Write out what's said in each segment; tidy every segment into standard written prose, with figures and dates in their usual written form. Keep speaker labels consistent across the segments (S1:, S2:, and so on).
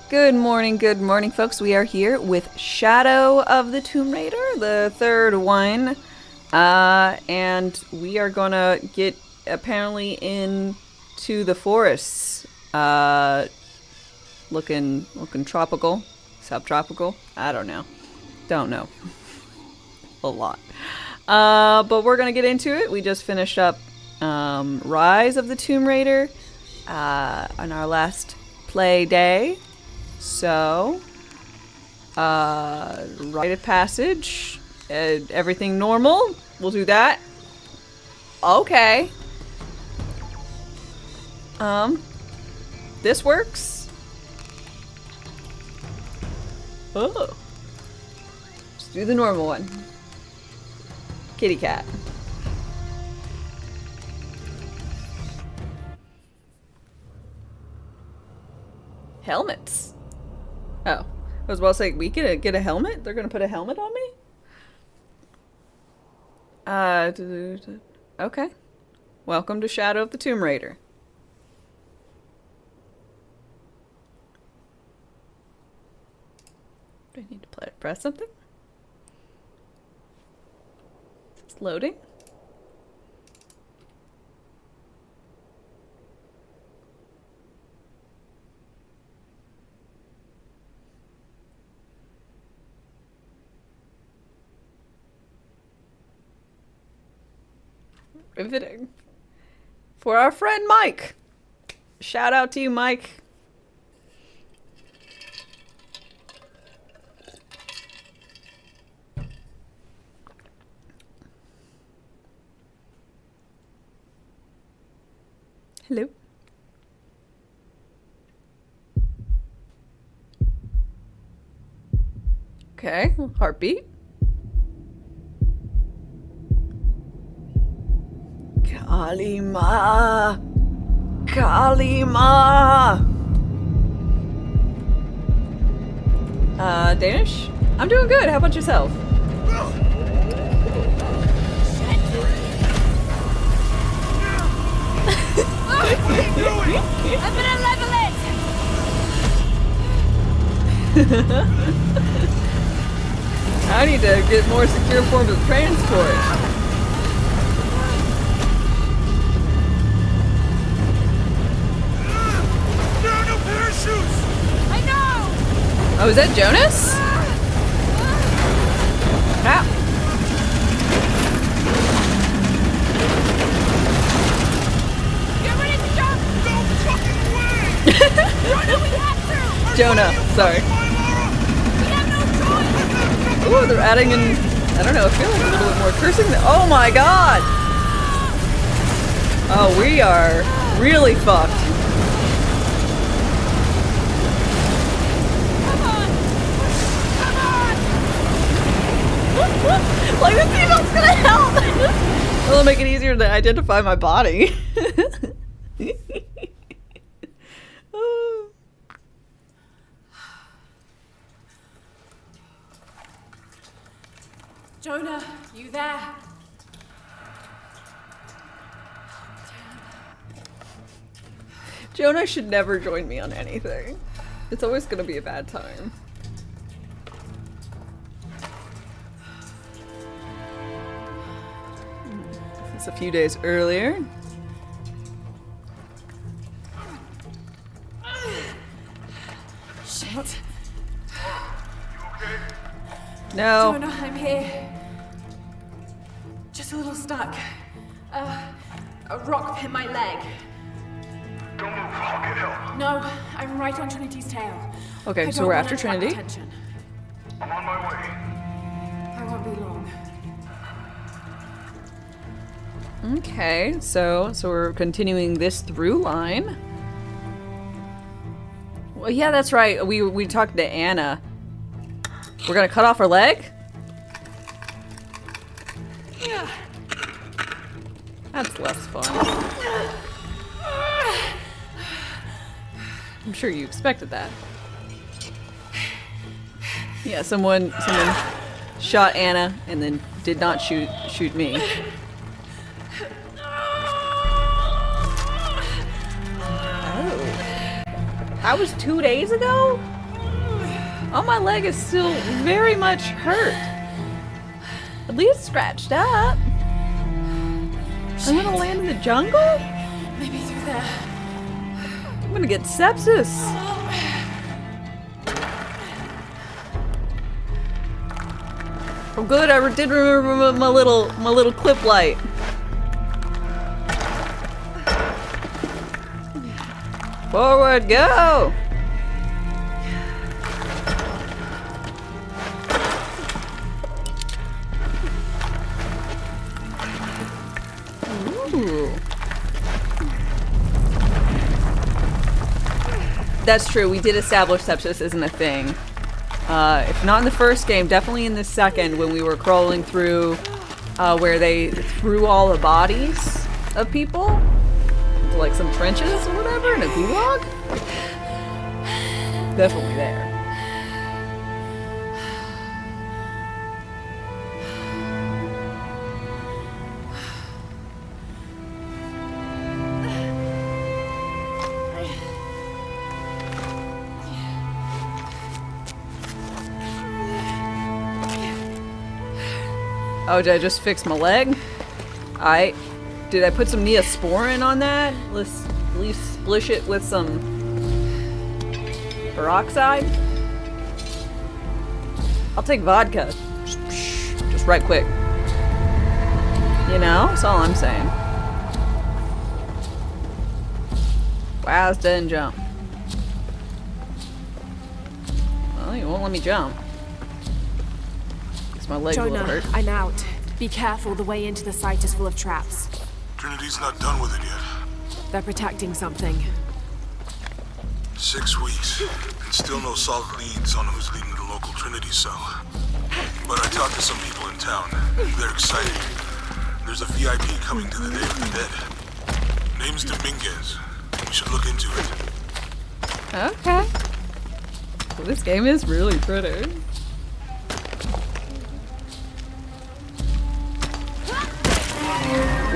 S1: Good morning, folks. We are here with Shadow of the Tomb Raider, the third one. And we are gonna get apparently into the forests. Looking tropical, subtropical. I don't know. Don't know. A lot. But we're gonna get into it. We just finished up Rise of the Tomb Raider on our last play day. So, rite of passage, everything normal, we'll do that. Okay. This works. Oh. Just do the normal one. Kitty cat. Helmets. Oh, I was about to say, we get a helmet? They're gonna put a helmet on me? Okay. Welcome to Shadow of the Tomb Raider. Do I need to press something? It's loading. Riveting. For our friend Mike. Shout out to you, Mike. Hello. Okay, heartbeat. Kalima! Kalima! Danish? I'm doing good. How about yourself?
S2: What are you doing?
S3: I'm gonna level it!
S1: I need to get more secure forms of transport.
S3: I know!
S1: Oh, is that Jonas? Ow.
S3: Get ready to jump!
S2: No fucking way!
S3: Jonah, we have to!
S1: Jonah, sorry.
S3: We have no choice!
S1: Oh, they're adding in, I don't know, I feel like a little bit more cursing. Oh my god! Oh, we are really fucked. Like, this seatbelt's gonna help! It'll make it easier to identify my body.
S3: Jonah, you there?
S1: Jonah should never join me on anything. It's always gonna be a bad time. A few days earlier.
S3: Shit.
S1: No.
S3: Jonah, I'm here. Just a little stuck. A rock hit my leg.
S2: Don't move, I'll get help.
S3: No, I'm right on Trinity's tail.
S1: Okay,
S3: I
S1: so
S3: don't
S1: we're
S3: wanna
S1: after
S3: attract
S1: Trinity.
S3: attention.
S2: I'm on my way.
S3: I won't be long.
S1: Okay, so we're continuing this through line. Well, yeah, that's right. We talked to Anna. We're gonna cut off her leg? That's less fun. I'm sure you expected that. Yeah, someone shot Anna and then did not shoot me. I was 2 days ago? Oh, my leg is still very much hurt. At least scratched up. I'm gonna land in the jungle?
S3: Maybe through there.
S1: I'm gonna get sepsis. Oh good, I did remember my little clip light. Forward, go! Ooh. That's true, we did establish sepsis isn't a thing. If not in the first game, definitely in the second when we were crawling through where they threw all the bodies of people into like some trenches or whatever in a gulag. Definitely there. Oh, did I just fix my leg? Did I put some Neosporin on that? Let's at least splish it with some peroxide. I'll take vodka. Just right quick. You know, that's all I'm saying. Wow, this didn't jump. Well, you won't let me jump. My leg will
S3: Jonah,
S1: hurt.
S3: I'm out. Be careful, the way into the site is full of traps.
S2: Trinity's not done with it yet.
S3: They're protecting something.
S2: 6 weeks, and still no solid leads on who's leading the local Trinity cell. But I talked to some people in town. They're excited. There's a VIP coming to the Day of the Dead. Name's Dominguez. We should look into it.
S1: Okay. Well, this game is really pretty.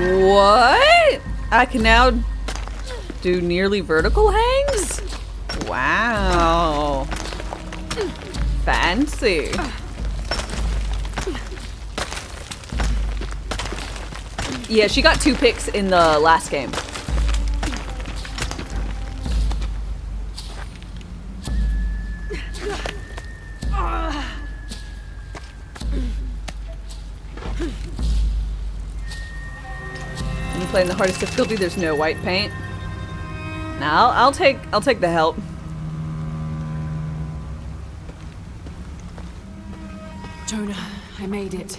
S1: What? I can now do nearly vertical hangs? Wow. Fancy. Yeah, she got 2 picks in the last game. When you play in the hardest difficulty, there's no white paint. Now I'll take the help.
S3: Jonah, I made it.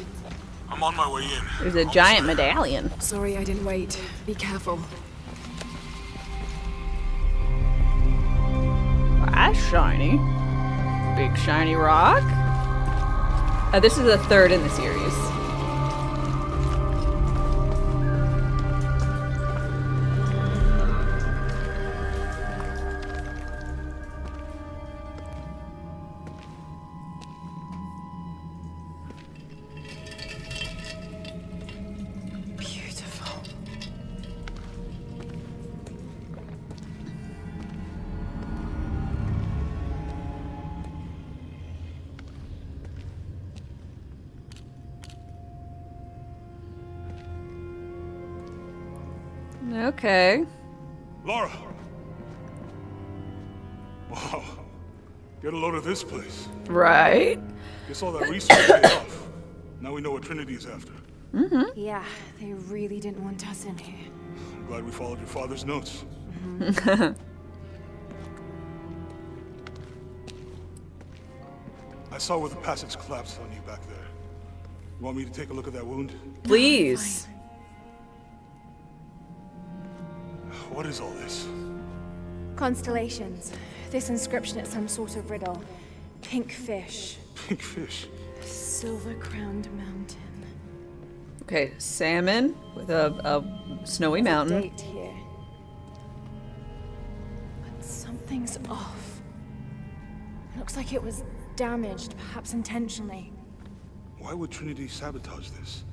S2: I'm on my way in.
S1: There's a giant medallion.
S3: Sorry I didn't wait. Be careful.
S1: That's shiny. Big shiny rock. This is the 3rd in the series.
S3: Beautiful.
S1: Okay.
S2: Laura! Wow. Get a load of this place.
S1: Right.
S2: Guess all that research paid off. Now we know what Trinity is after.
S3: Yeah, they really didn't want us in here.
S2: I'm glad we followed your father's notes. I saw where the passage collapsed on you back there. You want me to take a look at that wound?
S1: Please.
S2: What is all this?
S4: Constellations. This inscription is some sort of riddle. Pink fish.
S2: Pink fish.
S4: Silver-crowned mountain.
S1: Okay, salmon with a snowy mountain.
S4: Date here. But something's off. Looks like it was damaged, perhaps intentionally.
S2: Why would Trinity sabotage this?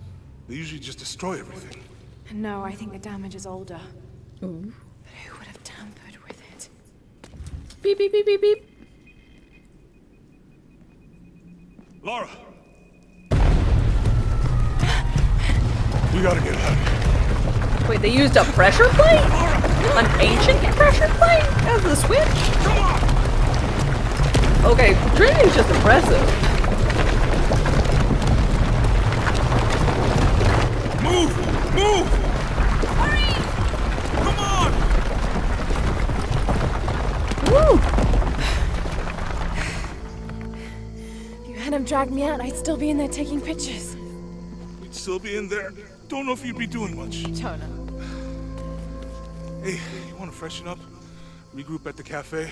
S2: They usually just destroy everything.
S4: No, I think the damage is older.
S1: Ooh.
S4: But who would have tampered with it?
S1: Beep, beep, beep, beep, beep.
S2: Laura! You gotta get out.
S1: Wait, they used a pressure plate? An ancient pressure plate as the switch?
S2: Come on!
S1: Okay, Trinity's just impressive.
S2: Move! Move! Hurry! Come on!
S1: Woo!
S4: If you hadn't dragged me out, I'd still be in there taking pictures.
S2: We'd still be in there. Don't know if you'd be doing much.
S4: Don't know.
S2: Hey, you wanna freshen up? Regroup at the cafe?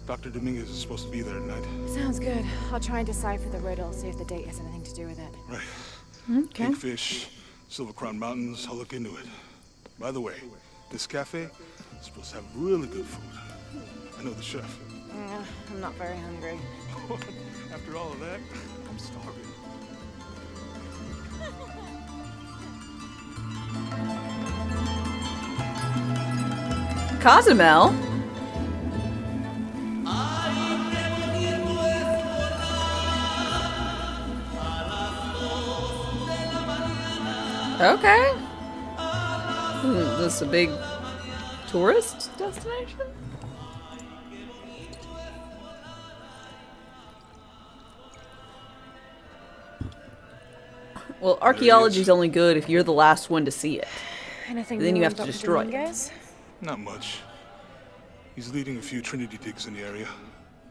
S2: Dr. Dominguez is supposed to be there tonight.
S4: Sounds good. I'll try and decipher the riddle, see if the date has anything to do with it.
S2: Right.
S1: Okay.
S2: Kingfish, Silver Crown Mountains, I'll look into it. By the way, this cafe is supposed to have really good food. I know the chef.
S4: I'm not very hungry.
S2: After all of that, I'm starving.
S1: Cozumel? Okay. Is this a big tourist destination? Well, archaeology's only good if you're the last one to see it.
S4: Anything
S1: Then
S4: new
S1: you
S4: on
S1: have to
S4: Dr.
S1: destroy it.
S4: Dominguez?
S2: Not much. He's leading a few Trinity digs in the area.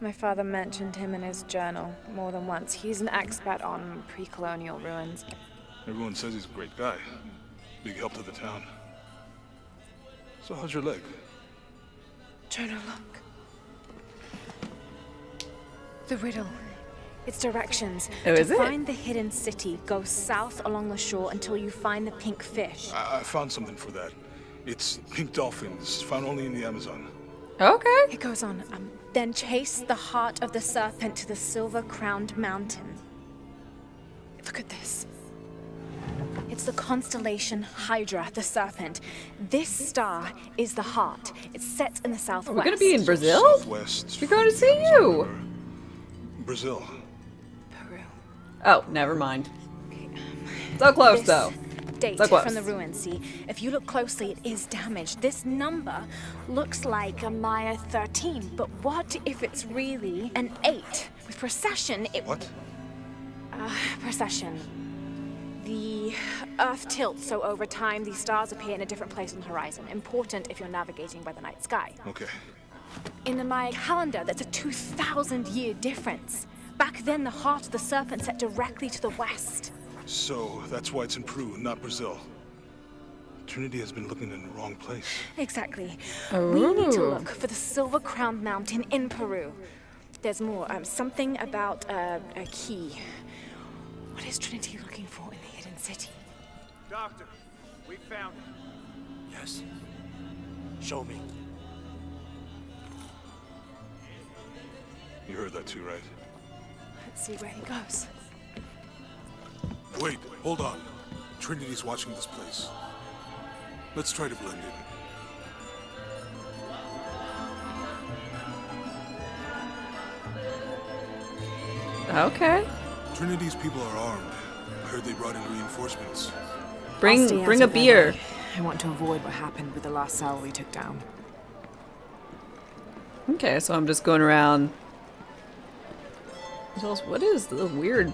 S4: My father mentioned him in his journal more than once. He's an expert on pre-colonial ruins.
S2: Everyone says he's a great guy. Big help to the town. So how's your leg?
S4: Jonah, look. The riddle. Its directions.
S1: Oh, is
S4: to
S1: it?
S4: find the hidden city, go south along the shore until you find the pink fish.
S2: I found something for that. It's pink dolphins, found only in the Amazon.
S1: Okay.
S4: It goes on. Then chase the heart of the serpent to the silver-crowned mountain. Look at this. It's the constellation Hydra, the serpent. This star is the heart. It's set in the southwest.
S1: We're gonna be in Brazil?
S2: Southwest.
S1: We're going to see you.
S2: Brazil.
S4: Peru.
S1: Oh, never mind. So close,
S4: This
S1: though.
S4: date
S1: So close.
S4: from the ruins, see? If you look closely, it is damaged. This number looks like a Maya 13, but what if it's really an 8? With precession, it...
S2: What?
S4: Precession. The Earth tilts, so over time, these stars appear in a different place on the horizon. Important if you're navigating by the night sky.
S2: Okay.
S4: In the Maya calendar, that's a 2,000-year difference. Back then, the heart of the serpent set directly to the west.
S2: So that's why it's in Peru, not Brazil. Trinity has been looking in the wrong place.
S4: Exactly. We need to
S1: Ooh.
S4: look for the silver-crowned mountain in Peru. There's more. Something about a key. What is Trinity looking for in the hidden city?
S5: Doctor, we found it.
S6: Yes. Show me.
S2: You heard that too, right?
S4: Let's see where he goes.
S2: Wait, hold on. Trinity's watching this place. Let's try to blend in.
S1: Okay.
S2: Trinity's people are armed. I heard they brought in reinforcements.
S1: Bring a beer.
S7: I want to avoid what happened with the last cell we took down.
S1: Okay, so I'm just going around. What is the weird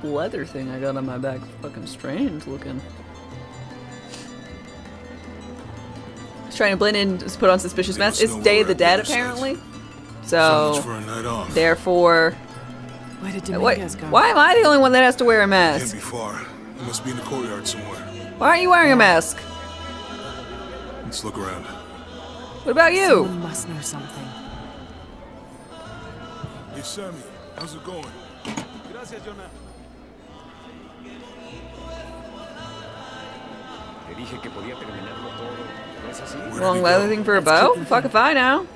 S1: leather thing I got on my back? Fucking strange looking. Just trying to blend in, just put on suspicious
S2: They
S1: mask.
S2: must
S1: It's
S2: know
S1: Day
S2: we're
S1: of the
S2: at
S1: Dead,
S2: the other side.
S1: apparently.
S2: So much
S1: So,
S2: for a night off.
S1: therefore,
S7: Where did
S1: wait,
S7: Dominguez go?
S1: why am I the only one that has to wear a
S2: Can't
S1: mask?
S2: be far. He must be in the courtyard somewhere.
S1: Why aren't you wearing a mask?
S2: Let's look around.
S1: What about you?
S7: Someone must know something.
S2: Hey, Sammy, how's it going?
S5: Gracias, Jonah.
S6: Te dije que podía terminarlo todo. ¿No es así?
S2: Where did
S1: Long
S2: he
S1: leather
S2: go?
S1: thing for a bow? Fuck if I know.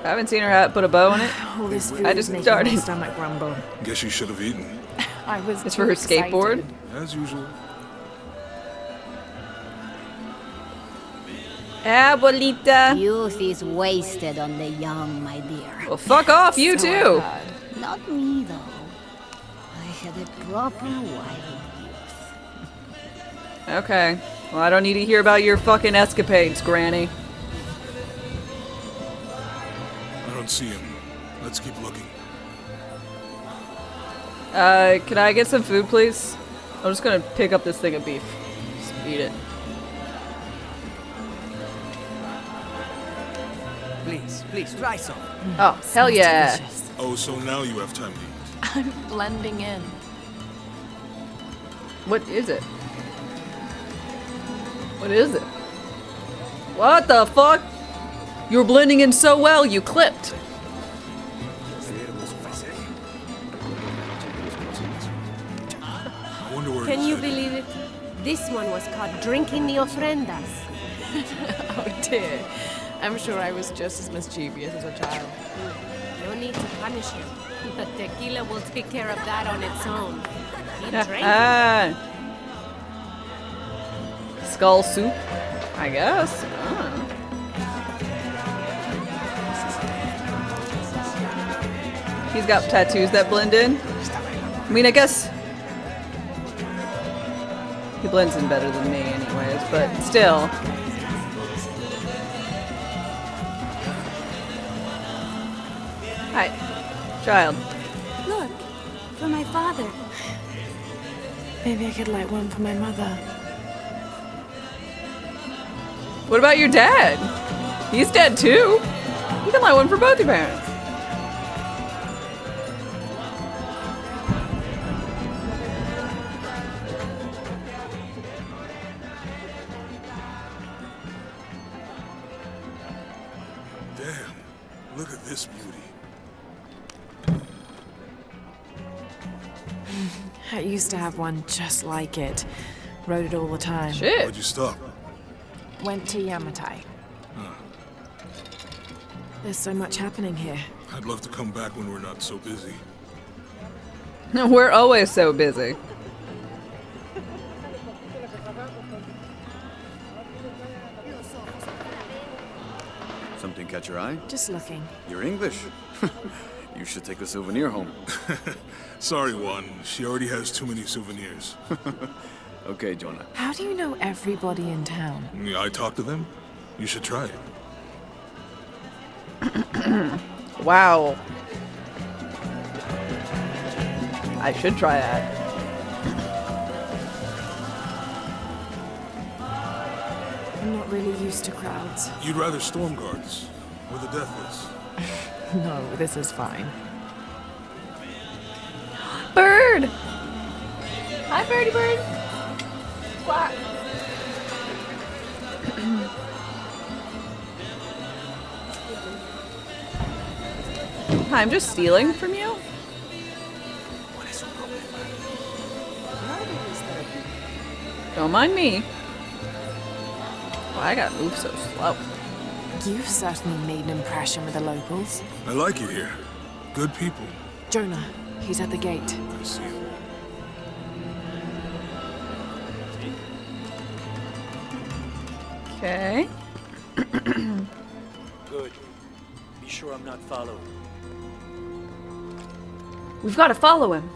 S1: I haven't seen her put a bow in it.
S7: All this food
S1: I
S7: is
S1: just
S7: making
S1: started.
S7: my stomach grumble.
S2: Guess you should have eaten.
S7: I was
S1: It's
S7: too
S1: for her
S7: excited.
S1: skateboard.
S2: As usual.
S1: Abuelita.
S8: Youth is wasted on the young, my dear.
S1: Well, fuck off, you too.
S8: Not me, though. I had a proper wild youth.
S1: Okay. Well, I don't need to hear about your fucking escapades, Granny.
S2: I don't see him. Let's keep looking.
S1: Can I get some food, please? I'm just gonna pick up this thing of beef. Just eat it.
S9: Please, try some.
S1: Oh, hell yeah.
S7: Delicious.
S2: Oh, so now you have time to eat.
S3: I'm blending in.
S1: What is it? What is it? What the fuck? You're blending in so well, you clipped.
S2: I wonder where
S10: Can
S2: he's
S10: you
S2: headed.
S10: believe it? This one was caught drinking the ofrendas.
S3: Oh dear. I'm sure I was just as mischievous as a child.
S10: No need to punish him. The tequila will take care of that on its own. He drank it.
S1: Ah. Skull soup, I guess. Ah. He's got tattoos that blend in. I mean, I guess he blends in better than me anyways, but still. Hi, child.
S4: Look, for my father.
S7: Maybe I could light one for my mother.
S1: What about your dad? He's dead too. You can light one for both your parents.
S2: Damn. Look at this beauty.
S7: I used to have one just like it. Rode it all the time.
S1: Shit.
S2: Why'd you stop?
S7: Went to Yamatai. There's so much happening here.
S2: I'd love to come back when we're not so busy.
S1: We're always so busy.
S6: Something catch your eye?
S7: Just looking.
S6: You're English. You should take a souvenir home.
S2: Sorry, Juan. She already has too many souvenirs.
S6: Okay, Jonah.
S7: How do you know everybody in town?
S2: Yeah, I talked to them. You should try it.
S1: Wow. I should try that.
S7: I'm not really used to crowds.
S2: You'd rather storm guards, where the death is.
S7: No, this is fine.
S1: Bird! Hi, birdie bird. Squawk. Hi, I'm just stealing from you? Don't mind me. Why I gotta move so slow?
S7: You've certainly made an impression with the locals.
S2: I like it here. Good people.
S7: Jonah, he's at the gate.
S2: I see it.
S1: Okay.
S9: Good. Be sure I'm not followed.
S1: We've got to follow him.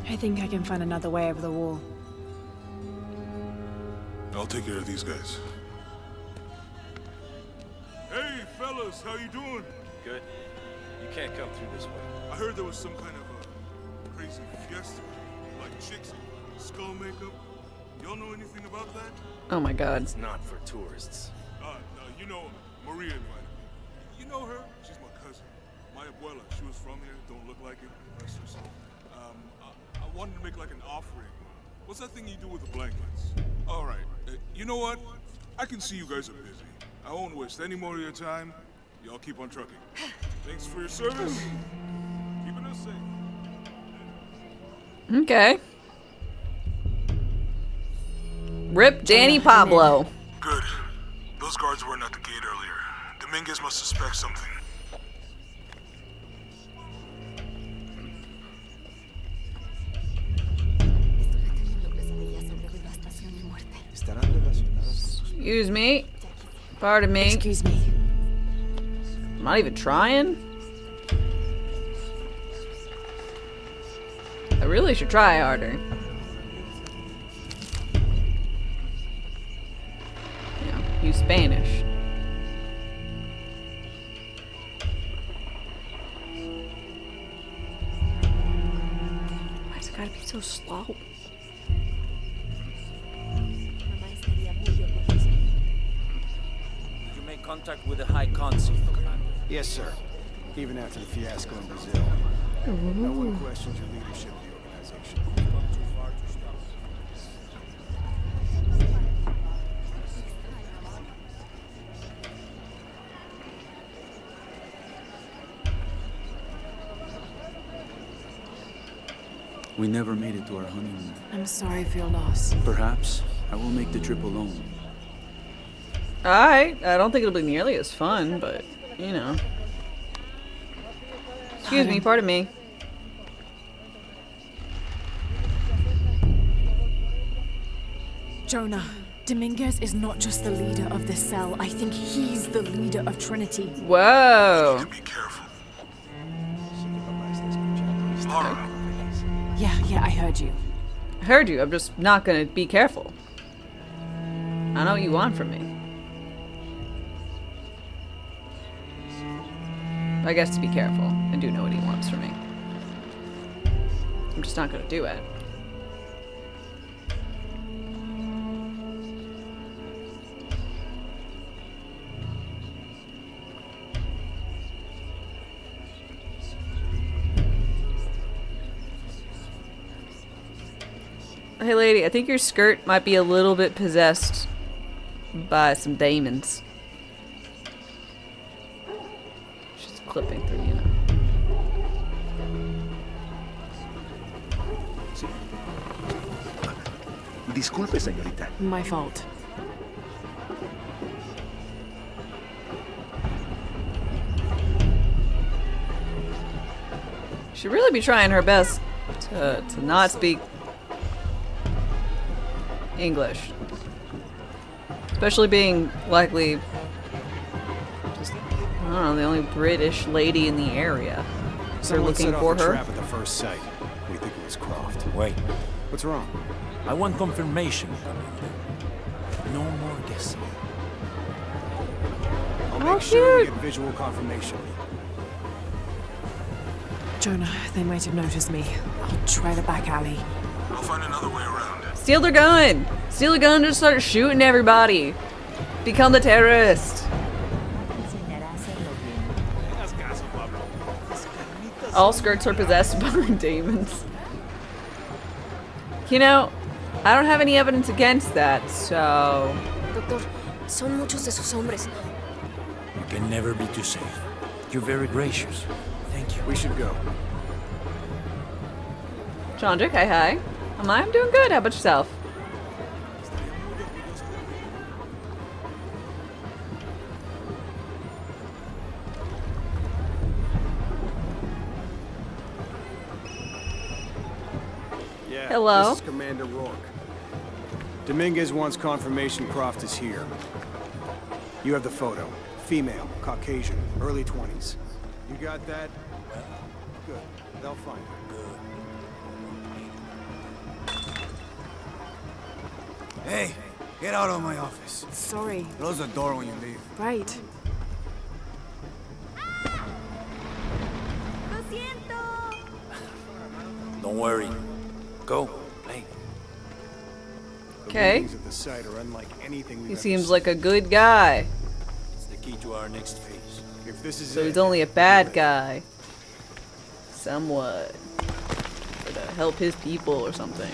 S7: I think I can find another way over the wall.
S2: I'll take care of these guys. Hey, fellas, how you doing?
S9: Good. You can't come through this way.
S2: I heard there was some kind of a crazy fiesta, like chicks in skull makeup. Y'all know anything about that?
S1: Oh my god.
S9: It's not for tourists.
S2: No, you know Maria invited me. You know her? She's my cousin. My abuela, she was from here. Don't look like it. Rest her soul. I wanted to make like an offering. What's that thing you do with the blankets? All right. You know what? I can see you guys are busy. I won't waste any more of your time. Y'all keep on trucking. Thanks for your service. Keeping us safe.
S1: Okay. Rip Danny Pablo.
S2: Good. Those guards weren't at the gate earlier. Dominguez must suspect something.
S8: Estuve teniendo pesadillas sobre devastación y muerte.
S6: Estarán
S1: Excuse me. Pardon me.
S7: Excuse me.
S1: I'm not even trying. I really should try harder. Yeah, use Spanish. Why's it gotta be so slow?
S9: Did you make contact with the High Consul, Commander?
S5: Yes, sir. Even after the fiasco in Brazil. No one questions your leadership of the organization.
S11: We never made it to our honeymoon.
S7: I'm sorry for your loss.
S11: Perhaps I will make the trip alone.
S1: Alright, I don't think it'll be nearly as fun, but, you know. Excuse me, pardon me.
S7: Jonah, Dominguez is not just the leader of this cell. I think he's the leader of Trinity.
S1: Whoa.
S2: Be careful.
S7: Yeah, I heard you.
S1: I heard you. I'm just not gonna be careful. I know what you want from me. I guess to be careful. I do know what he wants from me. I'm just not gonna do it. Hey lady, I think your skirt might be a little bit possessed by some demons. She's clipping through, you know.
S6: Disculpe, señorita.
S7: My fault.
S1: She'd really be trying her best to not speak English. Especially being likely just, I don't know, the only British lady in the area. They're looking for her.
S5: Trap at the first sight. We think it was Croft.
S9: Wait.
S5: What's wrong?
S9: I want confirmation, Commander. No more guessing.
S5: I'll
S1: Oh,
S5: make sure we
S1: cute.
S5: get visual confirmation.
S7: Jonah, they might have noticed me. I'll try the back alley.
S2: I'll find another way around.
S1: Steal their gun! Steal a gun and just start shooting everybody! Become the terrorist! All skirts are possessed by demons. You know, I don't have any evidence against that, so...
S10: Doctor, son muchos de sus hombres.
S9: You can never be too safe. You're very gracious. Thank you.
S5: We should go.
S1: Chandrik, hi. I'm doing good. How about yourself?
S5: Yeah.
S1: Hello?
S5: This is Commander Rourke. Dominguez wants confirmation Croft is here. You have the photo. Female, Caucasian, early 20s. You got that? Good. They'll find her.
S12: Hey, get out of my office.
S7: Sorry.
S12: Close the door when you leave.
S7: Right.
S9: Don't worry. Go. Play.
S5: The
S1: Okay.
S5: readings of the site are unlike anything we've
S1: He
S5: ever
S1: seems
S5: seen.
S1: like a good guy.
S9: It's the key to our next phase.
S5: If this is
S1: So
S5: it,
S1: he's only a bad guy. Somewhat. Or to help his people or something.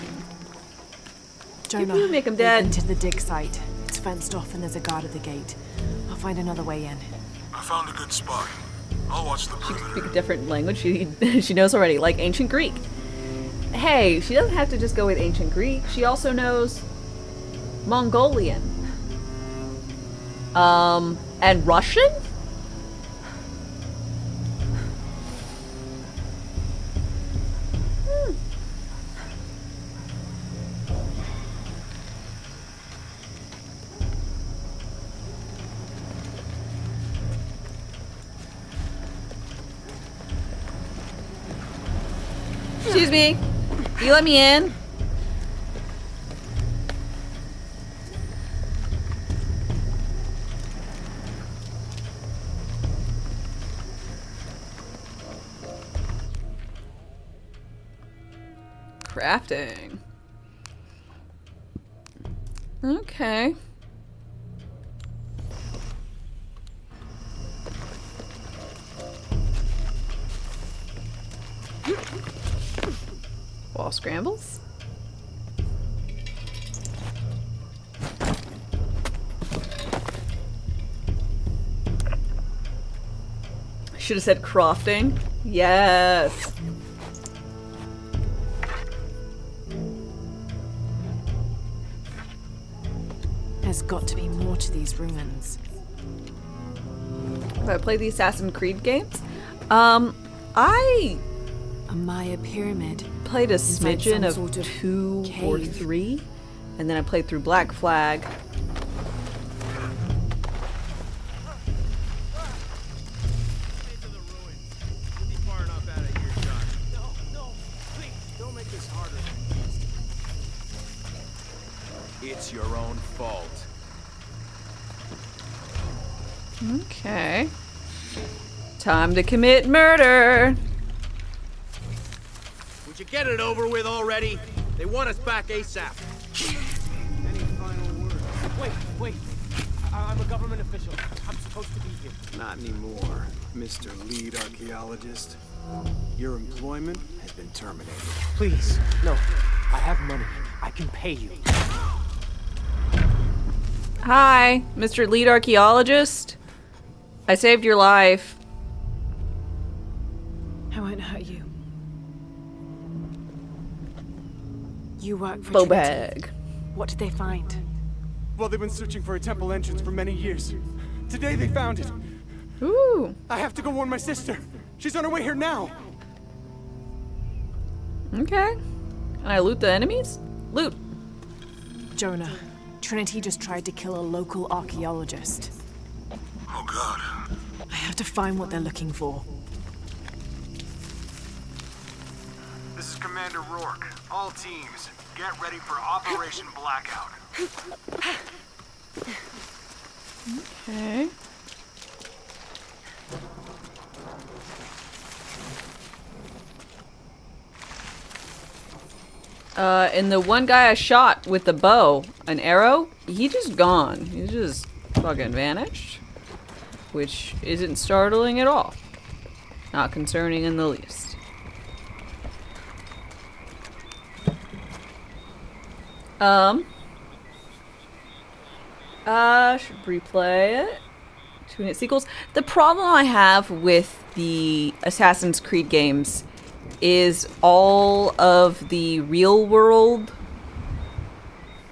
S7: Jonah,
S1: you make him
S7: we've
S1: dead.
S7: entered the dig site. It's fenced off and there's a guard at the gate. I'll find another way in.
S2: I found a good spot. I'll watch the
S1: She can speak
S2: perimeter.
S1: a different language. She knows already, like ancient Greek. Hey, she doesn't have to just go with ancient Greek. She also knows Mongolian. And Russian? Excuse me. You let me in? Crafting. Okay. Wall scrambles. I should have said crafting. Yes.
S7: There's got to be more to these ruins.
S1: Have I played the Assassin's Creed games? I
S7: A Maya pyramid.
S1: played a
S7: inside
S1: smidgen
S7: some
S1: of
S7: sort of
S1: 2 or
S7: cave.
S1: 3, and then I played through Black Flag.
S6: It's your own fault.
S1: Okay. Time to commit murder.
S13: Would you get it over with already? They want us back ASAP.
S5: Any final words?
S14: Wait. I'm a government official. I'm supposed to be here.
S5: Not anymore, Mr. Lead Archaeologist. Your employment has been terminated.
S14: Please, no. I have money. I can pay you.
S1: Hi, Mr. Lead Archaeologist. I saved your life.
S7: I won't hurt you. You work for
S1: Bow
S7: Trinity.
S1: bag.
S7: What did they find?
S12: Well, they've been searching for a temple entrance for many years. Today they found it.
S1: Ooh.
S12: I have to go warn my sister. She's on her way here now.
S1: Okay. Can I loot the enemies? Loot.
S7: Jonah, Trinity just tried to kill a local archaeologist.
S2: Oh God.
S7: I have to find what they're looking for.
S15: This is Commander Rourke. All teams, get ready for Operation Blackout.
S1: Okay. And the one guy I shot with the bow, an arrow, he just gone. He just fucking vanished. Which isn't startling at all. Not concerning in the least. Should replay it. 2-minute sequels. The problem I have with the Assassin's Creed games is all of the real world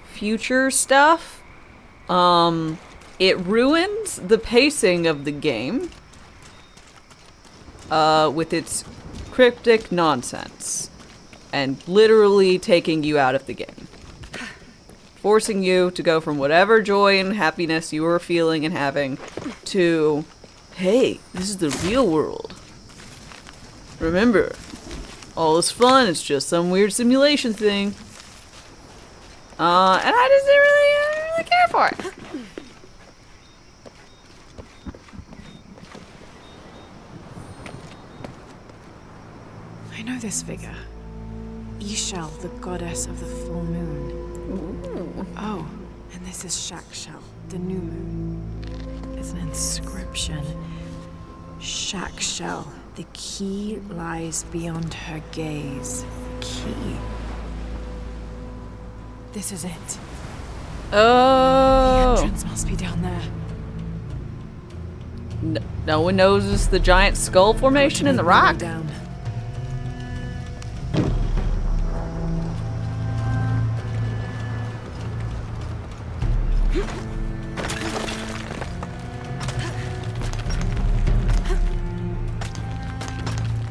S1: future stuff. It ruins the pacing of the game with its cryptic nonsense and literally taking you out of the game. Forcing you to go from whatever joy and happiness you were feeling and having to, hey, this is the real world. Remember, all is fun, it's just some weird simulation thing. And I just didn't really care for it.
S7: I know this figure. Ishel, the goddess of the full moon.
S1: Ooh.
S7: Oh, and this is Shakshel, the new moon. It's an inscription. Shakshel, the key lies beyond her gaze. Key. This is it.
S1: Oh.
S7: The entrance must be down there.
S1: No one knows the giant skull formation in the rock.
S7: Down.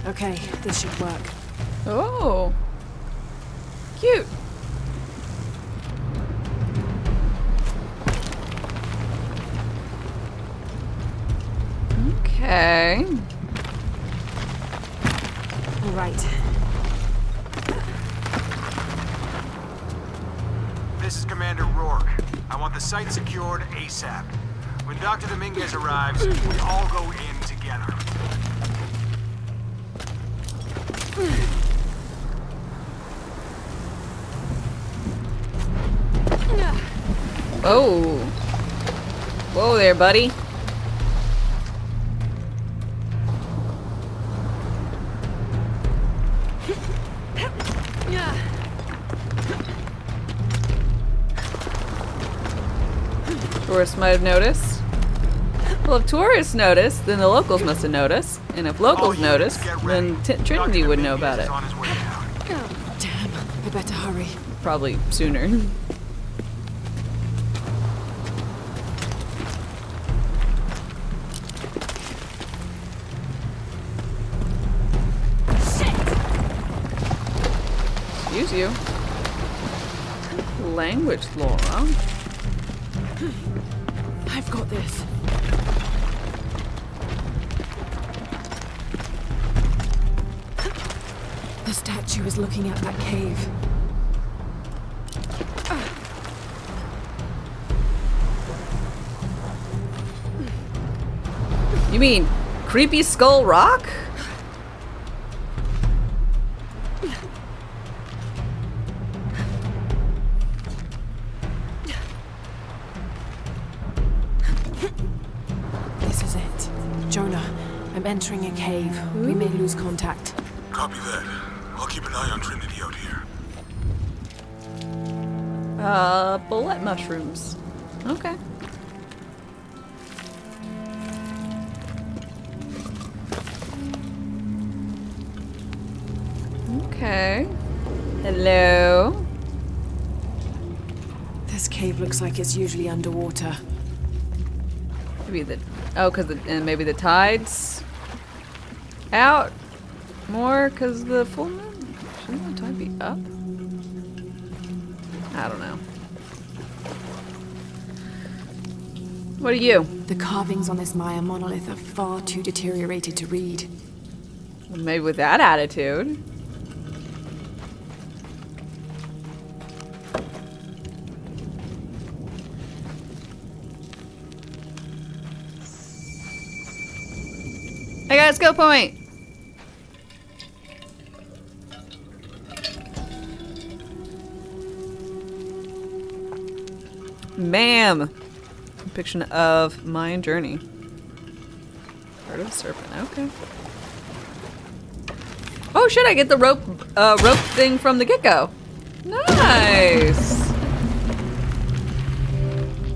S7: Okay, this should work.
S1: Oh. Cute. Okay.
S7: All right.
S15: this is Commander Rourke. I want the site secured ASAP. When Dr. Dominguez arrives, we all go in together.
S1: Oh. Whoa there, buddy. Tourists might have noticed. Well, if tourists noticed, then the locals must have noticed. And if locals noticed, then Trinity would know about it.
S7: Damn, I better hurry.
S1: Probably sooner. Excuse you. Language, Laura.
S7: I've got this. The statue is looking at that cave.
S1: You mean Creepy Skull Rock?
S7: This is it. Jonah, I'm entering a cave. We may lose contact.
S2: Copy that. I'll keep an eye on Trinity out here.
S1: Bullet mushrooms. Okay. Okay. Hello.
S7: This cave looks like it's usually underwater.
S1: Maybe and maybe the tide's out more because the full moon. Shouldn't the tide be up? I don't know. What are you?
S7: The carvings on this Maya monolith are far too deteriorated to read.
S1: Well, maybe with that attitude. I got a skill point. Ma'am. Depiction of Mayan journey. Part of the serpent. Okay. Oh shit! I get the rope thing from the get-go. Nice.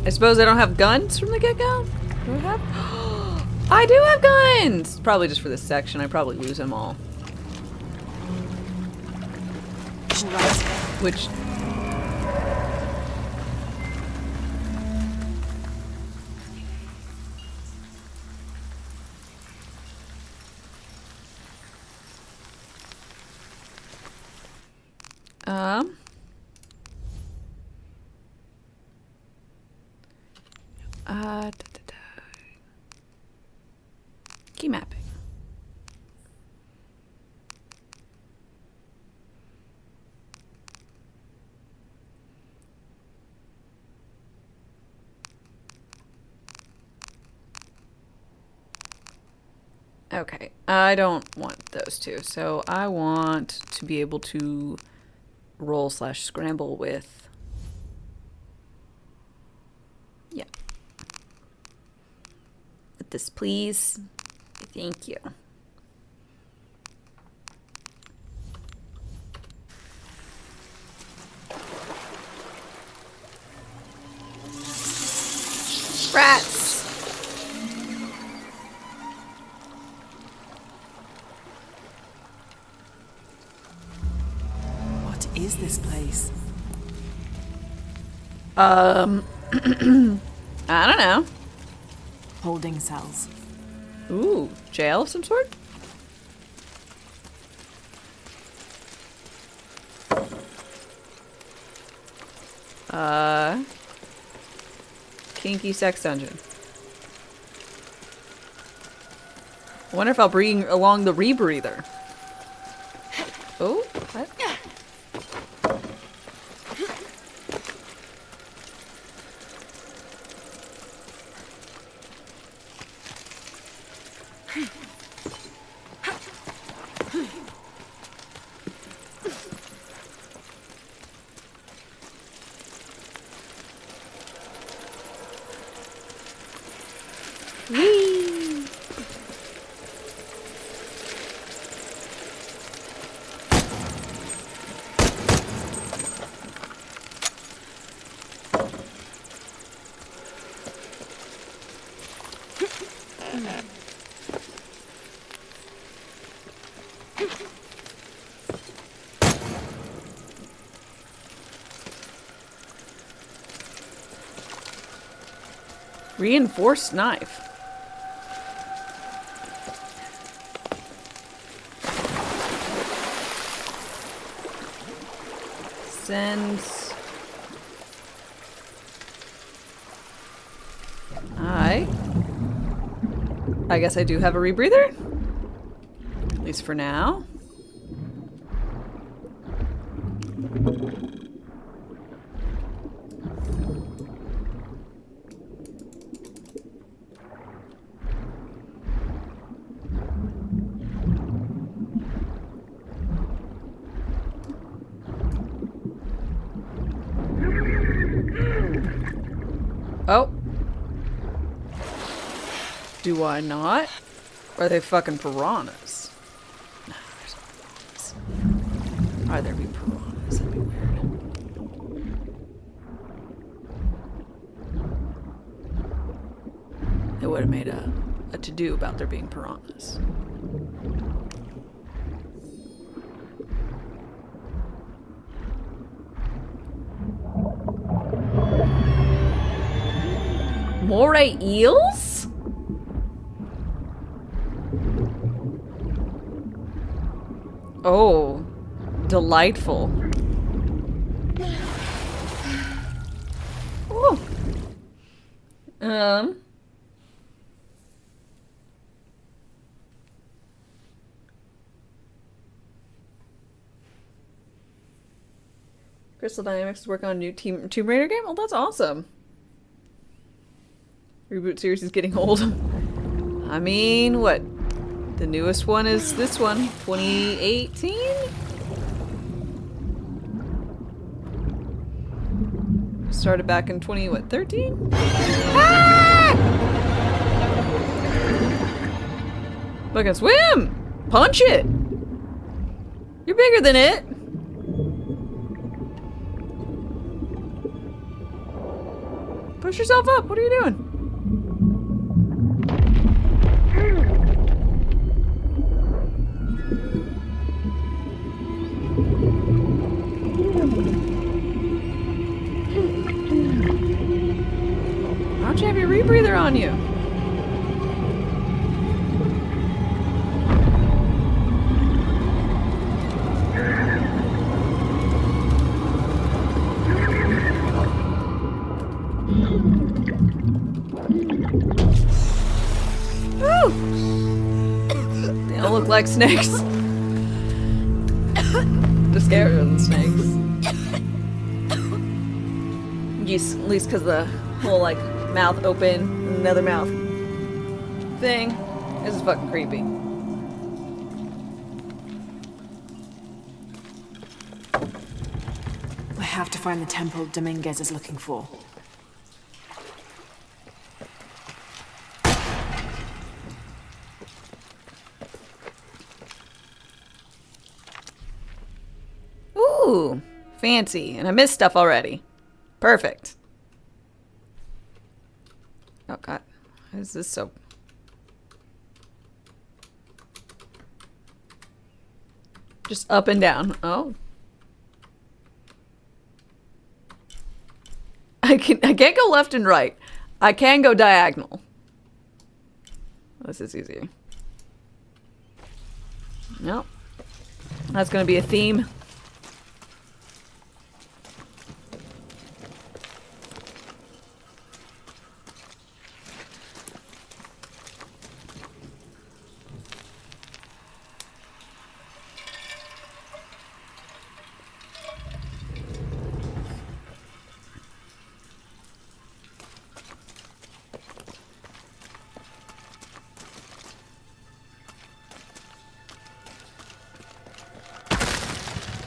S1: I suppose I don't have guns from the get-go. Do I have? I do have guns! Probably just for this section. I probably lose them all. Which... Key mapping. Okay, I don't want those two, so I want to be able to roll/scramble with... Yeah. With this, please. Thank you. Rats!
S7: What is this place?
S1: I don't know.
S7: Holding cells.
S1: Ooh, jail of some sort? Kinky sex dungeon. I wonder if I'll bring along the rebreather. Oh, what? Whee! Reinforced knife. Sends. I guess I do have a rebreather. At least for now. Oh. Do I not? Or are they fucking piranhas? No, there's no piranhas. Are there be piranhas? That'd be weird. It would have made a to-do about there being piranhas. Moray eels? Oh, delightful. Ooh. Crystal Dynamics is working on a new Tomb Raider game? Oh, that's awesome. Reboot series is getting old. I mean, what? The newest one is this one, 2018? Started back in 13? Ah! I can swim! Punch it! You're bigger than it! Push yourself up, what are you doing? Why don't you have your rebreather on you? Woo! They don't look like snakes. Just scarier than snakes. Yes, at least because the whole like mouth open, another mouth thing. This is fucking creepy.
S7: I have to find the temple Dominguez is looking for.
S1: Ooh, fancy. And I missed stuff already. Perfect. Oh god. Why is this so... Just up and down. Oh. I can't go left and right. I can go diagonal. This is easier. Nope. That's gonna be a theme.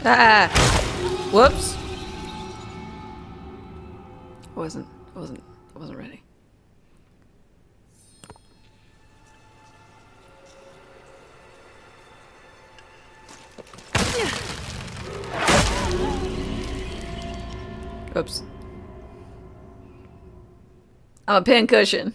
S1: Ah! Whoops. I wasn't ready. Oops. I'm a pincushion.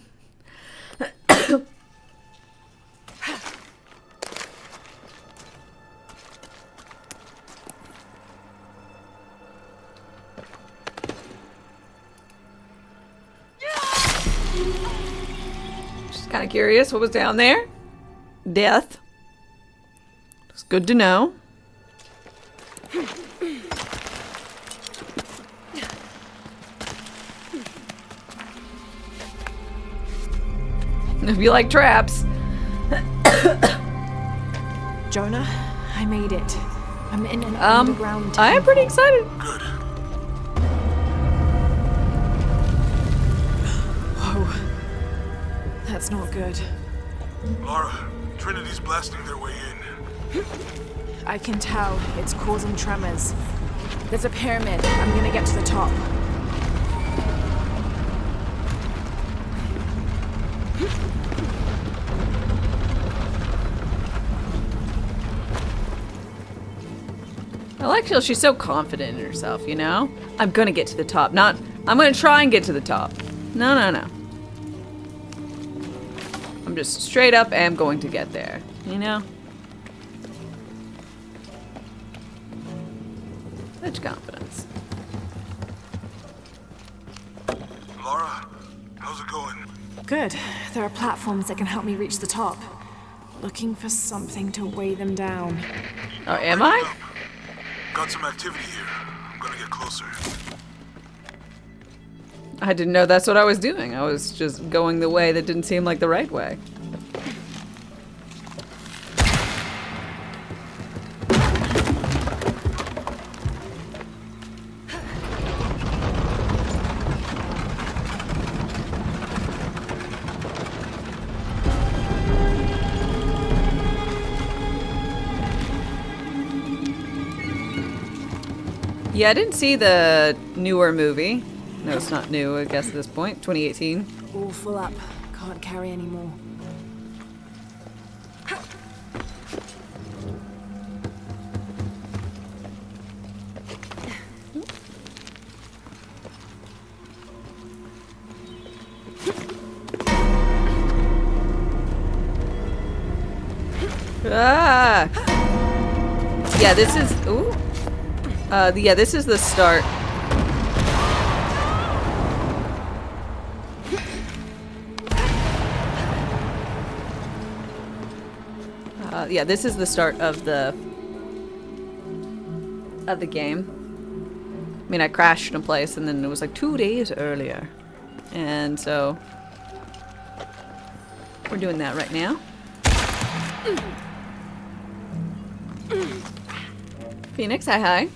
S1: Just kind of curious what was down there. Death. It's good to know. If you like traps.
S7: Jonah, I made it. I'm in an underground
S1: I am pretty excited.
S2: Good.
S7: Whoa. That's not good.
S2: Lara, Trinity's blasting their way in.
S7: I can tell. It's causing tremors. There's a pyramid. I'm gonna get to the top.
S1: I like how she's so confident in herself, you know? I'm gonna get to the top, not I'm gonna try and get to the top. No, no, no. I'm just straight up am going to get there, you know? Such confidence.
S2: Lara, how's it going?
S7: Good. There are platforms that can help me reach the top. Looking for something to weigh them down.
S1: Oh, am I?
S2: Got some activity here. I'm gonna get closer.
S1: I didn't know that's what I was doing. I was just going the way that didn't seem like the right way. Yeah, I didn't see the newer movie. No, it's not new, I guess, at this point. 2018.
S7: All full up. Can't carry anymore.
S1: Ah! Yeah, this is... Ooh. Yeah, this is the start. Yeah, this is the start of the game. I mean, I crashed in a place and then it was like 2 days earlier. And so we're doing that right now. Phoenix, hi hi.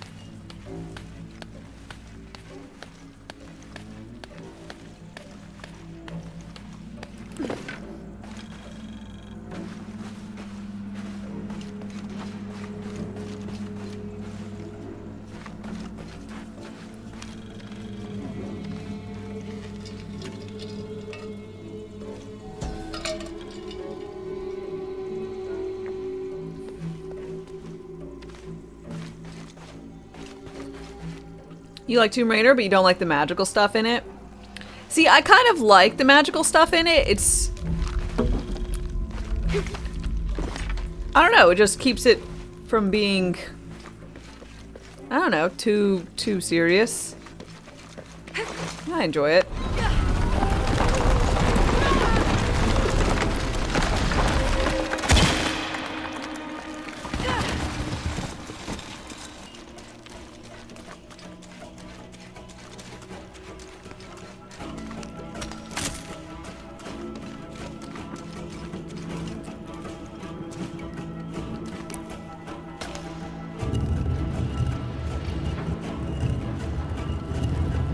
S1: You like Tomb Raider, but you don't like the magical stuff in it? See, I kind of like the magical stuff in it. It's... I don't know, it just keeps it from being... I don't know, too serious. I enjoy it.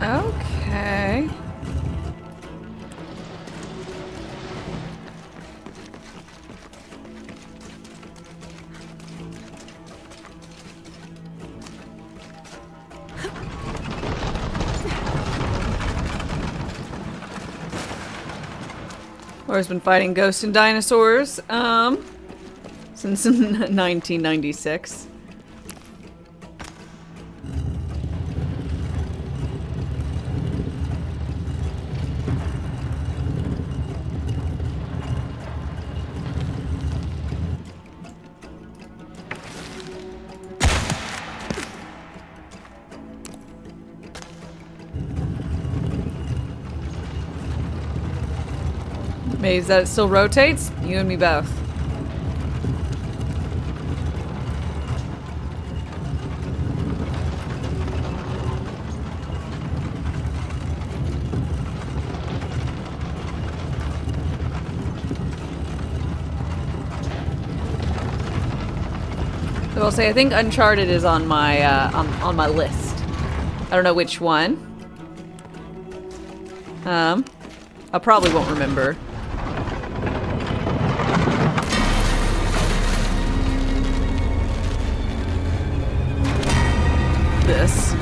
S1: Okay. Laura's been fighting ghosts and dinosaurs, since 1996. Amazed that it still rotates? You and me both. So I'll say I think Uncharted is on my on my list. I don't know which one. I probably won't remember. This.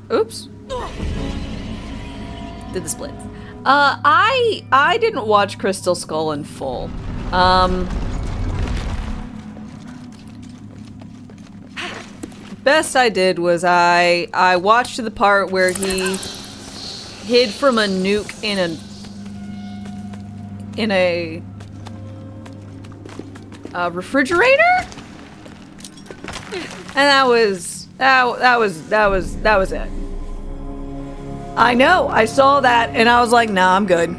S1: Oops. Did the splits. I didn't watch Crystal Skull in full. Best I did was I watched to the part where he hid from a nuke in a refrigerator? And that was it. I know, I saw that and I was like, nah, I'm good.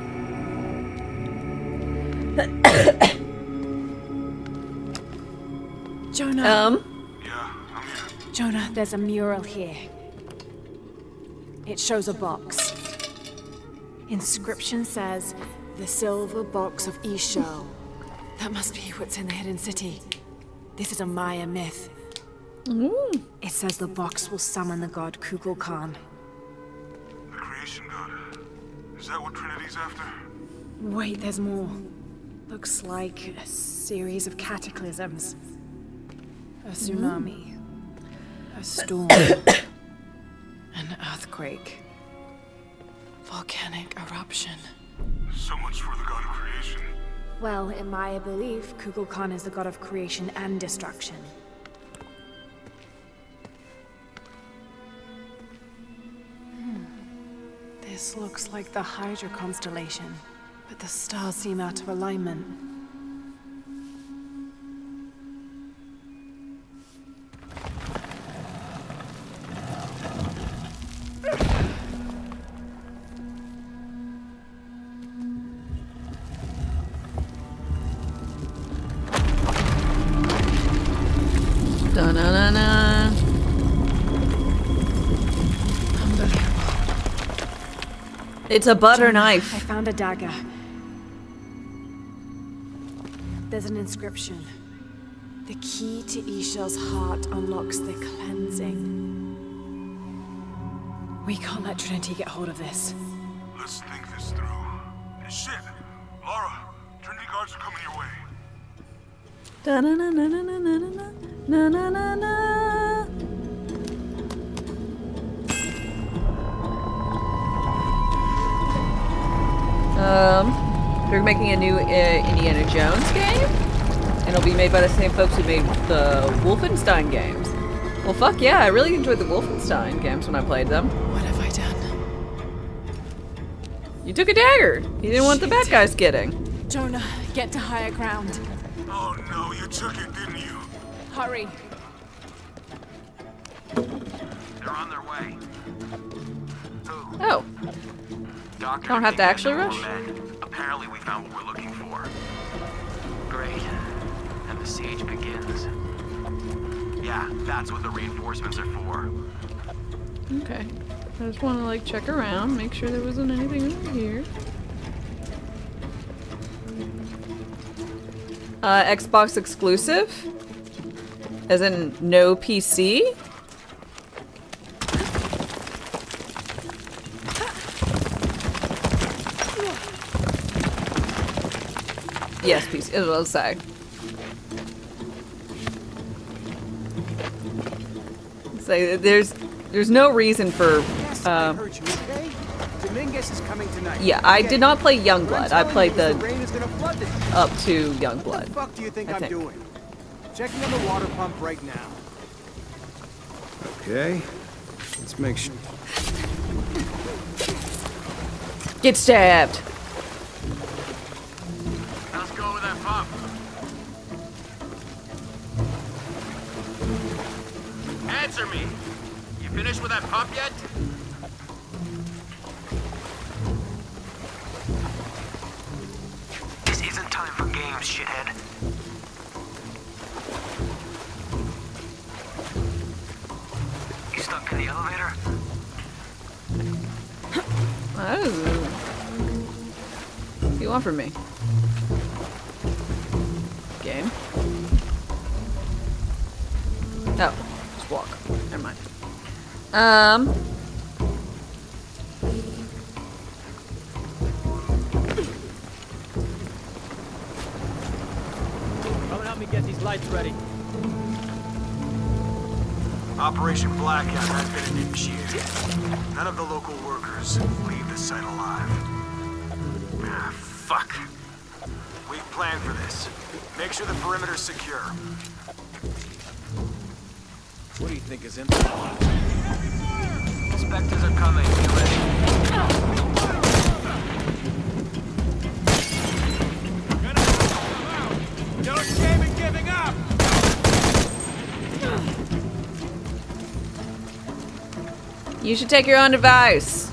S7: Jonah.
S2: Yeah, I'm here.
S7: Jonah, there's a mural here. It shows a box. Inscription says, the silver box of Isho. That must be what's in the hidden city. This is a Maya myth. It says the box will summon the god Kukulkan.
S2: The creation god. Is that what Trinity's after?
S7: Wait, there's more. Looks like a series of cataclysms. A tsunami. A storm. An earthquake. Volcanic eruption.
S2: So much for the god of creation.
S7: Well, in Maya belief, Kukulkan is the god of creation and destruction. This looks like the Hydra constellation, but the stars seem out of alignment.
S1: Da-na-na-na. It's a butter knife.
S7: I found a dagger. There's an inscription. The key to Isha's heart unlocks the cleansing. We can't let Trinity get hold of this.
S2: Let's think this through. Shit! Laura, Trinity guards are coming your way.
S1: Da-na-na-na-na-na-na-na-na-na-na. They're making a new Indiana Jones game, and it'll be made by the same folks who made the Wolfenstein games. Well, fuck yeah, I really enjoyed the Wolfenstein games when I played them.
S7: What have I done?
S1: You took a dagger. You didn't want the bad guys getting.
S7: Jonah, get to higher ground.
S2: Oh no, you took it, didn't you?
S7: Hurry.
S15: They're on their way.
S1: Oh.
S15: Doctor,
S1: Don't have to actually rush?
S15: Apparently we found what we're looking for. Great. And the siege begins. Yeah, that's what the reinforcements are for.
S1: Okay. I just want to like check around, make sure there wasn't anything over here. Xbox exclusive? As in no PC? Yes, PC. It will say. So there's no reason for.
S5: Yes, I heard you, okay? Dominguez is coming tonight.
S1: Yeah, I did not play Youngblood. I played
S5: the rain is gonna flood this shit.
S1: up to Youngblood.
S5: What the fuck do you think I'm doing? Checking on the water pump right now. Okay. Let's make sure.
S1: Get stabbed.
S15: Let's go with that pump. Answer me. You finished with that pump yet? This isn't time for games, shithead. You stuck in the elevator?
S1: Oh. What do you want from me? Game? Oh, just walk. Never mind.
S14: Come and help me get these lights ready.
S15: Operation Blackout has been initiated. None of the local workers leave the site alive. Ah, fuck. We've planned for this. Make sure the perimeter's secure.
S6: What do you think is in there?
S15: Inspectors are coming. Get ready.
S13: No shame in giving up!
S1: You should take your own advice.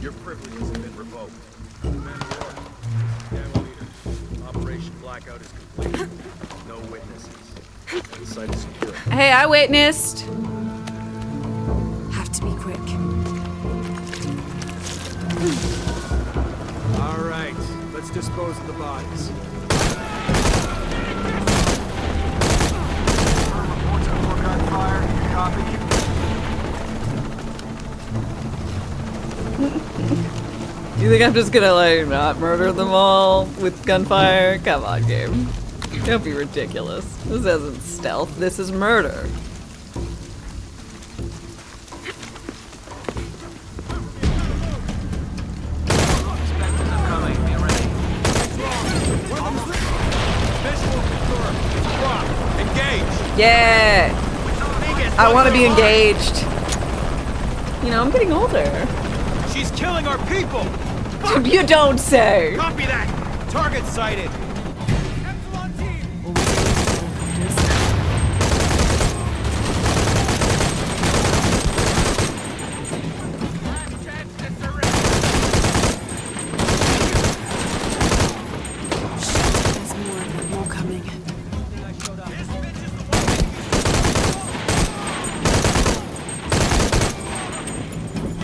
S6: Your privileges have been revoked. Commander Ward, Gamma leader. Operation Blackout is complete. No witnesses. The site is secure.
S1: Hey, I witnessed.
S7: Have to be quick.
S5: All right, let's dispose of the bodies.
S15: Reports of more gunfire. Copy.
S1: You think I'm just gonna like not murder them all with gunfire? Come on, game. Don't be ridiculous. This isn't stealth, this is murder.
S15: Inspectors are coming. Get ready.
S13: Visual confirmed. Drop. Engage.
S1: Yeah! I want to be engaged. You know, I'm getting older.
S13: She's killing our people!
S1: You don't say!
S13: Copy that! Target sighted!
S7: There's more coming.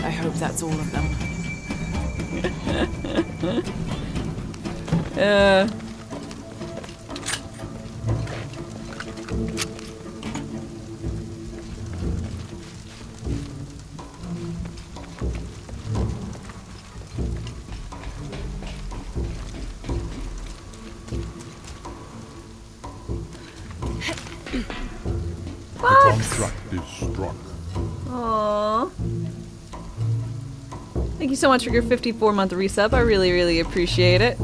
S7: I hope that's all of them.
S16: The contract is struck.
S1: Aww. Thank you so much for your 54-month resub. I really, really appreciate it.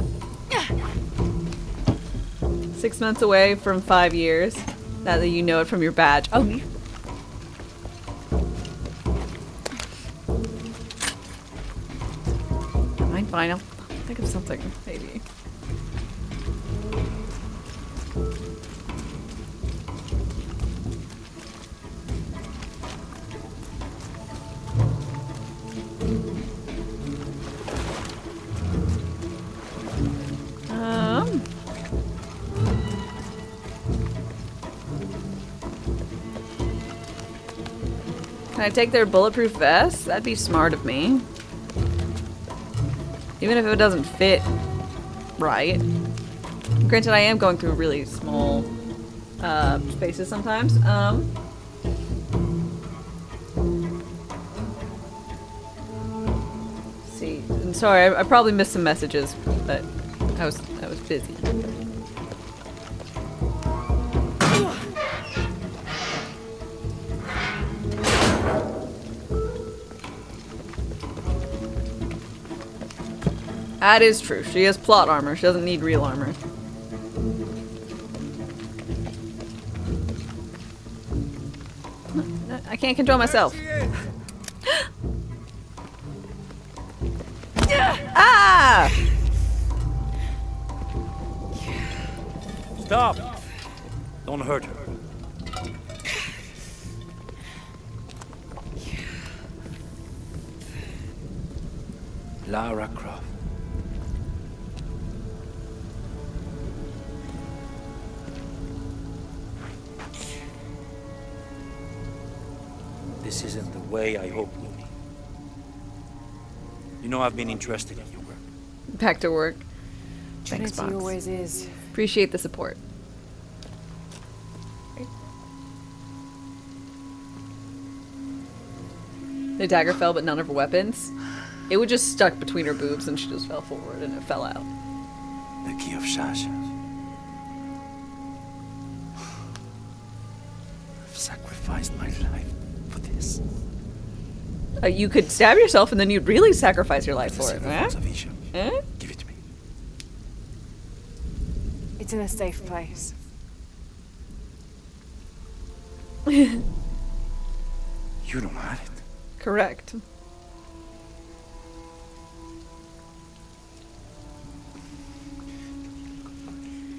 S1: 6 months away from 5 years. Now that you know it from your badge. Oh, you... Fine, I'll think of something, maybe. Can I take their bulletproof vests? That'd be smart of me. Even if it doesn't fit right. Granted, I am going through really small spaces sometimes. See, I'm sorry, I probably missed some messages, but I was busy. That is true. She has plot armor. She doesn't need real armor. I can't control myself. Ah!
S9: Stop! Don't hurt her. Lara Croft. This isn't the way I hoped, Looney. You know I've been interested in your work.
S1: Back to work. Thanks,
S7: Trinity
S1: Box.
S7: always is.
S1: Appreciate the support. The dagger fell, but none of her weapons. It would just stuck between her boobs, and she just fell forward, and it fell out.
S9: The key of Shasha. I've sacrificed my life for this.
S1: You could stab yourself, and then you'd really sacrifice your life for it,
S9: Huh?
S1: Eh?
S9: Give it to me.
S7: It's in a safe place.
S9: You don't have it.
S1: Correct.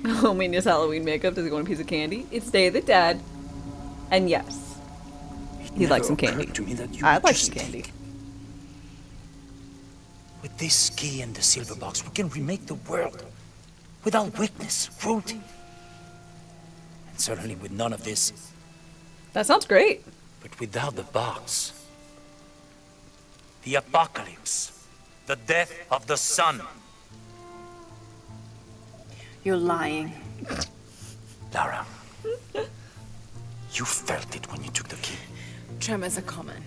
S1: Oh, Minia's Halloween makeup. Does he want a piece of candy? It's Day of the Dead. And yes. He'd like some candy.
S9: To me that you
S1: I'd like
S9: just
S1: some candy.
S9: With this key and the silver box, we can remake the world. Without weakness, cruelty. And certainly with none of this.
S1: That sounds great.
S9: But without the box. The apocalypse. The death of the sun.
S7: You're lying.
S9: Lara. You felt it when you took the key.
S7: Tremors are common.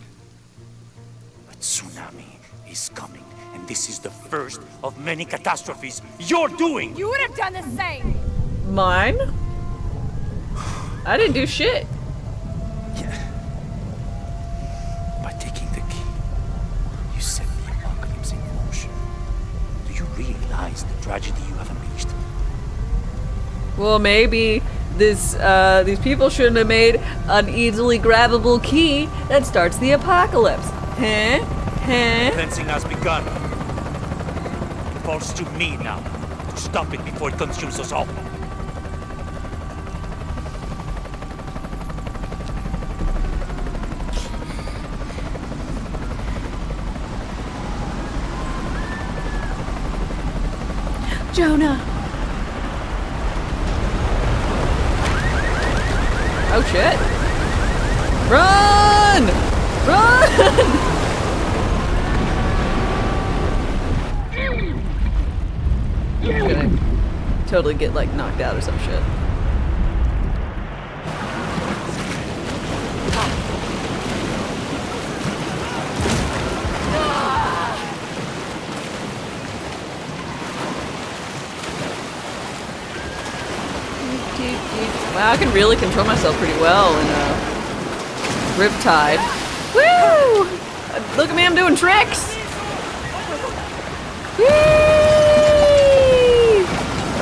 S9: But tsunami is coming. And this is the first of many catastrophes you're doing!
S7: You would have done the same!
S1: Mine? I didn't do shit.
S9: Yeah. By taking the key, you set the apocalypse in motion. Do you realize the tragedy you have unleashed?
S1: Well, maybe these people shouldn't have made an easily grabbable key that starts the apocalypse. Huh? Huh?
S9: Cleansing has begun. It falls to me now to stop it before it consumes us all.
S1: Jonah! Oh shit! Run! Run! I'm gonna totally get like knocked out or some shit. Wow, I can really control myself pretty well in Riptide. Woo! Look at me, I'm doing tricks! Whee!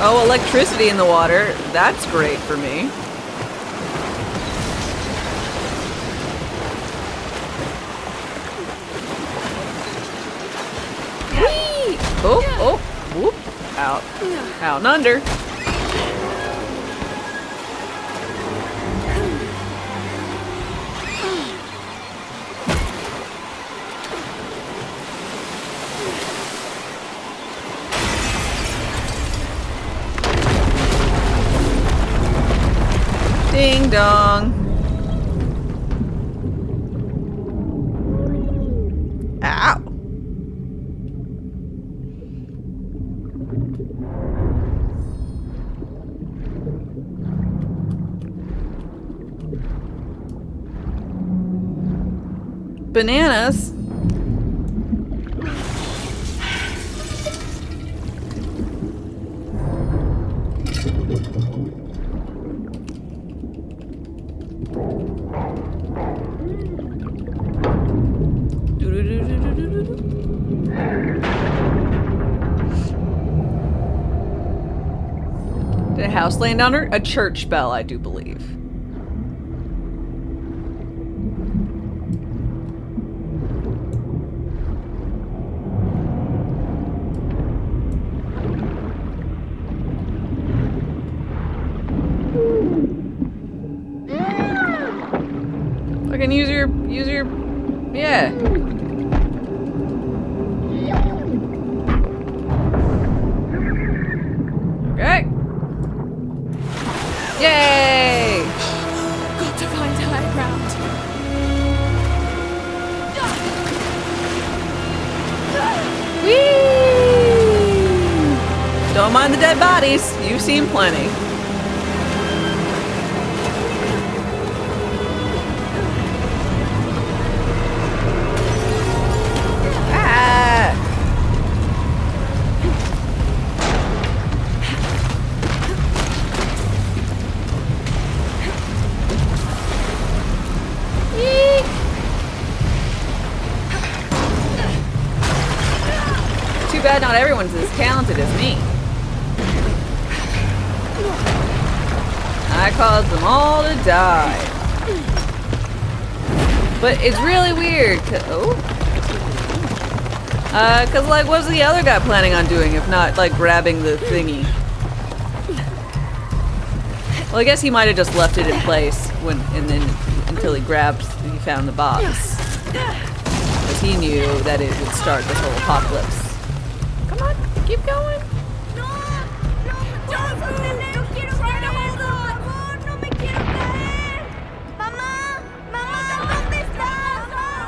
S1: Oh, electricity in the water. That's great for me. Whee! Oh, oh, whoop. Out. Out and under. Ding dong. Ow. Bananas. Did a house land on her? A church bell, I do believe. Fucking use your, yeah. Okay. Yay!
S7: Got to find high ground.
S1: Whee! Don't mind the dead bodies. You've seen plenty. Too bad not everyone's as talented as me. I caused them all to die. But it's really weird. Cause like, what was the other guy planning on doing if not like grabbing the thingy? Well, I guess he might have just left it in place until he found the box. Because he knew that it would start this whole apocalypse. Come on, keep going.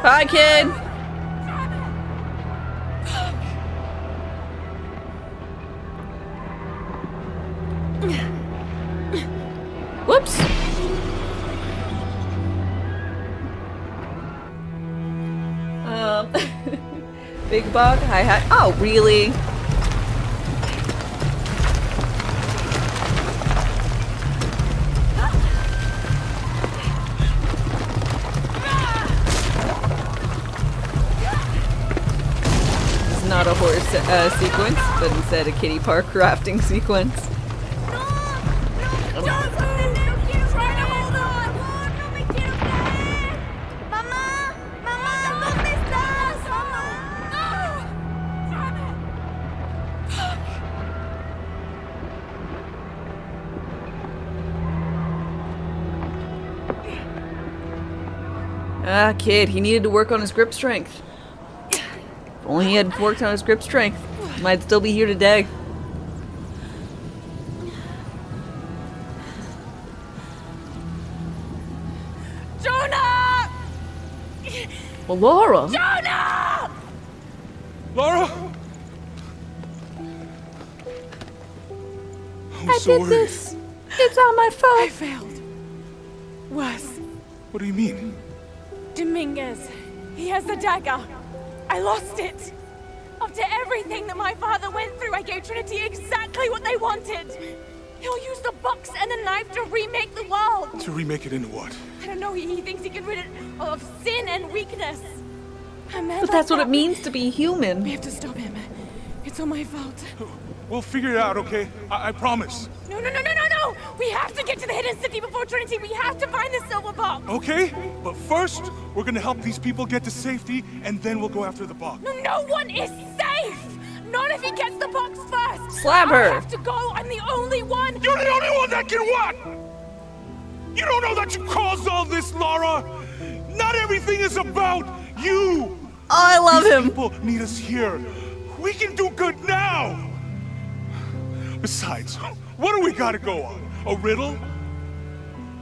S1: Hi, kid. Whoops. Big bug, hi. Oh, really? It's not a horse sequence, but instead a kiddie park rafting sequence. Ah, kid, he needed to work on his grip strength. If only he had worked on his grip strength, he might still be here today.
S7: Jonah!
S1: Well, Laura!
S7: Jonah!
S12: Laura!
S7: I did this. It's all my fault. I failed. Worse.
S2: What do you mean?
S7: Dominguez. He has the dagger. I lost it. After everything that my father went through, I gave Trinity exactly what they wanted. He'll use the box and the knife to remake the world.
S2: To remake it into what?
S7: I don't know. He thinks he can rid it of sin and weakness.
S1: But that's what it means to be human.
S7: We have to stop him.
S3: It's all my fault.
S2: We'll figure it out, okay? I promise.
S3: No! We have to get to the hidden city before Trinity. We have to find the silver box.
S2: Okay? But first, we're gonna help these people get to safety, and then we'll go after the box.
S3: No one is safe! Not if he gets the box first!
S1: Slap her!
S3: I have to go! I'm the only one!
S2: You're the only one that can what? You don't know that you caused all this, Lara! Not everything is about you!
S1: Oh, I love
S2: These
S1: him!
S2: people need us here. We can do good now! Besides, what do we gotta go on? A riddle?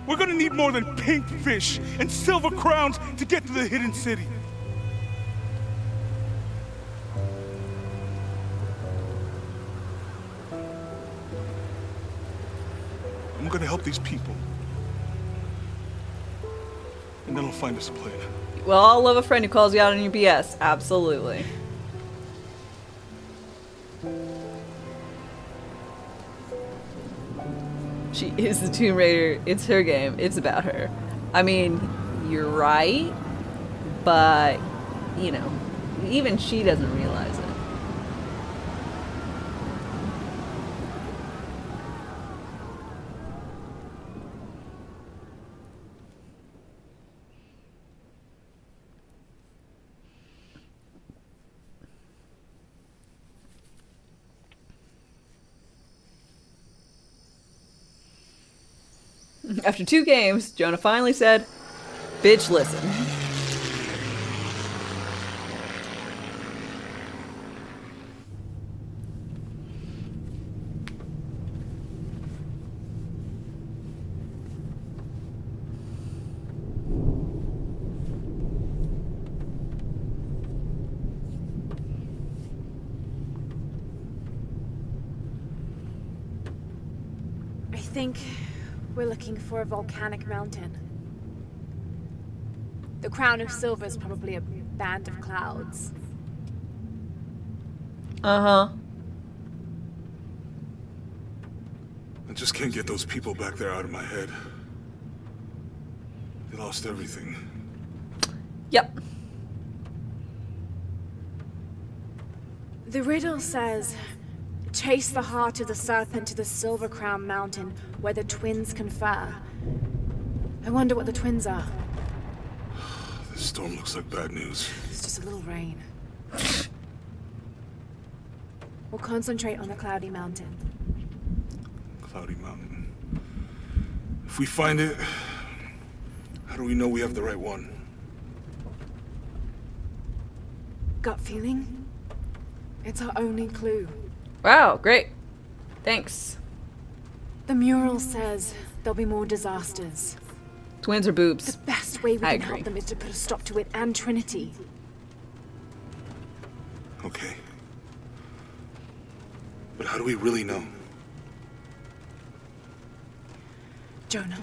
S2: We're gonna need more than pink fish and silver crowns to get to the hidden city. I'm gonna help these people. And then I'll find us a plane.
S1: Well, I'll love a friend who calls you out on your BS. Absolutely. She is the Tomb Raider. It's her game. It's about her. I mean, you're right, but, you know, even she doesn't realize it. After 2 games, Jonah finally said, "Bitch, listen."
S7: I think we're looking for a volcanic mountain. The crown of silver is probably a band of clouds.
S1: Uh-huh.
S2: I just can't get those people back there out of my head. They lost everything.
S1: Yep.
S7: The riddle says, chase the heart of the serpent to the Silver Crown Mountain where the twins confer. I wonder what the twins are.
S2: This storm looks like bad news.
S7: It's just a little rain. We'll concentrate on the Cloudy Mountain.
S2: Cloudy Mountain. If we find it, how do we know we have the right one?
S7: Gut feeling? It's our only clue.
S1: Wow, great. Thanks.
S7: The mural says there'll be more disasters.
S1: Twins or boobs?
S7: The best way we
S1: I
S7: can
S1: agree.
S7: help them is to put a stop to it and Trinity.
S2: Okay. But how do we really know?
S7: Jonah,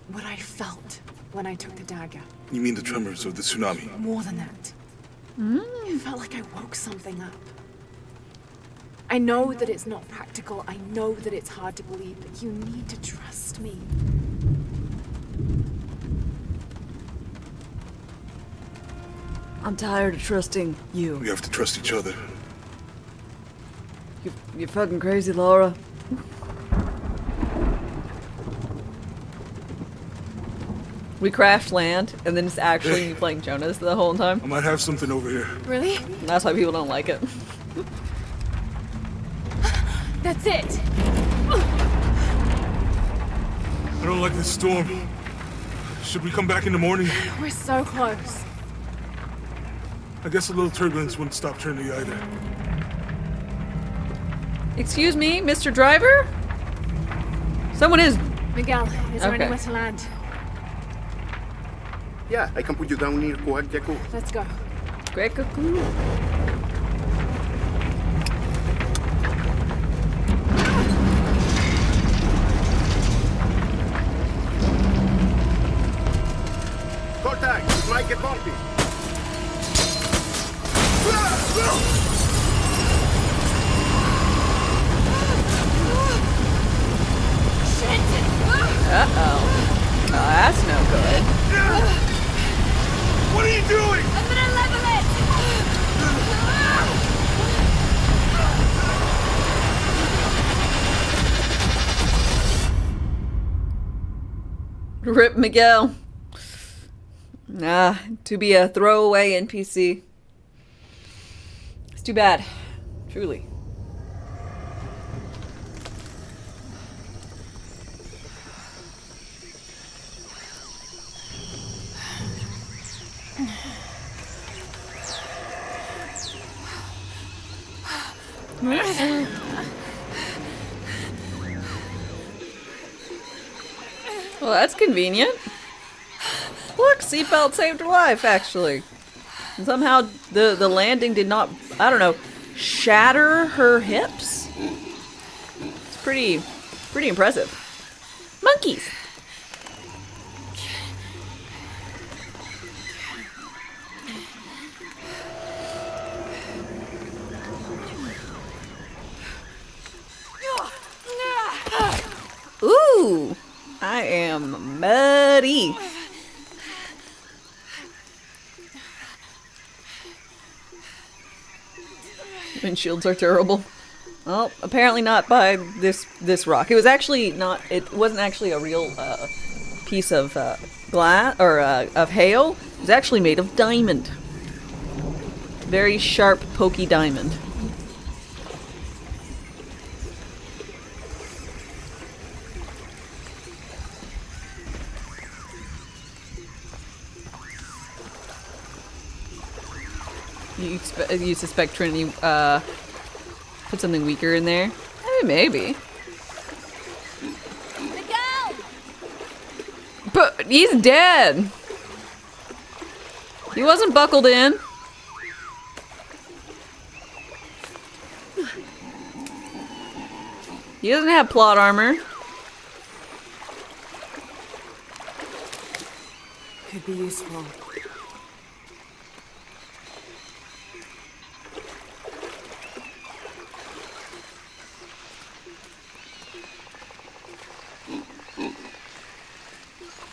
S7: what I felt when I took the dagger.
S2: You mean the tremors of the tsunami?
S7: More than that. It felt like I woke something up. I know that it's not practical. I know that it's hard to believe, but you need to trust me.
S1: I'm tired of trusting you.
S2: We have to trust each other.
S1: You're fucking crazy, Laura. We crash land, and then it's actually you playing Jonas the whole time.
S2: I might have something over here.
S7: Really?
S1: That's why people don't like it.
S7: That's it!
S2: I don't like this storm. Should we come back in the morning?
S7: We're so close.
S2: I guess a little turbulence wouldn't stop Trinity either.
S1: Excuse me, Mr. Driver? Someone is...
S7: Miguel, is there
S1: Okay.
S7: anywhere to land?
S16: Yeah, I can put you down near Coag Yaku.
S7: Let's go.
S1: Great cuckoo.
S16: Contact! It might get bumpy.
S1: Uh-oh. Oh, that's no good.
S2: What are you doing?
S3: I'm gonna level it!
S1: Rip Miguel. To be a throwaway NPC. It's too bad. Truly. Well, that's convenient. Look, seatbelt saved her life, actually. And somehow the landing did not, I don't know, shatter her hips? It's pretty impressive. Monkeys! Ooh! I am muddy. Windshields are terrible. Well, apparently not by this rock. It was actually not. It wasn't actually a real piece of glass or of hail. It was actually made of diamond. Very sharp, pokey diamond. You suspect Trinity put something weaker in there? Maybe.
S4: Miguel!
S1: But he's dead. He wasn't buckled in. He doesn't have plot armor.
S7: Could be useful.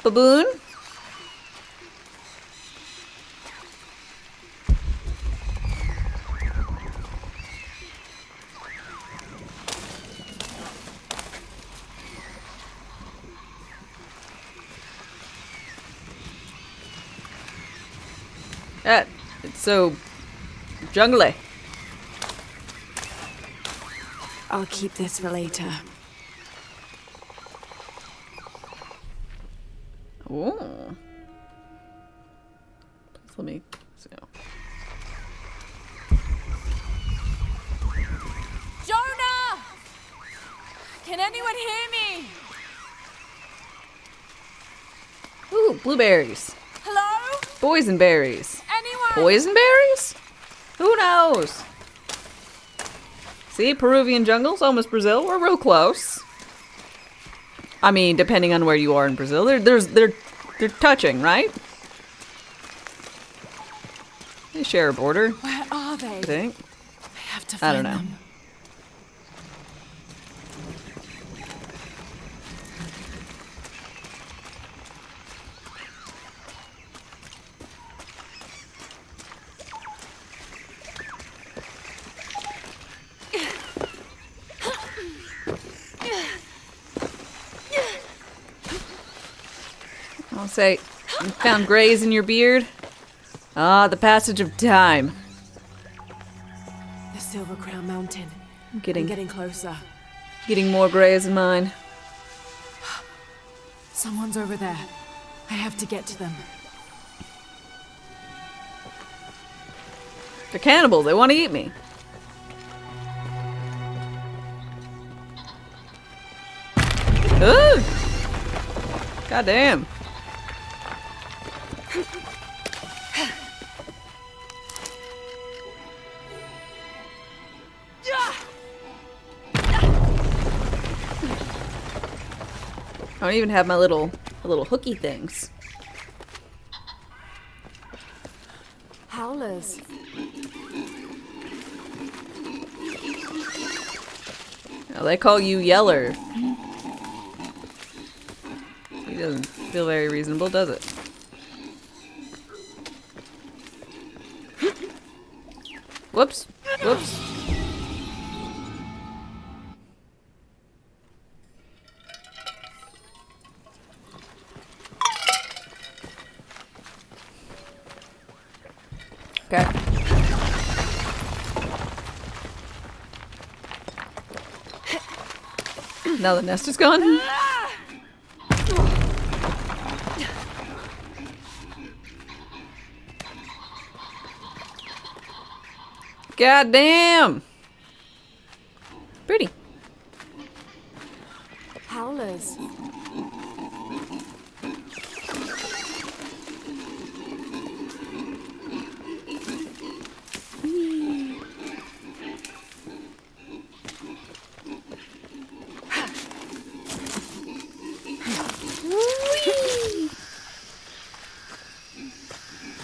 S1: Baboon? It's so jungly.
S7: I'll keep this for later.
S1: Ooh. Let me see.
S3: Jonah! Can anyone hear me?
S1: Ooh, blueberries.
S3: Hello?
S1: Boysenberries.
S3: Anyone?
S1: Boysenberries? Who knows? See, Peruvian jungles, almost Brazil. We're real close. I mean, depending on where you are in Brazil, they're touching, right? They share a border.
S7: Where are they?
S1: I think.
S7: I have to find
S1: I don't know.
S7: them.
S1: I'll say, you found grays in your beard? Ah, the passage of time.
S7: The Silver Crown Mountain.
S1: I'm getting
S7: closer.
S1: Getting more grays in mine.
S7: Someone's over there. I have to get to them.
S1: They're cannibals. They want to eat me. Ooh! God damn. I don't even have my little hooky things.
S7: Howlers.
S1: Oh, they call you Yeller. He doesn't feel very reasonable, does it? Whoops. Whoops. Now the nest is gone. God damn! Pretty.
S7: Howlers.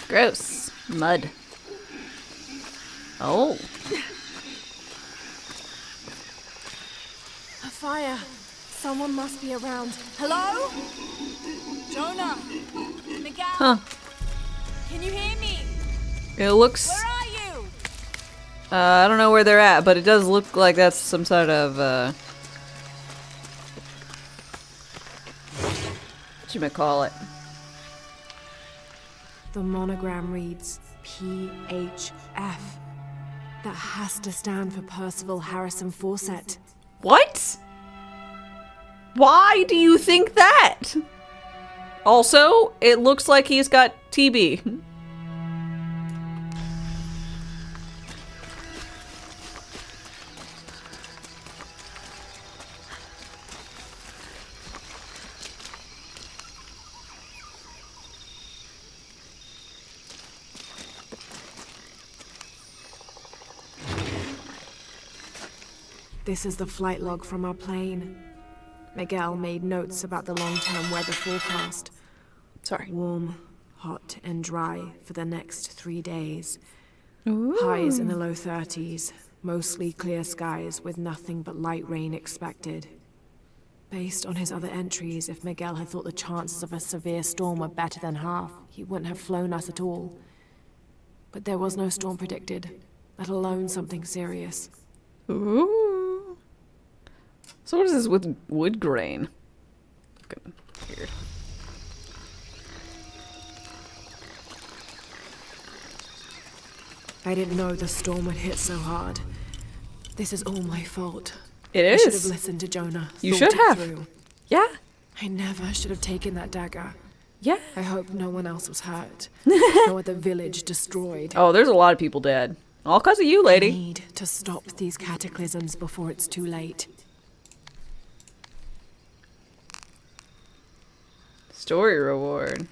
S1: Gross. Mud. Oh.
S7: A fire. Someone must be around. Hello? Jonah? Miguel?
S1: Huh.
S7: Can you hear me?
S1: It looks...
S7: Where are you?
S1: I don't know where they're at, but it does look like that's some sort of, whatchamacallit.
S7: The monogram reads PHF. That has to stand for Percival Harrison Fawcett.
S1: What? Why do you think that? Also, it looks like he's got TB.
S7: This is the flight log from our plane. Miguel made notes about the long-term weather forecast.
S1: Sorry.
S7: Warm, hot, and dry for the next 3 days.
S1: Ooh.
S7: Highs in the low 30s, mostly clear skies with nothing but light rain expected. Based on his other entries, if Miguel had thought the chances of a severe storm were better than half, he wouldn't have flown us at all. But there was no storm predicted, let alone something serious.
S1: Ooh. So what is this with wood grain? Looking weird.
S7: I didn't know the storm would hit so hard. This is all my fault.
S1: It
S7: I should
S1: is.
S7: have listened to Jonah.
S1: You
S7: thought
S1: should
S7: it
S1: have.
S7: through.
S1: Yeah.
S7: I never should have taken that dagger.
S1: Yeah.
S7: I hope no one else was hurt. No other village destroyed.
S1: Oh, there's a lot of people dead. All because of you, lady.
S7: I need to stop these cataclysms before it's too late.
S1: Story reward.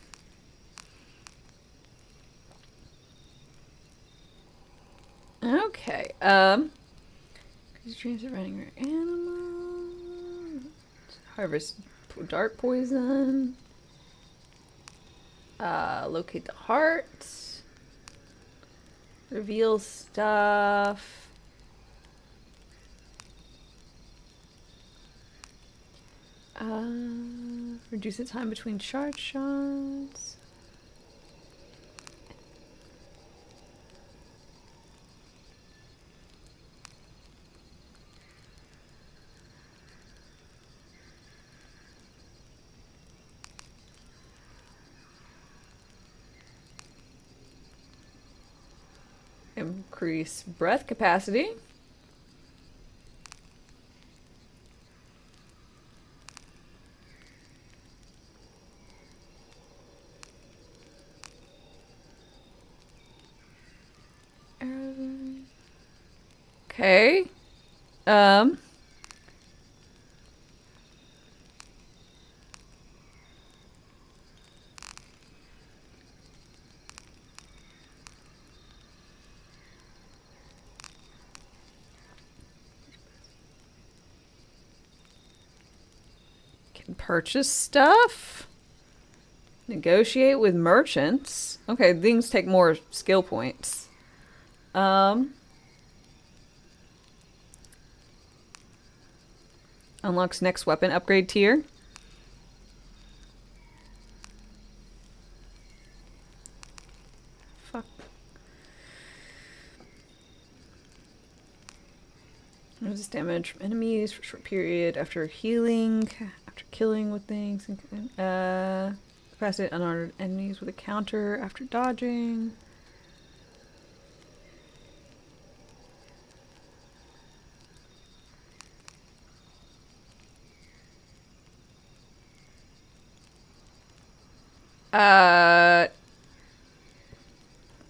S1: Okay. Trees are running rare animals. Harvest dark poison. Locate the heart. Reveal stuff. Reduce the time between charge shots. Increase breath capacity. Okay. Can purchase stuff. Negotiate with merchants. Okay, things take more skill points. Unlocks next weapon upgrade tier. Fuck. Resist damage from enemies for a short period after healing, after killing with things. Capacity unarmed enemies with a counter after dodging.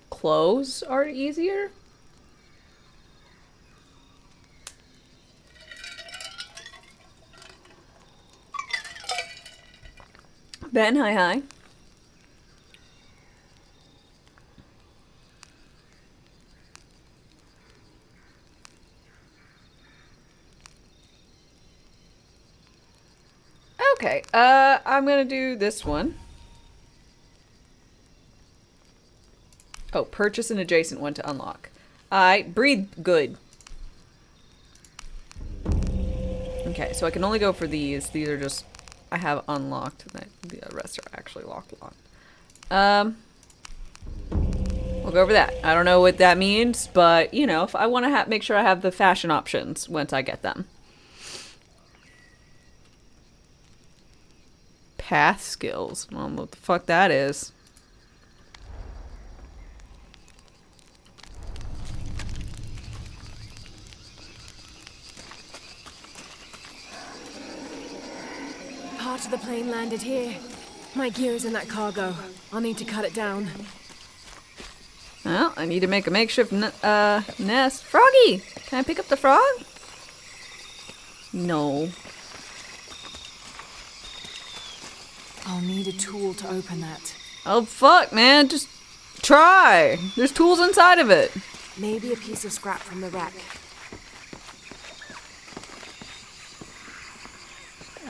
S1: Clothes are easier? Ben, hi. Okay, I'm gonna do this one. Oh, purchase an adjacent one to unlock. I breathe good. Okay, so I can only go for these. These are just I have unlocked. The rest are actually locked. We'll go over that. I don't know what that means, but you know, if I want to make sure I have the fashion options once I get them. Path skills. I don't know what the fuck that is.
S7: Part of the plane landed here. My gear is in that cargo. I'll need to cut it down.
S1: Well, I need to make a makeshift nest. Froggy! Can I pick up the frog? No.
S7: I'll need a tool to open that.
S1: Oh fuck, man. Just try. There's tools inside of it.
S7: Maybe a piece of scrap from the wreck.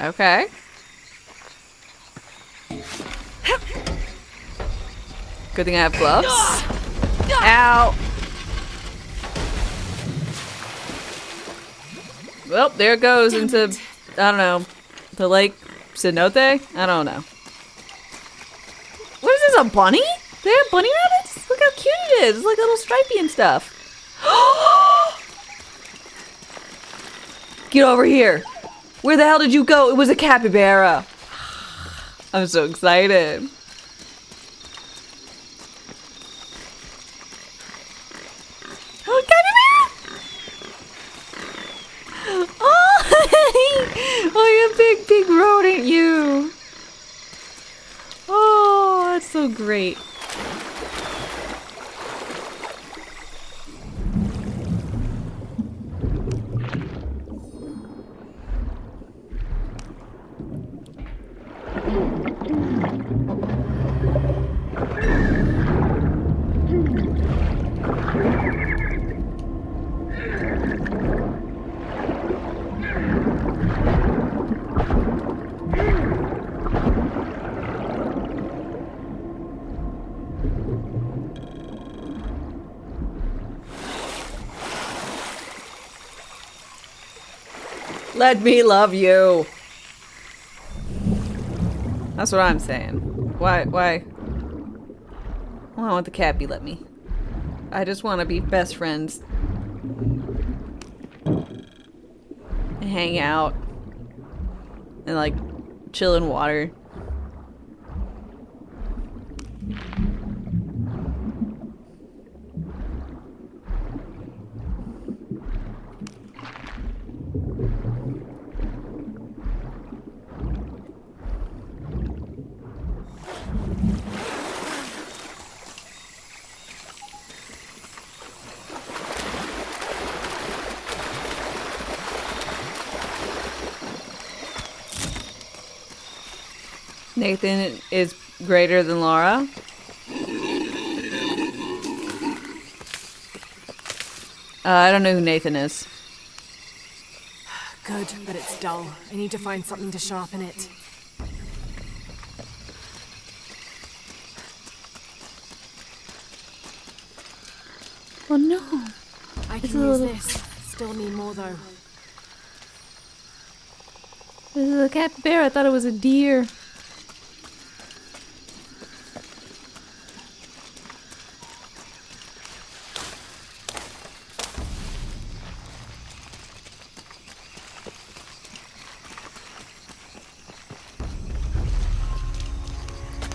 S1: Okay. Good thing I have gloves. Ow. Well, there it goes into, I don't know, the Lake Cenote? I don't know. What is this, a bunny? They have bunny rabbits? Look how cute it is. It's like little stripey and stuff. Get over here. Where the hell did you go? It was a capybara. I'm so excited. Oh, capybara! Oh, you big rodent, you. Oh, that's so great. Let me love you. That's what I'm saying. Why? Why won't the cabbie let me? I just want to be best friends. And hang out. And like chill in water. Nathan is greater than Laura. I don't know who Nathan is.
S7: Good, but it's dull. I need to find something to sharpen it.
S1: Oh no.
S7: I can use this. Still need more though.
S1: This is a capybara. I thought it was a deer.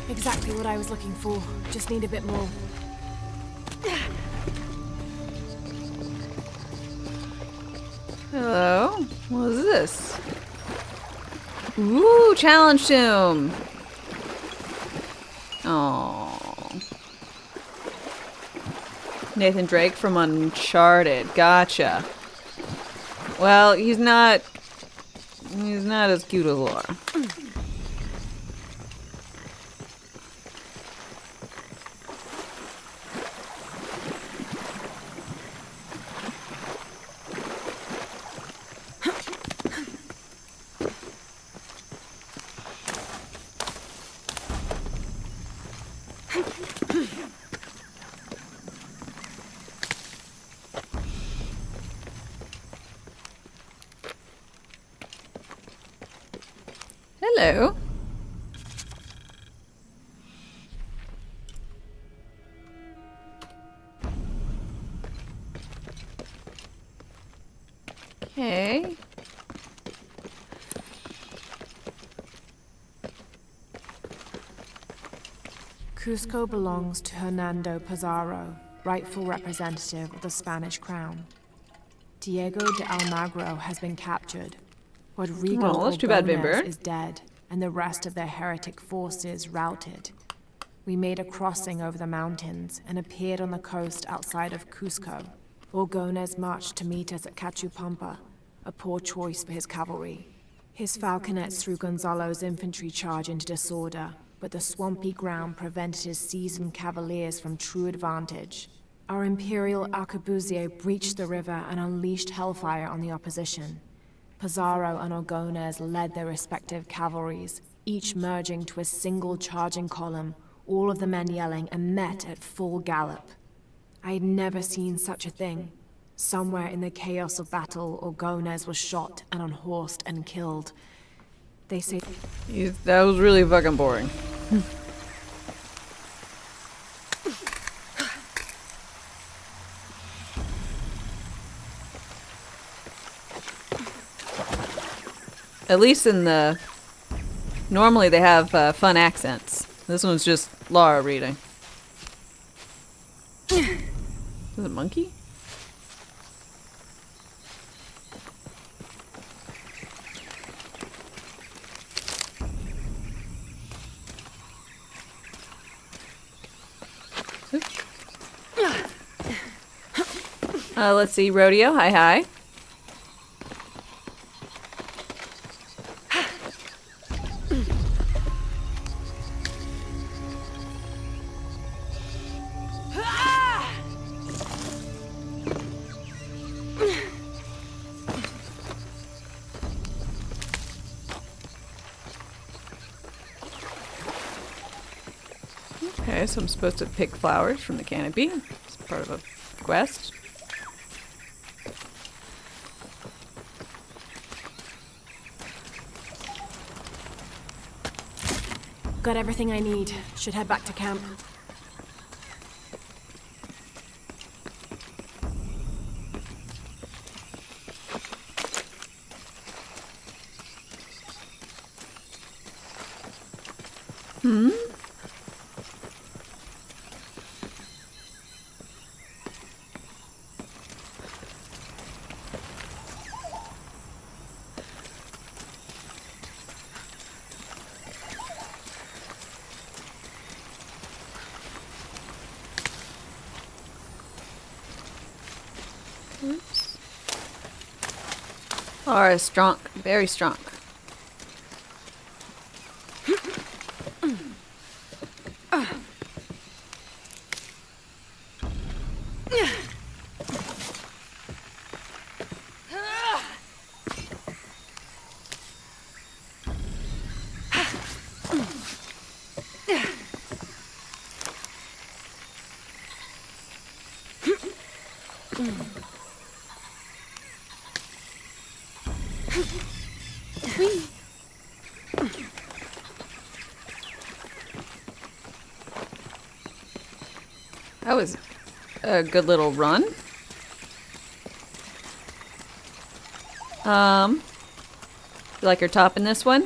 S7: Exactly what I was looking for. Just need a bit more.
S1: Hello? What is this? Ooh, challenge tomb. Nathan Drake from Uncharted. Gotcha. Well, he's not as cute as Laura. Hello. Okay.
S7: Cusco belongs to Hernando Pizarro, rightful representative of the Spanish crown. Diego de Almagro has been captured. Rodrigo
S1: Oh, that's too bad,
S7: Ordonez
S1: Vimber.
S7: is dead, and the rest of their heretic forces routed. We made a crossing over the mountains and appeared on the coast outside of Cusco. Ordonez marched to meet us at Cachupampa, a poor choice for his cavalry. His falconets threw Gonzalo's infantry charge into disorder, but the swampy ground prevented his seasoned cavaliers from true advantage. Our Imperial arquebusier breached the river and unleashed hellfire on the opposition. Pizarro and Ordonez led their respective cavalries, each merging to a single charging column, all of the men yelling, and met at full gallop. I had never seen such a thing. Somewhere in the chaos of battle, Ordonez was shot and unhorsed and killed. They say
S1: That was really fucking boring. At least in the... Normally they have fun accents. This one's just Laura reading. Is it a monkey? Let's see, Rodeo, hi hi. Okay, so I'm supposed to pick flowers from the canopy. It's part of a quest.
S7: got everything I need. Should head back to camp.
S1: Hmm? Oops. Are strong, very strong. That was a good little run. You like your top in this one?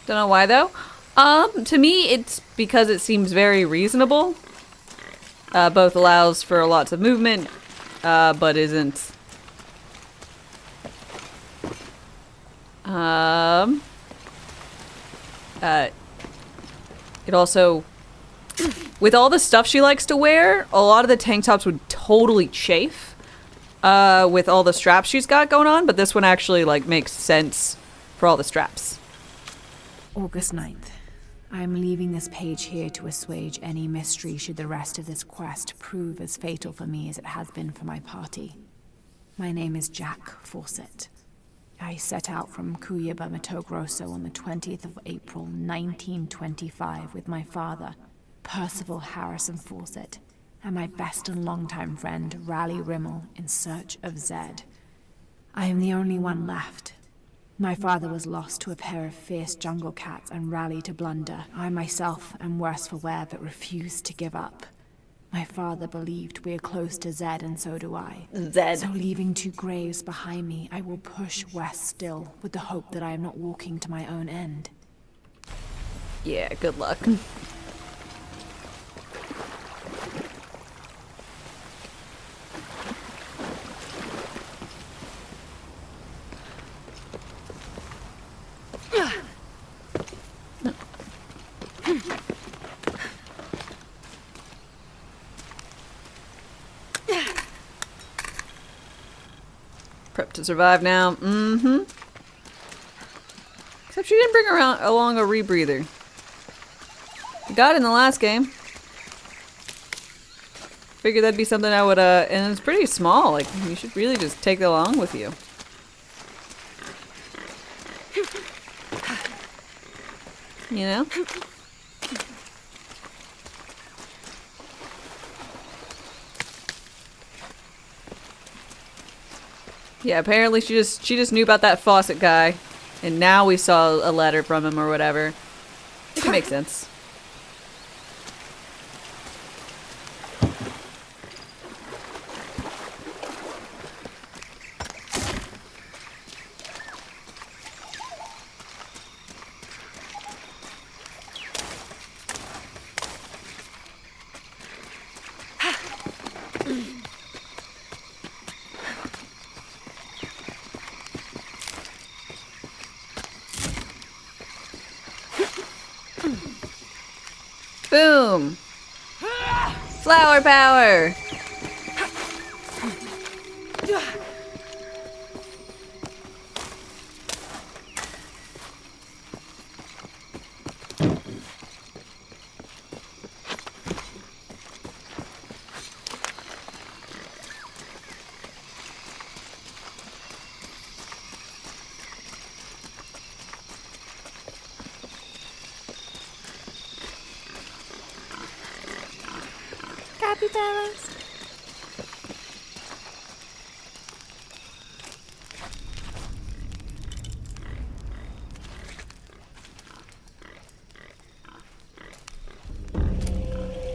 S1: Don't know why though. To me it's because it seems very reasonable. Both allows for lots of movement, but isn't. It also with all the stuff she likes to wear, a lot of the tank tops would totally chafe with all the straps she's got going on, but this one actually like makes sense for all the straps.
S7: August 9th. I am leaving this page here to assuage any mystery should the rest of this quest prove as fatal for me as it has been for my party. My name is Jack Fawcett. I set out from Cuyaba, Mato Grosso on the 20th of April, 1925 with my father, Percival Harrison Fawcett, and my best and longtime friend, Raleigh Rimmel, in search of Zed. I am the only one left. My father was lost to a pair of fierce jungle cats and Raleigh to blunder. I myself am worse for wear but refuse to give up. My father believed we are close to Zed, and so do I.
S1: Zed.
S7: So leaving 2 graves behind me, I will push west still, with the hope that I am not walking to my own end.
S1: Yeah, good luck. Prep to survive now. Mm-hmm. Except she didn't bring along a rebreather. You got it in the last game. Figured that'd be something I would, and it's pretty small. Like, you should really just take it along with you. You know? Yeah, apparently she just knew about that Fawcett guy, and now we saw a letter from him or whatever. It makes sense. Boom! Flower power! Capybaras.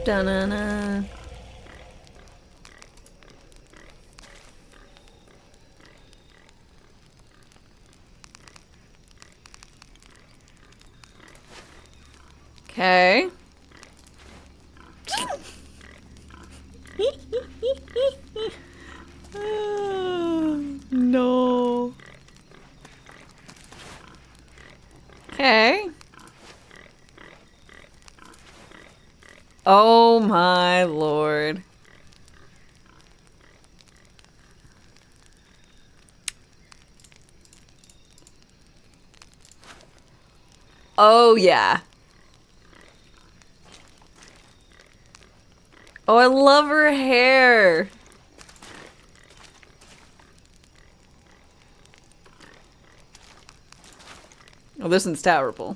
S1: Da-na-na. Okay. No. Okay. Oh my lord. Oh yeah. Oh, I love her hair. Oh, this one's terrible.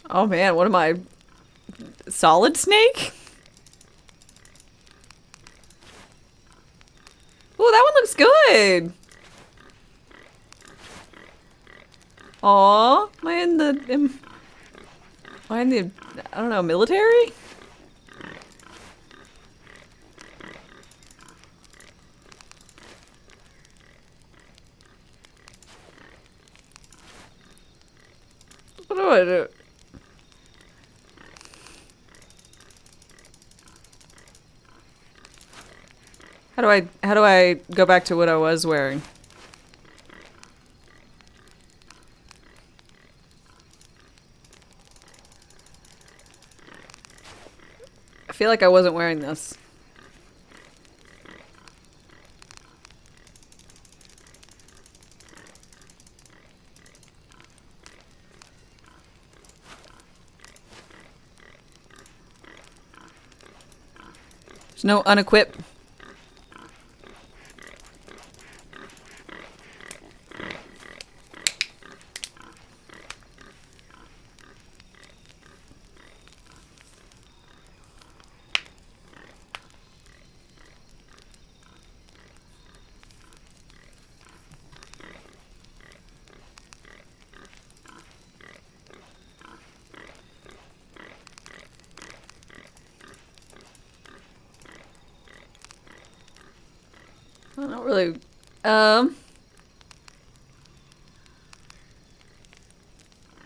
S1: Oh man, what am I? Solid Snake? Oh, that one looks good. Aw, am I in the, I don't know, military? What do I do? How do I go back to what I was wearing? I feel like I wasn't wearing this. There's no unequip. I don't really,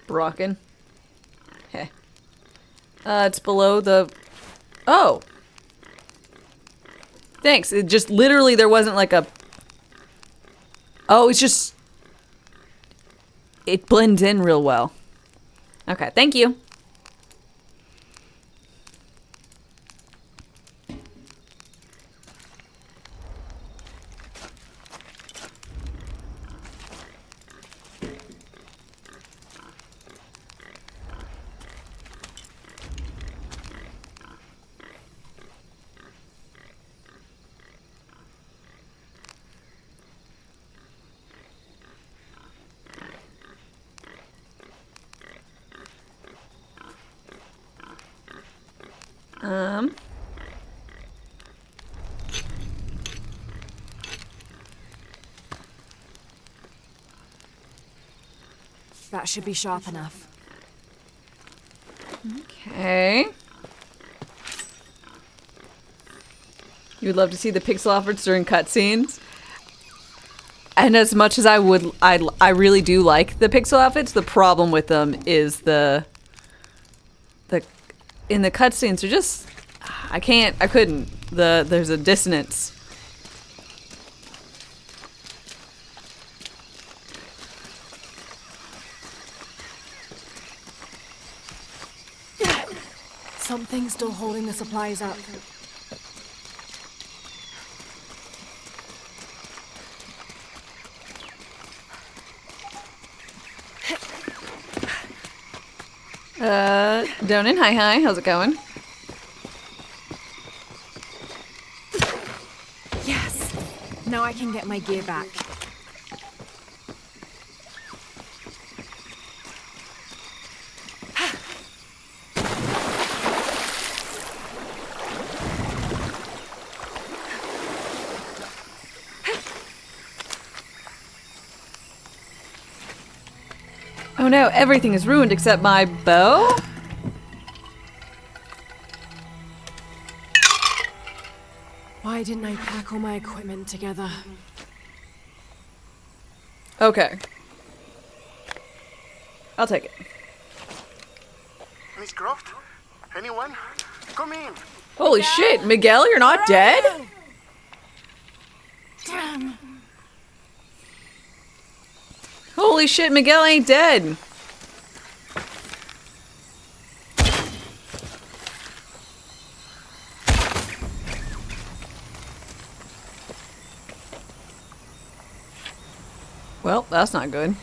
S1: Brocken. Hey. It's below the, oh. Thanks. It just, literally, there wasn't like a, oh, it's just, it blends in real well. Okay, thank you.
S7: That should be sharp enough.
S1: Okay. You would love to see the pixel efforts during cutscenes. And as much as I really do like the pixel outfits, the problem with them is in the cutscenes are just, I couldn't. There's a dissonance.
S7: Something's still holding the supplies up.
S1: Donan, hi, how's it going?
S7: Yes! Now I can get my gear back.
S1: Oh no, everything is ruined except my bow?
S7: Why didn't I pack all my equipment together?
S1: Okay. I'll take it.
S16: Miss Croft? Anyone? Come in.
S1: Holy shit, Miguel, you're not dead?
S8: Damn.
S1: Holy shit, Miguel ain't dead. Well, that's not good.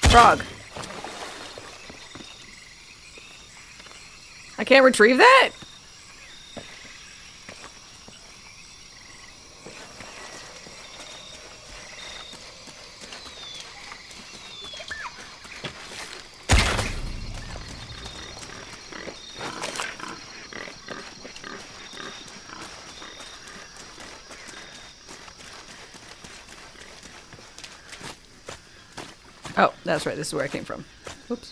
S1: Frog. I can't retrieve that? Oh, that's right. This is where I came from. Whoops.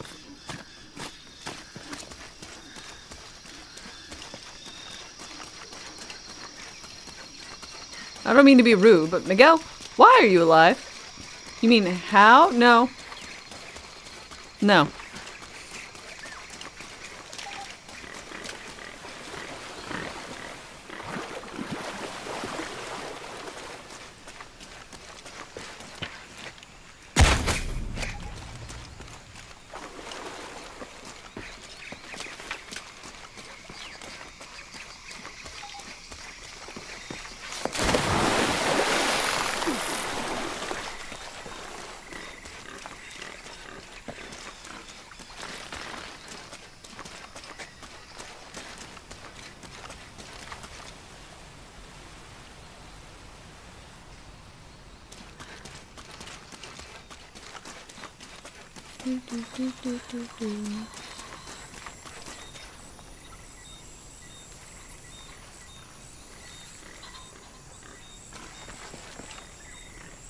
S1: I don't mean to be rude, but Miguel, why are you alive? You mean how? No. No.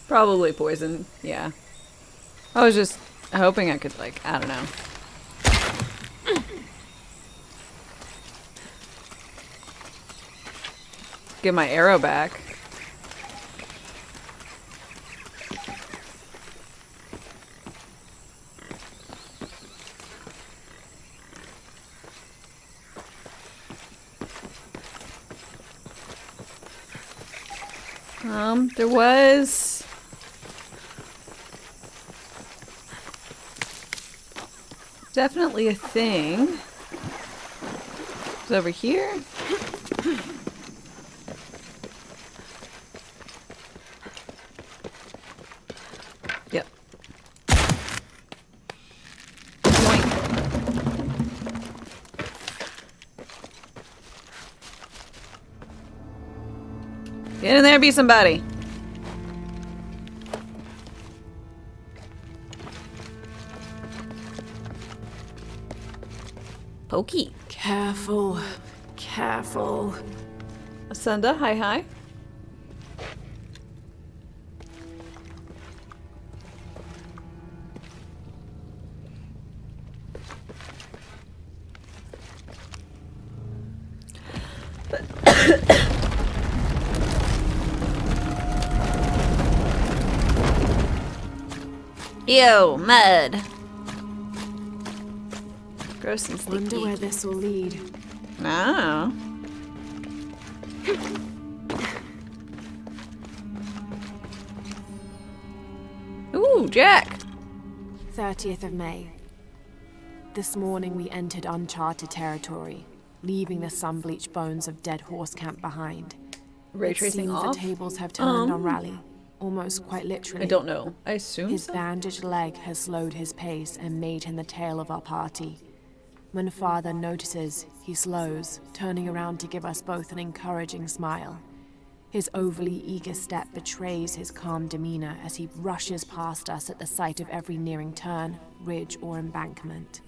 S1: Probably poison, yeah. I was just hoping I could, like, I don't know. Get my arrow back. There was definitely a thing. It's over here. Yep. Yoink. Get in there, be somebody. Pokey.
S7: Careful. Careful.
S1: Asunda, hi hi. Ew, mud. Gross and sticky.
S7: Wonder where this will lead.
S1: Ah. Ooh, Jack.
S7: 30th of May. This morning we entered uncharted territory, leaving the sun-bleached bones of dead horse camp behind.
S1: Ray
S7: It
S1: tracing
S7: seems
S1: off?
S7: the tables have turned on Raleigh, almost quite literally.
S1: I don't know. I assume
S7: His
S1: so.
S7: bandaged leg has slowed his pace and made him the tail of our party. When Father notices, he slows, turning around to give us both an encouraging smile. His overly eager step betrays his calm demeanor as he rushes past us at the sight of every nearing turn, ridge, or embankment.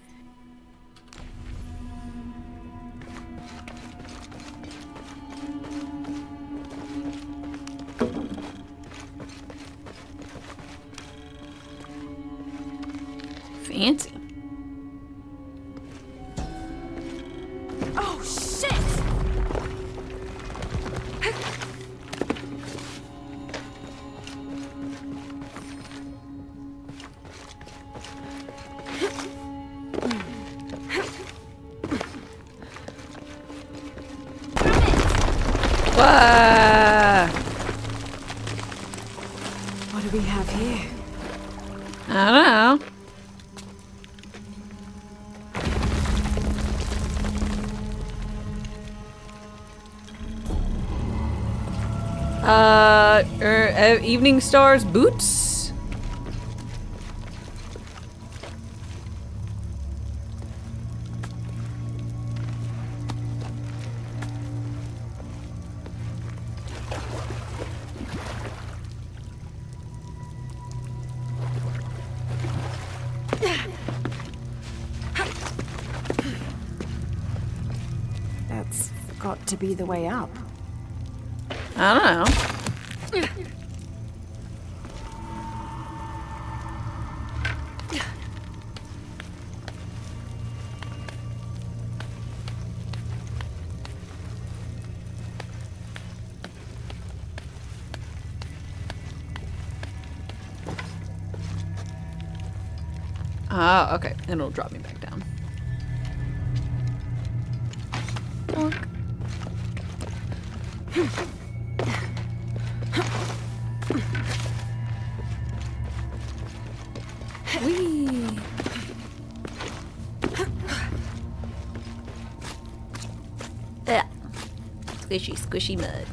S1: Fancy.
S4: Oh, shit!
S1: Whoa.
S7: What do we have here?
S1: I don't know. Evening Star's boots?
S7: That's got to be the way up.
S1: I don't know. Ah, okay. And it'll drop me back down. Bonk. Whee! Yeah. Squishy, squishy mud.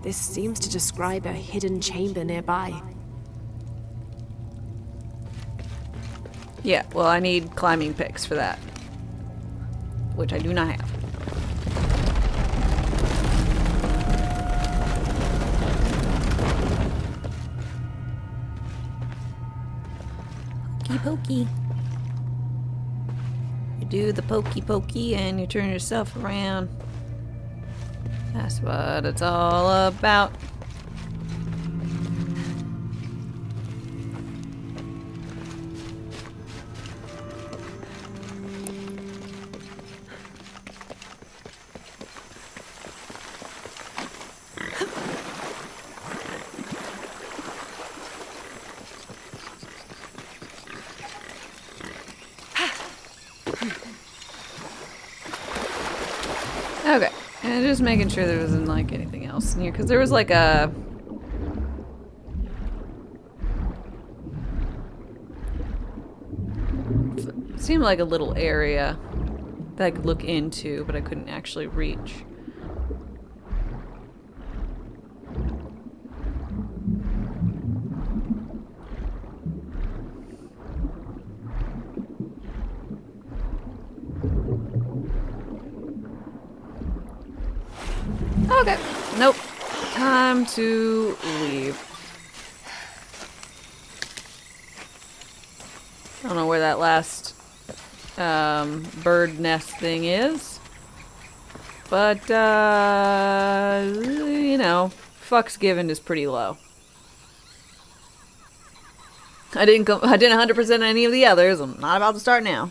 S7: This seems to describe a hidden chamber nearby.
S1: Yeah, well, I need climbing picks for that. Which I do not have. pokey. You do the pokey pokey and you turn yourself around. That's what it's all about. Okay, and just making sure there wasn't like anything else in here, because there was like a... seemed like a little area that I could look into, but I couldn't actually reach. Okay. Nope. Time to leave. I don't know where that last bird nest thing is. But, you know, fucks given is pretty low. I didn't 100% any of the others. I'm not about to start now.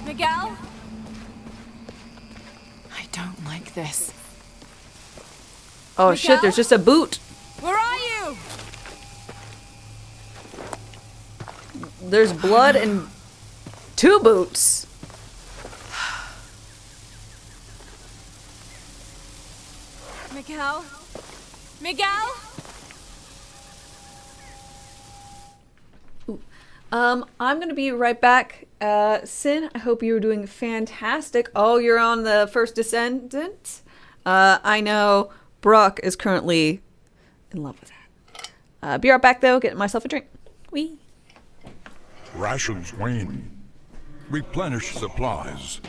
S7: Miguel? I don't like this.
S1: Oh
S7: Miguel?
S1: shit, there's just a boot.
S7: Where are you?
S1: There's blood and 2 boots.
S7: Miguel? Miguel?
S1: I'm gonna be right back. Sin, I hope you're doing fantastic. Oh, you're on the first descendant? I know Brock is currently in love with that. Be right back though, getting myself a drink. Wee.
S17: Rations wane. Replenish supplies.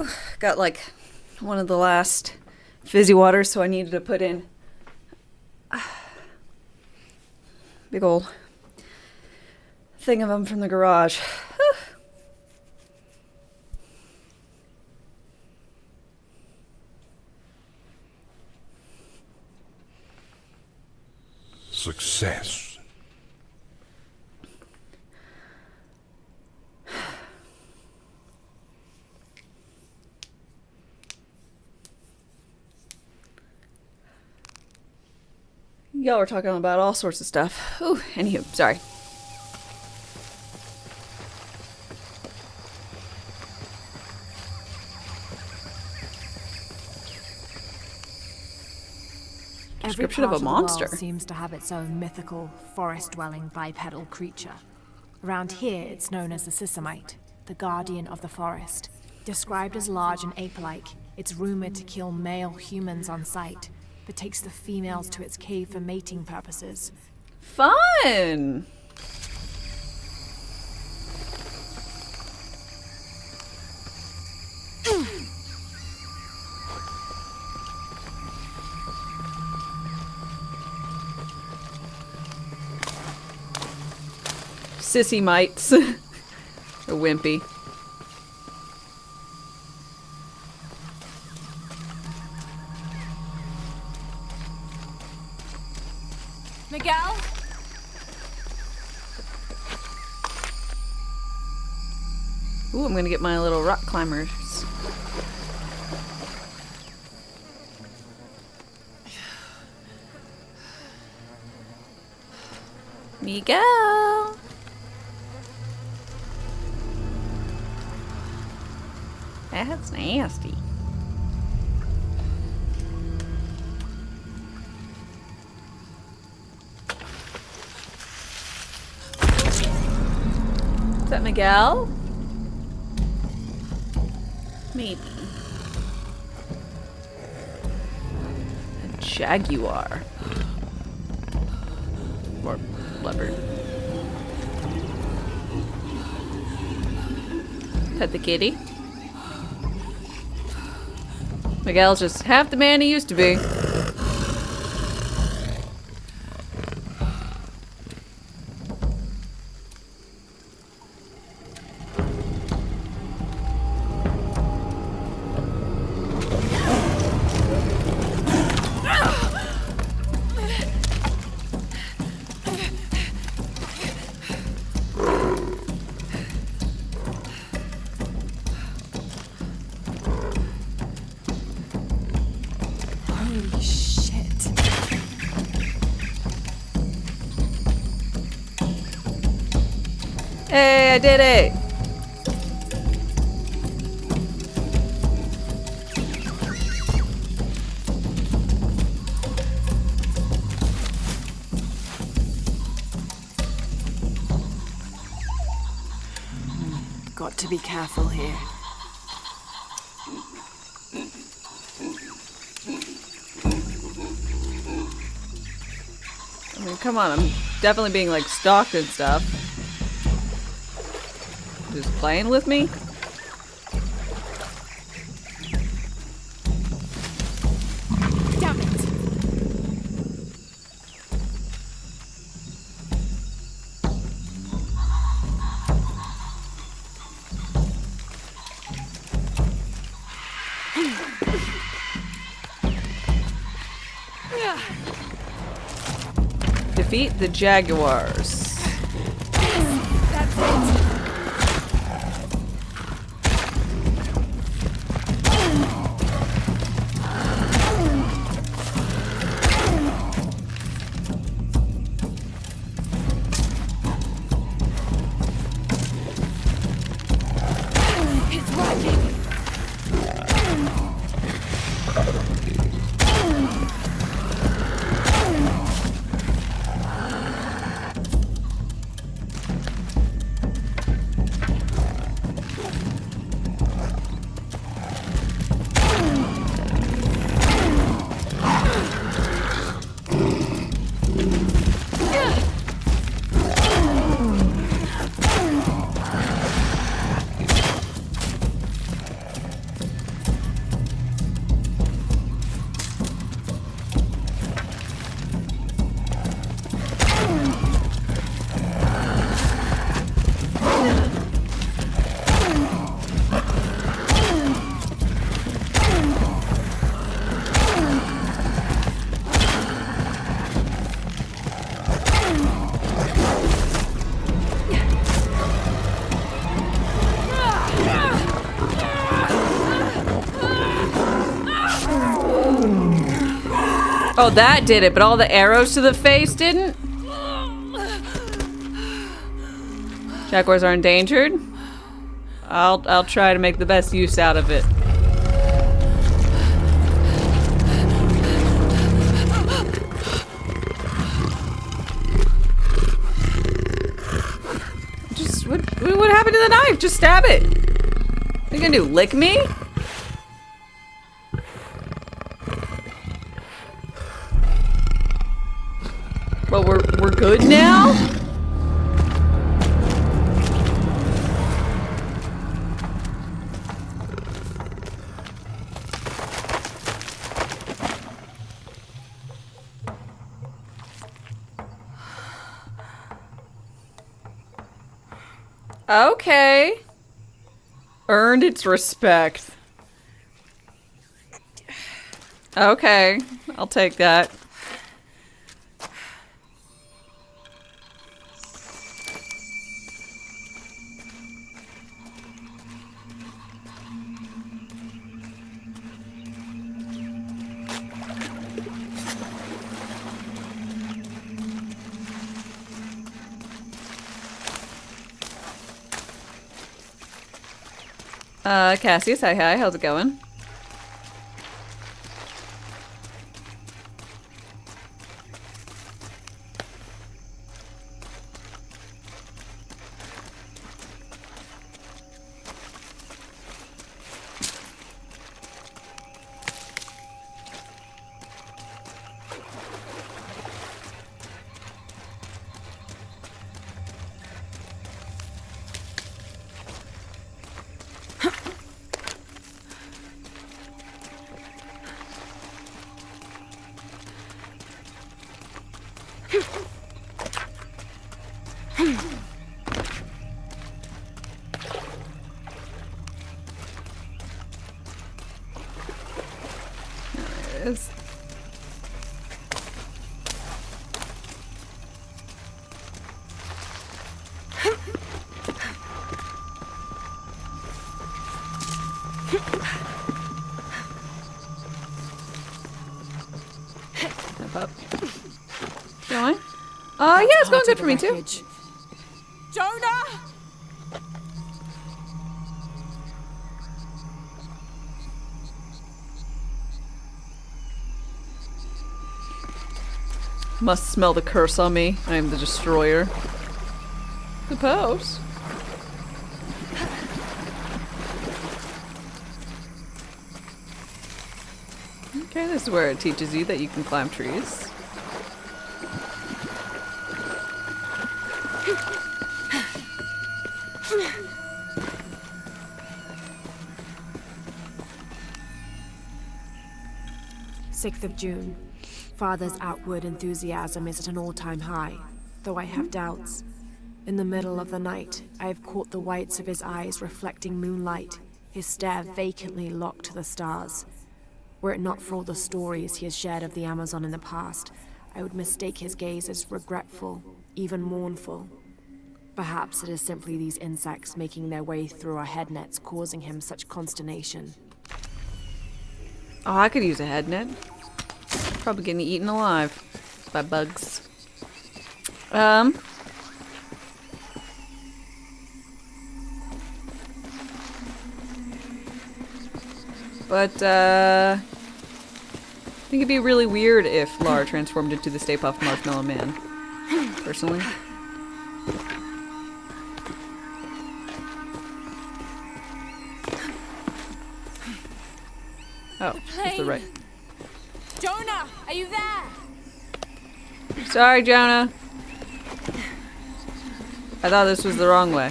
S1: Whew, got like one of the last fizzy waters, so I needed to put in big old thing of them from the garage.
S17: Success.
S1: Y'all were talking about all sorts of stuff. Ooh, anywho, sorry. Description of a monster.
S7: Every part of the world seems to have its own mythical, forest-dwelling bipedal creature. Around here, it's known as the Sisamite, the guardian of the forest. Described as large and ape-like, it's rumored to kill male humans on sight, but takes the females to its cave for mating purposes.
S1: Fun! Sissy mites. A wimpy.
S7: Miguel?
S1: Ooh, I'm gonna get my little rock climbers. Miguel! That's nasty. Is that Miguel? Maybe. A jaguar. Or leopard. Pet the kitty. Miguel's just half the man he used to be.
S7: Holy shit.
S1: Hey, I did it!
S7: Got to be careful here.
S1: I mean, come on, I'm definitely being like stalked and stuff. Just playing with me?
S7: Damn it.
S1: Defeat the jaguars.
S7: That's it. It's working.
S1: Oh, that did it, but all the arrows to the face didn't? Jaguars are endangered? I'll try to make the best use out of it. Just what happened to the knife? Just stab it. What are you gonna do? Lick me? Well, we're good now? Okay. Earned its respect. Okay, I'll take that. Cassius, hi, how's it going? Is. Step up. Going? Yeah, it's going good for me too.
S3: Jonah!
S1: Must smell the curse on me. I am the destroyer. Suppose. Okay, this is where it teaches you that you can climb trees.
S7: June. Father's outward enthusiasm is at an all-time high, though I have doubts. In the middle of the night, I have caught the whites of his eyes reflecting moonlight, his stare vacantly locked to the stars. Were it not for all the stories he has shared of the Amazon in the past, I would mistake his gaze as regretful, even mournful. Perhaps it is simply these insects making their way through our head nets causing him such consternation.
S1: Oh, I could use a head net. Probably getting eaten alive by bugs. But, I think it'd be really weird if Lara transformed into the Stay Puft Marshmallow Man. Personally. Oh, that's the right.
S3: Jonah, are you there?
S1: Sorry, Jonah. I thought this was the wrong way.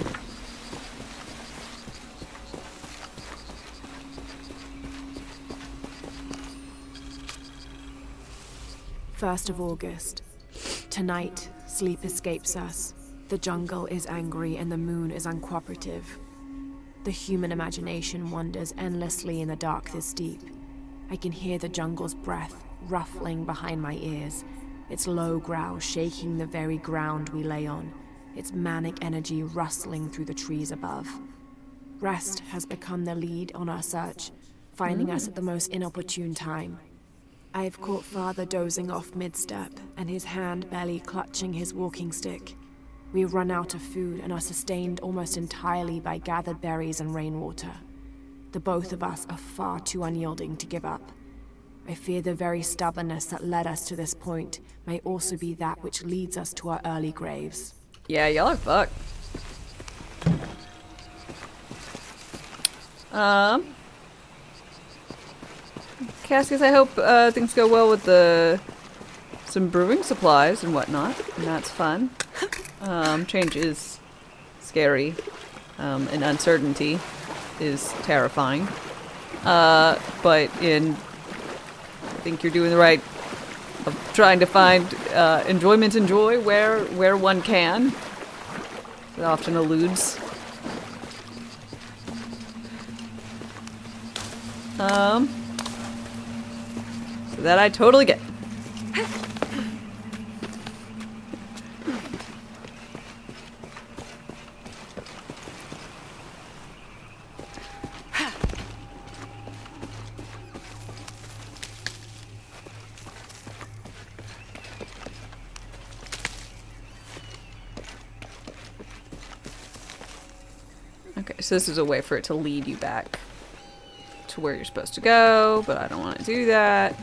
S7: First of August. Tonight, sleep escapes us. The jungle is angry and the moon is uncooperative. The human imagination wanders endlessly in the dark this deep. I can hear the jungle's breath ruffling behind my ears, its low growl shaking the very ground we lay on, its manic energy rustling through the trees above. Rest has become the lead on our search, finding us at the most inopportune time. I've caught Father dozing off mid-step, and his hand barely clutching his walking stick. We run out of food and are sustained almost entirely by gathered berries and rainwater. The both of us are far too unyielding to give up. I fear the very stubbornness that led us to this point may also be that which leads us to our early graves.
S1: Yeah, y'all are fucked. Cassius, I hope things go well with some brewing supplies and whatnot, and that's fun. Change is scary, and uncertainty is terrifying. But I think you're doing the right of trying to find enjoyment and joy where one can. It often eludes. So that I totally get. Okay, so this is a way for it to lead you back to where you're supposed to go, but I don't want to do that.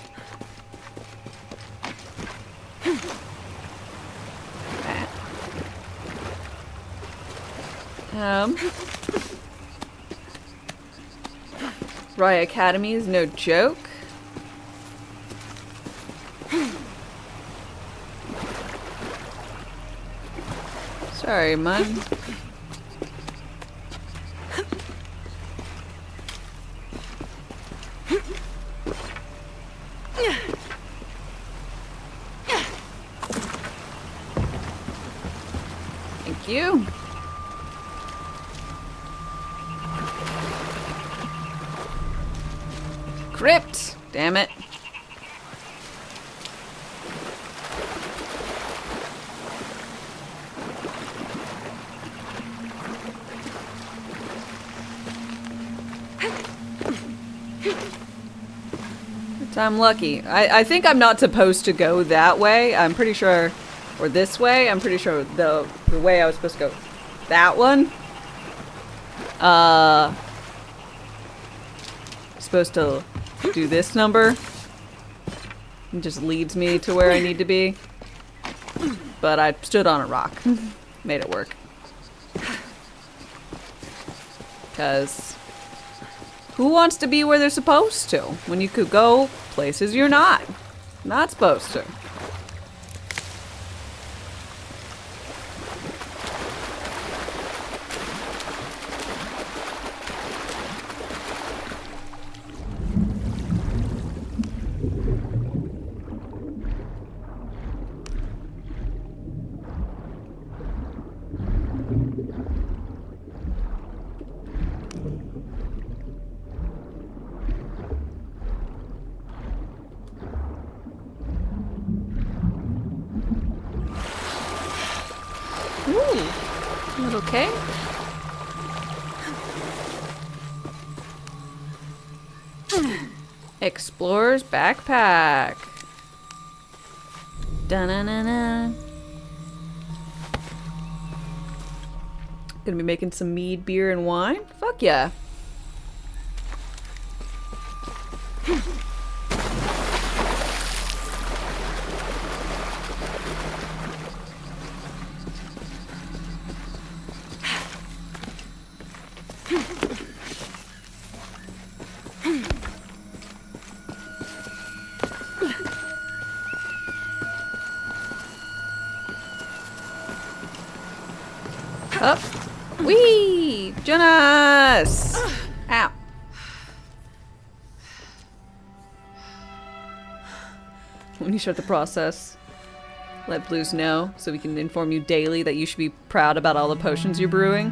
S1: Rye Academy is no joke. Sorry, man. Thank you. Crypt! Damn it. I'm lucky. I think I'm not supposed to go that way. I'm pretty sure, or this way. I'm pretty sure the way I was supposed to go, that one. Supposed to do this number. It just leads me to where I need to be. But I stood on a rock. Made it work. Because who wants to be where they're supposed to when you could go places you're not supposed to? Ooh, okay. Explorer's backpack. Da-na-na-na. Gonna be making some mead, beer, and wine? Fuck yeah. Up. Whee! Jonas! Ow. When you start the process, let Blues know so we can inform you daily that you should be proud about all the potions you're brewing.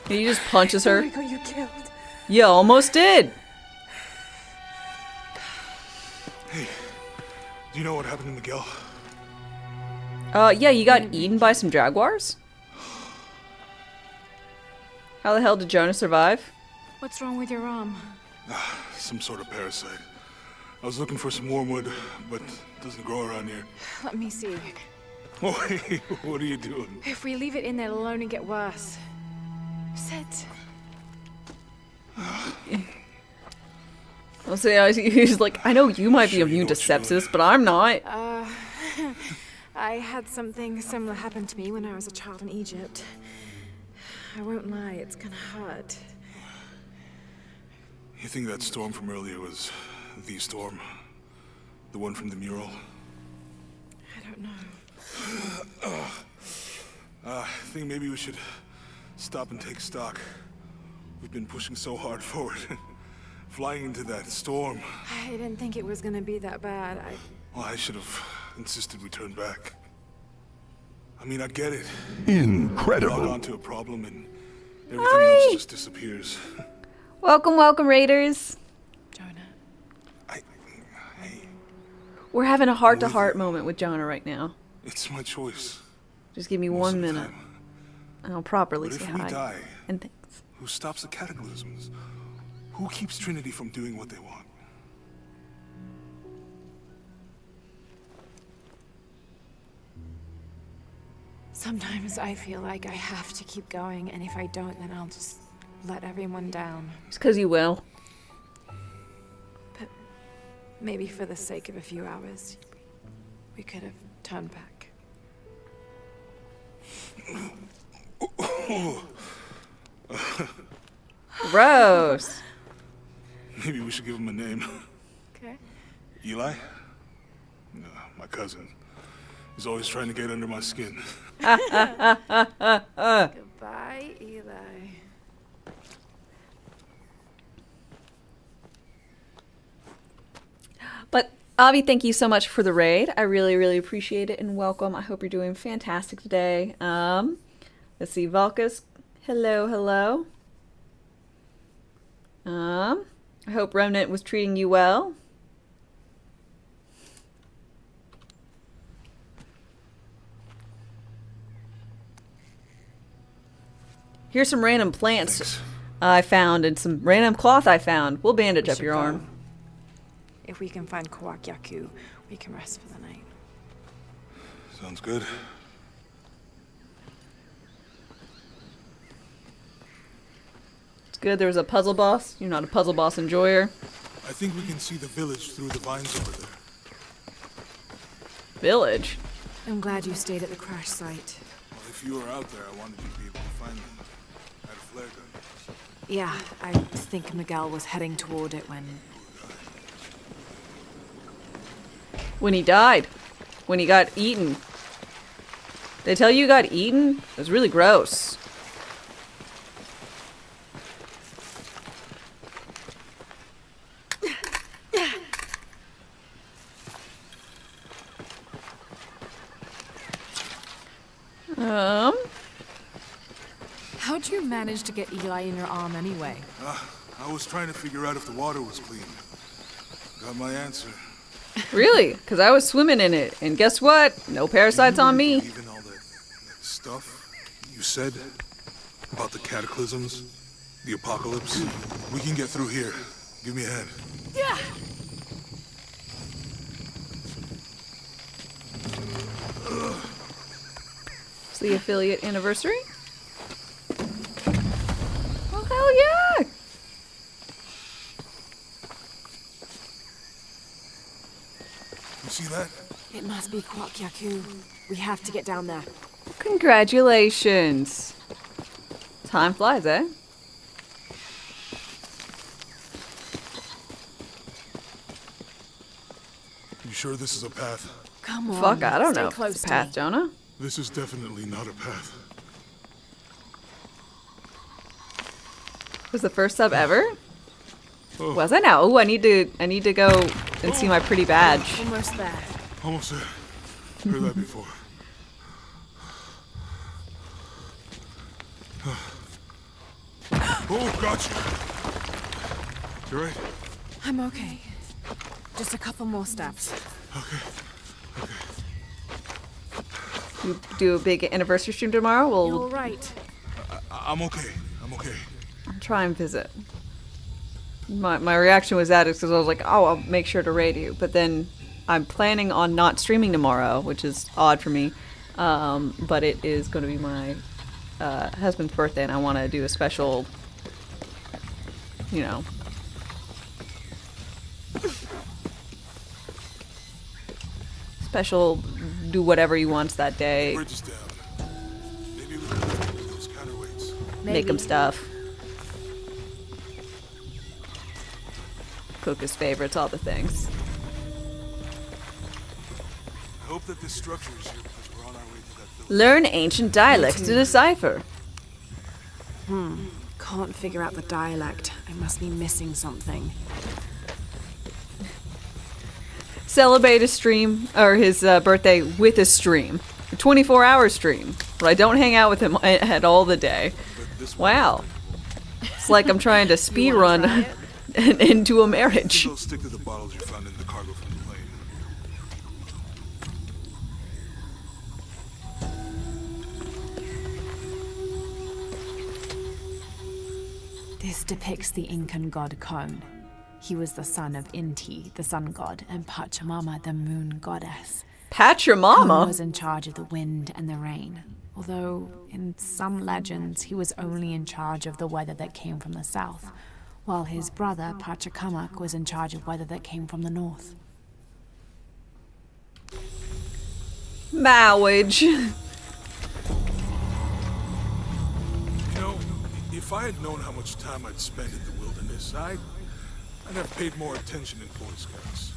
S1: He just punches her.
S4: Oh my God, you killed.
S1: You almost did.
S2: Hey, do you know what happened to Miguel?
S1: Yeah, you got eaten by some jaguars? How the hell did Jonah survive?
S4: What's wrong with your arm?
S2: Some sort of parasite. I was looking for some wormwood, but it doesn't grow around here.
S4: Let me see.
S2: Oh, hey, what are you doing?
S4: If we leave it in there, it'll only get worse. Sit.
S1: I'll say, he's like, I know you might be immune to sepsis, but I'm not.
S7: I had something similar happen to me when I was a child in Egypt. I won't lie, it's kinda hard.
S2: You think that storm from earlier was the storm? The one from the mural?
S7: I don't know.
S2: I think maybe we should stop and take stock. We've been pushing so hard forward. Flying into that storm.
S7: I didn't think it was gonna be that bad.
S2: Well, I should have insisted we turn back. I mean, I get it.
S17: Incredible.
S2: Log on to a problem and everything else just disappears.
S1: Welcome, welcome, Raiders. We're having a heart-to-heart moment with Jonah right now.
S2: It's my choice.
S1: Just give me 1 minute, and I'll properly say
S2: But if we
S1: hi.
S2: die,
S1: And thanks.
S2: who stops the cataclysms? Who keeps Trinity from doing what they want?
S7: Sometimes I feel like I have to keep going, and if I don't, then I'll just let everyone down.
S1: It's because you will.
S7: But maybe for the sake of a few hours, we could have turned back.
S1: Gross.
S2: Maybe we should give him a name.
S7: Okay.
S2: Eli? No, my cousin. He's always trying to get under my skin.
S7: Goodbye, Eli.
S1: But Avi, thank you so much for the raid. I really, really appreciate it, and welcome. I hope you're doing fantastic today. Let's see, Valkas. Hello, hello. I hope Remnant was treating you well. Here's some random plants I found and some random cloth I found. We'll bandage up your arm.
S7: If we can find Kawakyaku, we can rest for the night.
S2: Sounds good.
S1: It's good there was a puzzle boss. You're not a puzzle boss enjoyer.
S2: I think we can see the village through the vines over there.
S1: Village?
S7: I'm glad you stayed at the crash site.
S2: Well, if you were out there, I wanted you to be able to find me. I had a flare gun.
S7: Yeah, I think Miguel was heading toward it when...
S1: When he died. When he got eaten. They tell you got eaten? It was really gross.
S7: How'd you manage to get Eli in your arm anyway?
S2: I was trying to figure out if the water was clean. Got my answer.
S1: Really? Because I was swimming in it. And guess what? No parasites on me.
S2: Even all that stuff you said about the cataclysms, the apocalypse. We can get through here. Give me a hand.
S7: Yeah.
S1: It's the affiliate anniversary? Oh, hell yeah!
S2: You see that?
S7: It must be Kawakyaku. We have to get down there.
S1: Congratulations. Time flies, eh?
S2: You sure this is a path?
S7: Come on.
S1: Fuck, I don't
S7: stay
S1: know.
S7: Close
S1: It's
S7: to
S1: path,
S7: me.
S1: Jonah.
S2: This is definitely not a path.
S1: Was the first sub ever?
S2: Oh.
S1: Was I now? Oh, I need to go and see my pretty badge.
S7: Almost there.
S2: Almost there. Heard that before. Oh, gotcha. You right?
S7: I'm okay. Just a couple more steps.
S2: Okay. Okay.
S1: You do a big anniversary stream tomorrow?
S7: You're
S1: We'll
S7: all right.
S2: I'm okay. I'm okay.
S1: try and visit. My reaction was that because I was like, oh, I'll make sure to raid you. But then I'm planning on not streaming tomorrow, which is odd for me. But it is going to be my husband's birthday, and I want to do a special, you know, special do whatever he wants that day.
S2: Bridge is down. Maybe we can do those counterweights.
S1: Make him stuff. Cook his favorites, all the things.
S2: I hope that this structure is here because we're on our way to that village.
S1: Learn ancient dialects to decipher.
S7: Can't figure out the dialect. I must be missing something.
S1: Celebrate a stream, or his birthday with a stream. A 24-hour stream. But I don't hang out with him at all the day. Wow. It's like I'm trying to speed run into a marriage.
S2: I'll stick to the bottles you found in the cargo from the plane.
S7: This depicts the Incan god Kon. He was the son of Inti, the sun god, and Pachamama, the moon goddess.
S1: Pachamama?
S7: Kon was in charge of the wind and the rain, although in some legends he was only in charge of the weather that came from the south, while his brother Pachacamac was in charge of weather that came from the north.
S1: Marriage.
S2: You know, if I had known how much time I'd spend in the wilderness, I'd have paid more attention in Boy Scouts.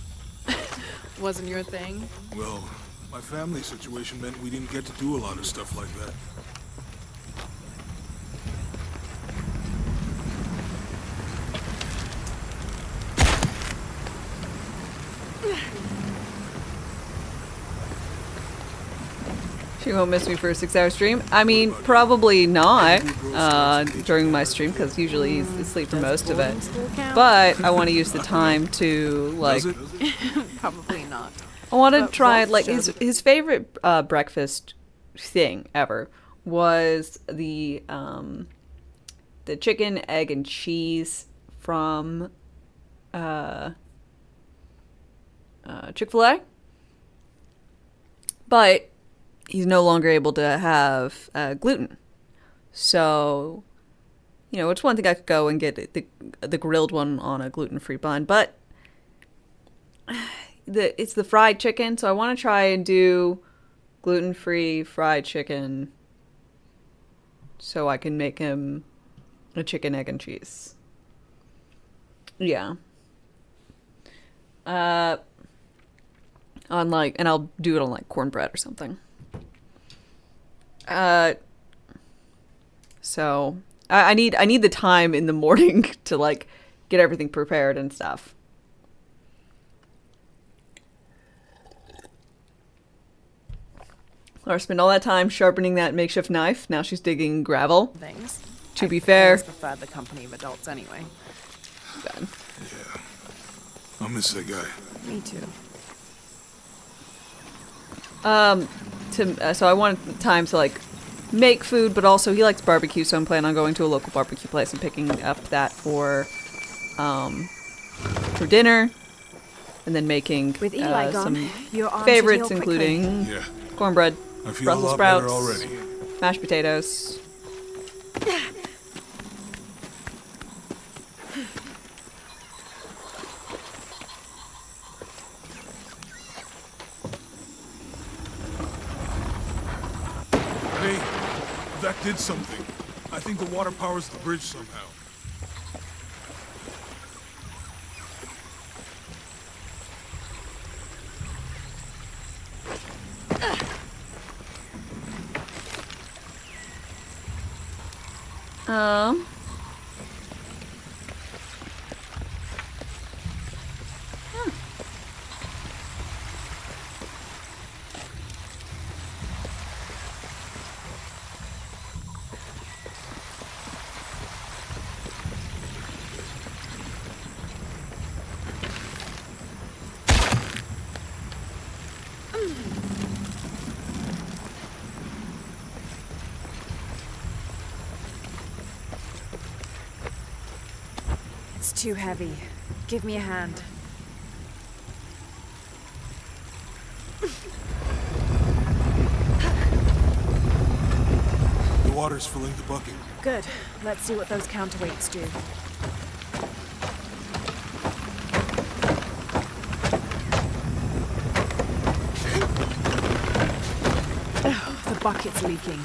S3: Wasn't your thing?
S2: Well, my family situation meant we didn't get to do a lot of stuff like that.
S1: She won't miss me for a 6-hour stream. I mean, probably not during my stream, because usually he's asleep for most of it. But I want to use the time to, like...
S3: Probably not.
S1: I want to try, like, his favorite breakfast thing ever was the chicken, egg, and cheese from Chick-fil-A. But he's no longer able to have gluten. So, you know, it's one thing I could go and get the grilled one on a gluten-free bun, but it's the fried chicken, so I want to try and do gluten-free fried chicken so I can make him a chicken, egg, and cheese. Yeah. And I'll do it on like cornbread or something. So I need the time in the morning to like get everything prepared and stuff. Or spend all that time sharpening that makeshift knife. Now she's digging gravel.
S3: Things.
S1: To be fair,
S3: I prefer the company of adults anyway.
S1: Ben.
S2: Yeah. I'll miss that guy.
S3: Me too.
S1: So I wanted time to like make food, but also he likes barbecue, so I'm planning on going to a local barbecue place and picking up that for dinner, and then making
S7: With Eli
S1: some
S7: gone, your arm should
S1: favorites,
S7: heal quickly.
S1: including
S2: Yeah.
S1: cornbread,
S2: I feel
S1: Brussels
S2: a lot better
S1: sprouts,
S2: already.
S1: mashed potatoes.
S2: Hey, that did something. I think the water powers the bridge somehow.
S7: too heavy. Give me a hand.
S2: The water's filling the bucket.
S7: Good. Let's see what those counterweights do. Oh, the bucket's leaking.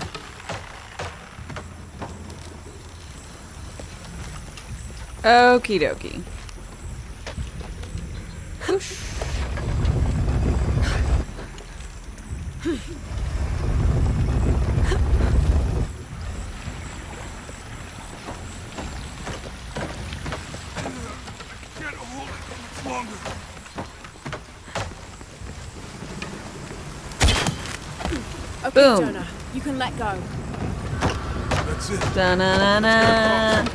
S1: Okie dokie. Whoosh.
S2: Can't hold it longer.
S7: Okay,
S1: Boom.
S7: Jonah, you can let go.
S2: That's it.
S1: Da-na-na-na.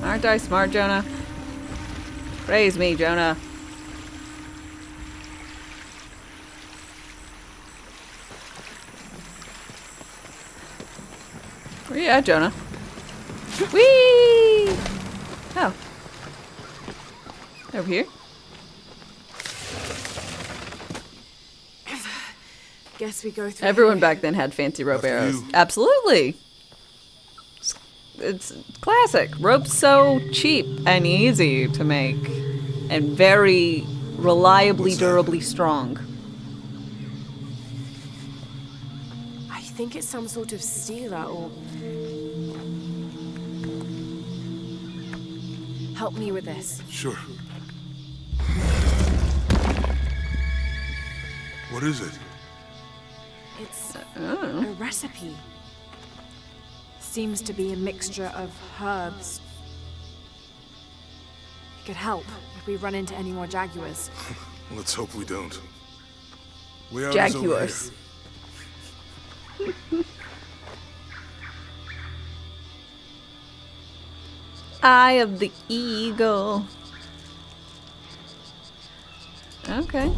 S1: Aren't I smart, Jonah? Praise me, Jonah. Where you at, Jonah? Whee! Oh. Over here?
S7: Guess we go through.
S1: Everyone back then had fancy rope arrows. Absolutely. It's classic. Rope's so cheap and easy to make, and very reliably, durably strong.
S7: I think it's some sort of sealer or... Help me with this.
S2: Sure. What is it?
S7: It's a recipe. Seems to be a mixture of herbs. It could help if we run into any more jaguars.
S2: Let's hope we don't. Way out is over
S1: Jaguars.
S2: here.
S1: Eye of the eagle. Okay.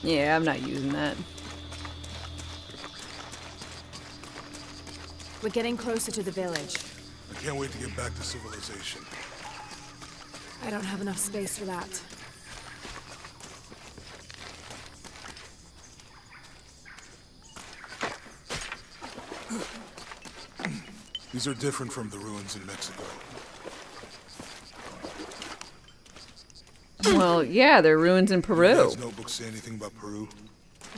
S1: Yeah, I'm not using that.
S7: We're getting closer to the village.
S2: I can't wait to get back to civilization.
S7: I don't have enough space for that.
S2: These are different from the ruins in Mexico.
S1: Well, yeah, there are ruins in
S2: Do
S1: Peru.
S2: you guys' notebooks say anything about Peru?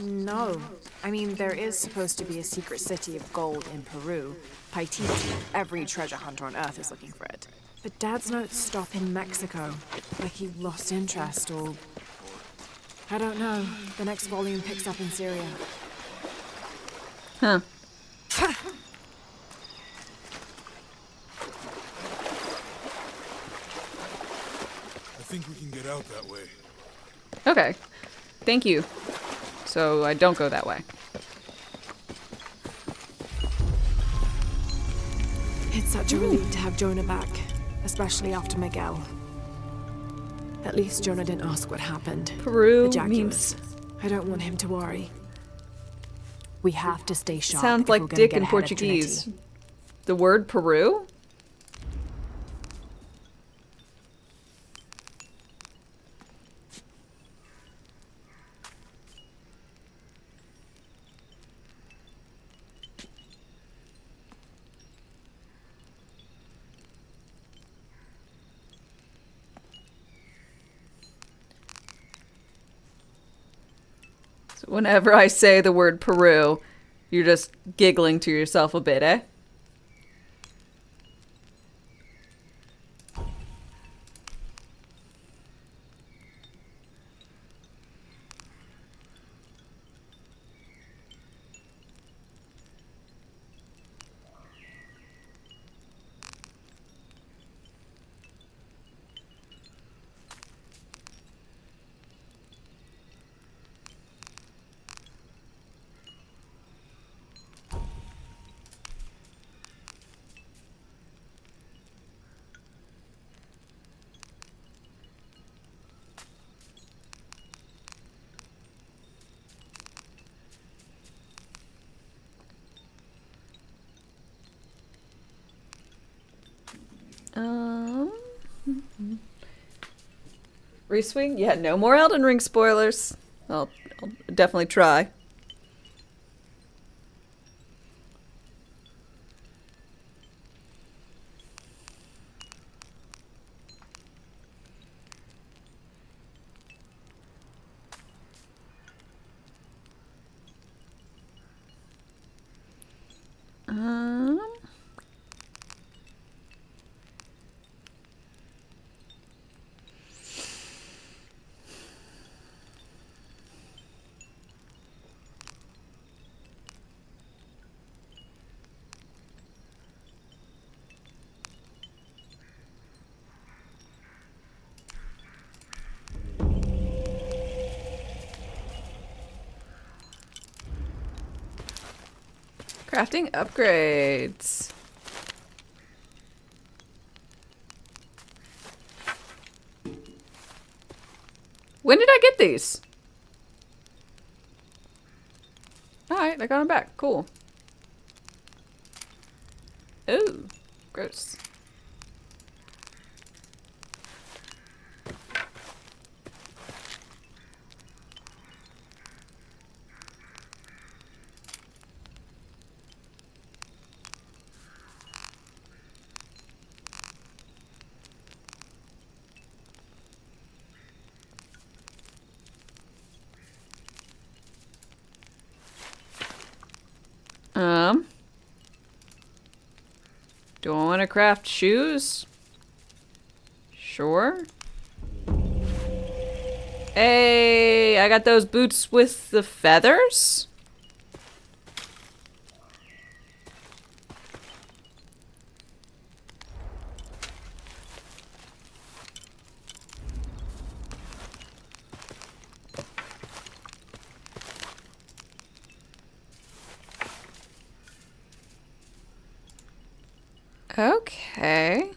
S7: No. I mean, there is supposed to be a secret city of gold in Peru. Paititi. Every treasure hunter on Earth is looking for it. But Dad's notes stop in Mexico. Like he lost interest or... I don't know. The next volume picks up in Syria.
S1: Huh.
S2: I think we can get out that way.
S1: Okay. Thank you. So I don't go that way.
S7: It's such a relief to have Jonah back, especially after Miguel. At least Jonah didn't ask what happened.
S1: Peru
S7: The jaguars.
S1: means...
S7: I don't want him to worry. We have to stay sharp.
S1: Sounds
S7: if we're
S1: like
S7: gonna
S1: dick
S7: get
S1: in
S7: ahead of
S1: Portuguese.
S7: Trinity.
S1: The word Peru? So whenever I say the word Peru, you're just giggling to yourself a bit, eh? Reswing? Yeah, no more Elden Ring spoilers. I'll definitely try. Um... Crafting upgrades. When did I get these? Alright, I got them back. Cool. Ooh, gross. Do I want to craft shoes? Sure. Hey, I got those boots with the feathers? Okay.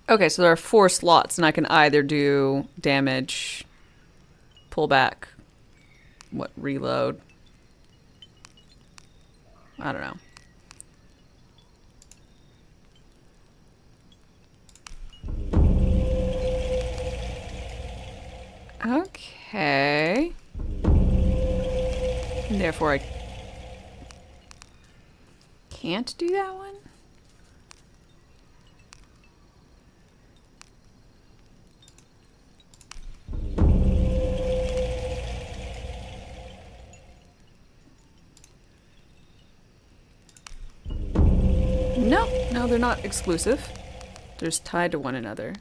S1: Okay, so there are 4 slots, and I can either do damage, pull back, reload. I don't know. Okay. And therefore, I can't do that one? No, they're not exclusive. They're just tied to one another.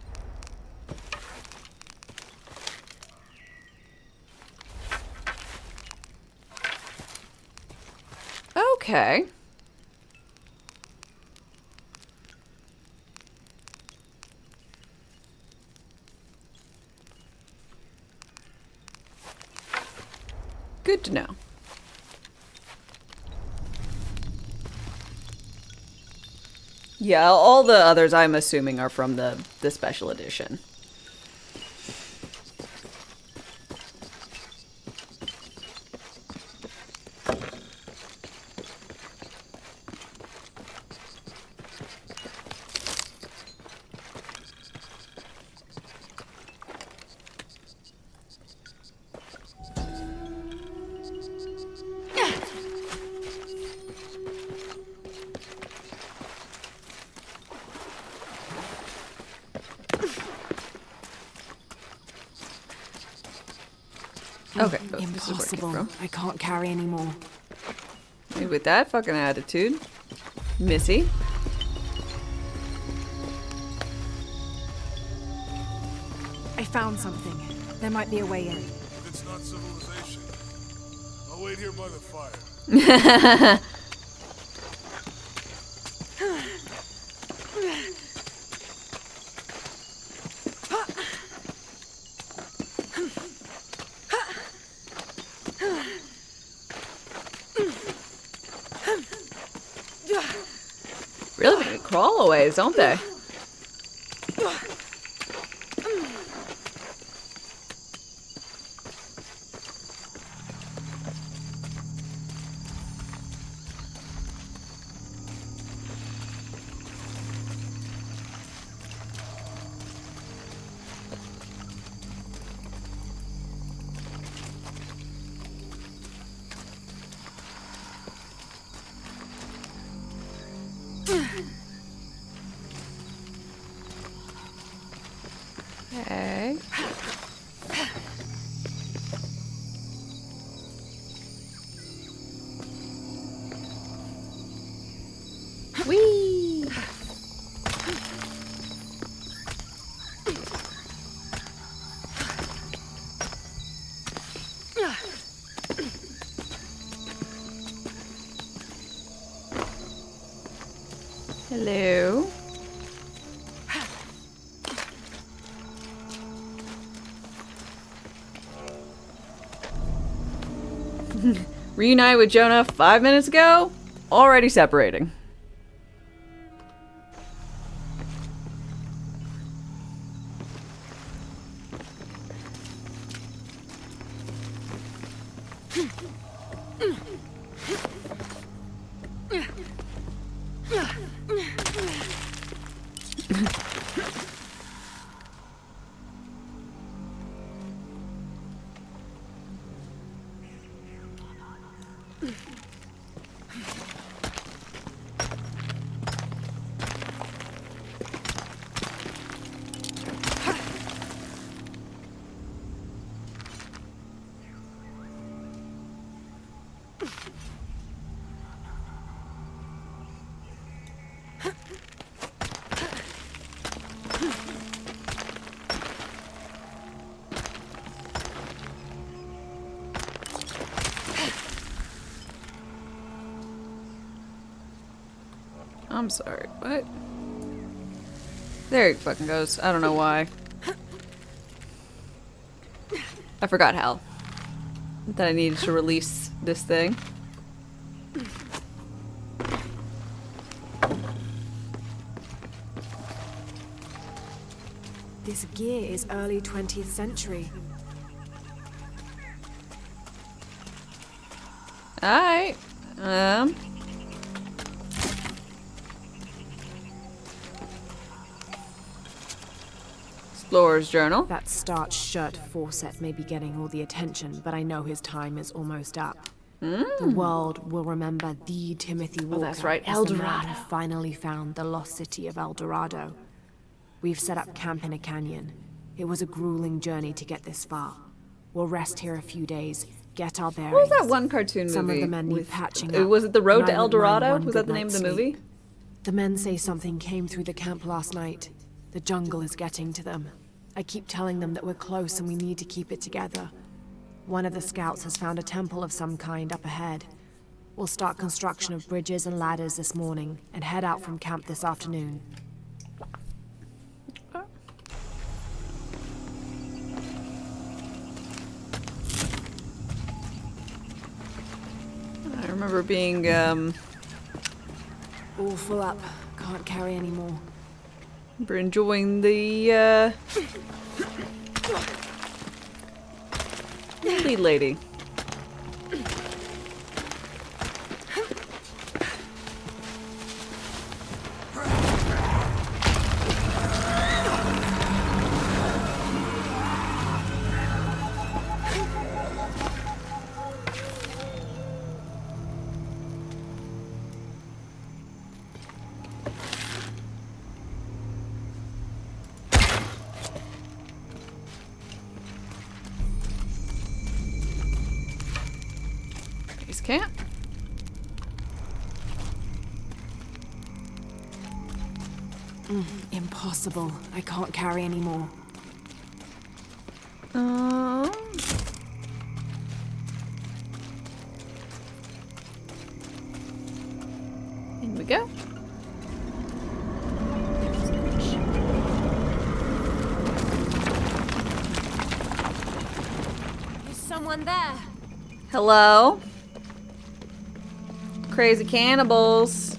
S1: Okay. Good to know. Yeah, all the others I'm assuming are from the special edition. Okay,
S7: Impossible. I can't carry anymore.
S1: Maybe with that fucking attitude, Missy.
S7: found something. There might be a way in.
S2: If it's not civilization, I'll wait here by the fire.
S1: Really make crawlaways, don't they? Okay. Whee! Hello. Reunite with Jonah 5 minutes ago? Already separating. I'm sorry, what? There he fucking goes. I don't know why. I forgot how. That I needed to release this thing.
S7: This gear is early 20th century.
S1: Alright. Explorer's Journal.
S7: That starched shirt Fawcett may be getting all the attention, but I know his time is almost up. The world will remember the Timothy Walker.
S1: Oh, that's right,
S7: as the man
S1: Eldorado.
S7: who finally found the lost city of El Dorado. We've set up camp in a canyon. It was a grueling journey to get this far. We'll rest here a few days, get our bearings.
S1: What was that one cartoon movie?
S7: Some of the men need
S1: with,
S7: patching up.
S1: Was it The Road
S7: and
S1: to
S7: I
S1: El
S7: wouldn't mind
S1: Dorado?
S7: one
S1: Was that the
S7: good
S1: name of the
S7: night's
S1: movie?
S7: sleep. The men say something came through the camp last night. The jungle is getting to them. I keep telling them that we're close and we need to keep it together. One of the scouts has found a temple of some kind up ahead. We'll start construction of bridges and ladders this morning and head out from camp this afternoon.
S1: I remember being,
S7: All full up. Can't carry anymore.
S1: remember enjoying the, lead lady. Base camp.
S7: Impossible. I can't carry anymore.
S1: In we go.
S7: There's someone there.
S1: Hello? Crazy cannibals.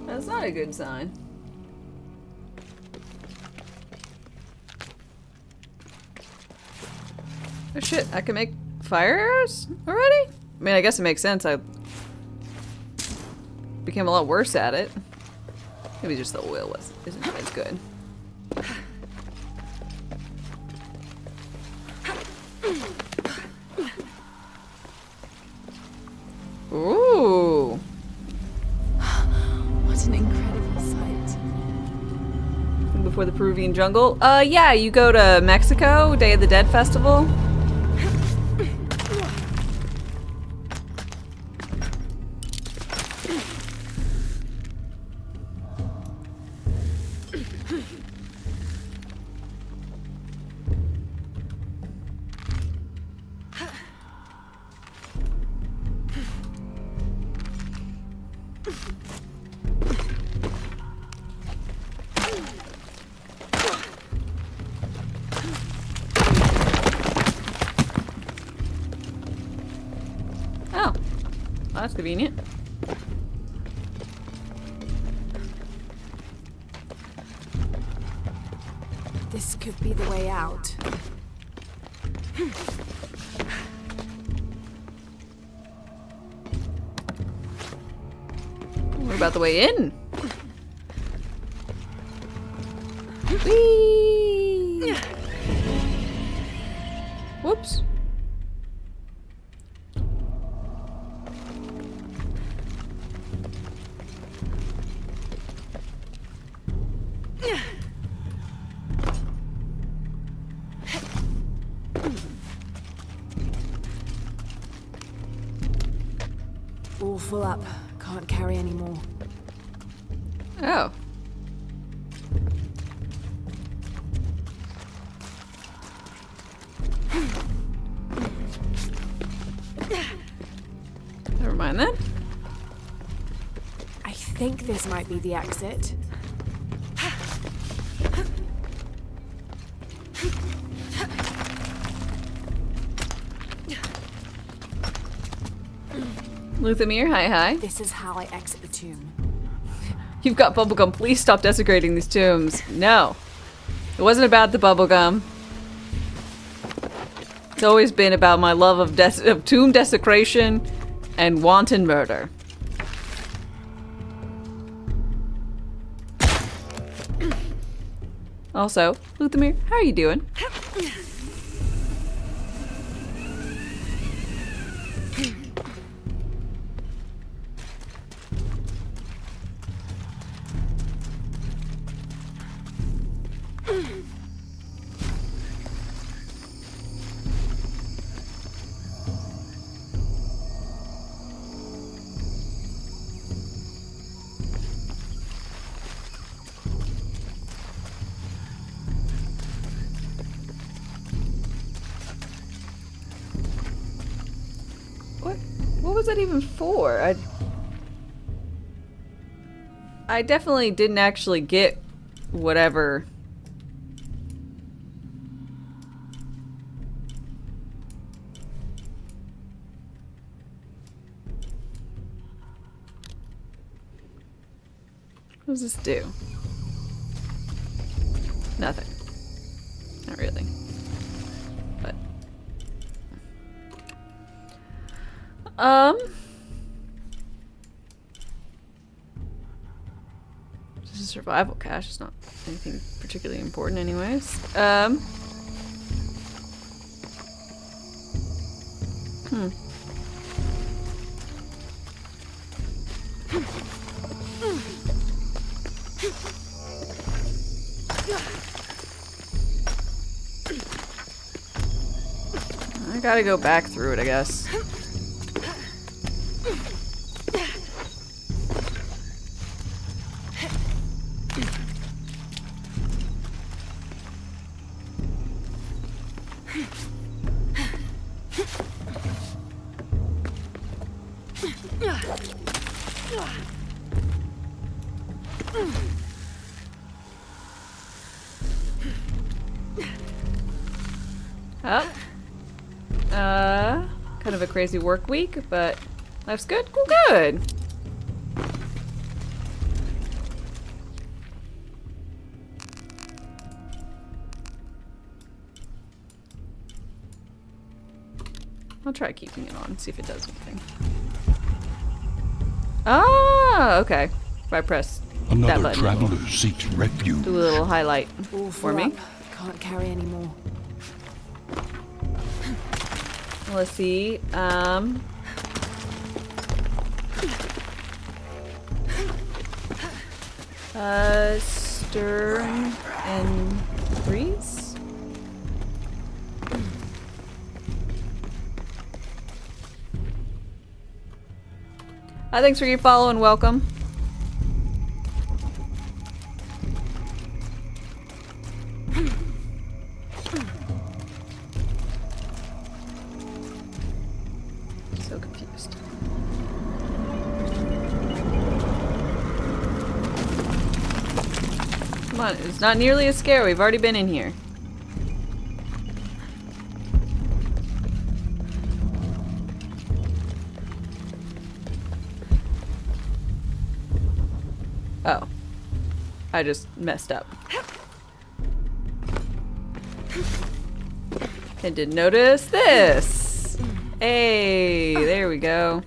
S1: That's not a good sign. Oh shit, I can make fire arrows already? I mean, I guess it makes sense. I became a lot worse at it. Maybe just the oil isn't as good. Ooh.
S7: What an incredible sight.
S1: Before the Peruvian jungle? Yeah, you go to Mexico, Day of the Dead Festival. Oh, that's convenient.
S7: This could be the way out.
S1: What about the way in? Whee! Whoops.
S7: All full up. Can't carry any more.
S1: Oh. Never mind then.
S7: I think this might be the exit.
S1: Luthamir, hi.
S7: This is how I exit the tomb.
S1: You've got bubblegum. Please stop desecrating these tombs. No. It wasn't about the bubblegum. It's always been about my love of tomb desecration and wanton murder. Also, Luthamir, how are you doing? What was that even for? I definitely didn't actually get whatever. What does this do? Nothing. Not really. But this is a survival cache. It's not anything particularly important anyways. I gotta go back through it, I guess. Oh. Kind of a crazy work week, but life's good. Cool, good. I'll try keeping it on, see if it does anything. Ah, okay. If I press that
S17: Another
S1: button,
S17: traveler seeks refuge.
S1: do a little highlight
S7: All
S1: for me.
S7: up. Can't carry anymore.
S1: Let's see. Stir and freeze. Thanks for your follow and welcome. So confused. Come on, it's not nearly as scary. We've already been in here. Oh. I just messed up. I didn't notice this. Hey, there we go.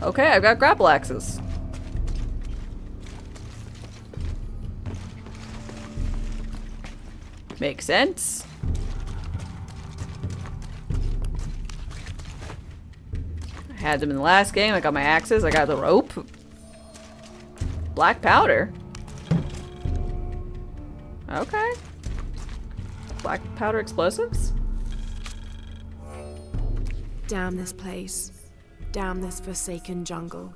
S1: Okay, I've got grapple axes. Makes sense. I had them in the last game. I got my axes. I got the rope. Black powder. Okay. Black powder explosives?
S7: Damn this place. Damn this forsaken jungle.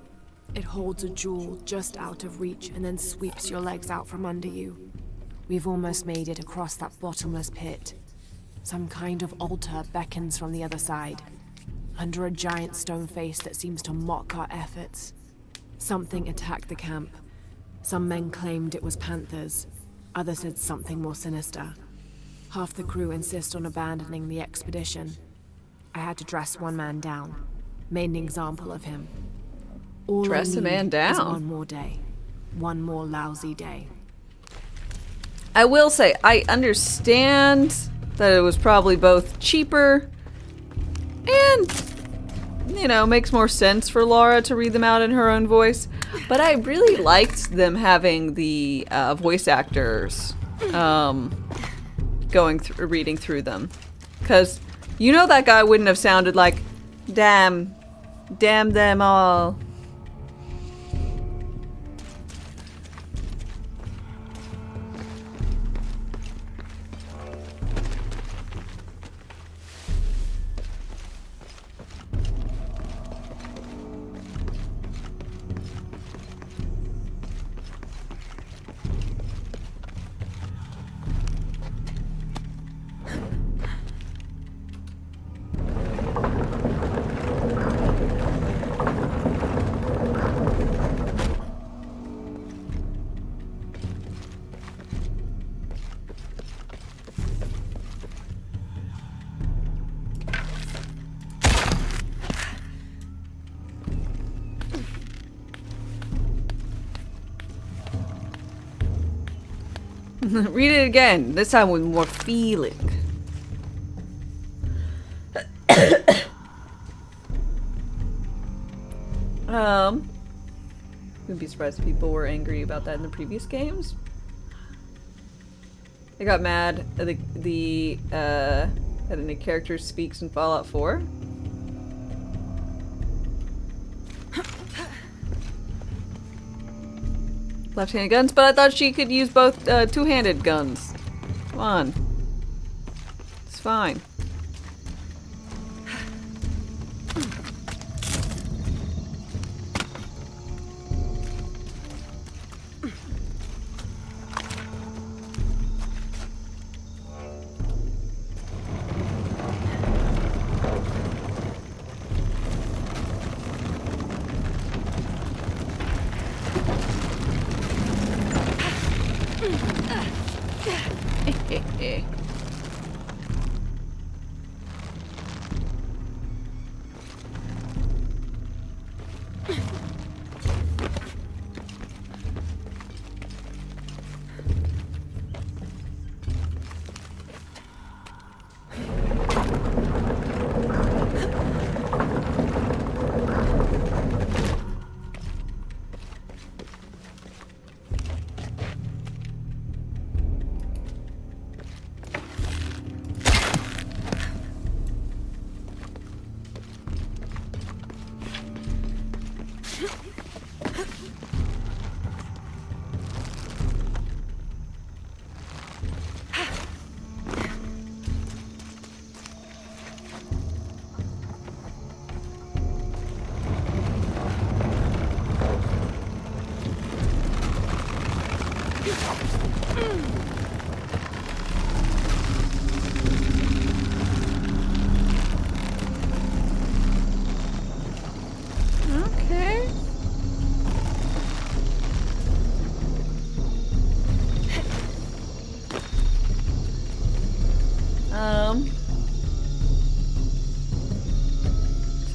S7: It holds a jewel just out of reach and then sweeps your legs out from under you. We've almost made it across that bottomless pit. Some kind of altar beckons from the other side. Under a giant stone face that seems to mock our efforts. Something attacked the camp. Some men claimed it was panthers. Others said something more sinister. Half the crew insist on abandoning the expedition. I had to dress one man down. Made an example of him. All
S1: Dress
S7: I
S1: a man
S7: need
S1: down?
S7: is one more day. One more lousy day.
S1: I will say, I understand that it was probably both cheaper and, you know, makes more sense for Laura to read them out in her own voice. But I really liked them having the voice actors reading through them. Because, you know, that guy wouldn't have sounded like, damn them all. Read it again, this time with more feeling. Wouldn't be surprised if people were angry about that in the previous games. They got mad at that any character speaks in Fallout 4. Left-handed guns, but I thought she could use both two-handed guns. Come on. It's fine.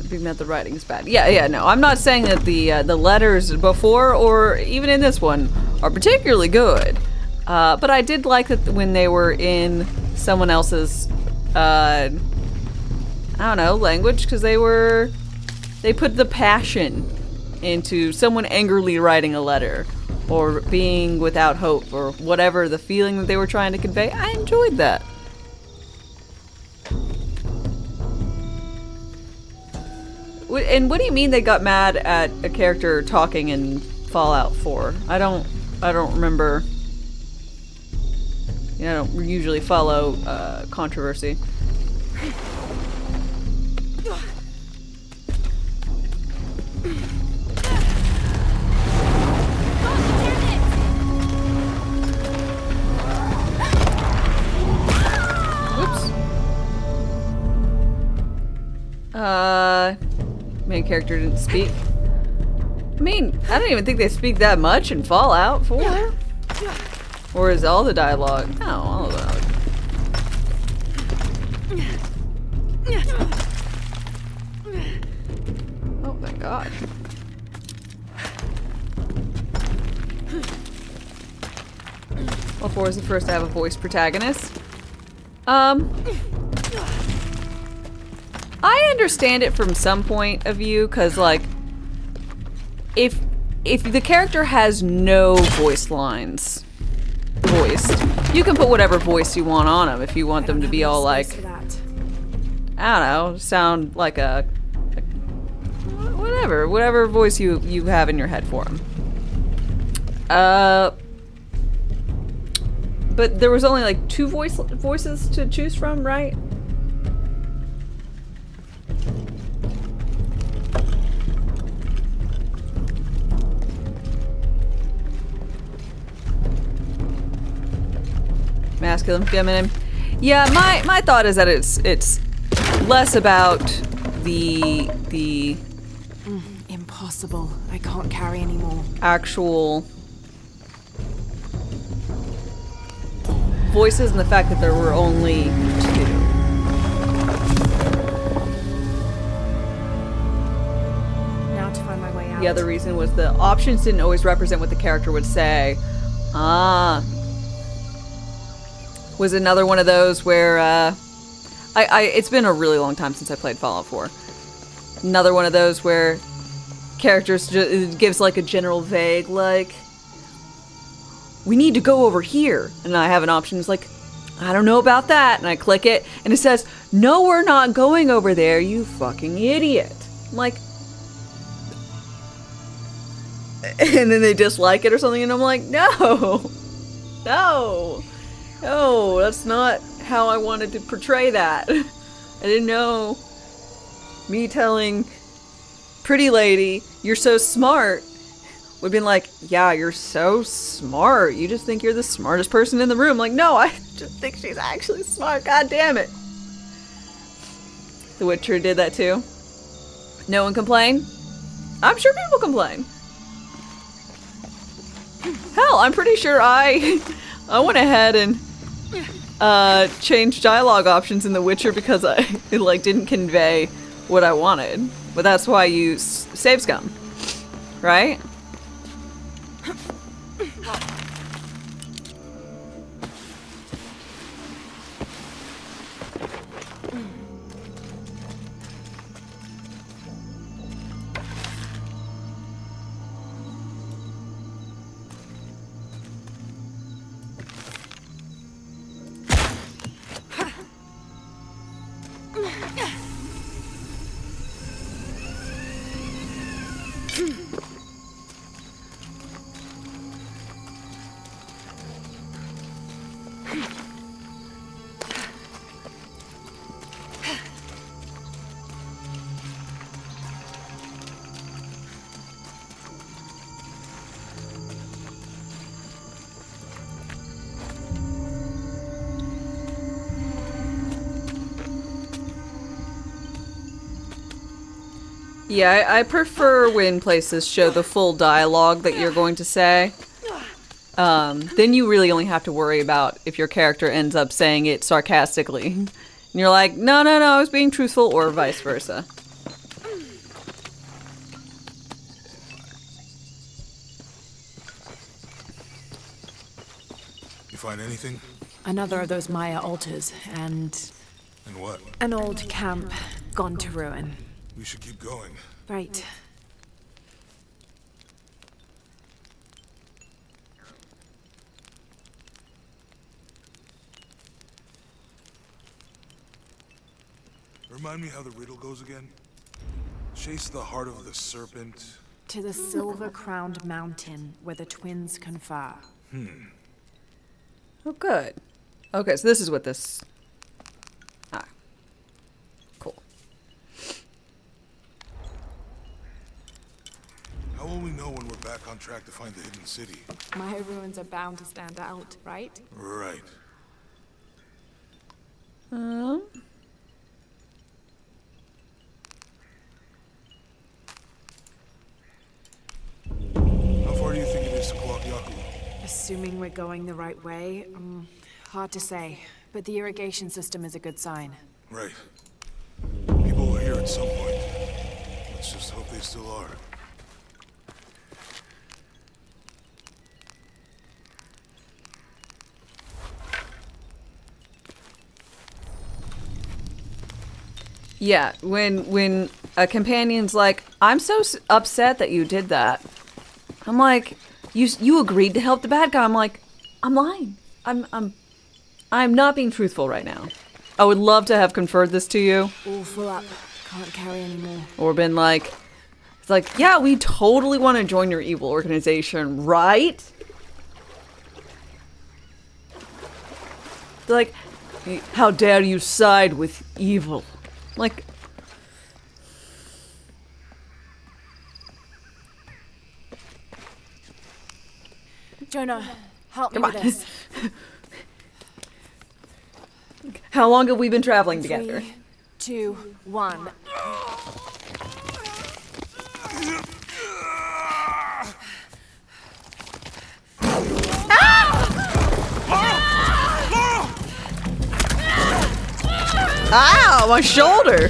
S1: being that the writing's bad. Yeah, no. I'm not saying that the letters before or even in this one are particularly good. But I did like that when they were in someone else's, I don't know, language, because they put the passion into someone angrily writing a letter or being without hope or whatever the feeling that they were trying to convey. I enjoyed that. And what do you mean they got mad at a character talking in Fallout 4? I don't remember. You know, I don't usually follow controversy. Whoops. Main character didn't speak. I mean, I don't even think they speak that much in Fallout 4. Or is all the dialogue? No, all of the dialogue. Oh, thank God. Well, 4 is the first to have a voice protagonist. I understand it from some point of view, because, like, if the character has no voice lines voiced, you can put whatever voice you want on them if you want them to be all like, I don't know, sound like a whatever voice you have in your head for them. But there was only like 2 voices to choose from, right? Masculine, feminine. Yeah, my thought is that it's less about the
S7: Impossible. I can't carry anymore.
S1: Actual voices and the fact that there were only 2.
S7: Now to find my way out.
S1: The other reason was the options didn't always represent what the character would say. Was another one of those where it's been a really long time since I played Fallout 4. Another one of those where characters gives like a general vague, like, we need to go over here, and I have an option. It's like, I don't know about that, and I click it, and it says, no, we're not going over there, you fucking idiot. I'm like, and then they dislike it or something, and I'm like, no, that's not how I wanted to portray that. I didn't know me telling pretty lady, you're so smart, would have been like, yeah, you're so smart. You just think you're the smartest person in the room. Like, no, I just think she's actually smart. God damn it. The Witcher did that too. No one complained? I'm sure people complain. Hell, I'm pretty sure I went ahead and changed dialogue options in The Witcher because it like didn't convey what I wanted. But that's why I use save scum, right? Yeah, I prefer when places show the full dialogue that you're going to say. Then you really only have to worry about if your character ends up saying it sarcastically. And you're like, no, I was being truthful, or vice versa.
S2: find anything?
S7: Another of those Maya altars, and
S2: And what?
S7: an old camp gone to ruin.
S2: We should keep going.
S7: Right.
S2: Remind me how the riddle goes again? Chase the heart of the serpent.
S7: To the silver-crowned mountain where the twins confer.
S1: Oh, good. Okay, so this is what this... Ah. Cool.
S2: How will we know when we're back on track to find the hidden city?
S7: Maya ruins are bound to stand out, right?
S2: Right. How far do you think it is to Kuakiaku?
S7: Assuming we're going the right way, hard to say. But the irrigation system is a good sign.
S2: Right. People were here at some point. Let's just hope they still are.
S1: Yeah, when a companion's like, I'm so upset that you did that. I'm like, you agreed to help the bad guy. I'm like, I'm lying. I'm not being truthful right now. I would love to have conferred this to you.
S7: All full up. Can't carry anymore.
S1: Or been like, it's like, yeah, we totally want to join your evil organization, right? They're like, how dare you side with evil? Like,
S7: Jonah, help me
S1: come
S7: with
S1: on.
S7: this.
S1: How long have we been traveling together?
S7: 3, 2, 1.
S1: Ow, my shoulder!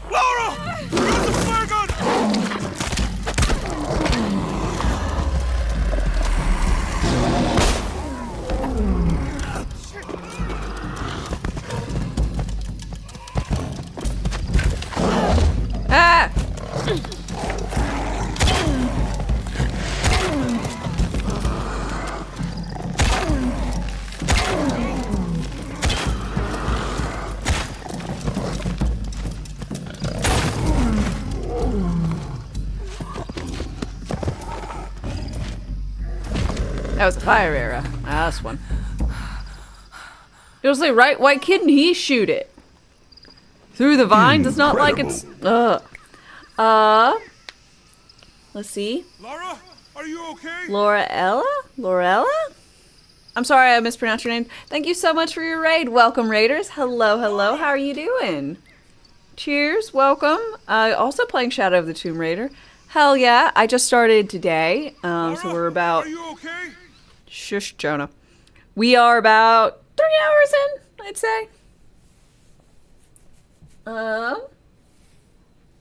S12: Laura! Use the flare gun!
S1: Ah! That was a fire arrow. Ah, that's one. It was like, right? Why couldn't he shoot it? Through the vines? It's not like it's... Let's see.
S12: Laura, are you okay?
S1: Laurella? I'm sorry I mispronounced your name. Thank you so much for your raid. Welcome, raiders. Hello, hello. How are you doing? Cheers. Welcome. Also playing Shadow of the Tomb Raider. Hell yeah. I just started today. So we're about...
S12: Are you okay?
S1: Shush, Jonah. We are about 3 hours in, I'd say.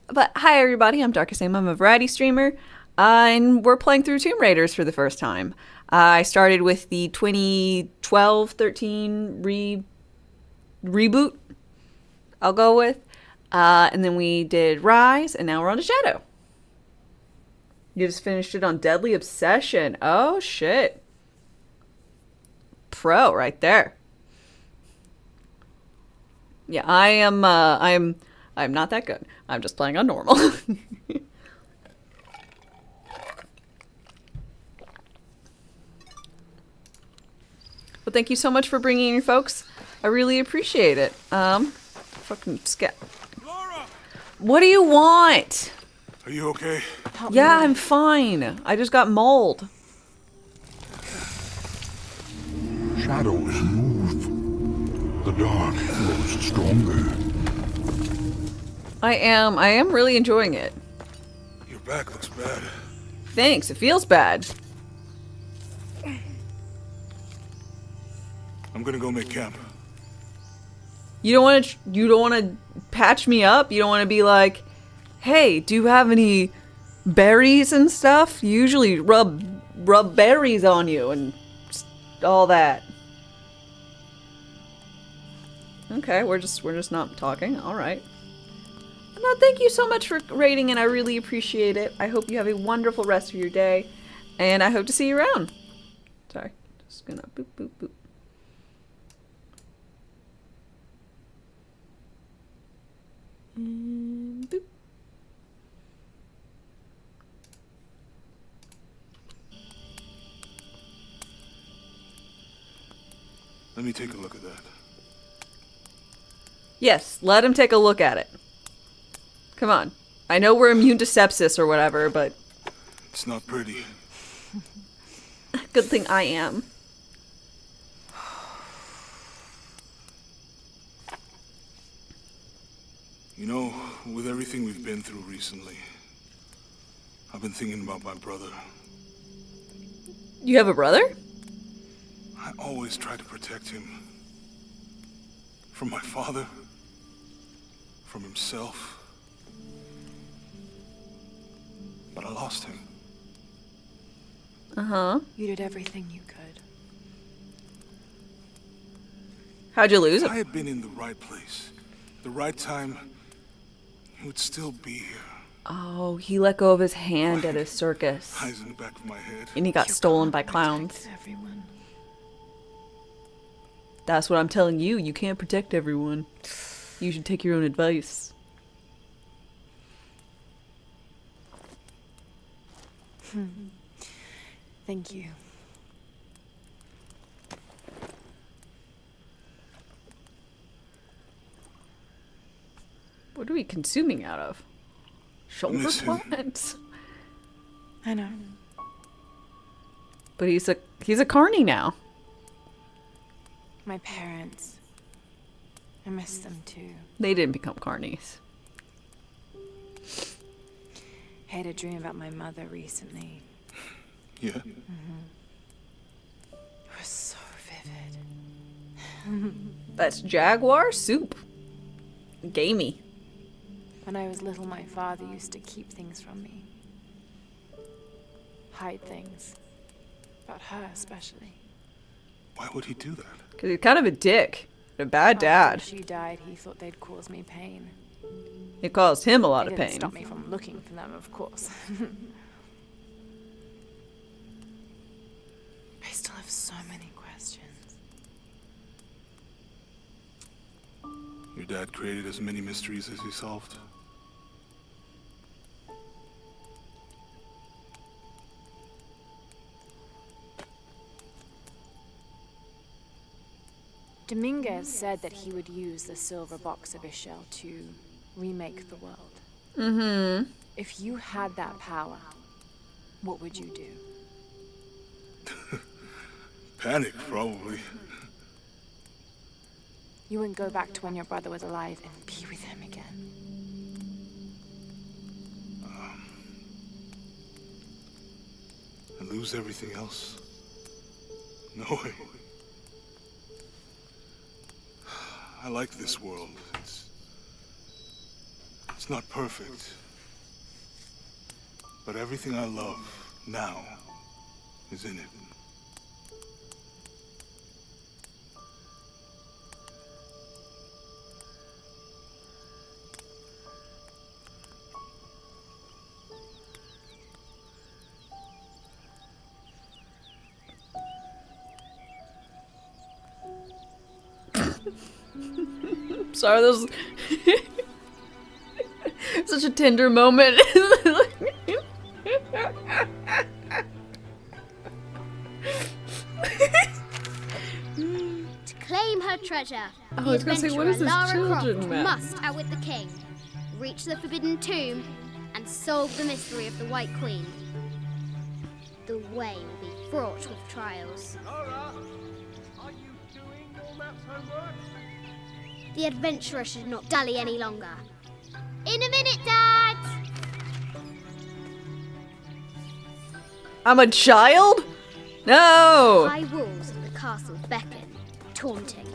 S1: But hi everybody, I'm Darkestdame. I'm a variety streamer, and we're playing through Tomb Raiders for the first time. I started with the 2012-13 reboot, I'll go with. And then we did Rise, and now we're on to Shadow. You just finished it on Deadly Obsession. Oh shit. Pro right there. Yeah, I'm not that good. I'm just playing on normal. Well, thank you so much for bringing in your folks. I really appreciate it. Fucking scat. What do you want?
S2: Are you okay?
S1: Yeah, I'm fine. I just got mold.
S17: Shadows move. The dark grows stronger.
S1: I am really enjoying it.
S2: Your back looks bad.
S1: Thanks, it feels bad.
S2: I'm gonna go make camp.
S1: You don't want to patch me up? You don't want to be like, hey, do you have any berries and stuff? You usually rub berries on you and all that. Okay, we're just not talking. All right. No, thank you so much for rating, and I really appreciate it. I hope you have a wonderful rest of your day, and I hope to see you around. Sorry, just gonna boop boop boop. And boop.
S2: Let me take a look at that.
S1: Yes, let him take a look at it. Come on. I know we're immune to sepsis or whatever, but...
S2: It's not pretty.
S1: Good thing I am.
S2: You know, with everything we've been through recently, I've been thinking about my brother.
S1: You have a brother?
S2: I always try to protect him. From my father. From himself. But I lost him.
S1: Uh-huh.
S7: You did everything you could.
S1: How'd you lose
S2: If
S1: him?
S2: I had been in the right place, the right time, he would still be here.
S1: Oh, he let go of his hand at his circus.
S2: Eyes in the back of my head.
S1: And he got stolen by clowns.
S7: Everyone.
S1: That's what I'm telling you. You can't protect everyone. You should take your own advice.
S7: Thank you.
S1: What are we consuming out of? Shoulder
S2: Miss him.
S1: plants?
S7: I know.
S1: But he's a carny now.
S7: My parents. I miss them too.
S1: They didn't become carnies.
S7: I had a dream about my mother recently.
S2: Yeah?
S7: It was so vivid.
S1: That's jaguar soup. Gamey.
S7: When I was little, my father used to keep things from me. Hide things. About her, especially.
S2: Why would he do that?
S1: Because he's kind of a dick. A bad dad.
S7: After she died, he thought they'd cause me pain.
S1: It caused him a lot
S7: It
S1: of
S7: didn't
S1: pain.
S7: stop me from looking for them, of course. I still have so many questions.
S2: Your dad created as many mysteries as he solved.
S7: Dominguez said that he would use the silver box of Ishel to remake the world.
S1: Mm-hmm.
S7: If you had that power, what would you do?
S2: Panic, probably.
S7: You wouldn't go back to when your brother was alive and be with him again.
S2: And lose everything else? No way. I like this world. It's not perfect. But everything I love now is in it.
S1: Sorry, that was such a tender moment.
S18: To claim her treasure,
S1: Oh,
S18: the
S1: I was gonna say, what is this
S18: Lara
S1: children
S18: Croft
S1: map?
S18: must outwit the king, reach the forbidden tomb, and solve the mystery of the White Queen. The way will be fraught with trials.
S12: Lara, are you doing your maths homework?
S18: The adventurer should not dally any longer. In a minute, Dad!
S1: I'm a child? No!
S18: High walls of the castle beckon, taunting.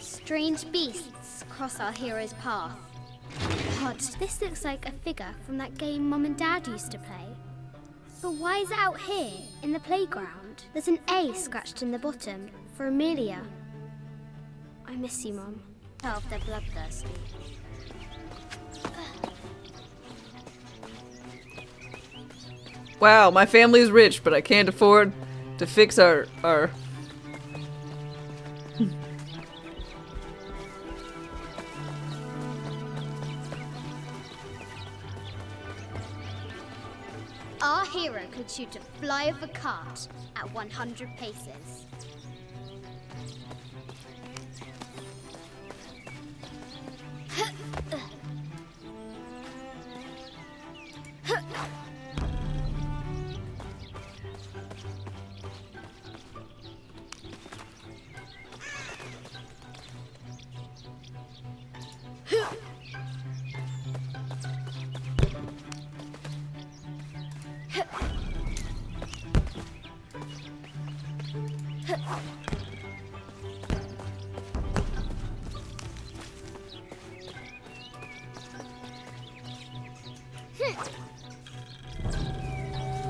S18: Strange beasts cross our hero's path. Odd, this looks like a figure from that game Mom and Dad used to play. But why is it out here, in the playground? There's an A scratched in the bottom, for Amelia. I miss you, Mom. Oh, they're bloodthirsty.
S1: Wow, my family's rich, but I can't afford to fix our
S18: Our hero could shoot a fly of a cart at 100 paces.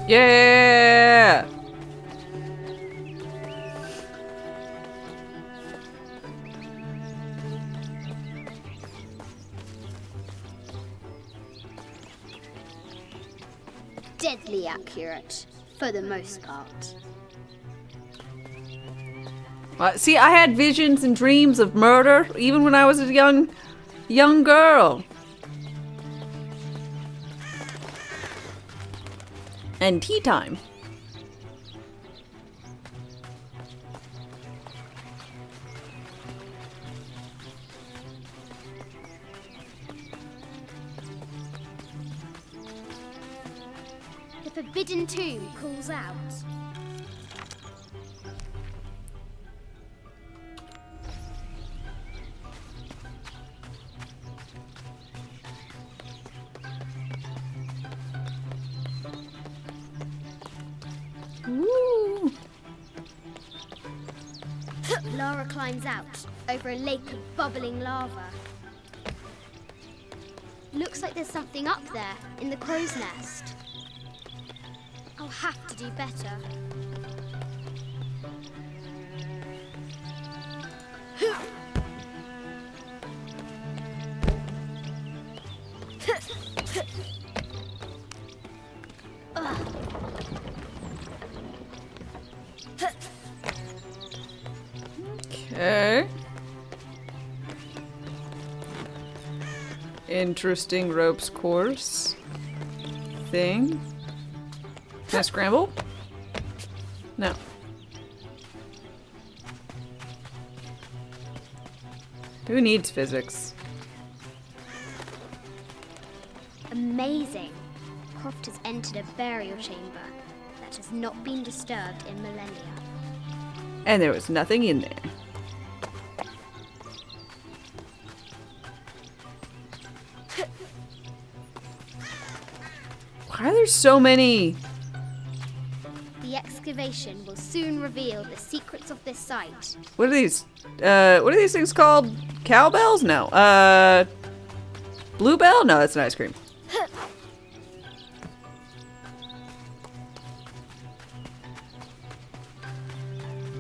S1: Yeah!
S18: Deadly accurate, for the most part.
S1: See, I had visions and dreams of murder even when I was a young girl. And tea time.
S18: The forbidden tomb calls out.
S1: Ooh.
S18: Lara climbs out over a lake of bubbling lava. Looks like there's something up there in the crow's nest. I'll have to do better.
S1: Okay. Interesting ropes course thing. Can I scramble? No. Who needs physics?
S18: Amazing. Croft has entered a burial chamber that has not been disturbed in millennia.
S1: And there was nothing in there. Why are there so many?
S18: The excavation will soon reveal the secrets of this site.
S1: What are these? What are these things called? Cowbells? No. Bluebell? No, that's an ice cream.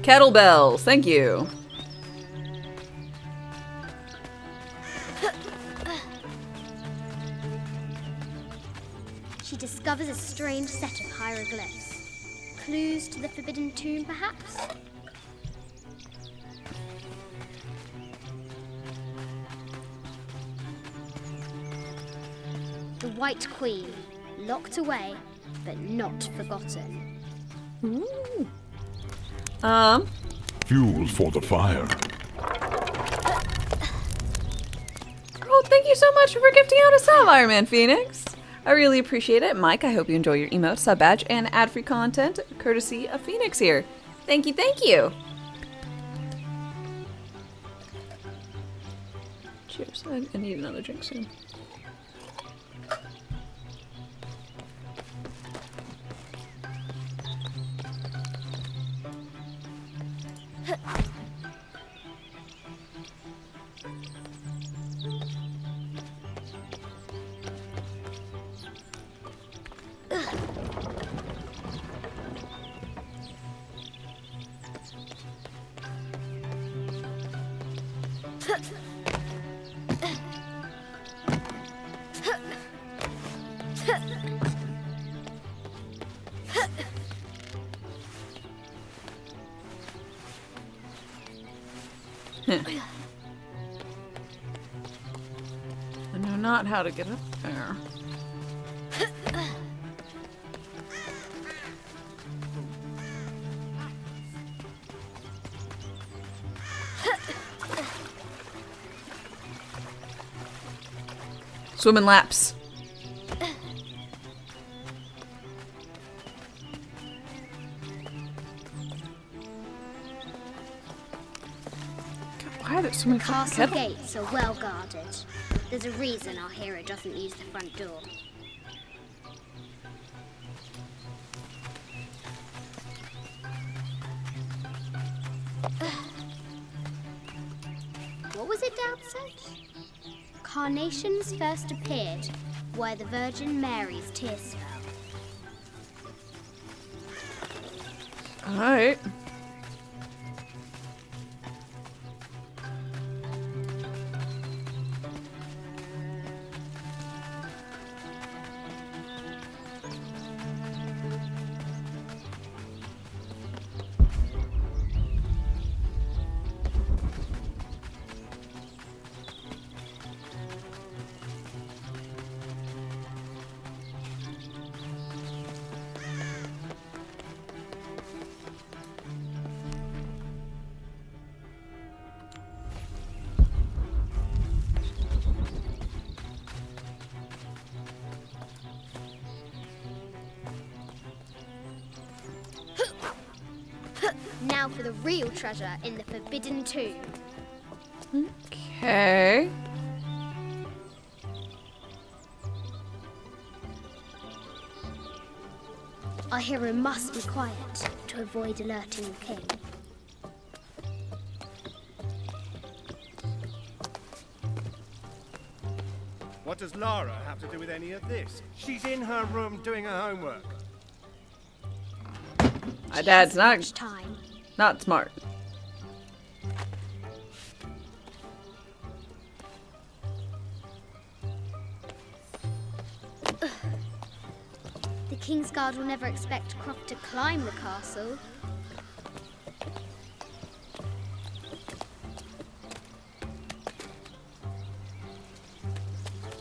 S1: Kettlebells. Thank you.
S18: She discovers a strange set of hieroglyphs. Clues to the forbidden tomb, perhaps? The White Queen, locked away, but not forgotten.
S1: Ooh.
S17: Fuel for the fire.
S1: Oh, thank you so much for gifting out a sub, Iron Man Phoenix. I really appreciate it. Mike, I hope you enjoy your emote, sub badge, and ad-free content, courtesy of Phoenix here. Thank you, thank you. Cheers. I need another drink soon. I know not how to get up there. Swimming laps. Why are there so many
S18: The castle
S1: kettles?
S18: gates are well guarded. There's a reason our hero doesn't use the front door. What was it Dad said? Carnations first appeared where the Virgin Mary's tears fell.
S1: Alright.
S18: Now for the real treasure in the Forbidden Tomb.
S1: Okay.
S18: Our hero must be quiet to avoid alerting the king.
S12: What does Lara have to do with any of this? She's in her room doing her homework.
S1: My dad's not
S18: Time.
S1: not smart.
S18: The King's Guard will never expect Croft to climb the castle.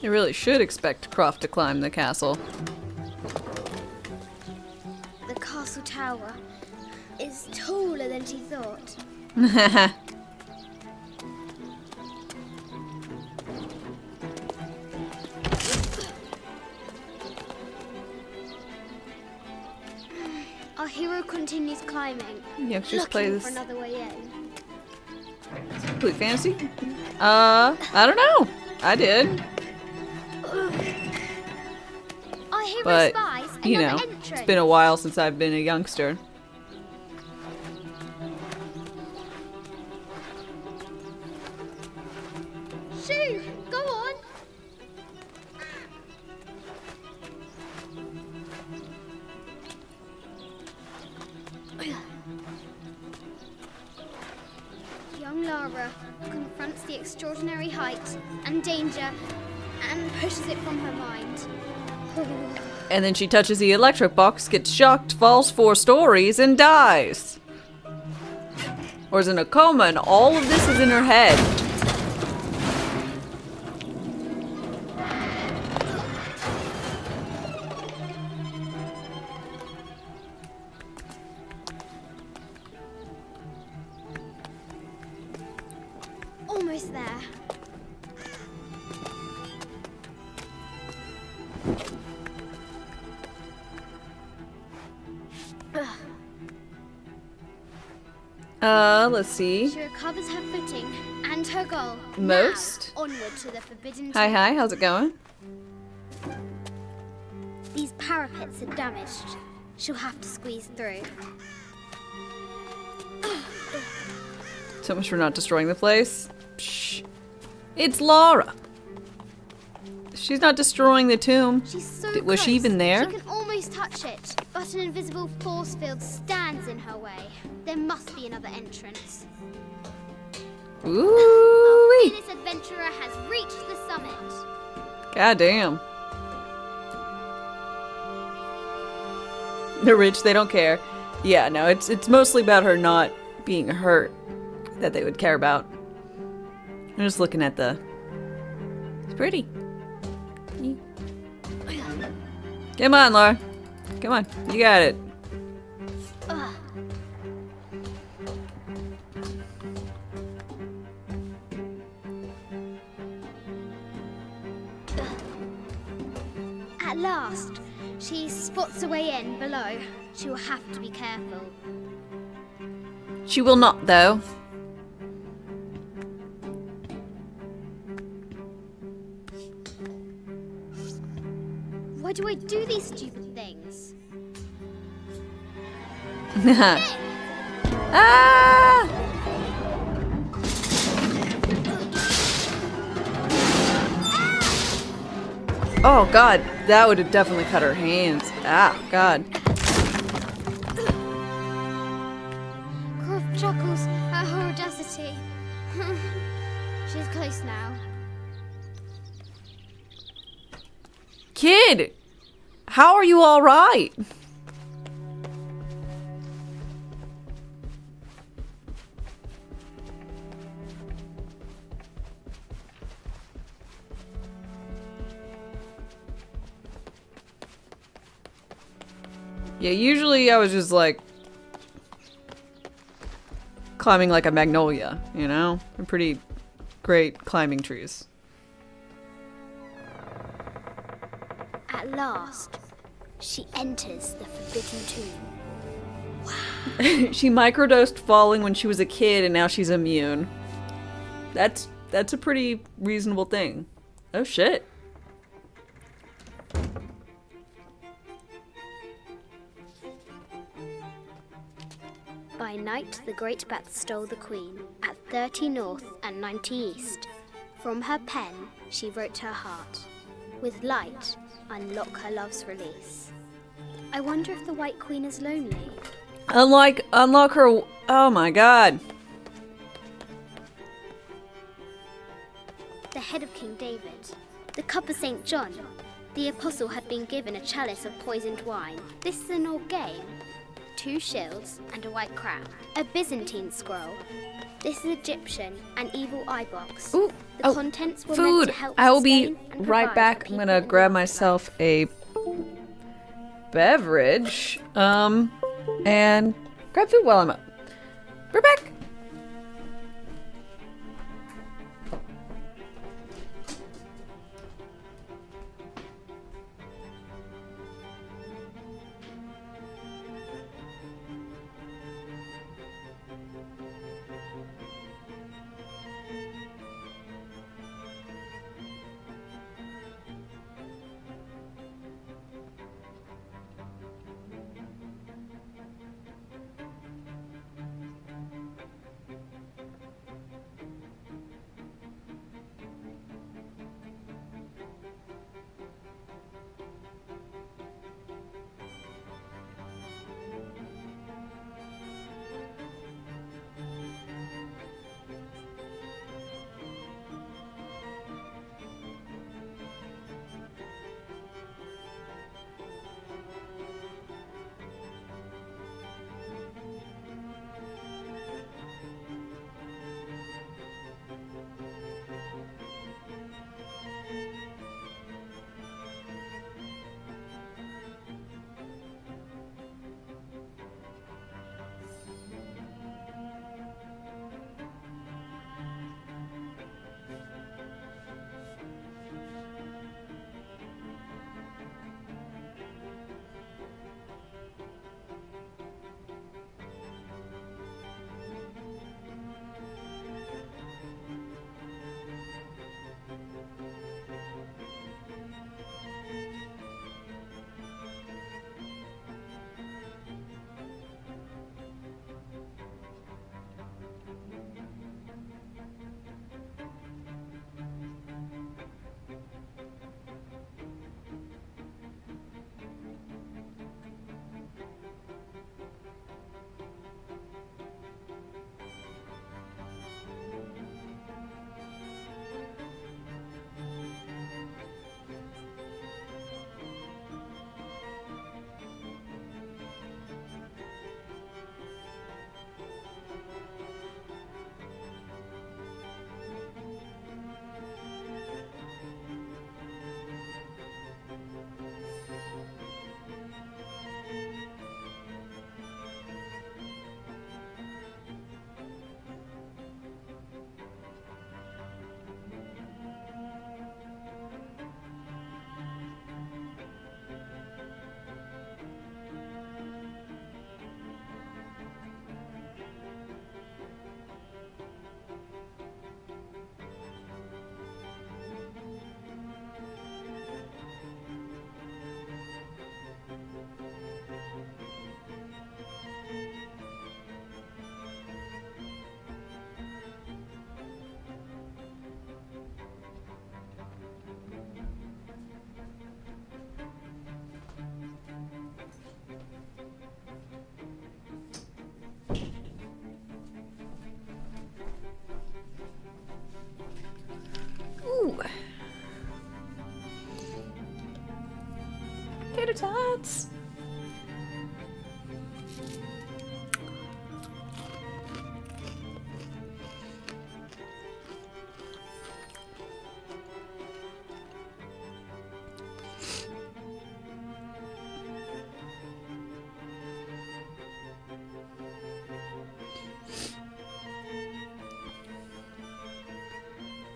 S1: You really should expect Croft to climb the castle.
S18: The castle tower is taller than she thought. Our hero continues climbing,
S1: Youngsters play
S18: looking
S1: this
S18: for another way in.
S1: complete fantasy. I don't know. I did,
S18: Our hero
S1: but
S18: spies
S1: you know,
S18: another entrance.
S1: it's been a while since I've been a youngster.
S18: Shoo! Go on! Young Lara confronts the extraordinary height and danger and pushes it from her mind.
S1: And then she touches the electric box, gets shocked, falls 4 stories, and dies. Or is in a coma, and all of this is in her head.
S18: Almost there.
S1: Let's see.
S18: She recovers her footing and her goal.
S1: Most.
S18: Now, onward to the Forbidden
S1: Hi,
S18: Tomb.
S1: hi, how's it going?
S18: These parapets are damaged. She'll have to squeeze through.
S1: So much for not destroying the place. Psh. It's Lara. She's not destroying the tomb.
S18: She's so
S1: Was she
S18: close.
S1: even there?
S18: She can almost touch it, but an invisible force field stands in her way. There must be another entrance.
S1: Ooh Wee-wee.
S18: Fearless adventurer has reached the summit.
S1: God damn. They're rich, they don't care. Yeah, no, it's mostly about her not being hurt that they would care about. I'm just looking at the... It's pretty. Come on, Laura. Come on, you got it.
S18: At last, she spots a way in below. She will have to be careful.
S1: She will not, though.
S18: Why do I do these stupid things?
S1: Ah! Oh god, that would have definitely cut her hands. Ah, god.
S18: Croft chuckles at her audacity. She's close now.
S1: Kid! How are you alright? Yeah, usually I was just like climbing like a magnolia, you know? I'm pretty great climbing trees.
S18: At last, she enters the Forbidden Tomb.
S1: She microdosed falling when she was a kid and now she's immune. That's a pretty reasonable thing. Oh shit.
S18: By night, the great bat stole the queen at 30 north and 90 east. From her pen, she wrote her heart. With light, unlock her love's release. I wonder if the White Queen is lonely.
S1: Unlock her. Oh my god.
S18: The head of King David. The cup of St. John. The apostle had been given a chalice of poisoned wine. This is an old game. 2 shields and a white crown. A Byzantine scroll. This is Egyptian, an evil eye box.
S1: Ooh,
S18: the contents were meant
S1: food.
S18: to help
S1: I will be
S18: sustain and
S1: right
S18: provide
S1: back.
S18: for
S1: I'm
S18: people
S1: gonna
S18: in
S1: grab
S18: the
S1: myself a beverage. And grab food while I'm up. We're back.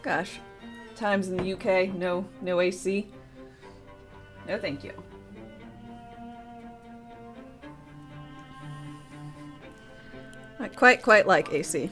S1: Gosh, times in the UK, no AC. No, thank you. I quite like AC.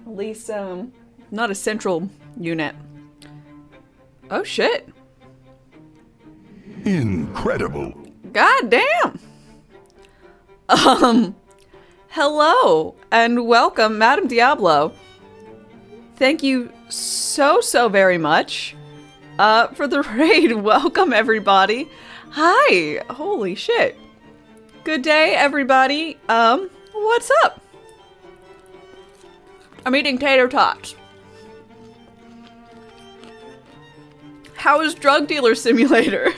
S1: At least, not a central unit. Oh shit.
S17: Incredible.
S1: God damn. Hello and welcome, Madame Diablo. Thank you so very much for the raid. Welcome everybody. Hi. Holy shit. Good day everybody. What's up? I'm eating tater tots. How is Drug Dealer Simulator?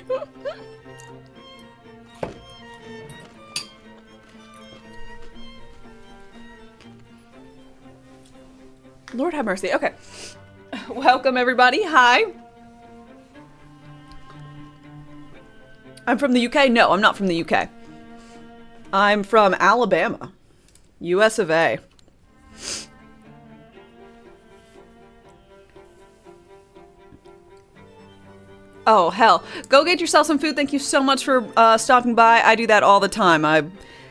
S1: Lord have mercy. Okay. Welcome everybody. Hi. I'm from the UK? No, I'm not from the UK. I'm from Alabama. US of A. Oh, hell. Go get yourself some food. Thank you so much for stopping by. I do that all the time. I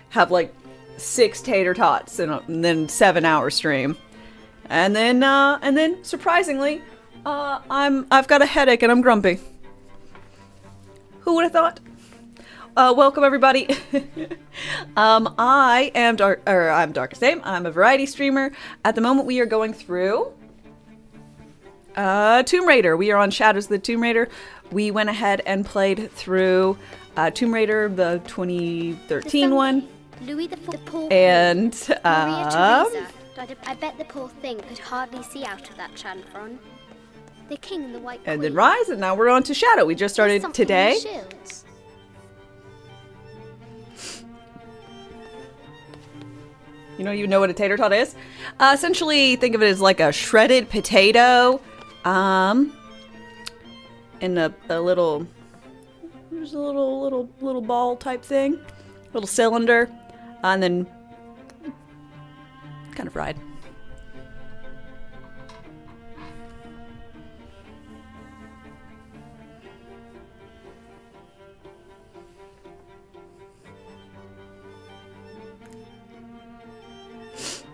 S1: have like 6 tater tots and then 7-hour stream. And then surprisingly, I've got a headache and I'm grumpy. Who would have thought? Welcome everybody. I'm darkestdame. I'm a variety streamer. At the moment we are going through Tomb Raider. We are on Shadows of the Tomb Raider. We went ahead and played through Tomb Raider, the 2013 one.
S18: Louis the Poor
S1: And
S18: Maria Theresa. I bet the poor thing could hardly see out of that chanfron. The king and the white queen.
S1: And then Rise, and now we're on to Shadow. We just started today. You know what a tater tot is? Essentially, think of it as like a shredded potato, in a little, there's a little ball type thing, little cylinder, and then kind of fried.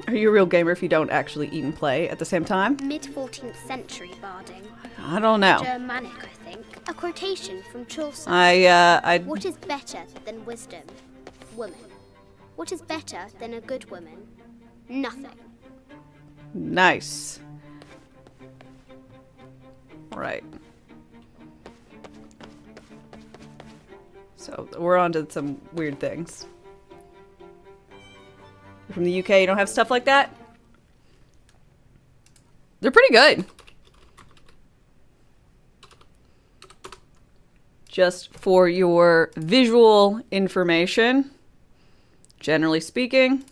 S1: Are you a real gamer if you don't actually eat and play at the same time?
S18: Mid-14th century barding.
S1: I don't know.
S18: Germanic, I think. A quotation from Chaucer. What is better than wisdom? Woman. What is better than a good woman? Nothing.
S1: Nice. Right. So we're on to some weird things. You're from the UK, you don't have stuff like that? They're pretty good. Just for your visual information, generally speaking,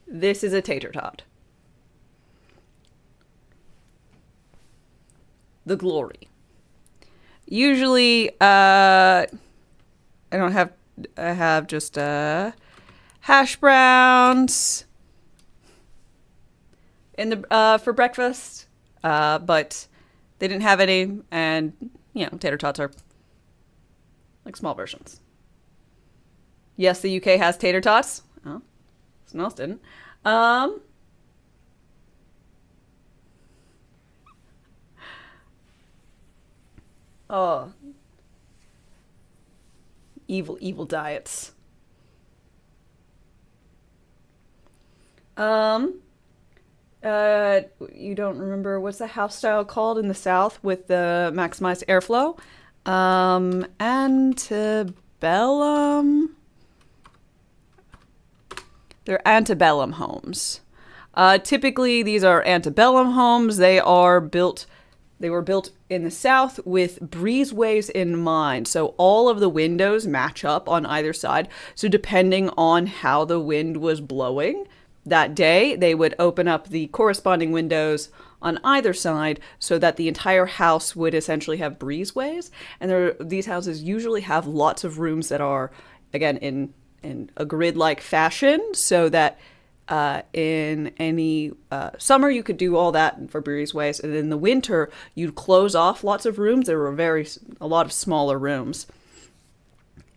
S1: this is a tater tot. The glory. Usually, I have just hash browns in the for breakfast, but they didn't have any, and tater tots are like small versions. Yes, the UK has tater tots. Oh, someone else didn't. Oh, evil diets. You don't remember what's the house style called in the South with the maximized airflow? Antebellum. They're antebellum homes. Typically, these are antebellum homes. They were built in the South with breezeways in mind. So all of the windows match up on either side. So depending on how the wind was blowing that day, they would open up the corresponding windows on either side so that the entire house would essentially have breezeways. And these houses usually have lots of rooms that are, again, in a grid-like fashion, so that in any summer you could do all that for breezeways, and in the winter you'd close off lots of rooms. There were a lot of smaller rooms,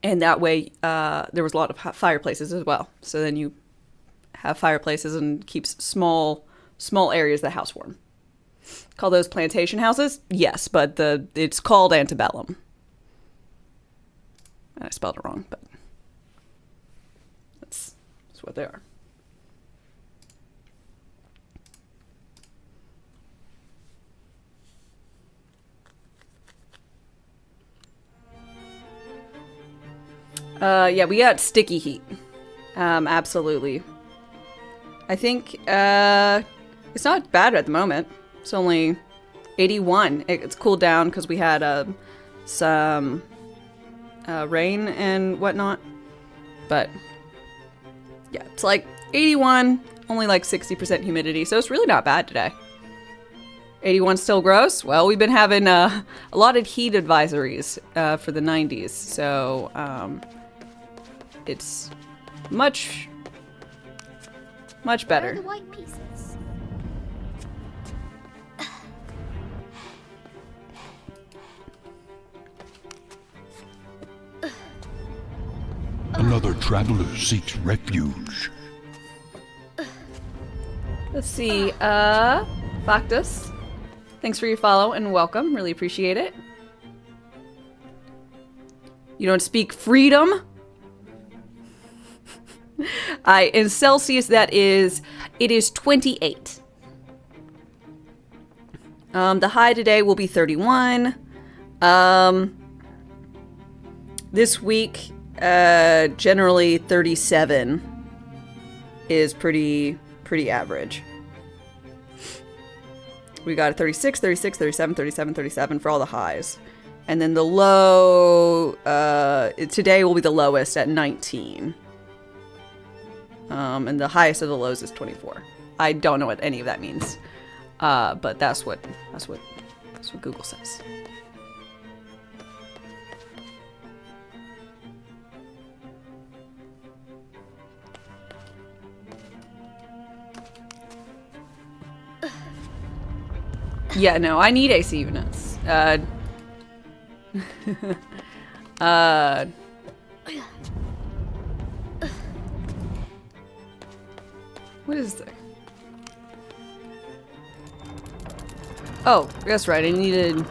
S1: and that way there was a lot of fireplaces as well. So then you have fireplaces and keeps small areas of the house warm. Call those plantation houses? Yes, but it's called antebellum. I spelled it wrong, but that's what they are. Yeah, we got sticky heat. Absolutely. I think it's not bad at the moment. It's only 81. It's cooled down because we had some rain and whatnot. But yeah, it's like 81, only like 60% humidity, so it's really not bad today. 81 still gross? Well, we've been having a lot of heat advisories for the 90s, so it's much better.
S18: Where are the white pieces?
S17: Another traveler seeks refuge.
S1: Let's see, Factus. Thanks for your follow and welcome. Really appreciate it. You don't speak freedom? In Celsius, it is 28. The high today will be 31. This week, generally 37 is pretty average. We got a 36, 36, 37, 37, 37 for all the highs. And then the low, today will be the lowest at 19. And the highest of the lows is 24. I don't know what any of that means. But that's what Google says. Yeah, no, I need AC units. What is this? Oh, that's right, I needed...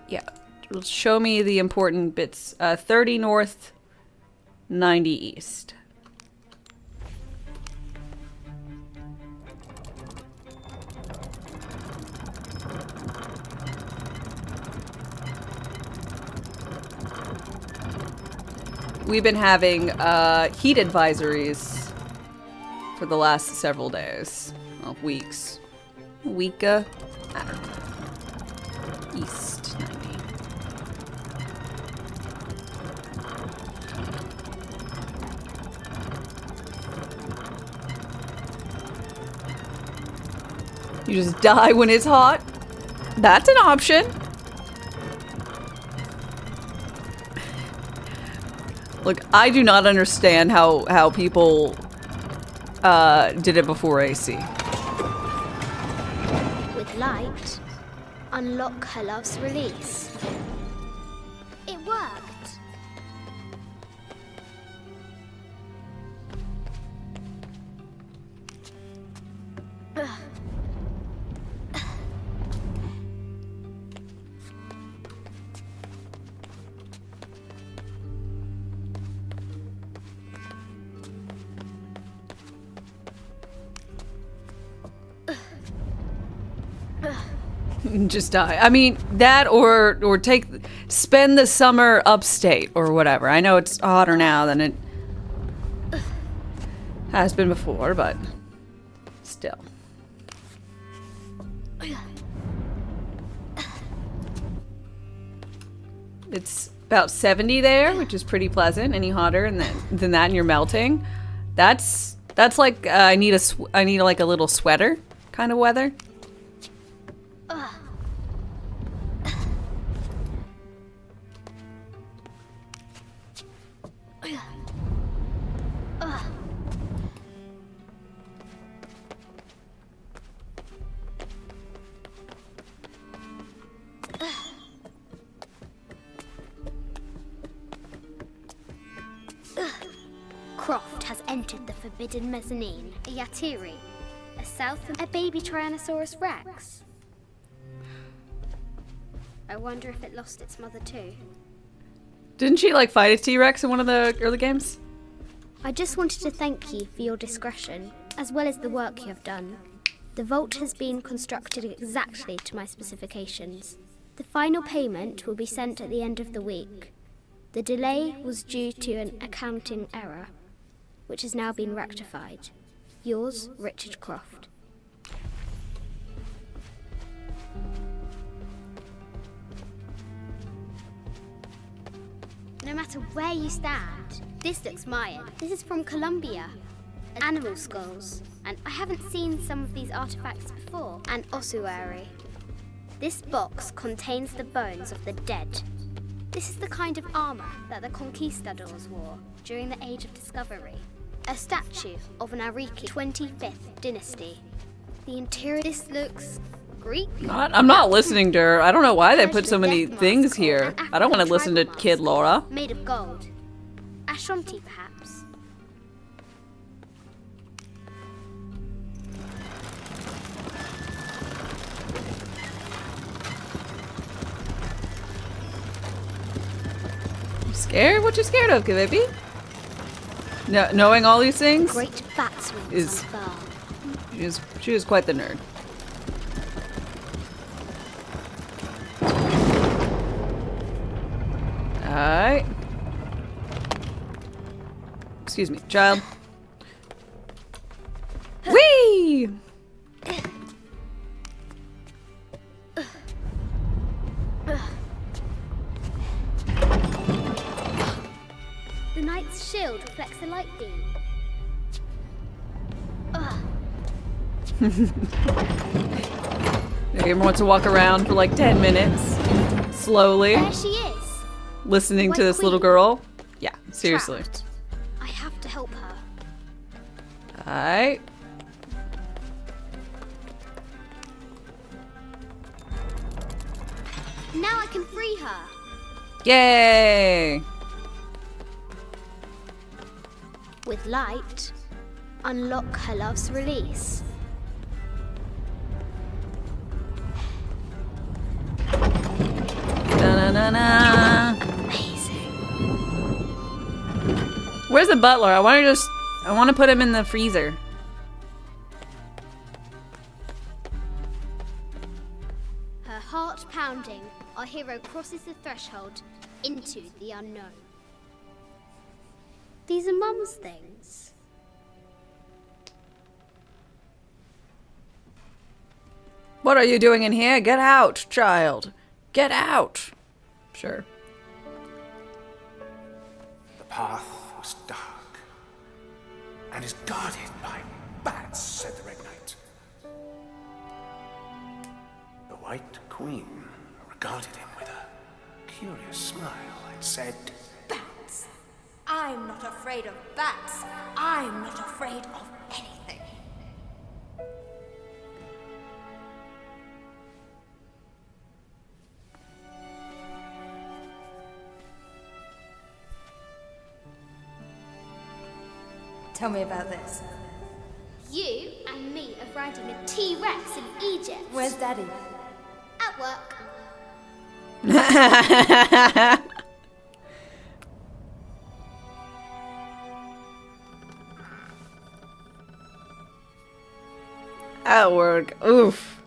S1: Yeah, show me the important bits. 30 north, 90 east. We've been having heat advisories for the last several days. Well, weeks. A week, I don't know. East 90. You just die when it's hot? That's an option. Look, I do not understand how people did it before AC.
S18: With light, unlock her love's release. It worked.
S1: And just die. I mean, that or spend the summer upstate or whatever. I know it's hotter now than it has been before, but still. It's about 70 there, which is pretty pleasant. Any hotter than that, and you're melting. That's like I need like a little sweater kind of weather.
S18: Croft has entered the forbidden mezzanine. A Yatiri. A baby Tyrannosaurus Rex. I wonder if it lost its mother too.
S1: Didn't she like fight a T-Rex in one of the early games?
S18: I just wanted to thank you for your discretion, as well as the work you have done. The vault has been constructed exactly to my specifications. The final payment will be sent at the end of the week. The delay was due to an accounting error, which has now been rectified. Yours, Richard Croft. No matter where you stand, this looks Mayan. This is from Colombia. Animal skulls. And I haven't seen some of these artifacts before. An ossuary. This box contains the bones of the dead. This is the kind of armor that the conquistadors wore during the Age of Discovery. A statue of an Ariki 25th dynasty. The interior, this looks Greek.
S1: I'm not listening to her. I don't know why they put so many things here. I don't want to listen to Kid Laura.
S18: Made of gold. Ashanti, perhaps.
S1: You scared? What you scared of, baby? No, knowing all these things
S18: Great bats
S1: is she is quite the nerd. Alright. Excuse me, child. Whee!
S18: The knight's shield reflects the light beam.
S1: Everyone wants to walk around for like 10 minutes. Slowly.
S18: There she is.
S1: Listening to this little girl. Yeah, seriously.
S18: Trapped. I have to help her.
S1: Alright.
S18: Now I can free her.
S1: Yay!
S18: With light, unlock her love's release.
S1: Da-na-na-na.
S18: Amazing.
S1: Where's the butler? I want to put him in the freezer.
S18: Her heart pounding, our hero crosses the threshold into the unknown. These are Mum's things.
S1: What are you doing in here? Get out, child. Get out. Sure.
S15: The path was dark and is guarded by bats, said the Red Knight. The White Queen regarded him with a curious smile and said,
S19: Bats! I'm not afraid of bats. I'm not afraid of anything. Tell me about this.
S18: You and me are riding a T-Rex in Egypt.
S19: Where's Daddy?
S18: At work.
S1: At work. Oof.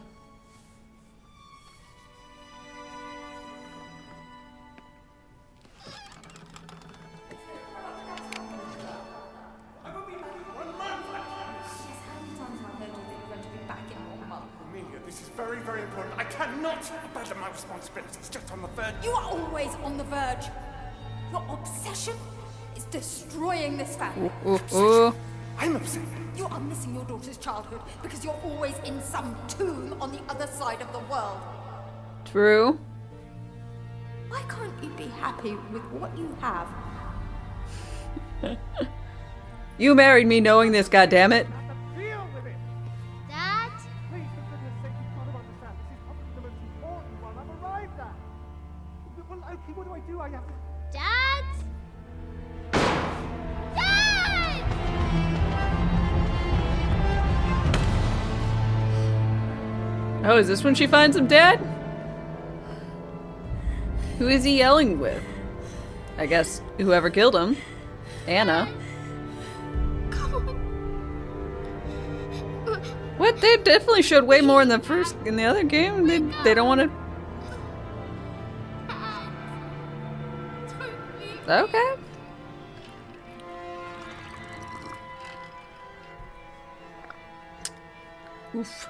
S20: not abandon my responsibilities just on the verge.
S19: You are always on the verge. Your obsession is destroying this family.
S20: I'm upset.
S19: You are missing your daughter's childhood because you're always in some tomb on the other side of the world.
S1: True.
S19: Why can't you be happy with what you have?
S1: You married me knowing this, goddammit.
S20: Deal with it.
S18: Dad?
S20: Please, for goodness sake, you can't understand. This is probably the most important one I've arrived at. Well, okay, what do? I have to...
S18: Dad? Dad!
S1: Oh, is this when she finds him dead? Who is he yelling with? I guess whoever killed him. Anna. What? They definitely showed way more in the other game. They don't want to. Okay. Oof.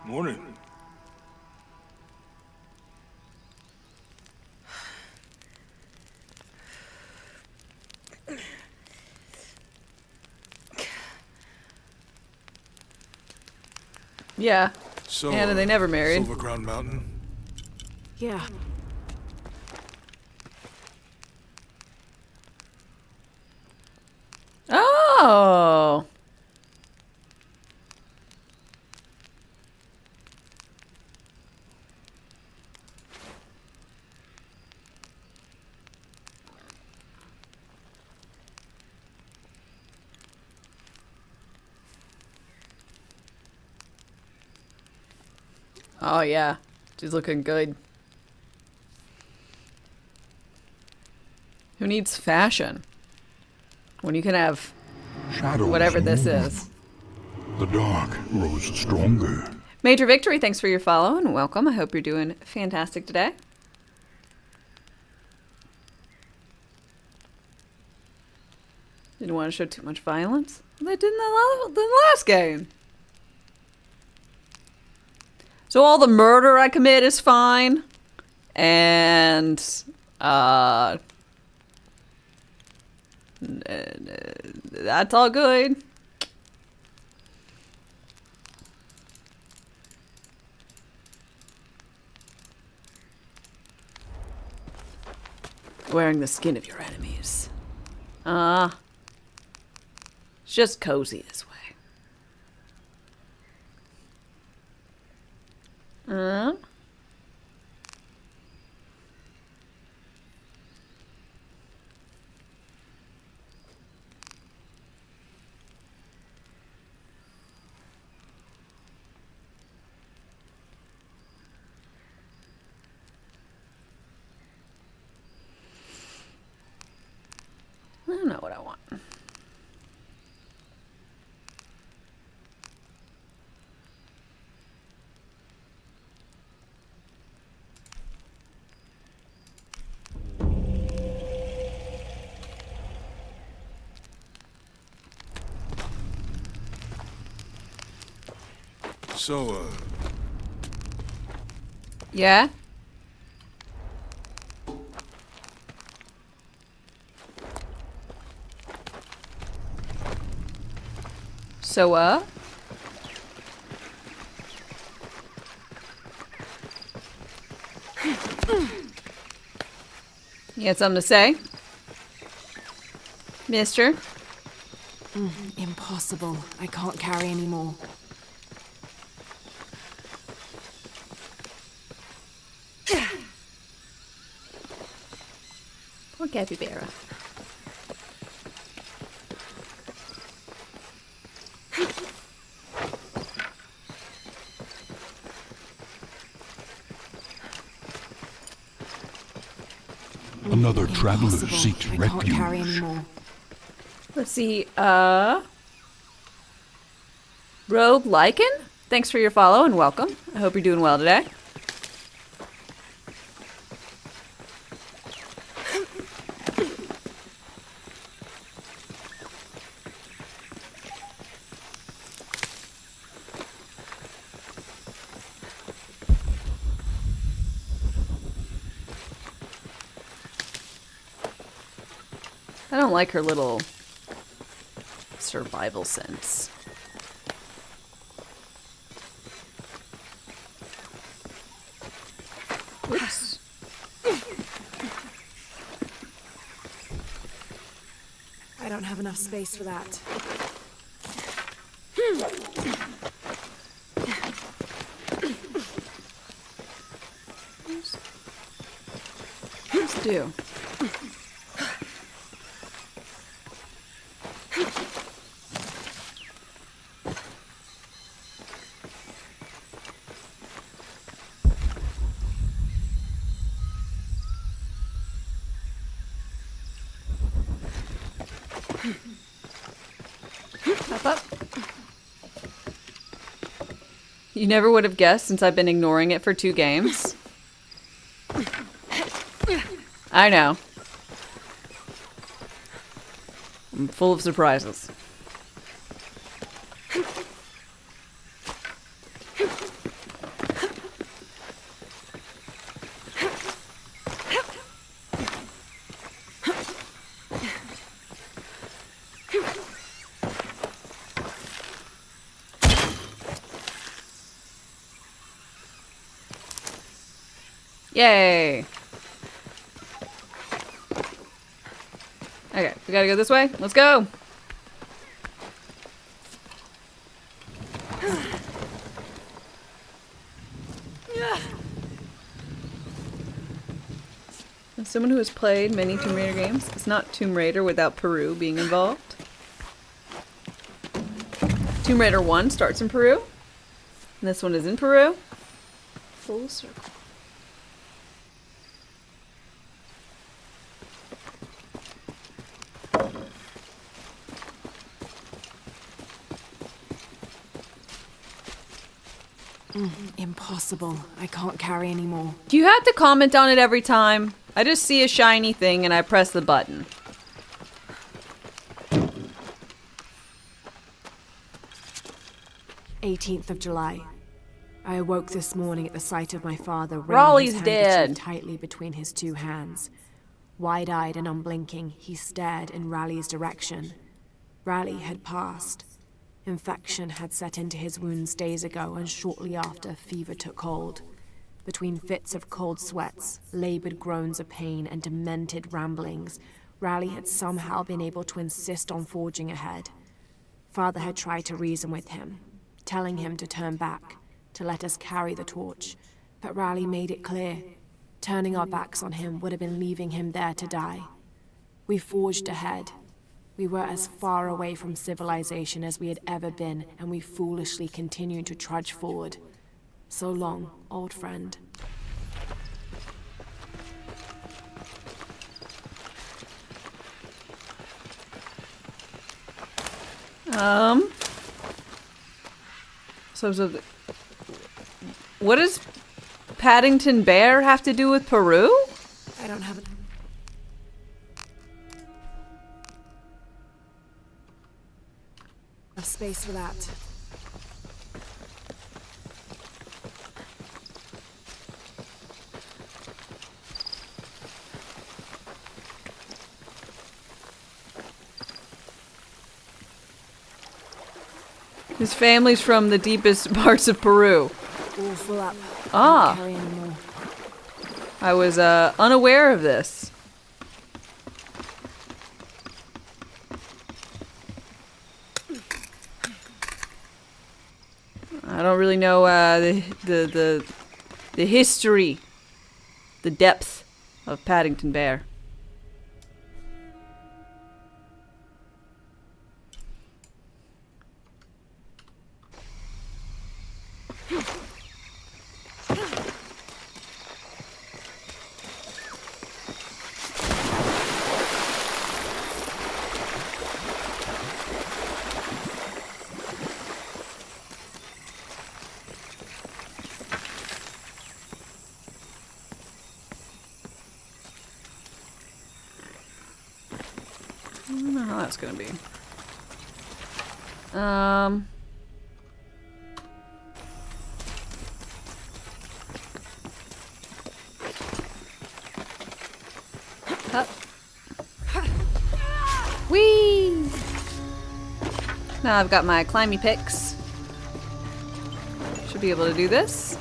S2: Morning.
S1: Yeah.
S2: So,
S1: Anna, they never married.
S2: Silver Crown Mountain?
S7: Yeah.
S1: Oh. Oh yeah, she's looking good. Who needs fashion when you can have
S17: Shadows
S1: whatever this
S17: move.
S1: is?
S17: The dark grows stronger.
S1: Major Victory, thanks for your follow and welcome. I hope you're doing fantastic today. Didn't want to show too much violence. They did in the last game. So all the murder I commit is fine. And, that's all good. Wearing the skin of your enemies. It's just cozy this way. I don't know what I want.
S2: So,
S1: Yeah? So, You had something to say? Mister?
S7: Impossible. I can't carry anymore.
S1: Poor capybara.
S17: Another traveler seeks
S7: I can't carry
S17: refuge.
S7: anymore.
S1: Let's see, Rogue Lycan? Thanks for your follow and welcome. I hope you're doing well today. I don't like her little survival sense. Oops.
S7: I don't have enough space for that.
S1: Let's do. Up. You never would have guessed since I've been ignoring it for 2 games. I know. I'm full of surprises. Yay! Okay, we gotta go this way. Let's go! As someone who has played many Tomb Raider games, it's not Tomb Raider without Peru being involved. Tomb Raider 1 starts in Peru, and this one is in Peru. Full circle.
S7: Impossible. I can't carry anymore.
S1: Do you have to comment on it every time? I just see a shiny thing and I press the button.
S7: July 18th. I awoke this morning at the sight of my father
S1: Raleigh's
S7: his
S1: dead.
S7: handkerchief tightly between his 2 hands. Wide-eyed and unblinking, he stared in Raleigh's direction. Raleigh had passed. Infection had set into his wounds days ago, and shortly after, fever took hold. Between fits of cold sweats, labored groans of pain, and demented ramblings, Raleigh had somehow been able to insist on forging ahead. Father had tried to reason with him, telling him to turn back, to let us carry the torch, but Raleigh made it clear. Turning our backs on him would have been leaving him there to die. We forged ahead. We were as far away from civilization as we had ever been, and we foolishly continued to trudge forward. So long, old friend.
S1: So what does Paddington Bear have to do with Peru?
S7: I don't have enough space for that.
S1: His family's from the deepest parts of Peru.
S7: All full up.
S1: Ah.
S7: Can't carry anymore.
S1: I was unaware of this. I don't really know the history, the depth of Paddington Bear. I don't know how that's gonna be. Up. Now I've got my climby picks. Should be able to do this.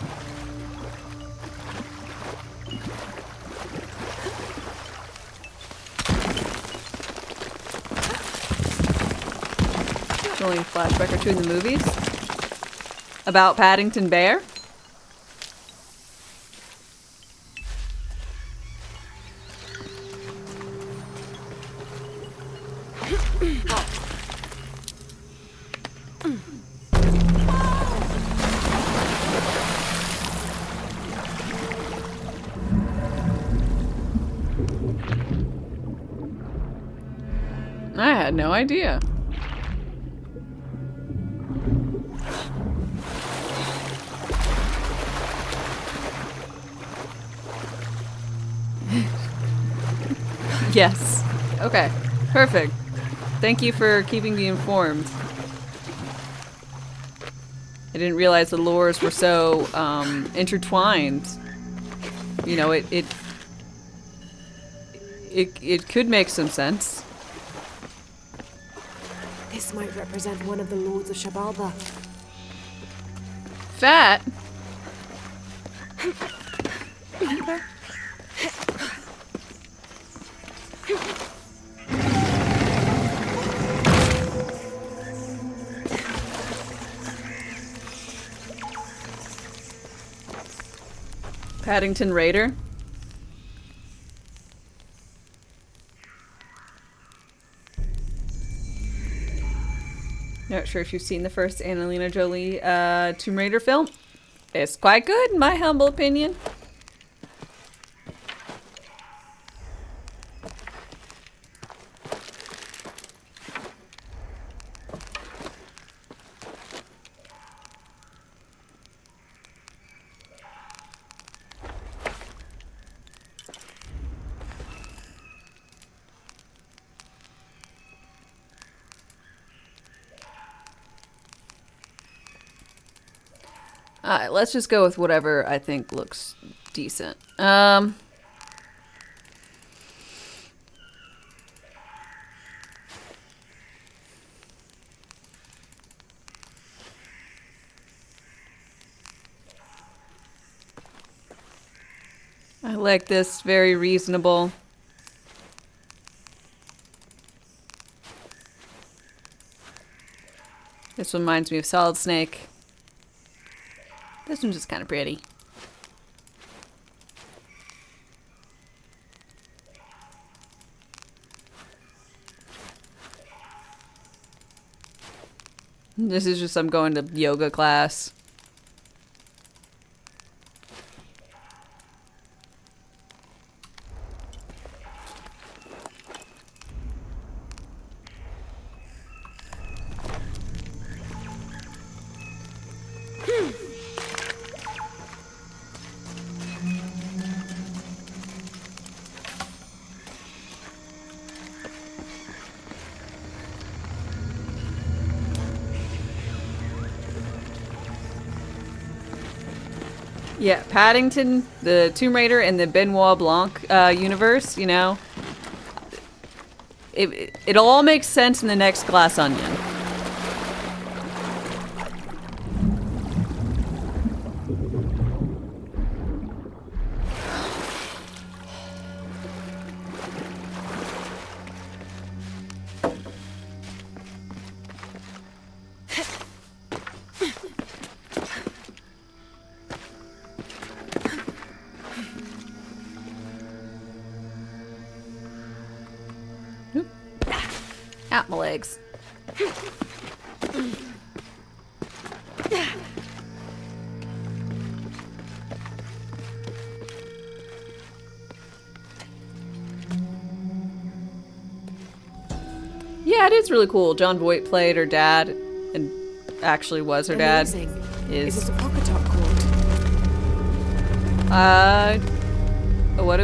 S1: Showing a flashback or two in the movies about Paddington Bear. I had no idea. Yes. Okay. Perfect. Thank you for keeping me informed. I didn't realize the lores were so intertwined. You know, it could make some sense.
S7: This might represent one of the lords of Shabalba.
S1: Fat. Paddington Raider. Not sure if you've seen the first Angelina Jolie Tomb Raider film. It's quite good, in my humble opinion. Alright, let's just go with whatever I think looks decent. I like this, very reasonable. This one reminds me of Solid Snake. This one's just kind of pretty. This is just I'm going to yoga class. Yeah, Paddington, the Tomb Raider, and the Benoit Blanc universe, you know. It all makes sense in the next Glass Onion. Out my legs. Yeah, it is really cool. John Voight played her dad, and actually was her dad.
S7: Is this a pocket top court?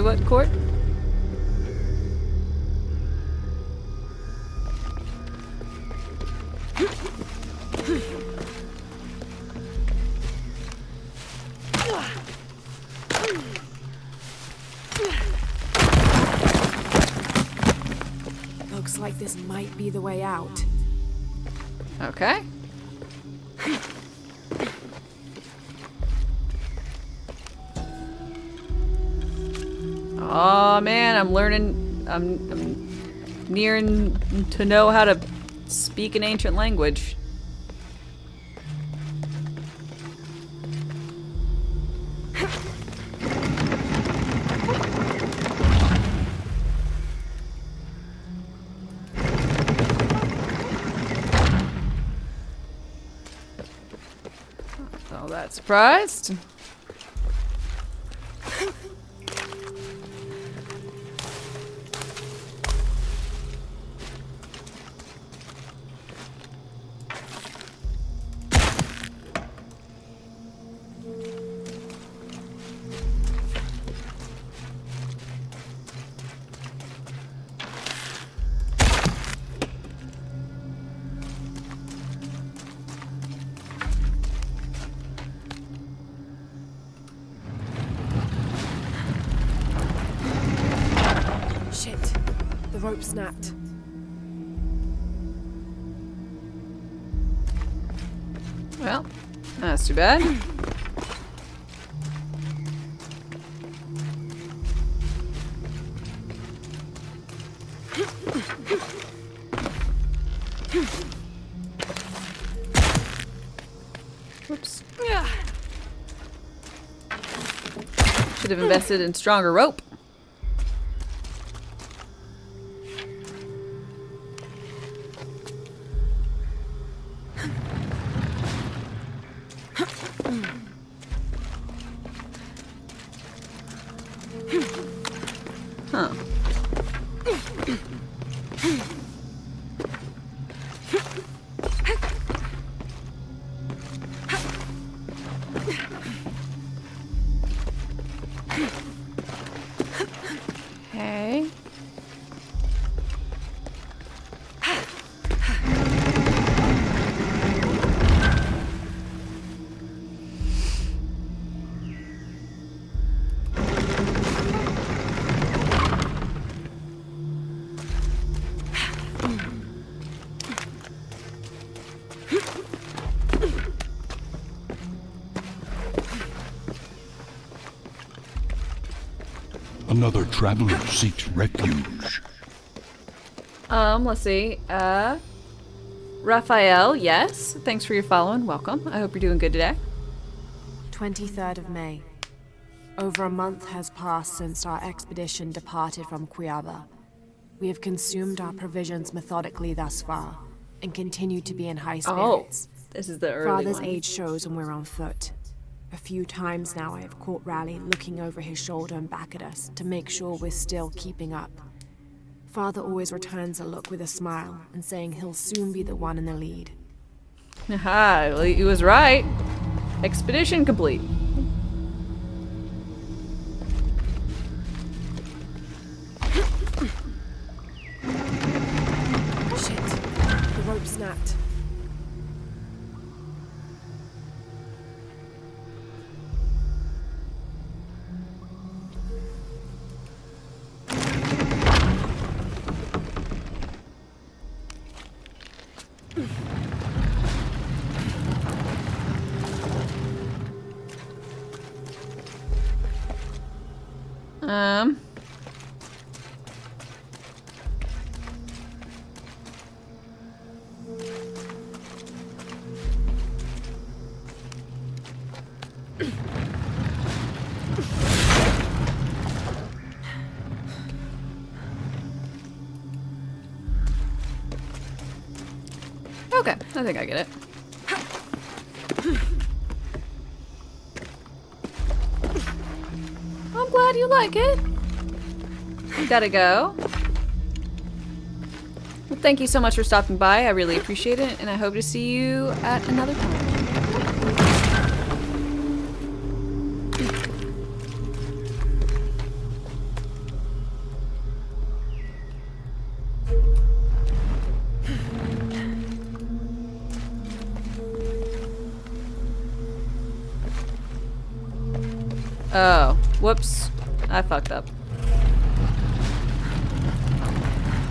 S1: What court?
S7: Looks like this might be the way out.
S1: Okay. Oh man, I'm learning. I'm nearing to know how to speak an ancient language. Not that surprised.
S7: Shit. The rope snapped.
S1: Well, that's too bad. Whoops. Should have invested in stronger rope. Huh. Okay.
S17: Another traveler seeks refuge.
S1: Let's see. Raphael, yes. Thanks for your following. Welcome. I hope you're doing good today.
S7: 23rd of May. Over a month has passed since our expedition departed from Cuiaba. We have consumed our provisions methodically thus far, and continue to be in high spirits.
S1: This is the early
S7: Father's
S1: one.
S7: age shows when we're on foot. A few times now I have caught Raleigh looking over his shoulder and back at us to make sure we're still keeping up. Father always returns a look with a smile and saying he'll soon be the one in the lead.
S1: Aha, well, he was right. Expedition complete.
S7: Shit, the rope snapped.
S1: Okay, I think I get it. I'm glad you like it. Gotta go. Well, thank you so much for stopping by. I really appreciate it, and I hope to see you at another time. Oh, whoops. I fucked up.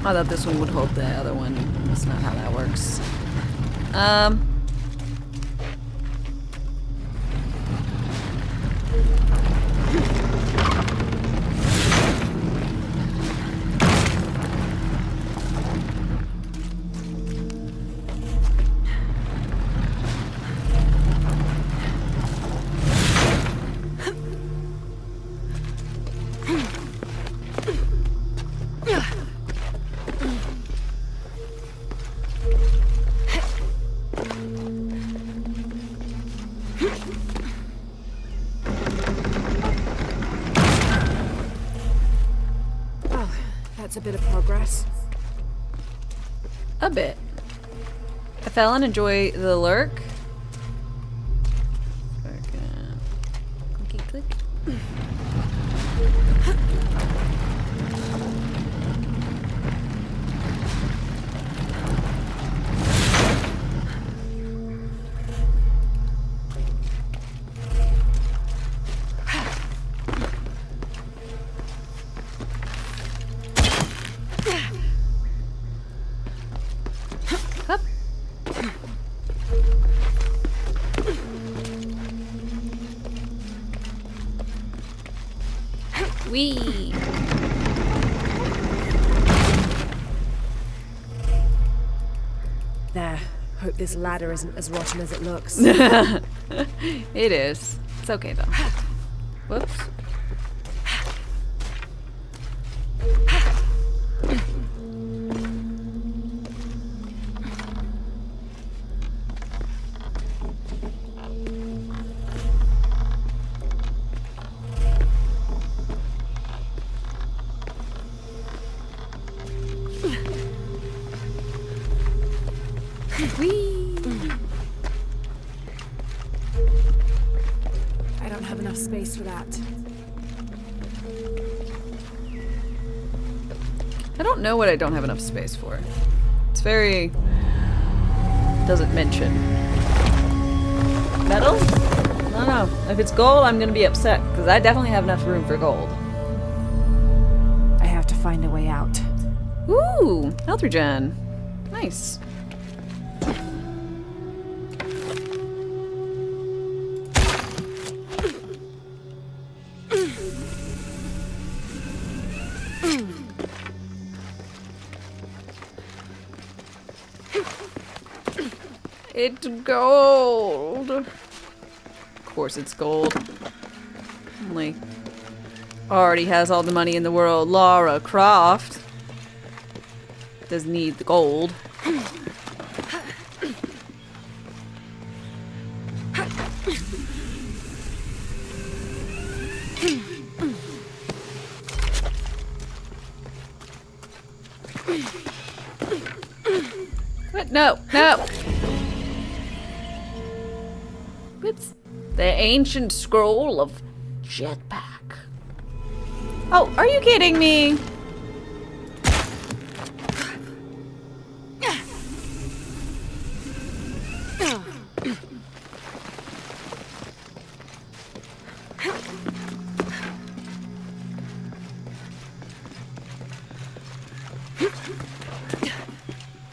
S1: I thought this one would hold the other one. That's not how that works.
S7: That's a bit of progress.
S1: A bit. I fell and enjoy the lurk. Clicky click. Up. Wee.
S7: There. Hope this ladder isn't as rotten as it looks.
S1: It is. It's okay though. Whoops. Whee!
S7: I don't have enough space for that.
S1: I don't know what I don't have enough space for. It's very... doesn't mention. Metal? I don't know. If it's gold, I'm gonna be upset, because I definitely have enough room for gold.
S7: I have to find a way out.
S1: Ooh! Health regen. Nice. It's gold. Of course it's gold. Only already has all the money in the world. Lara Croft does need the gold. What? No, no. Whoops. The ancient scroll of jetpack. Oh, are you kidding me?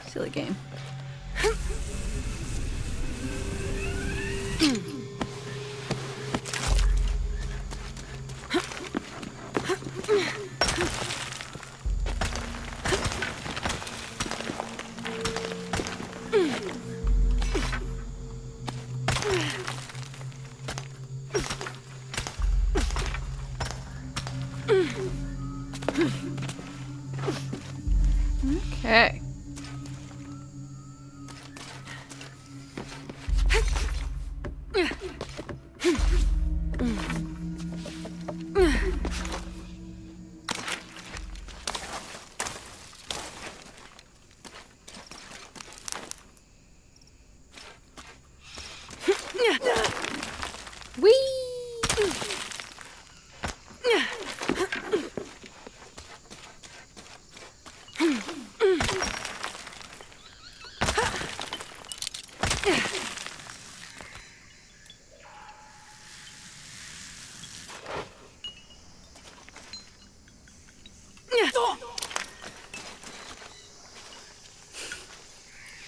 S1: Silly game. Okay.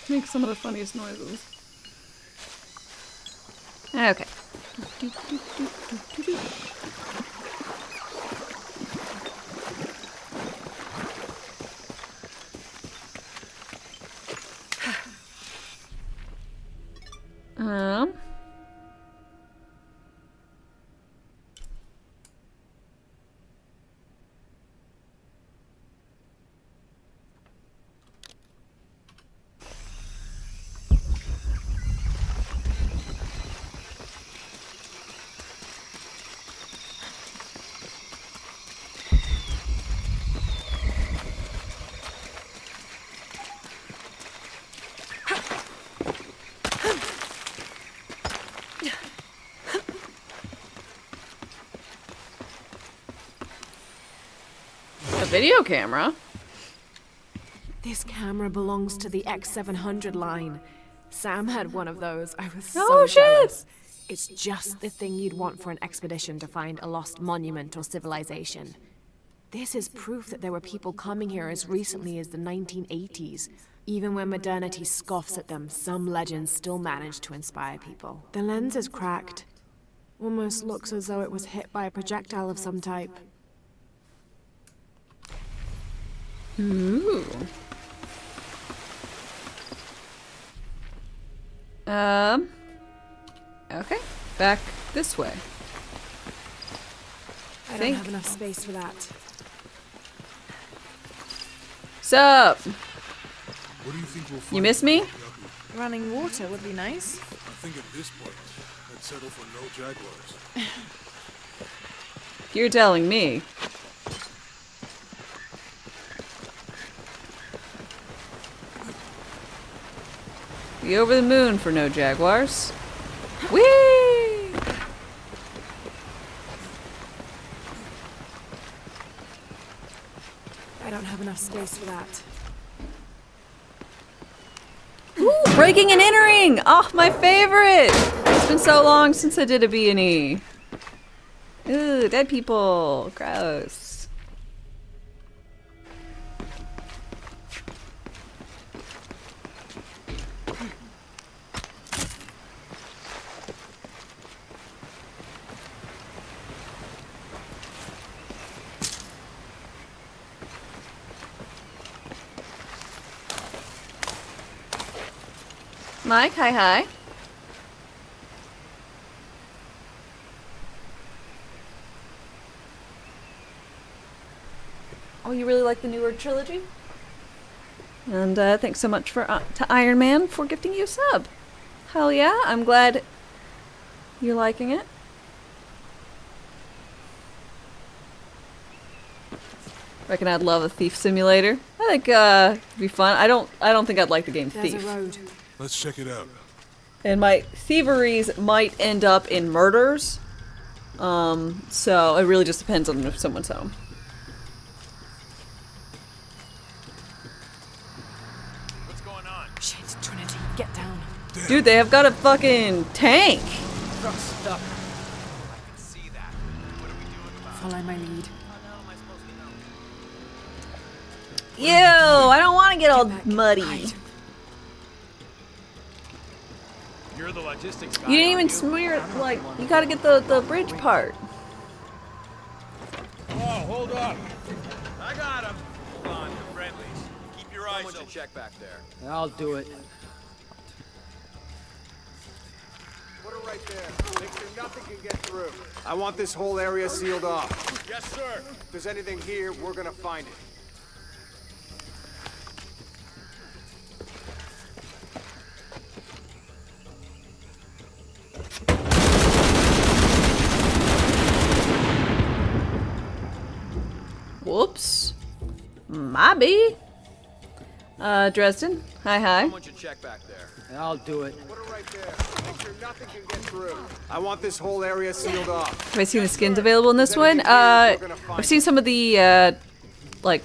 S1: Makes some of the funniest noises. Okay. Um. Video camera?
S7: This camera belongs to the X700 line. Sam had one of those. I was so
S1: Oh, shit!
S7: jealous. It's just the thing you'd want for an expedition to find a lost monument or civilization. This is proof that there were people coming here as recently as the 1980s. Even when modernity scoffs at them, some legends still manage to inspire people. The lens is cracked. Almost looks as though it was hit by a projectile of some type.
S1: Ooh. Okay. Back this way.
S7: I don't have enough space for that.
S1: Sup?
S2: What do you think we'll find?
S1: You miss me?
S3: Running water would be nice.
S2: I think at this point, I'd settle for no jaguars.
S1: You're telling me. Be over the moon for no jaguars. Whee!
S7: I don't have enough space for that.
S1: Ooh, breaking and entering! Oh, my favorite! It's been so long since I did a B&E. Ooh, dead people. Gross. Mike, hi hi. Oh, you really like the newer trilogy? And thanks so much for to Iron Man for gifting you a sub. Hell yeah, I'm glad you're liking it. Reckon I'd love a Thief Simulator. I think it'd be fun. I don't think I'd like the game
S7: There's
S1: Thief.
S7: a road.
S2: Let's check it out.
S1: And my thieveries might end up in murders. So it really just depends on if someone's home.
S6: What's going on?
S7: Shit, Trinity, get down.
S1: Dude, they have got a fucking tank.
S6: Truck's stuck. I can see that. What are we doing about it?
S7: Follow my lead.
S1: Ew, I don't want to get all muddy.
S6: You're the logistics guy.
S1: You didn't even smear, like, you gotta get the bridge part.
S6: Oh, hold up. I got him. Hold on, the friendlies. Keep your eyes open. Check back there.
S14: I'll do it.
S5: Put it right there. Make sure nothing can get through. I want this whole area sealed off.
S6: Yes, sir.
S5: If there's anything here, we're gonna find it.
S1: Whoops. Maybe. Dresden. Hi hi.
S6: Someone should check back there.
S14: I'll do it.
S5: Put it right there. Make sure nothing can get through. I want this whole area sealed off.
S1: Have I seen the skins available in this one? I've seen some of the, like...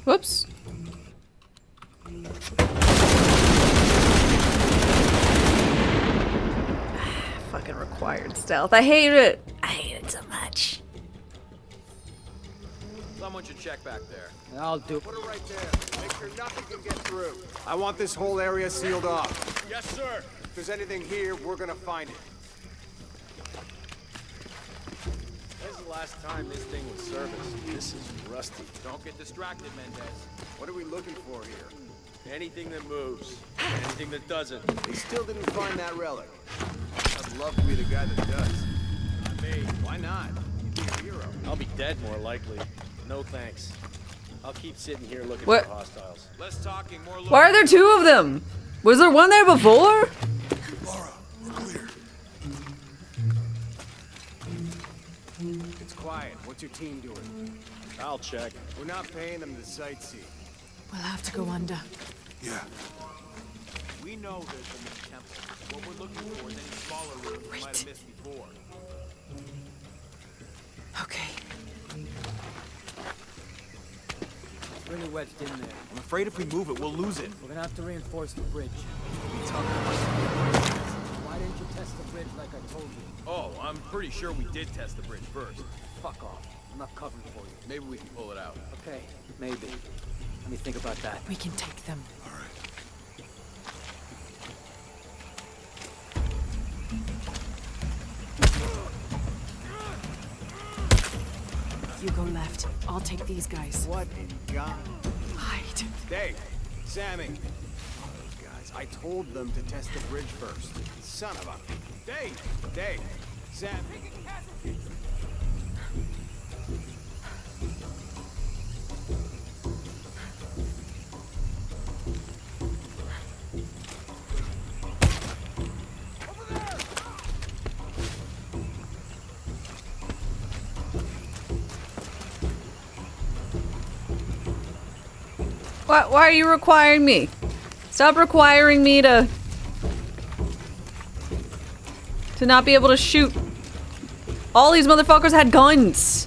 S1: Whoops. required stealth. I hate it. I hate it so much.
S6: Someone should check back there.
S14: I'll do.
S5: Put it right there. Make sure nothing can get through. I want this whole area sealed off.
S6: Yes, sir.
S5: If there's anything here, we're gonna find it.
S6: This is the last time this thing was serviced. This is rusty. Don't get distracted, Mendez.
S5: What are we looking for here?
S6: Anything that moves. Anything that doesn't.
S5: They still didn't find that relic. I'd love to be the guy that does.
S6: Not me.
S5: Why not? You'd be a hero.
S6: I'll be dead more likely. No thanks. I'll keep sitting here looking
S1: What?
S6: for hostiles. Less talking, more looking.
S1: Why are there two of them? Was there one there before?
S2: Laura, we're clear.
S5: It's quiet. What's your team doing?
S6: I'll check.
S5: We're not paying them to sightsee.
S7: We'll have to go under.
S2: Yeah.
S13: We know there's a new temple. What we're looking for is any smaller rooms we might have missed before.
S7: Okay.
S14: Really wedged in there.
S13: I'm afraid if we move it, we'll lose it.
S14: We're gonna have to reinforce the bridge. Why didn't you test the bridge like I told you?
S13: Oh, I'm pretty sure we did test the bridge first.
S14: Fuck off. I'm not covering for you.
S13: Maybe we can pull it out.
S14: Okay, maybe. Let me think about that.
S7: We can take them.
S2: All right.
S7: You go left. I'll take these guys.
S5: What in God?
S7: Hide.
S5: Dave, Sammy. Guys, I told them to test the bridge first. Son of a... Dave, Sam.
S1: Why are you requiring me? Stop requiring me to not be able to shoot. All these motherfuckers had guns.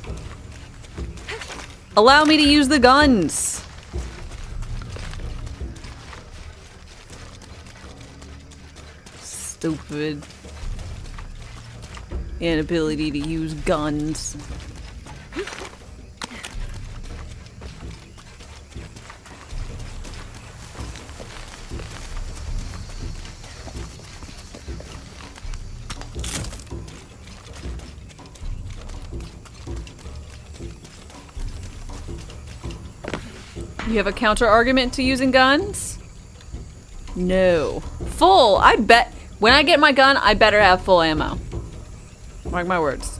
S1: Allow me to use the guns. Stupid inability to use guns. You have a counter argument to using guns? No. Full! I bet when I get my gun, I better have full ammo. Mark my words.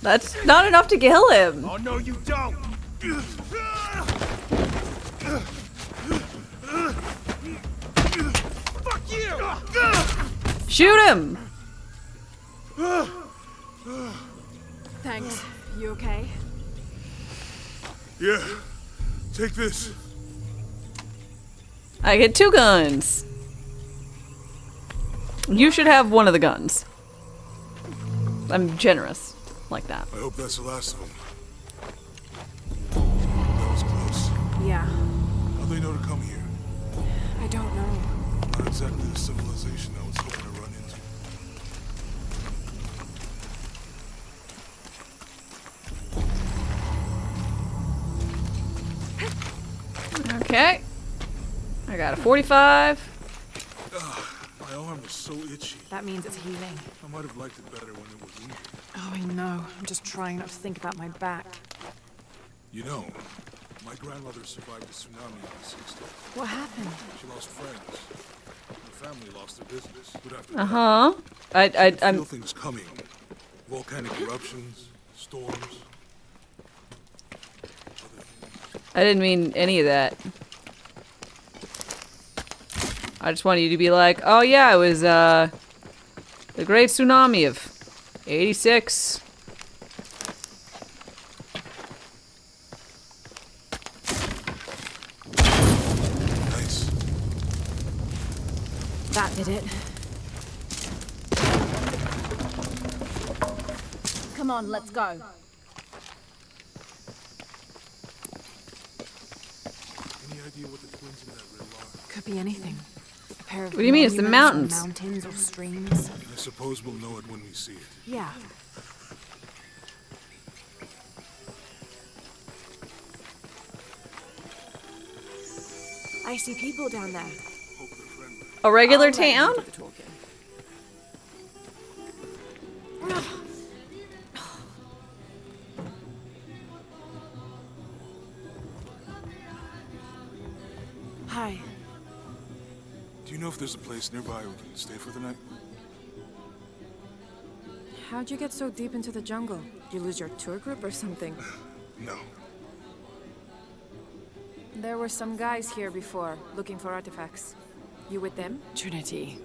S1: That's not enough to kill him.
S13: Oh, no, you don't! Fuck you!
S1: Shoot him!
S7: Thanks. You okay?
S2: Yeah. Take this.
S1: I get 2 guns. You should have one of the guns. I'm generous like that.
S2: I hope that's the last of them. That was close.
S7: Yeah.
S2: How'd they know to come here?
S7: I don't know.
S2: Not exactly the civilization I was hoping to run into.
S1: Okay. I got a 45.
S2: My arm was so itchy.
S7: That means it's healing.
S2: I might have liked it better when it was injured.
S7: Oh, I know. I'm just trying not to think about my back.
S2: You know, my grandmother survived a tsunami in the 60s.
S7: What happened?
S2: She lost friends. Her family lost their business. But after
S1: Uh-huh.
S2: I feel things coming. Volcanic eruptions, storms.
S1: I didn't mean any of that. I just wanted you to be like, oh yeah, it was the great tsunami of 86.
S2: Nice.
S7: That did it. Come on, let's go.
S2: Any idea what the twins in that riddle are?
S7: Could be anything. A pair of
S1: What do you mean? It's the
S7: monuments or
S1: mountains.
S7: mountains or streams.
S2: I suppose we'll know it when we see it.
S7: Yeah. I see people down there.
S1: A regular
S7: I'll let you
S1: town?
S7: do the talking. Hi.
S2: Do you know if there's a place nearby we can stay for the night?
S7: How'd you get so deep into the jungle? You lose your tour group or something?
S2: No.
S7: There were some guys here before, looking for artifacts. You with them? Trinity.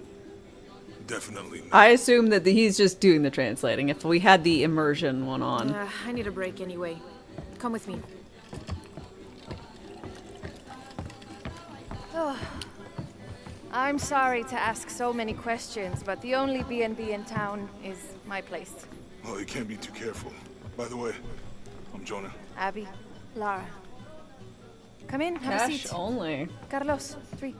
S2: Definitely not.
S1: I assume that he's just doing the translating. If we had the immersion one on.
S7: I need a break anyway. Come with me.
S4: Oh, I'm sorry to ask so many questions, but the only B&B in town is my place.
S2: Well, you can't be too careful. By the way, I'm Jonah.
S4: Abby, Lara. Come in, have a
S1: Cash
S4: seat.
S1: only.
S4: Carlos, 3.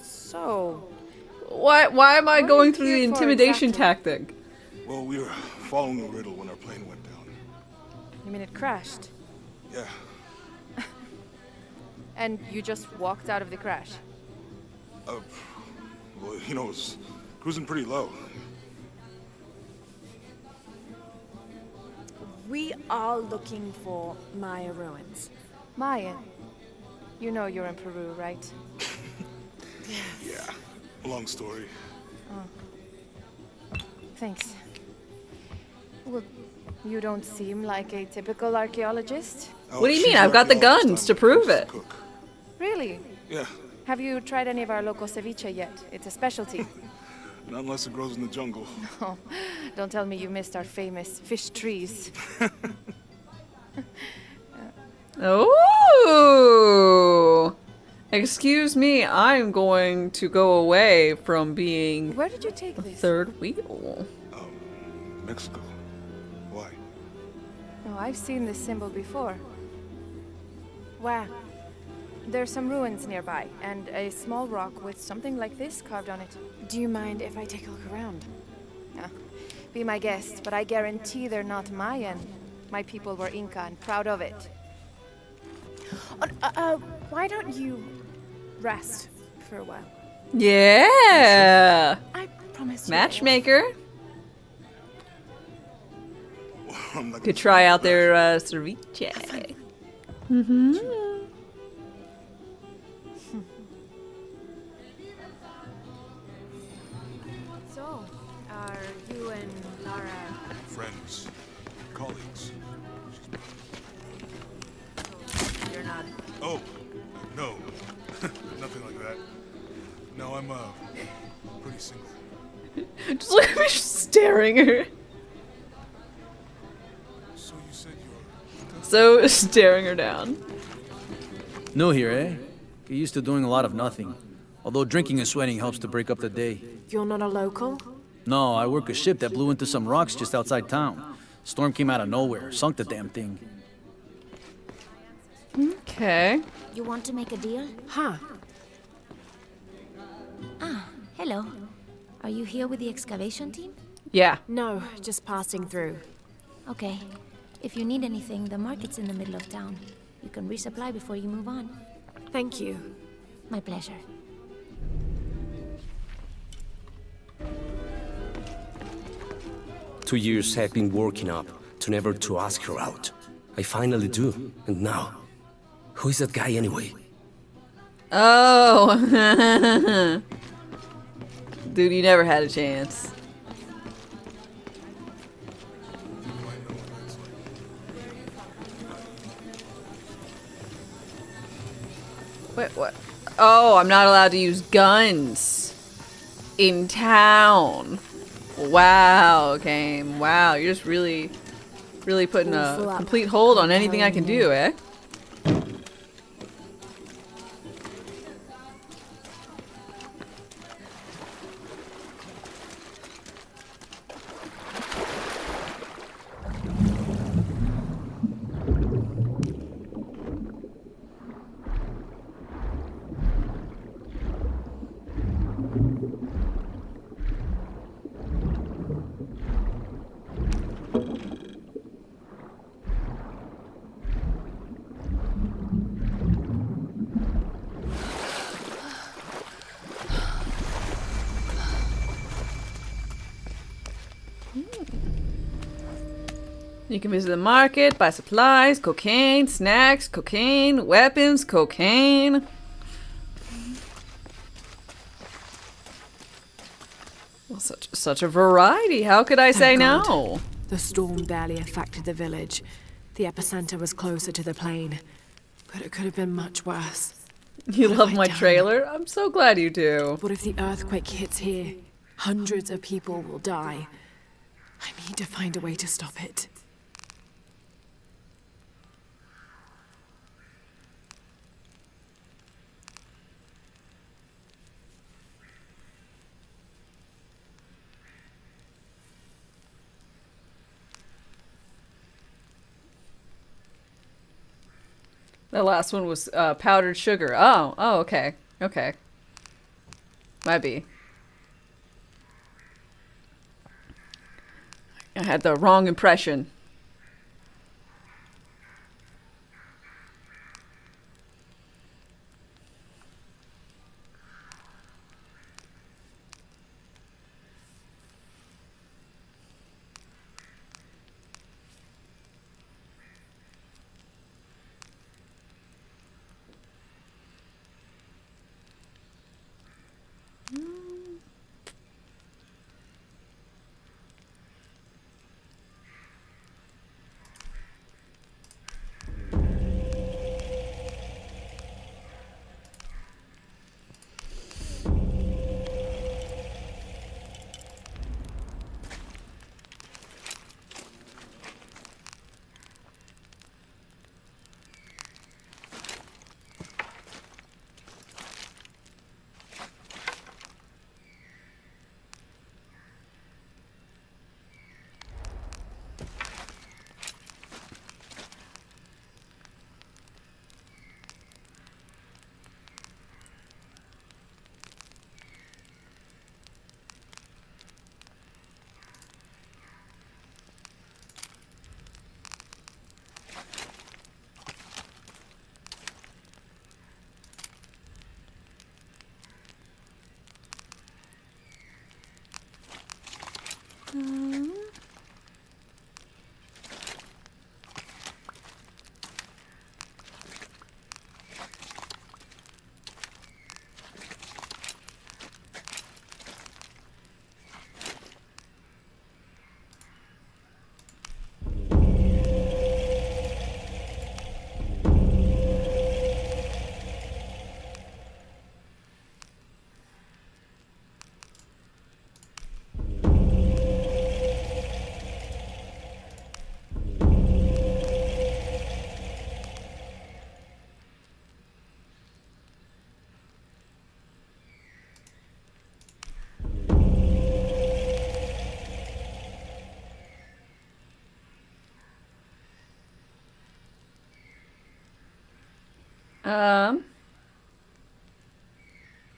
S4: So,
S1: Why am I
S4: What are
S1: going
S4: you
S1: through the
S4: here for
S1: intimidation
S4: exactly?
S1: tactic?
S2: Well, we were following a riddle when our plane went down.
S4: you mean it crashed?
S2: Yeah.
S4: And you just walked out of the crash?
S2: Well, you know, it was cruising pretty low.
S7: We are looking for Maya ruins.
S4: Maya, you know you're in Peru, right?
S2: Yeah. Long story.
S4: Thanks. Well, you don't seem like a typical archaeologist.
S1: What do you mean? I've got the guns to prove it.
S4: Really?
S2: Yeah.
S4: Have you tried any of our local ceviche yet? It's a specialty.
S2: Not unless it grows in the jungle.
S4: Oh, don't tell me you missed our famous fish trees.
S1: Oh! Excuse me, I'm going to go away from being
S4: Where did you take
S1: a
S4: this?
S1: third wheel.
S2: Mexico. Why?
S4: Oh, I've seen this symbol before. Where? There's some ruins nearby, and a small rock with something like this carved on it.
S7: Do you mind if I take a look around?
S4: Be my guest, but I guarantee they're not Mayan. My people were Inca and proud of it.
S7: Why don't you rest for a while?
S1: Yeah!
S7: I promise you.
S1: Matchmaker. Could try out their ceviche. Mm-hmm.
S7: So, are you and Lara
S2: Friends. Colleagues.
S7: You're not.
S2: Oh, no. Nothing like that. No, I'm, pretty single.
S1: Just look at me staring at her.
S2: So you said you're...
S1: So staring her down.
S11: New here, eh? Get used to doing a lot of nothing. Although drinking and sweating helps to break up the day.
S7: You're not a local?
S11: No, I work a ship that blew into some rocks just outside town. Storm came out of nowhere, sunk the damn thing.
S1: Okay.
S8: You want to make a deal?
S7: Huh.
S8: Ah, hello. Are you here with the excavation team?
S1: Yeah.
S7: No, just passing through.
S8: Okay. If you need anything, the market's in the middle of town. You can resupply before you move on.
S7: Thank you.
S8: My pleasure.
S21: Two years I've been working up to never to ask her out. I finally do, and now, who is that guy anyway?
S1: Oh. Dude, you never had a chance. Wait, what? Oh, I'm not allowed to use guns in town. Wow, game. Wow, you're just really Really putting
S7: All
S1: a
S7: full up.
S1: complete hold on
S7: Can't
S1: anything I
S7: carry
S1: can do, eh? You can visit the market, buy supplies, cocaine, snacks, cocaine, weapons, cocaine. Well, such a variety. How could I say
S7: Thank God.
S1: no?
S7: The storm barely affected the village. The epicenter was closer to the plain. But it could have been much worse.
S1: You
S7: What have
S1: love
S7: I
S1: my
S7: done?
S1: trailer? I'm so glad you do.
S7: What if the earthquake hits here? Hundreds of people will die. I need to find a way to stop it.
S1: The last one was powdered sugar. Oh, okay. Okay. Might be. I had the wrong impression.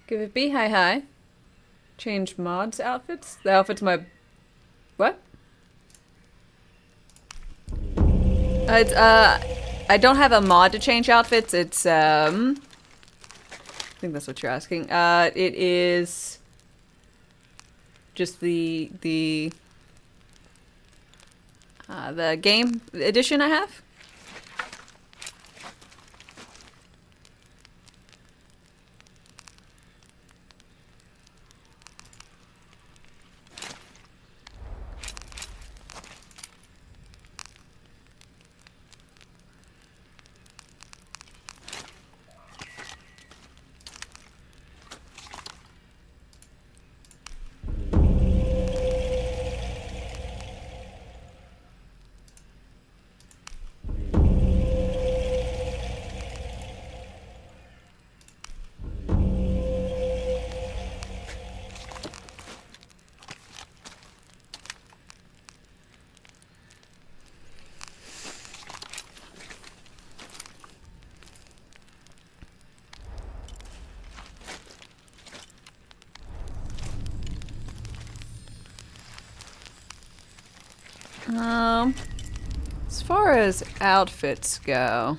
S1: Give it B, hi. Change mods outfits? The outfit's my... What? It's, I don't have a mod to change outfits. It's, I think that's what you're asking. It is just the game edition I have. As far as outfits go,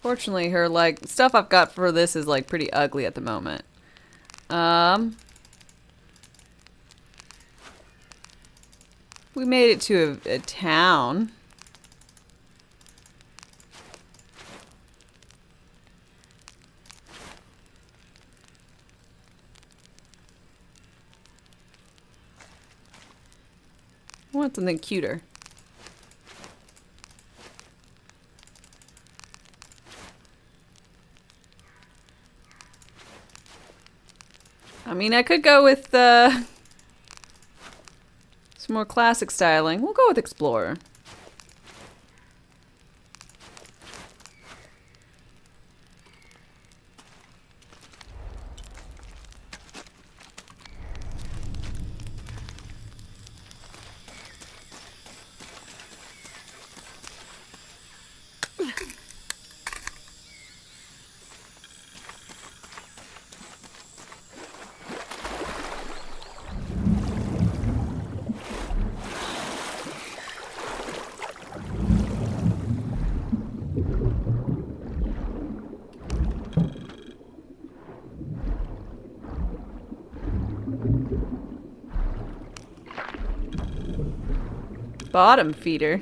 S1: fortunately her, like, stuff I've got for this is, like, pretty ugly at the moment. We made it to a town. I want something cuter. I mean, I could go with some more classic styling. We'll go with Explorer. Bottom feeder.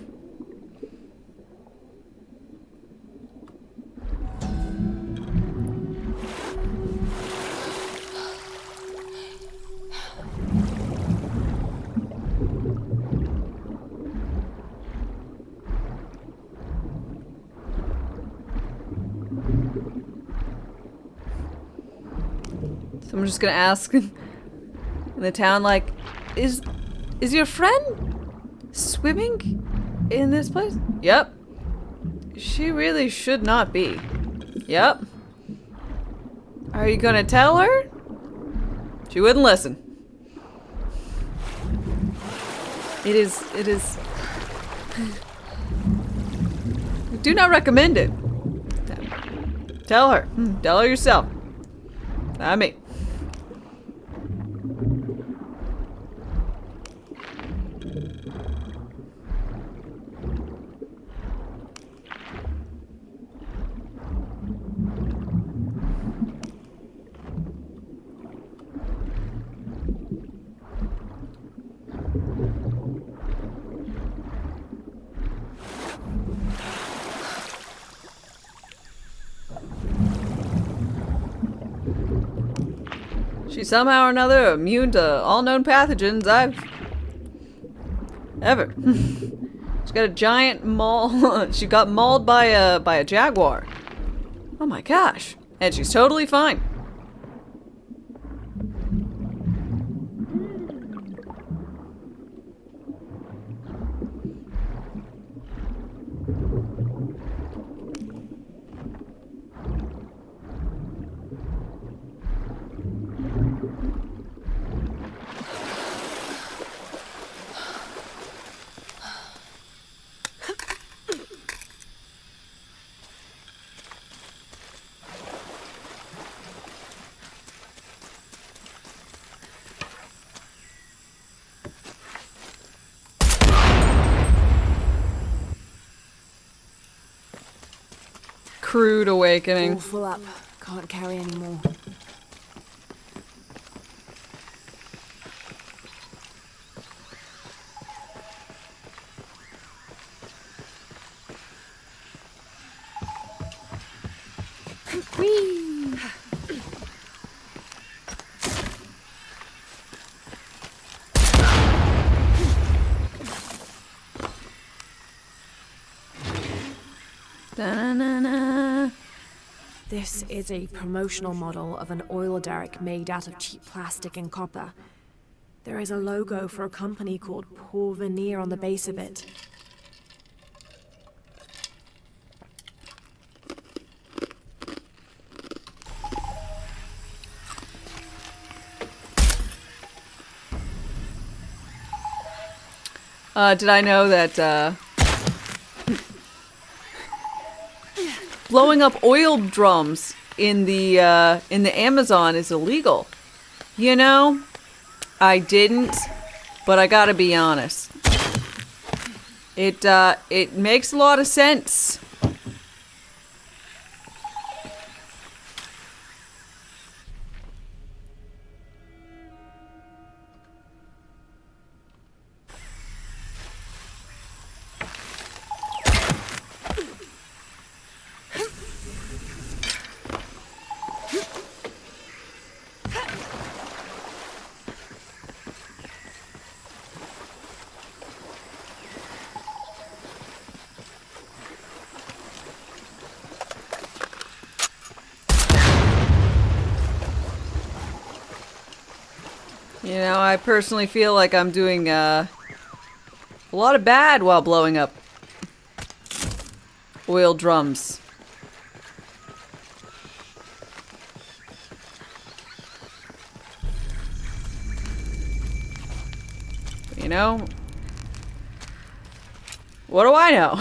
S1: So I'm just gonna ask in the town, like, is your friend swimming in this place? Yep. She really should not be. Yep. Are you gonna tell her? She wouldn't listen. It is do not recommend it. Tell her. Tell her yourself. Not me. She's somehow or another immune to all known pathogens I've ever. She's got a giant maul. She got mauled by a jaguar. Oh my gosh. And she's totally fine. Crude awakening.
S7: All full up. Can't carry any more.
S1: Whee! Da-na-na-na.
S7: This is a promotional model of an oil derrick made out of cheap plastic and copper. There is a logo for a company called Porvenir on the base of it.
S1: Did I know that blowing up oil drums in the Amazon is illegal? You know, I didn't but I gotta be honest. It makes a lot of sense. You know, I personally feel like I'm doing a lot of bad while blowing up oil drums. You know? What do I know?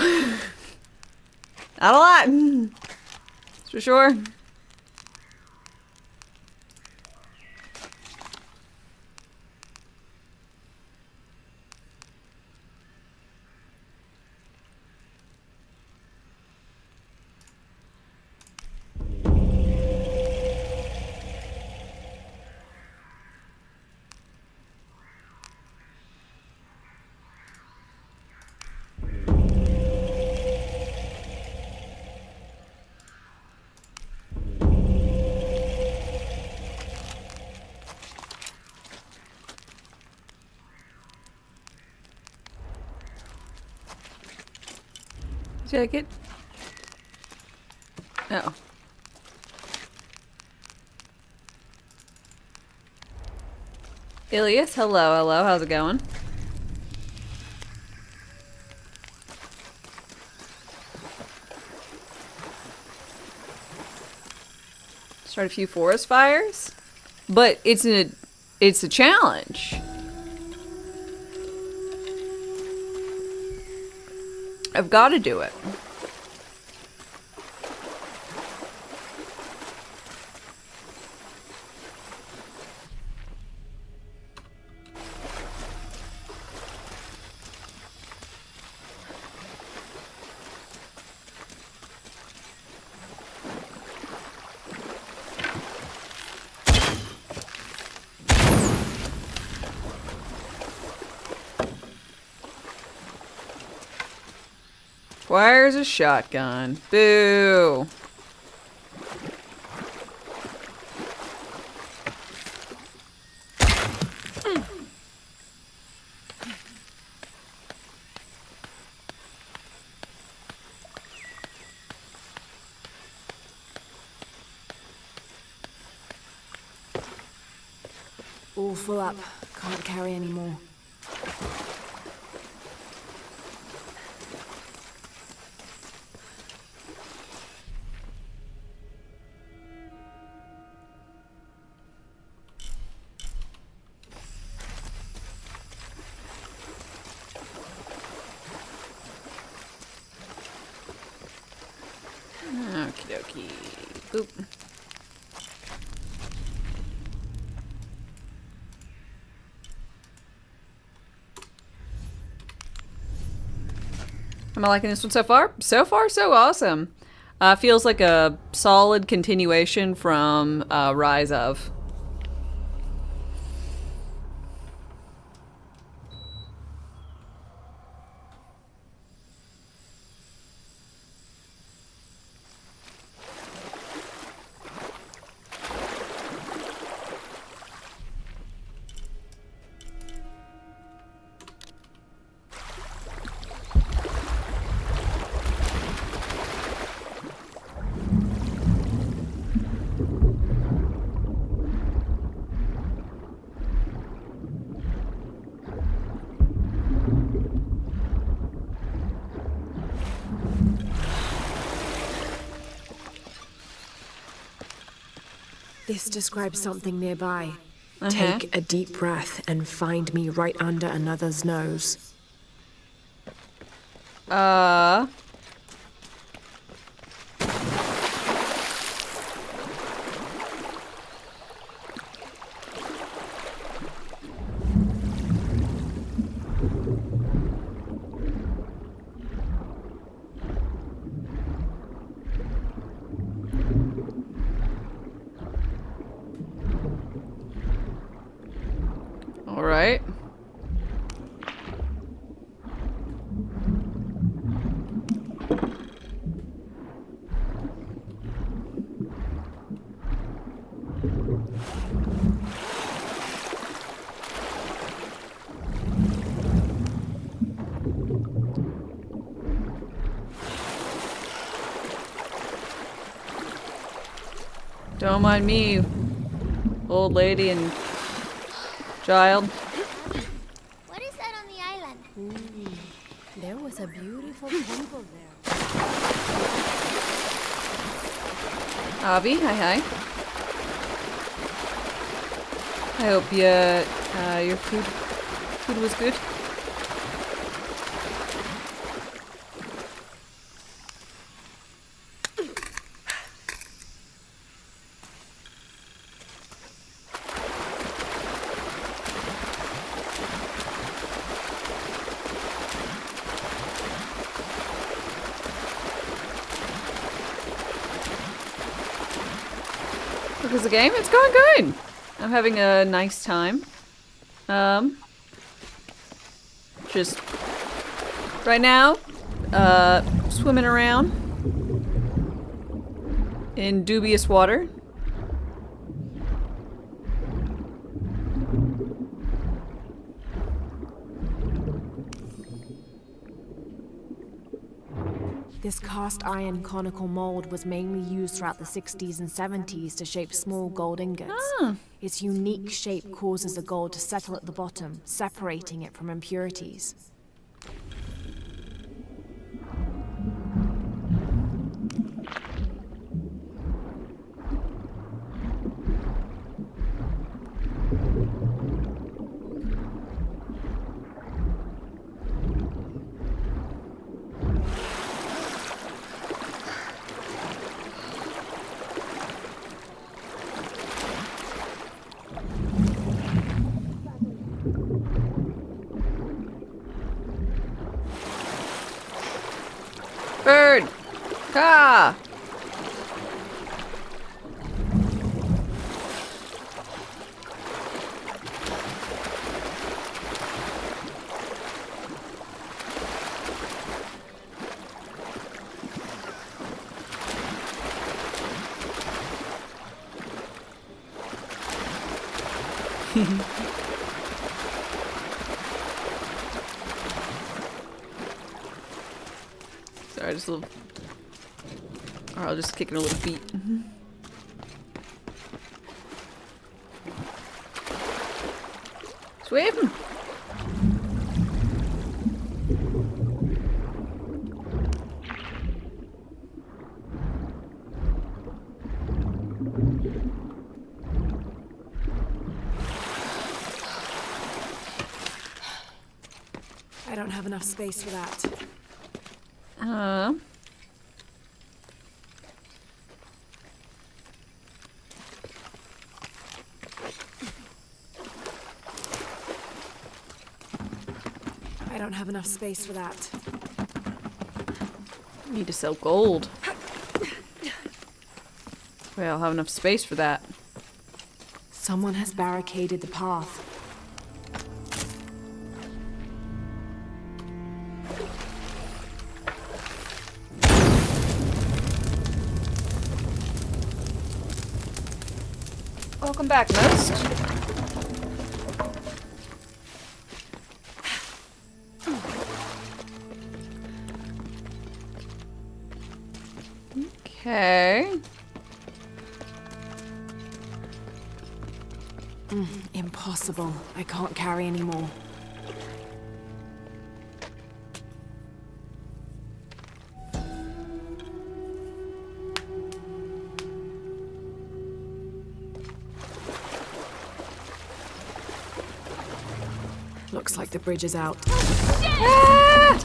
S1: Not a lot. That's for sure. Check it. Oh. Ilias, hello, hello, how's it going? Start a few forest fires? But it's a challenge. I've got to do it. Where's a shotgun? Boo!
S7: All full up. Can't carry any more.
S1: Okie dokie. Boop. Am I liking this one so far? So far, so awesome. Feels like a solid continuation from Rise of.
S7: This describes something nearby. Take a deep breath and find me right under another's nose.
S1: Alright. Don't mind me, old lady and child.
S18: What is that on the island?
S7: There was a beautiful temple there.
S1: Avi, hi. I hope your food was good. Because the game, it's going good. I'm having a nice time. Just right now, swimming around in dubious water.
S7: This cast iron conical mold was mainly used throughout the 60s and 70s to shape small gold ingots. Its unique shape causes the gold to settle at the bottom, separating it from impurities.
S1: Bird! Ka! Sorry, just a little... Or I'll just kick it a little feet. Swim!
S7: I don't have enough space for that. I don't have enough space for that.
S1: Need to sell gold. Well, I'll have enough space for that.
S7: Someone has barricaded the path.
S1: Welcome back, Most. Okay.
S7: Impossible. I can't carry anymore. Looks like the bridge is out.
S1: Ah!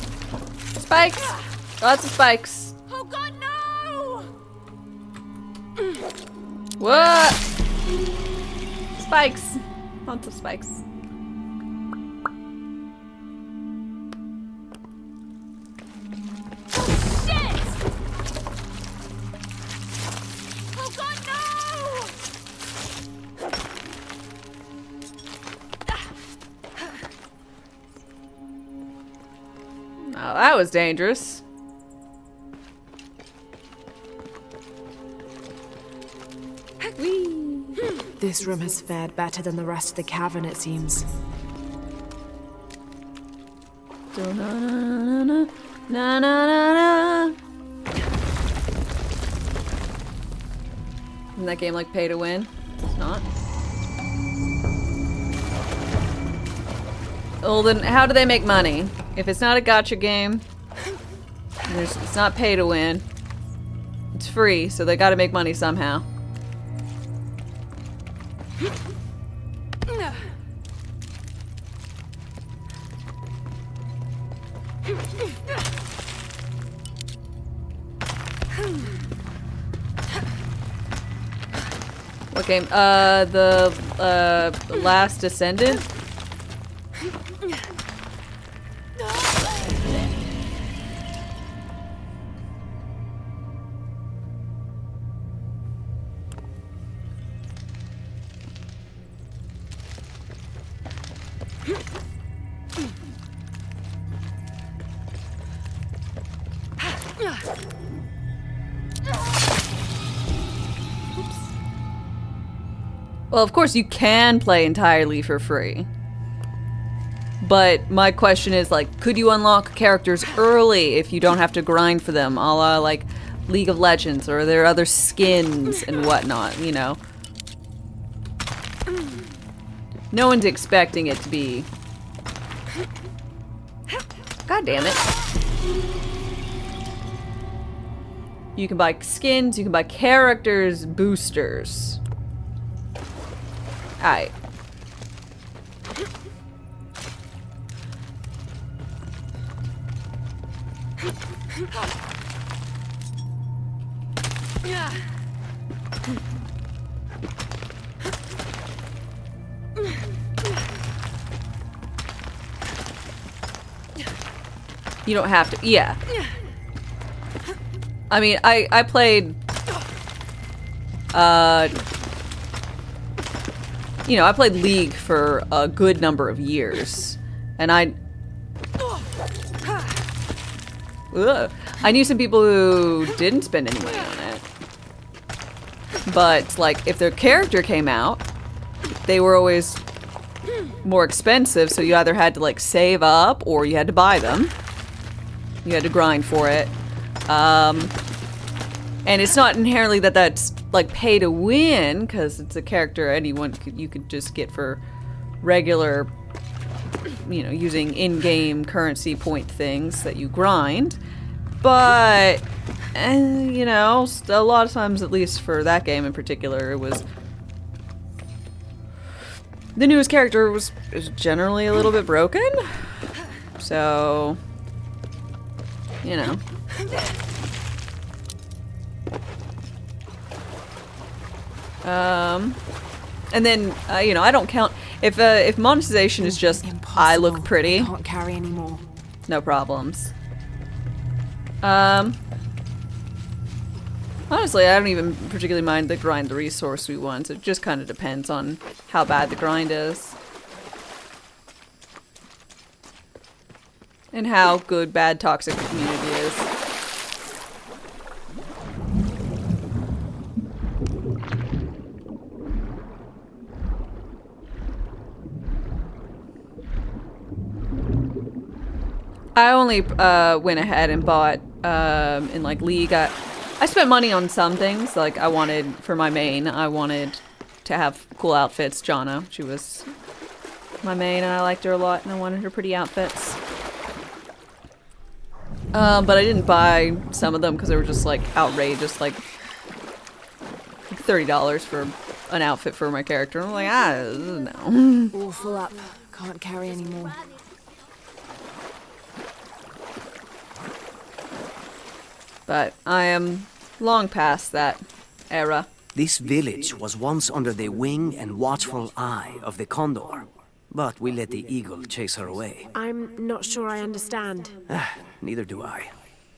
S1: Spikes! Lots of spikes.
S19: Oh god, no!
S1: What? Spikes. Lots of spikes.
S19: Oh god, no!
S1: Oh, that was dangerous. Whee!
S7: This room has fared better than the rest of the cavern, it seems.
S1: Na na na. Isn't that game like pay to win? It's not. Well, then how do they make money? If it's not a gacha game, it's not pay to win. It's free, so they gotta make money somehow. What game? The Last Descendant? Well, of course you can play entirely for free. But my question is, like, could you unlock characters early if you don't have to grind for them, a la, like, League of Legends, or are there other skins and whatnot, you know? No one's expecting it to be... God damn it. You can buy skins, you can buy characters, boosters. Alright. You don't have to. Yeah. I mean, I played you know, I played League for a good number of years, and I knew some people who didn't spend any money on it. But, like, if their character came out, they were always more expensive, so you either had to, like, save up, or you had to buy them. You had to grind for it. And it's not inherently that that's, like, pay to win, because it's a character you could just get for regular, you know, using in-game currency point things that you grind. But, you know, a lot of times, at least for that game in particular, it was... The newest character was generally a little bit broken. So, you know. And then, you know, I don't count... If monetization is just, I look pretty...
S7: I can't carry anymore.
S1: No problems. Honestly, I don't even particularly mind the grind the resource we want. It just kind of depends on how bad the grind is. And how good, bad, toxic the community is. I only went ahead and bought in like League. I spent money on some things. Like I wanted for my main, I wanted to have cool outfits. Jana, she was my main, and I liked her a lot, and I wanted her pretty outfits. But I didn't buy some of them because they were just like outrageous, like $30 for an outfit for my character. I'm like, no.
S7: All full up. Can't carry anymore.
S1: But I am long past that era.
S9: This village was once under the wing and watchful eye of the Condor, but we let the eagle chase her away.
S7: I'm not sure I understand.
S9: Neither do I.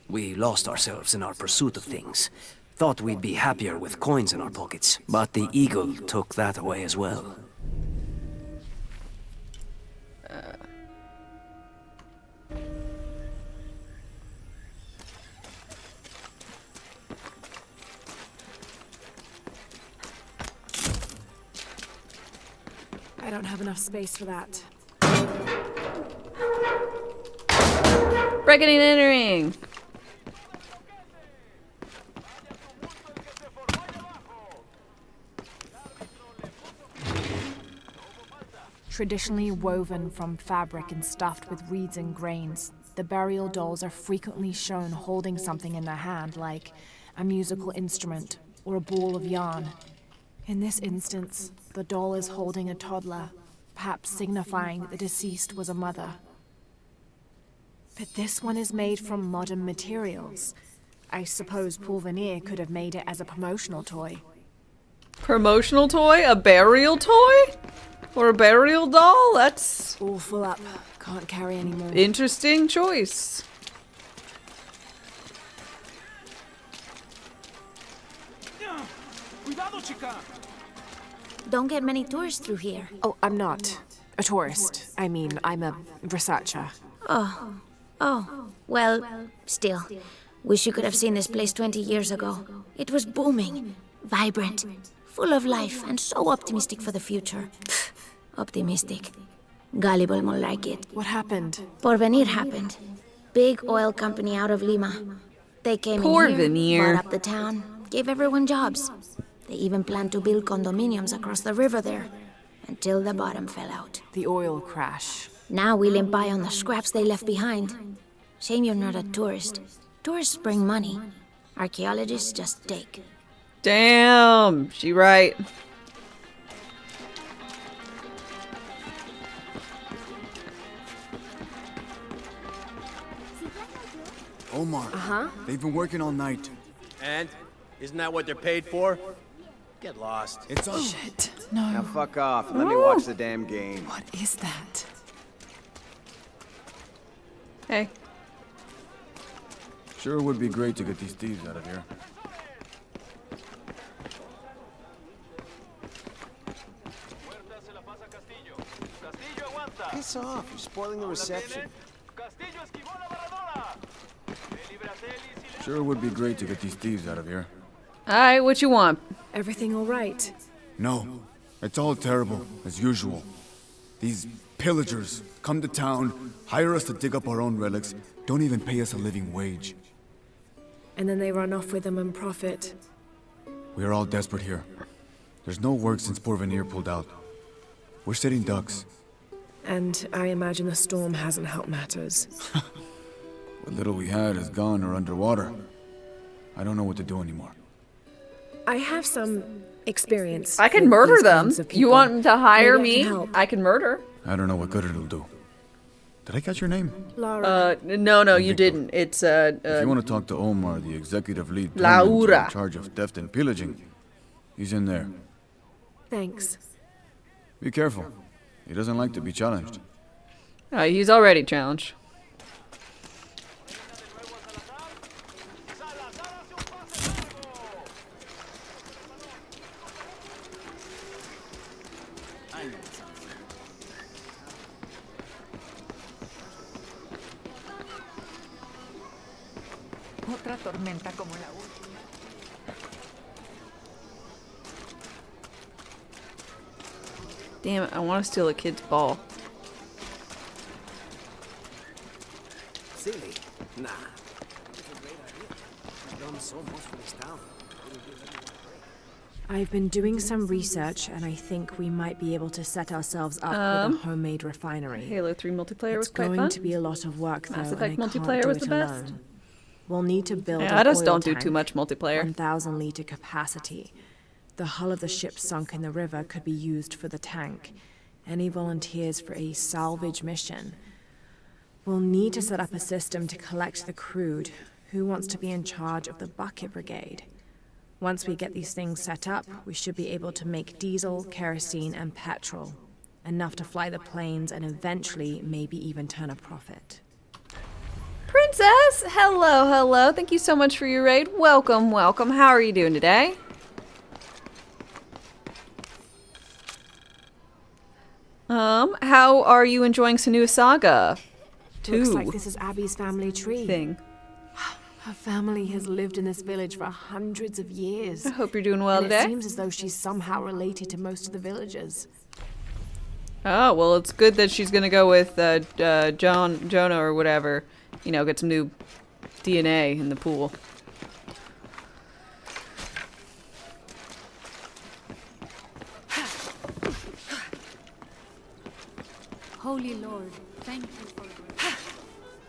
S9: We lost ourselves in our pursuit of things. Thought we'd be happier with coins in our pockets, but the eagle took that away as well.
S7: I don't have enough space for that.
S1: Breaking and entering.
S7: Traditionally woven from fabric and stuffed with reeds and grains, the burial dolls are frequently shown holding something in their hand, like a musical instrument or a ball of yarn. In this instance, the doll is holding a toddler, perhaps signifying that the deceased was a mother. But this one is made from modern materials. I suppose Paul Veneer could have made it as a promotional toy.
S1: Promotional toy? A burial toy? Or a burial doll? That's
S7: all full up. Can't carry anymore.
S1: Interesting choice.
S8: Don't get many tourists through here.
S7: Oh, I'm not a tourist. I mean, I'm a researcher.
S8: Oh, well, still. Wish you could have seen this place 20 years ago. It was booming, vibrant, full of life, and so optimistic for the future. Optimistic. Gullible more like it.
S7: What happened?
S8: Porvenir happened. Big oil company out of Lima. They came
S1: Porvenir.
S8: in here, bought up the town, gave everyone jobs. They even planned to build condominiums across the river there, until the bottom fell out.
S7: The oil crash.
S8: Now we limp by on the scraps they left behind. Shame you're not a tourist. Tourists bring money. Archaeologists just take.
S1: Damn, she right.
S10: Omar. They've been working all night.
S6: And? Isn't that what they're paid for? Get lost.
S10: It's on.
S7: Shit. No.
S22: Now fuck off. Let me watch the damn game.
S7: What is that?
S1: Hey.
S10: Sure would be great to get these thieves out of here.
S22: Piss off. You're spoiling the reception.
S10: Sure would be great to get these thieves out of here.
S1: Alright, what you want?
S7: Everything all right?
S10: No. It's all terrible, as usual. These pillagers come to town, hire us to dig up our own relics, don't even pay us a living wage.
S7: And then they run off with them and profit.
S10: We are all desperate here. There's no work since Porvenir pulled out. We're sitting ducks.
S7: And I imagine the storm hasn't helped matters.
S10: What little we had is gone or underwater. I don't know what to do anymore.
S7: I have some experience.
S1: I can
S7: with
S1: murder
S7: these
S1: them.
S7: kinds of
S1: You
S7: people.
S1: want to hire
S7: Maybe I
S1: me?
S7: can help.
S1: I can murder.
S10: I don't know what good it'll do. Did I catch your name?
S7: Laura.
S1: No, you didn't. It's
S10: If you want to talk to Omar, the executive lead
S1: Laura.
S10: in charge of theft and pillaging, he's in there.
S7: Thanks.
S10: Be careful. He doesn't like to be challenged.
S1: he's already challenged.
S23: Otra tormenta como la última.
S1: Damn it, I want to steal a kid's ball.
S9: Silly? Nah. It's a great idea. I've done so much for this town.
S7: I've been doing some research, and I think we might be able to set ourselves up with a homemade refinery.
S1: Halo 3 multiplayer was
S7: It's
S1: quite
S7: going
S1: fun.
S7: to be a lot of work, though,
S1: Mass
S7: and I
S1: Effect
S7: can't
S1: multiplayer
S7: do
S1: was
S7: it
S1: the best.
S7: alone. We'll need to build
S1: Yeah, I
S7: an
S1: just
S7: oil
S1: don't do
S7: tank,
S1: too much multiplayer.
S7: 1,000-liter capacity. The hull of the ship sunk in the river could be used for the tank. Any volunteers for a salvage mission? We'll need to set up a system to collect the crude. Who wants to be in charge of the bucket brigade? Once we get these things set up, we should be able to make diesel, kerosene, and petrol. Enough to fly the planes and eventually maybe even turn a profit.
S1: Princess, hello. Thank you so much for your raid. Welcome. How are you doing today? How are you enjoying Senua Saga?
S7: Looks like this is Abby's family tree.
S1: Thing.
S7: Her family has lived in this village for hundreds of years.
S1: I hope you're doing well
S7: and
S1: today.
S7: It seems as though she's somehow related to most of the villagers.
S1: Oh, well, it's good that she's gonna go with Jonah or whatever. You know, get some new DNA in the pool.
S12: Holy Lord, thank you for grace.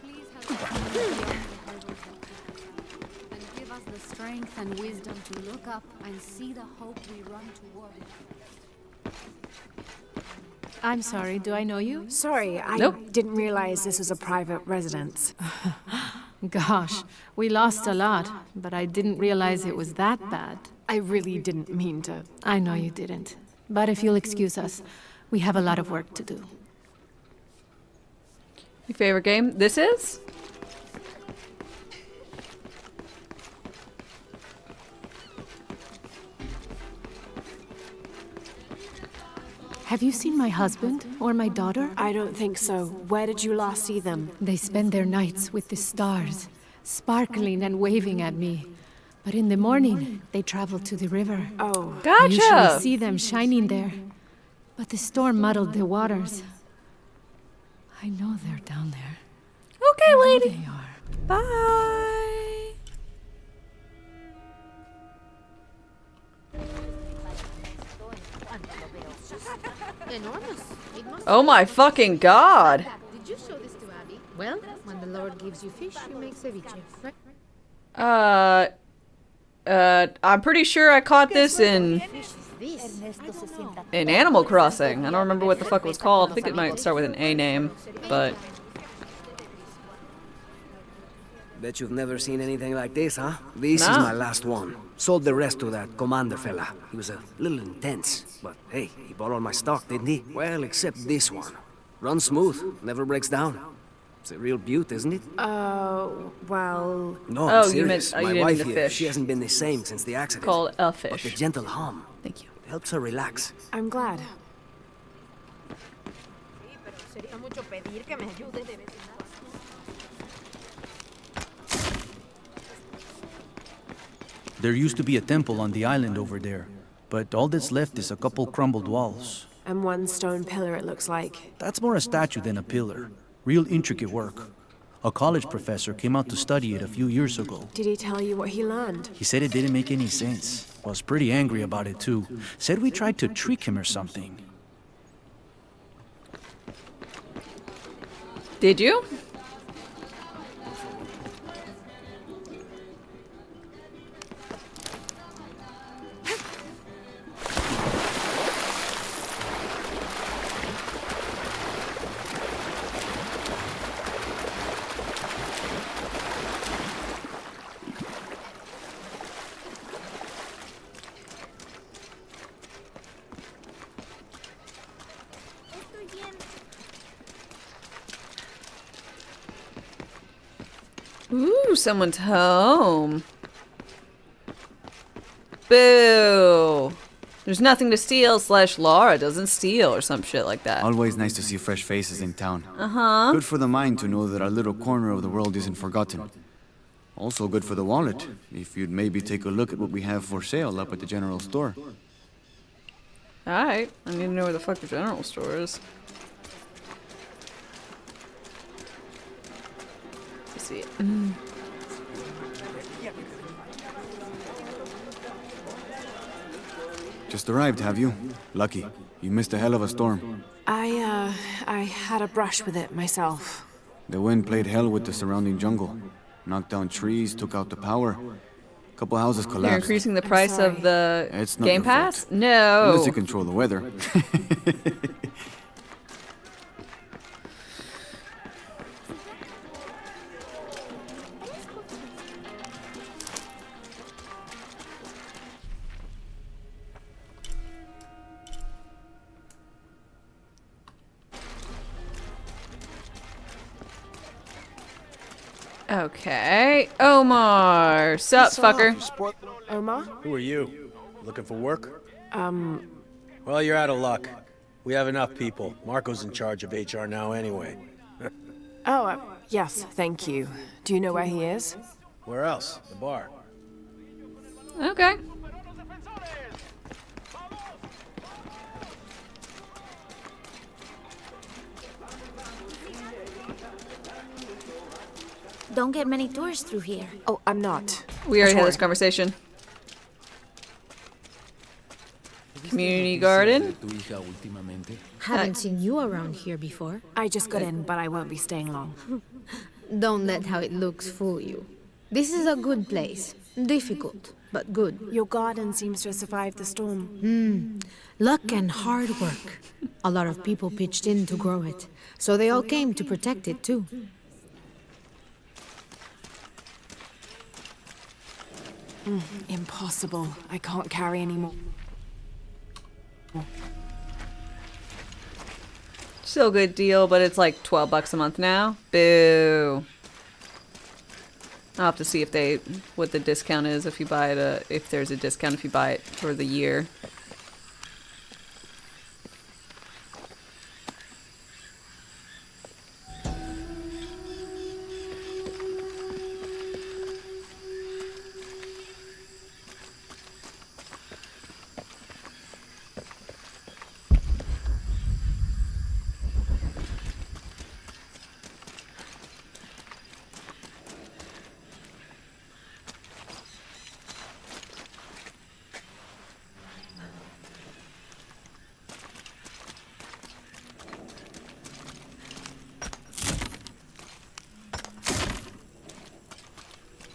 S12: Please help us beyond the hurdles that we and give us the strength and wisdom to look up and see the hope we run toward.
S7: I'm sorry, do I know you? Sorry, I didn't realize this was a private residence. Gosh, we lost a lot, but I didn't realize it was that bad. I really didn't mean to. I know you didn't. But if you'll excuse us, we have a lot of work to do.
S1: Your favorite game? This is?
S7: Have you seen my husband or my daughter? I don't think so. Where did you last see them? They spend their nights with the stars, sparkling and waving at me. But in the morning, they travel to the river. Oh,
S1: gotcha!
S7: I usually see them shining there. But the storm muddled the waters. I know they're down there.
S1: Okay, lady.
S7: They are.
S1: Bye.
S12: Enormous. It must
S1: Oh my fucking god.
S12: Did you show this to Abby? Well, when the Lord gives you fish, you make ceviche, right?
S1: I'm pretty sure I caught this in Animal Crossing. I don't remember what the fuck it was called. I think it might start with an A name, but
S9: Bet you've never seen anything like this, huh? This is my last one. Sold the rest to that commander fella. He was a little intense, but hey, he bought all my stock, didn't he? Well, except this one. Runs smooth, never breaks down. It's a real beaut, isn't it?
S7: Well...
S9: No, I'm
S1: you meant
S9: serious.
S1: you
S9: My
S1: didn't
S9: wife
S1: mean a
S9: here,
S1: fish.
S9: she hasn't been the same since the accident.
S1: Called a
S9: But
S1: fish.
S9: the gentle hum.
S1: Thank you.
S9: It helps her relax.
S7: I'm glad.
S11: There used to be a temple on the island over there, but all that's left is a couple crumbled walls.
S7: And one stone pillar, it looks like.
S11: That's more a statue than a pillar. Real intricate work. A college professor came out to study it a few years ago.
S7: Did he tell you what he learned?
S11: He said it didn't make any sense. Was pretty angry about it too. Said we tried to trick him or something.
S1: Did you? Ooh, someone's home. Boo. There's nothing to steal / Laura doesn't steal or some shit like that.
S10: Always nice to see fresh faces in town.
S1: Uh-huh.
S10: Good for the mind to know that our little corner of the world isn't forgotten. Also good for the wallet, if you'd maybe take a look at what we have for sale up at the general store.
S1: Alright, I need to know where the fuck the general store is. Let's see it.
S10: Just arrived, have you? Lucky. You missed a hell of a storm.
S7: I had a brush with it myself.
S10: The wind played hell with the surrounding jungle. Knocked down trees, took out the power. Couple houses collapsed.
S1: They're increasing the price of the
S10: It's not
S1: Game
S10: your
S1: Pass?
S10: fault.
S1: No.
S10: Unless you control the weather.
S1: Okay. Omar. Sup, fucker?
S7: Omar?
S6: Who are you? Looking for work? Well, you're out of luck. We have enough people. Marco's in charge of HR now anyway.
S7: Yes, thank you. Do you know where he is?
S6: Where else? The bar.
S1: Okay.
S8: don't get many tourists through here.
S7: Oh, I'm not.
S1: We already had
S7: Sure.
S1: this conversation. Community garden.
S15: Haven't seen you around here before.
S7: I just got in, but I won't be staying long.
S15: Don't let how it looks fool you. This is a good place. Difficult, but good.
S7: Your garden seems to have survived the storm.
S15: Luck and hard work. A lot of people pitched in to grow it, so they all came to protect it too.
S7: Impossible. I can't carry anymore.
S1: Still a good deal, but it's like $12 a month now. Boo. I'll have to see if what the discount is if you buy it. If there's a discount if you buy it for the year.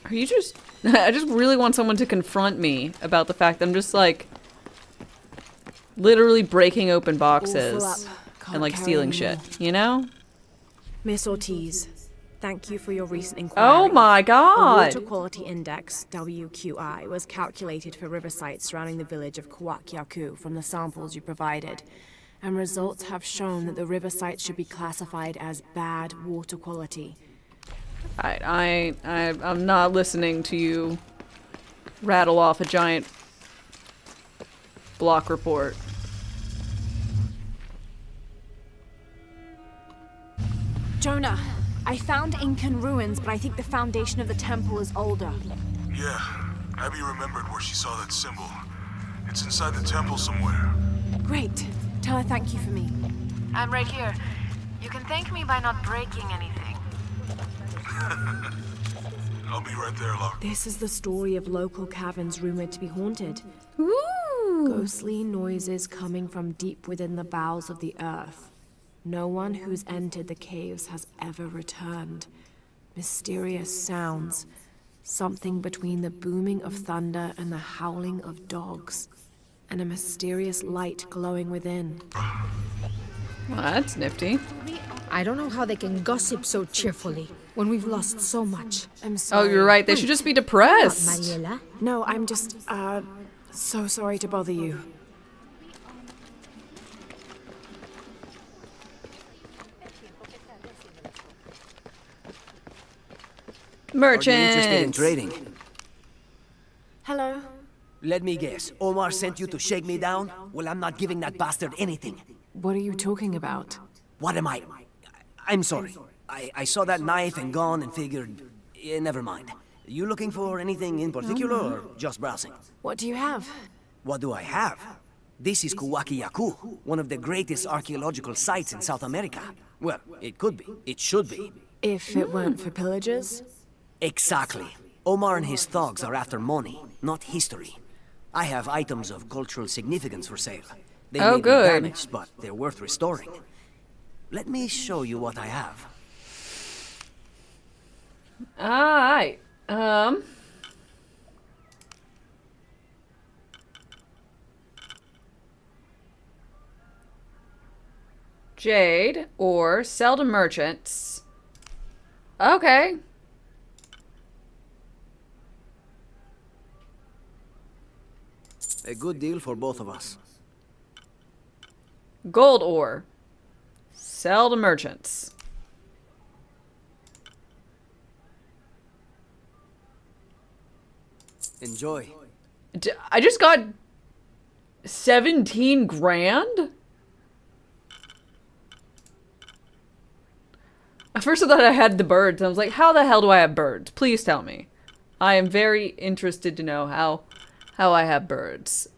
S1: Are you just... I just really want someone to confront me about the fact that I'm just, like, literally breaking open boxes and, like, stealing shit, you know?
S7: Miss Ortiz, thank you for your recent inquiry.
S1: Oh my god!
S7: The Water Quality Index, WQI, was calculated for river sites surrounding the village of Kuwakyaku from the samples you provided. And results have shown that the river sites should be classified as bad water quality.
S1: I'm not listening to you rattle off a giant block report.
S7: Jonah, I found Incan ruins, but I think the foundation of the temple is older.
S2: Yeah, Abby remembered where she saw that symbol. It's inside the temple somewhere.
S7: Great. Tell her thank you for me.
S3: I'm right here. You can thank me by not breaking anything.
S2: I'll be right there, Locke.
S7: This is the story of local caverns rumored to be haunted.
S1: Ooh.
S7: Ghostly noises coming from deep within the bowels of the earth. No one who's entered the caves has ever returned. Mysterious sounds. Something between the booming of thunder and the howling of dogs. And a mysterious light glowing within.
S1: Well, that's nifty.
S15: I don't know how they can gossip so cheerfully when we've lost so much.
S7: I'm sorry.
S1: Oh, you're right. They should just be depressed.
S15: Mariela?
S7: No, I'm just, so sorry to bother you.
S9: Are you interested in
S1: Merchant.
S9: trading?
S7: Hello?
S9: Let me guess. Omar sent you to shake me down? Well, I'm not giving that bastard anything.
S7: What are you talking about?
S9: What am I? I'm sorry. I saw that knife and gun and figured... never mind. You looking for anything in particular or just browsing?
S7: What do you have?
S9: What do I have? This is Kuwakyaku, one of the greatest archaeological sites in South America. Well, it could be. It should be.
S7: If it weren't for pillagers?
S9: Exactly. Omar and his thugs are after money, not history. I have items of cultural significance for sale. They may be damaged, but they're worth restoring. Let me show you what I have.
S1: Alright. Jade or sell to merchants. Okay.
S9: A good deal for both of us.
S1: Gold ore. Sell to merchants.
S9: Enjoy.
S1: I just got 17 grand? At first I thought I had the birds. I was like, how the hell do I have birds? Please tell me. I am very interested to know how I have birds.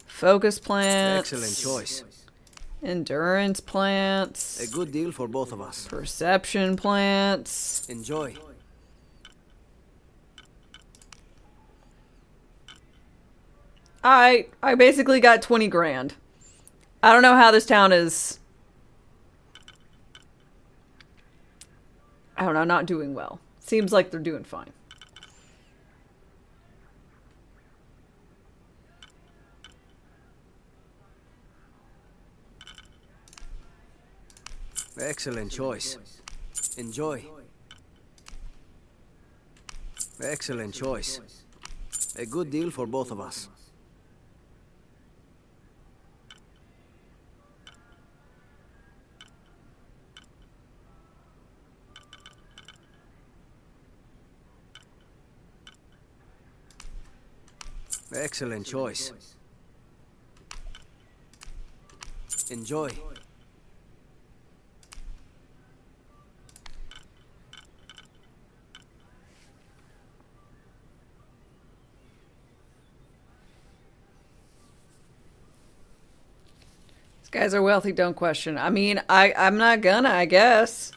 S1: Focus plant.
S9: Excellent choice.
S1: Endurance plants.
S9: A good deal for both of us.
S1: Perception plants.
S9: Enjoy.
S1: I basically got 20 grand. I don't know how this town is, I don't know, not doing well. Seems like they're doing fine.
S9: Excellent choice. Enjoy. Excellent choice. A good deal for both of us. Excellent choice. Enjoy.
S1: These guys are wealthy, don't question. I mean, I'm not gonna, I guess.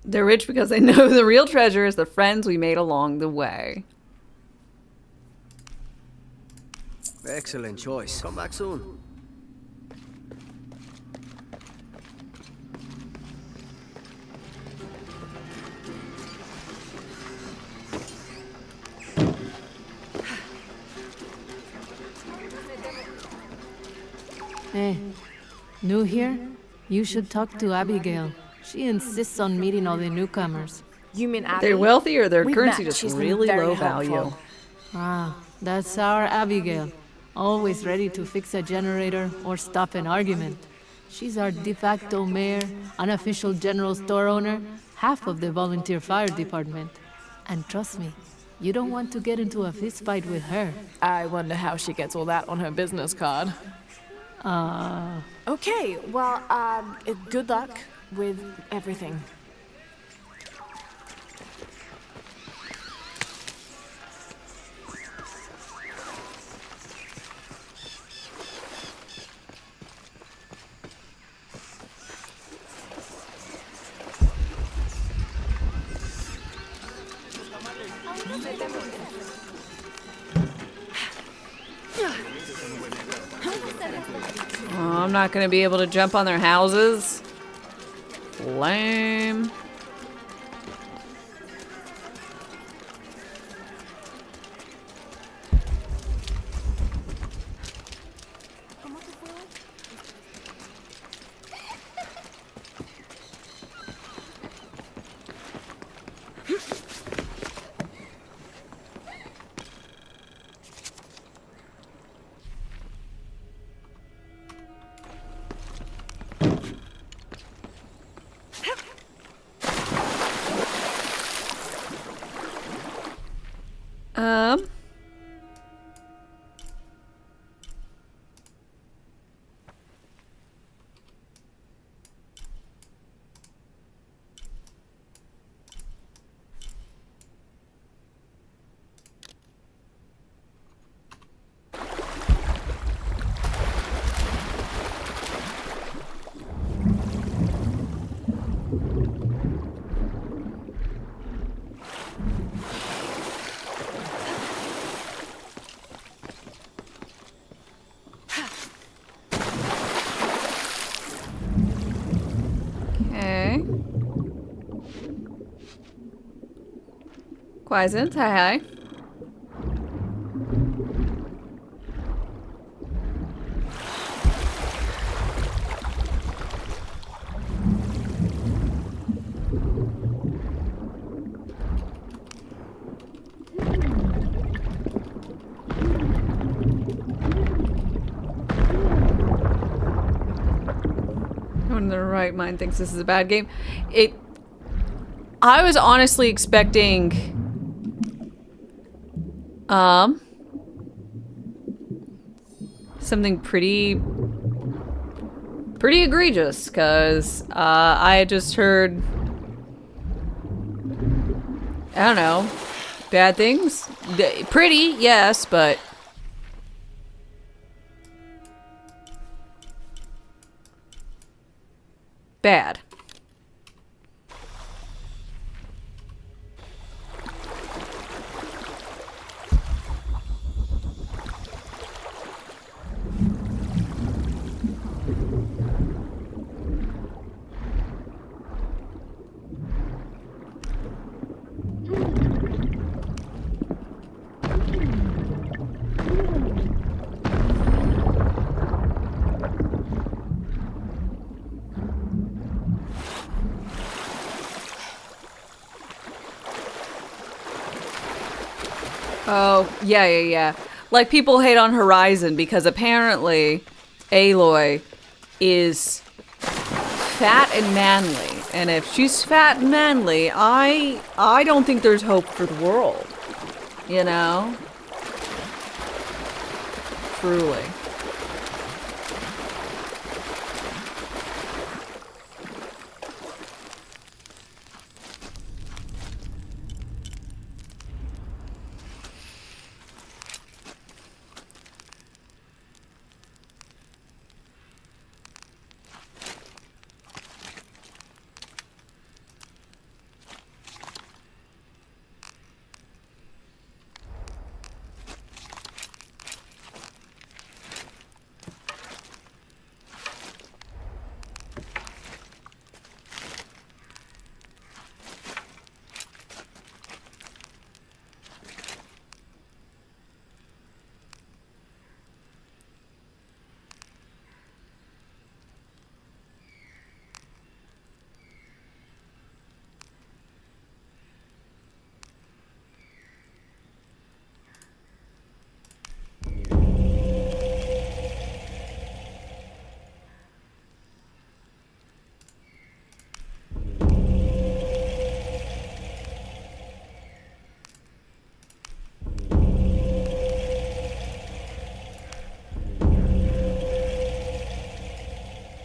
S1: They're rich because they know the real treasure is the friends we made along the way.
S9: Excellent choice. Come back soon.
S3: Hey, new here? You should talk to Abigail. She insists on meeting all the newcomers.
S7: You mean Abby?
S1: They're wealthy or their
S7: We've
S1: currency
S7: met.
S1: just
S7: She's been
S1: really
S7: very
S1: low
S7: helpful.
S1: value?
S3: Ah, that's our Abigail. Always ready to fix a generator or stop an argument. She's our de facto mayor, unofficial general store owner, half of the volunteer fire department. And trust me, you don't want to get into a fist fight with her.
S7: I wonder how she gets all that on her business card. Okay, well, good luck with everything.
S1: Oh, I'm not gonna be able to jump on their houses. Lame. Quiescent, hi. No one in their right mind thinks this is a bad game. I was honestly expecting something pretty egregious, because I had just heard I don't know. Bad things? Pretty, yes, but... bad. Oh, yeah. Like, people hate on Horizon because apparently Aloy is fat and manly. And if she's fat and manly, I don't think there's hope for the world. You know? Truly.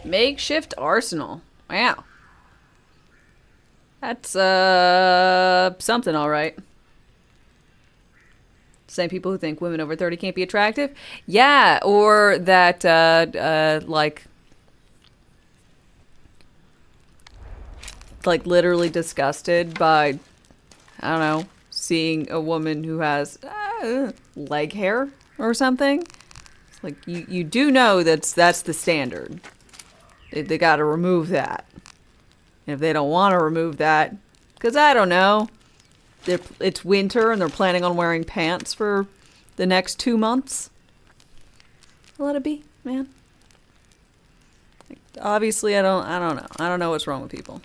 S1: Makeshift arsenal. Wow. That's, something, alright. Same people who think women over 30 can't be attractive? Yeah, or that, like, literally disgusted by, I don't know, seeing a woman who has leg hair or something. It's like, you do know that's the standard. They gotta remove that. And if they don't want to remove that, because I don't know, it's winter and they're planning on wearing pants for the next 2 months, let it be, man. Obviously, I don't know. I don't know what's wrong with people.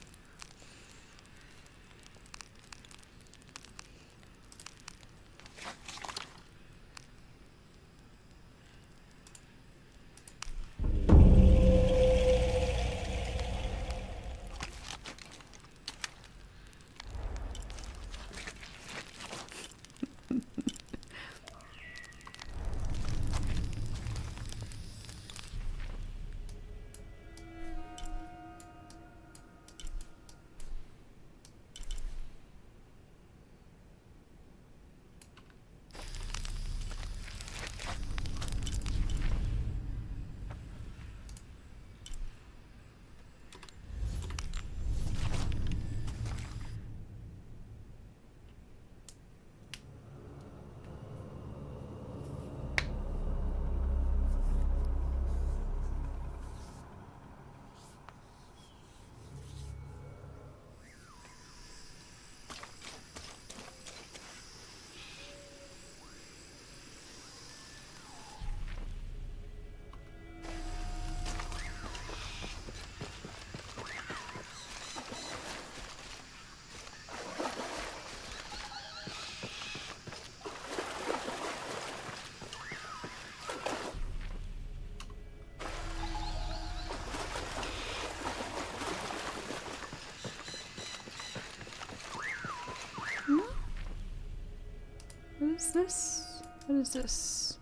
S1: What is this? What is this?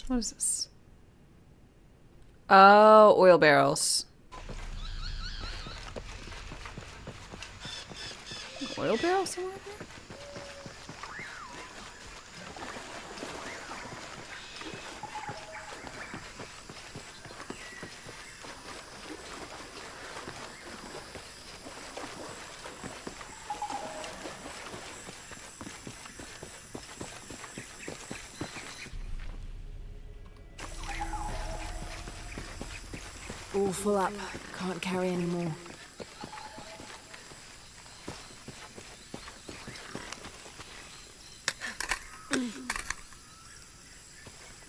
S1: What is this? Oh, oil barrels. oil barrel somewhere there?
S7: All full up. Can't carry any more.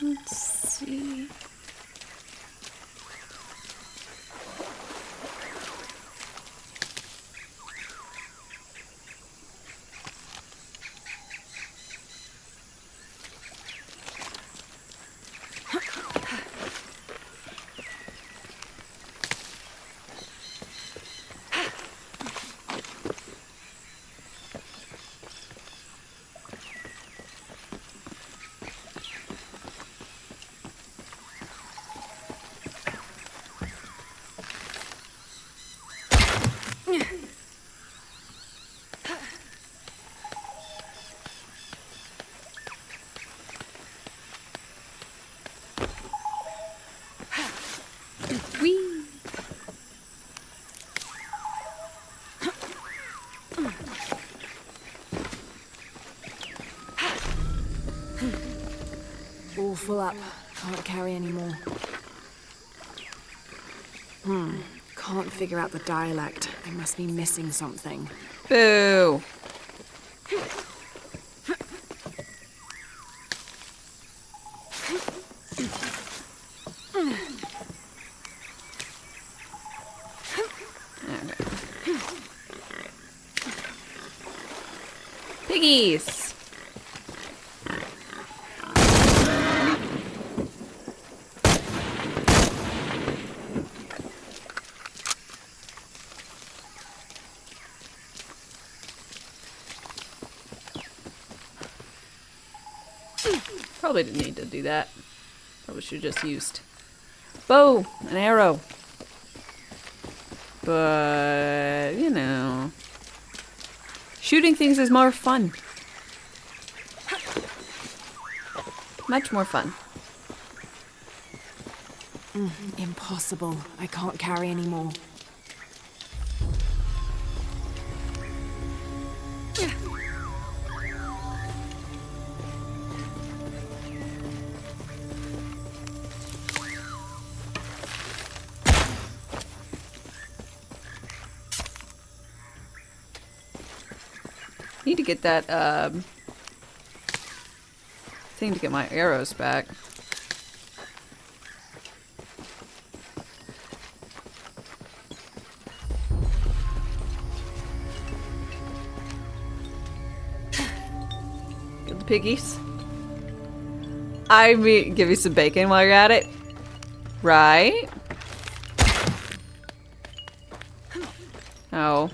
S1: Let's see.
S7: All full up. Can't carry any more. Can't figure out the dialect. I must be missing something.
S1: Boo. Piggies. Probably didn't need to do that. Probably should have just used bow and arrow. But, you know, shooting things is more fun. Much more fun.
S7: Impossible. I can't carry any more.
S1: Need to get that thing to get my arrows back. Get the piggies. I mean, give you some bacon while you're at it. Right? Oh.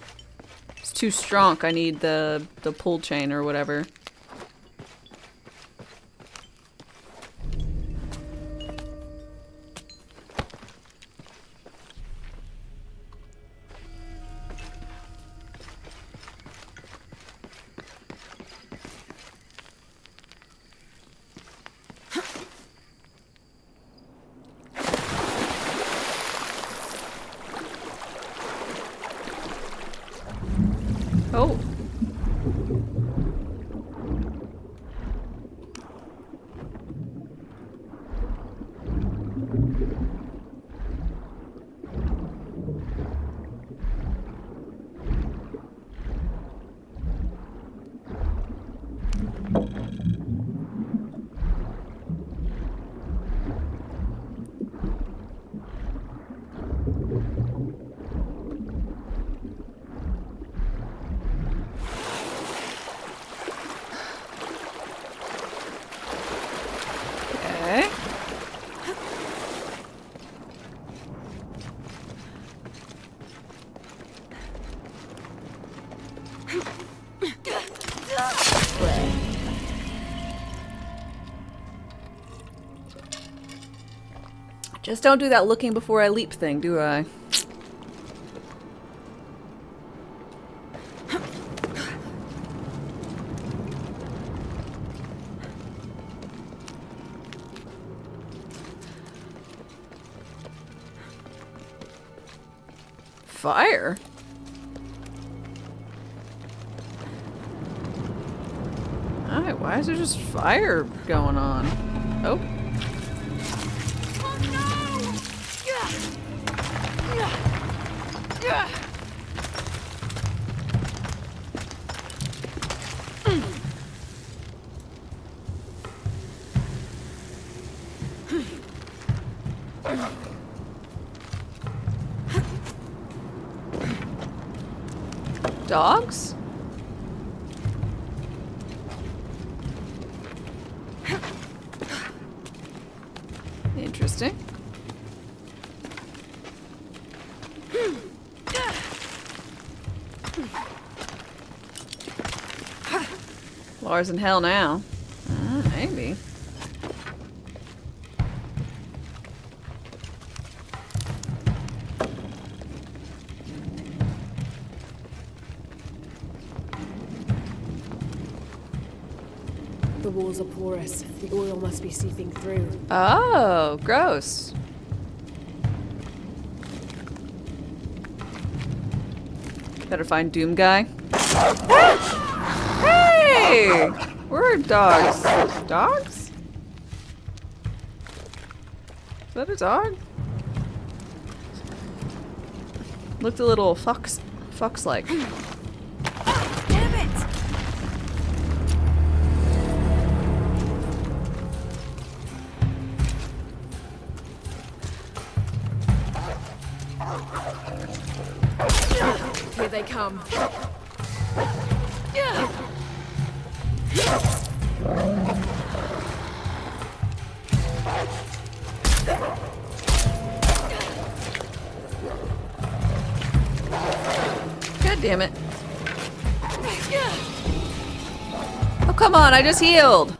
S1: Too strong. I need the pull chain or whatever. Oh. Just don't do that looking before I leap thing, do I? fire? Alright, why is there just fire going on? Oh. Dogs? Interesting. Lars in hell now. Maybe.
S7: The walls are porous. The oil must be seeping through.
S1: Oh, gross. Better find Doom Guy. Hey! Where are dogs? Dogs? Is that a dog? Looked a little fox-like.
S19: Damn it!
S7: Here they come.
S1: God damn it. Oh, come on, I just healed.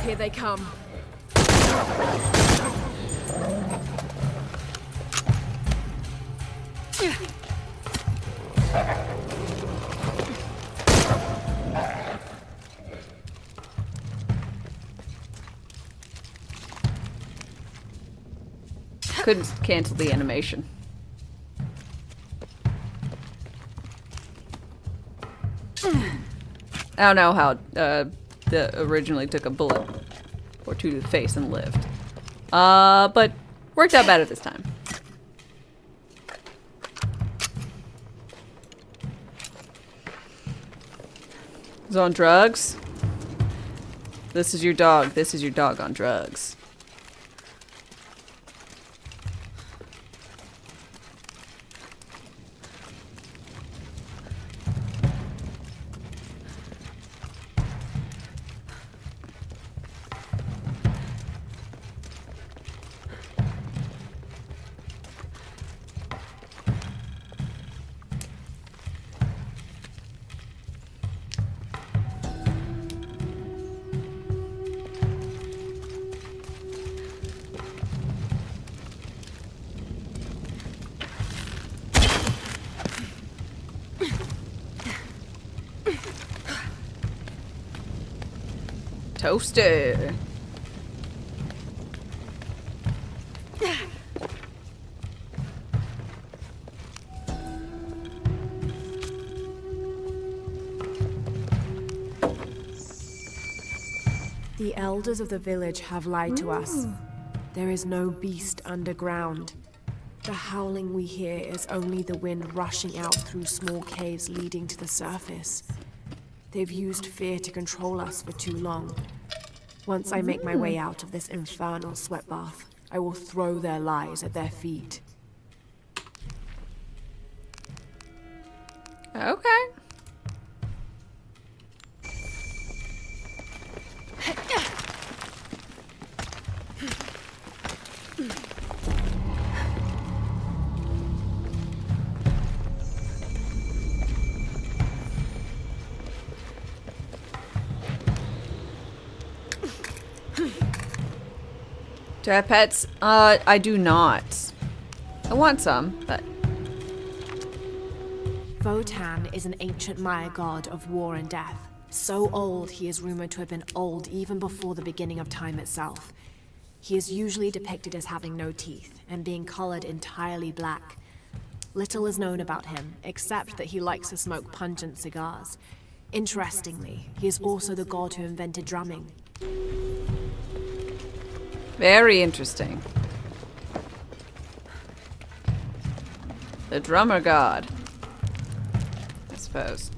S7: Here they come.
S1: Couldn't cancel the animation. I don't know how the originally took a bullet or two to the face and lived. But worked out better this time. He's on drugs. This is your dog. This is your dog on drugs. Toaster.
S7: The elders of the village have lied to us. There is no beast underground. The howling we hear is only the wind rushing out through small caves leading to the surface. They've used fear to control us for too long. Once I make my way out of this infernal sweat bath, I will throw their lies at their feet.
S1: Okay. Do I have pets? I do not. I want some, but
S7: Votan is an ancient Maya god of war and death. So old, he is rumored to have been old even before the beginning of time itself. He is usually depicted as having no teeth and being colored entirely black. Little is known about him, except that he likes to smoke pungent cigars. Interestingly, he is also the god who invented drumming.
S1: Very interesting. The drummer god, I suppose.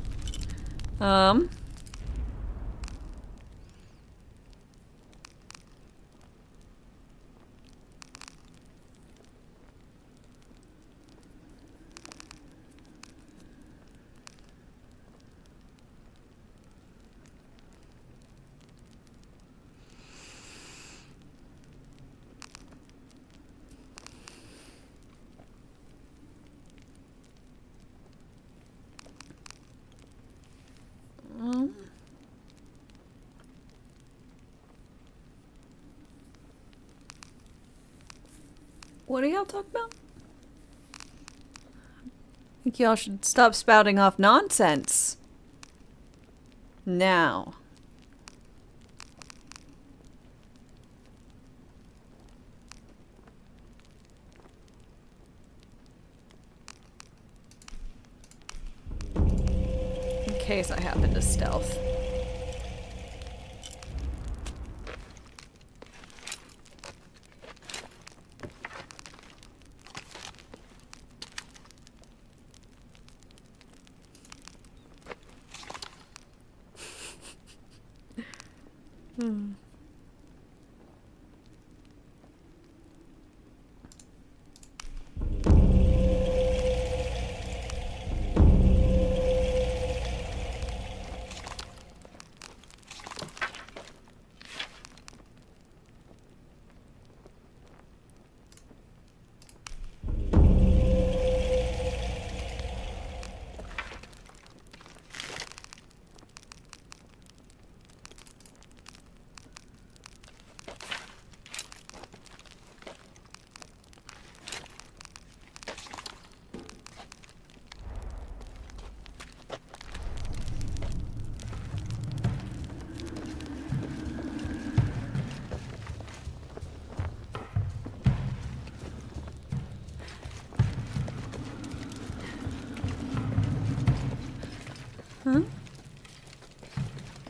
S1: What are y'all talking about? I think y'all should stop spouting off nonsense. Now. In case I happen to stealth.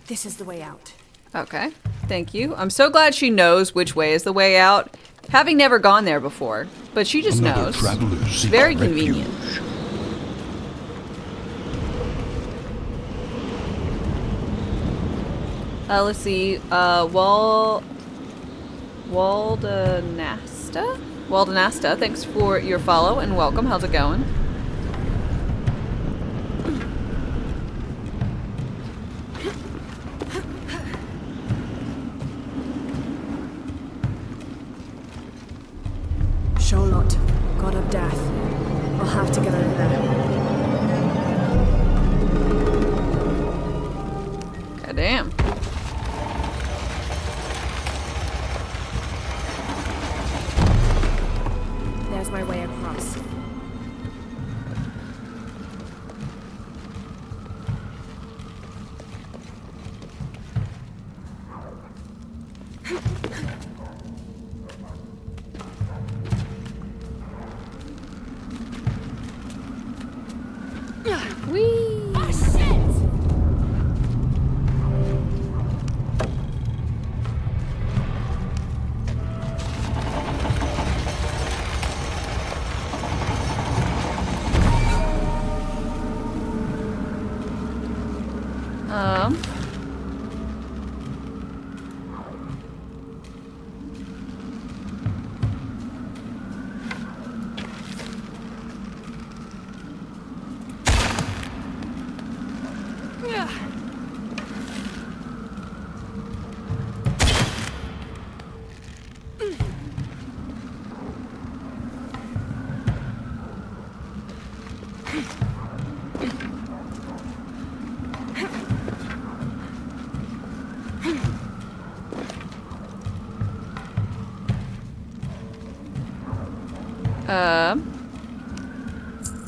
S7: This is the way out.
S1: Okay, thank you. I'm so glad she knows which way is the way out, having never gone there before. But she just knows. Very convenient. Let's see. Waldenasta, thanks for your follow and welcome. How's it going?
S7: Sholot, god of death. I'll have to get over there.
S1: Goddamn.
S7: There's my way across.
S1: Whee!
S7: Oh shit!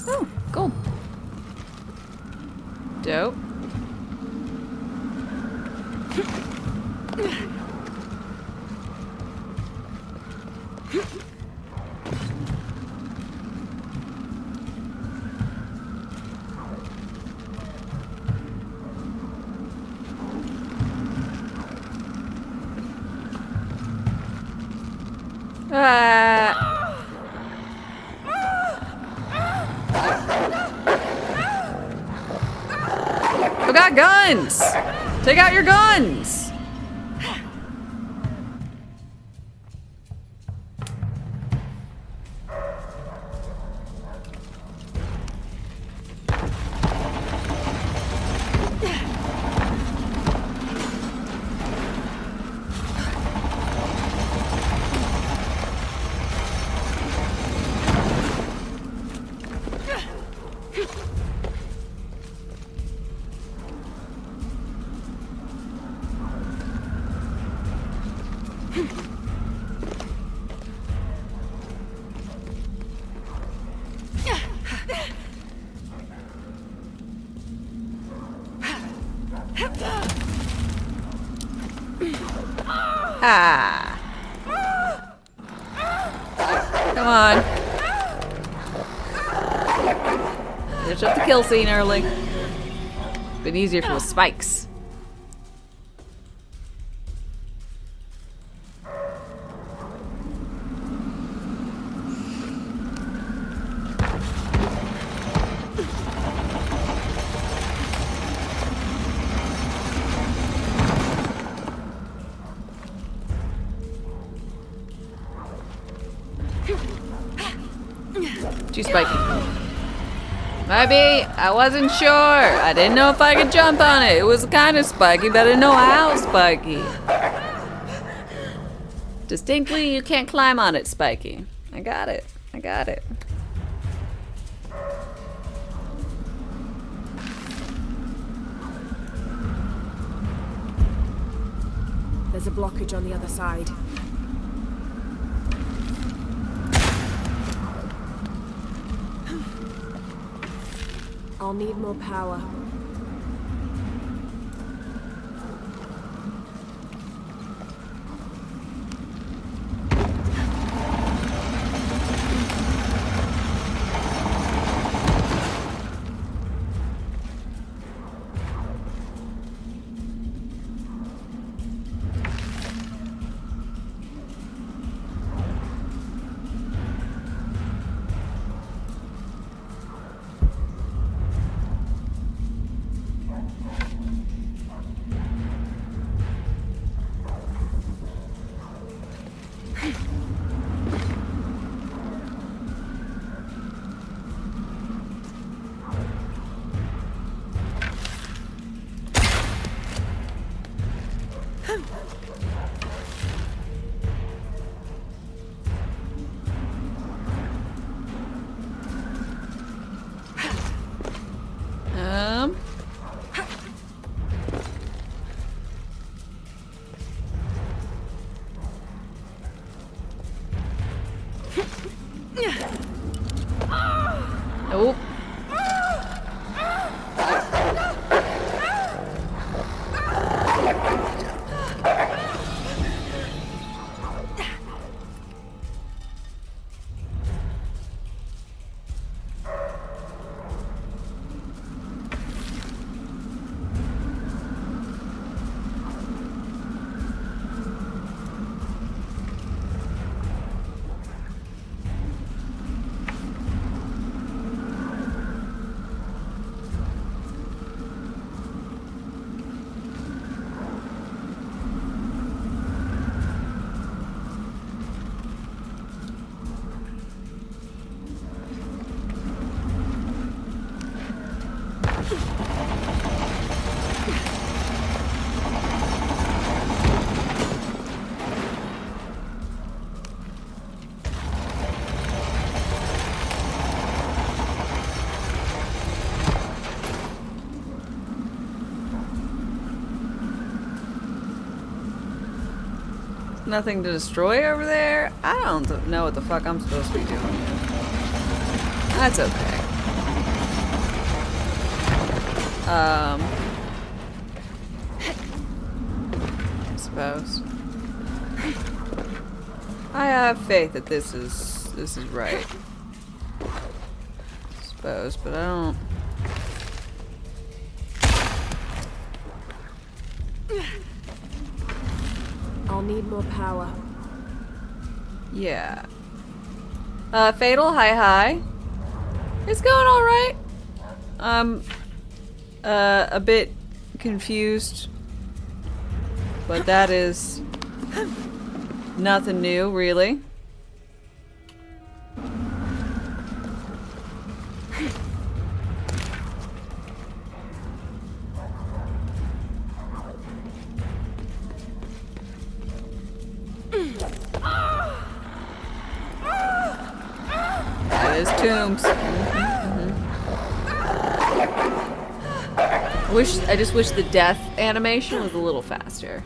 S1: Oh, cool. Dope. We got guns! Take out your guns! Ah. Come on. Finish up the kill scene early. Been easier if it was spikes. Too spiky. Maybe I wasn't sure. I didn't know if I could jump on it. It was kind of spiky, but I didn't know how spiky. Distinctly, you can't climb on it, Spiky. I got it. I got it.
S7: There's a blockage on the other side. I'll need more power.
S1: Oh. Nothing to destroy over there? I don't know what the fuck I'm supposed to be doing. That's okay. I suppose. I have faith that this is right. I suppose, but I don't.
S7: I'll need more power.
S1: Yeah. Fatal, hi. It's going alright. I'm a bit confused. But that is nothing new, really. That is tombs. I just wish the death animation was a little faster.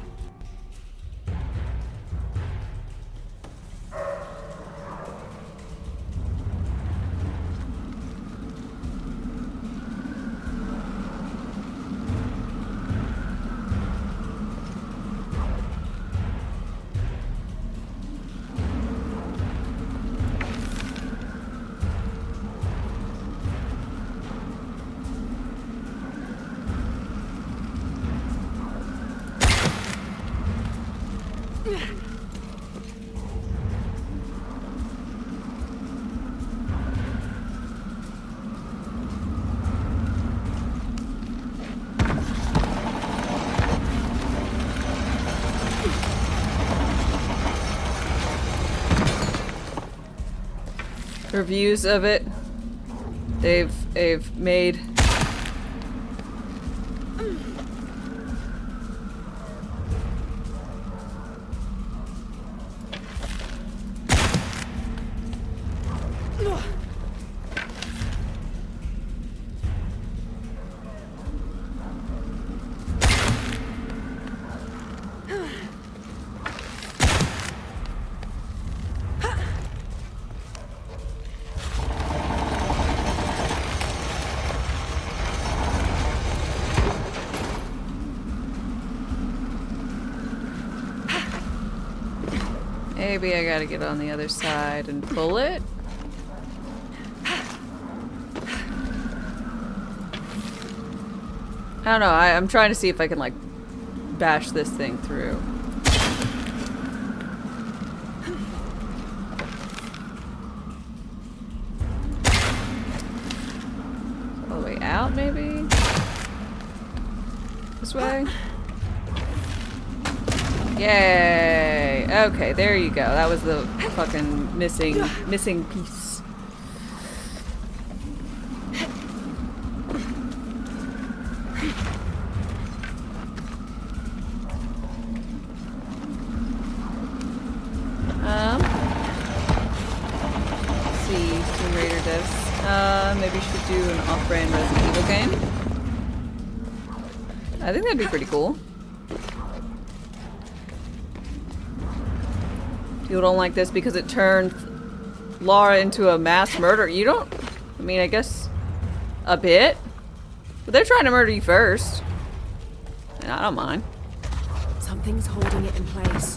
S1: Reviews of it, they've made maybe I gotta get on the other side and pull it. I don't know, I'm trying to see if I can like bash this thing through. All the way out maybe? This way? Yay! Okay, there you go. That was the fucking missing piece. Let's see, Tomb Raider devs. Maybe should do an off-brand Resident Evil game. I think that'd be pretty cool. People don't like this because it turned Lara into a mass murderer. You don't... I mean, I guess... a bit? But they're trying to murder you first. And I don't mind.
S7: Something's holding it in place.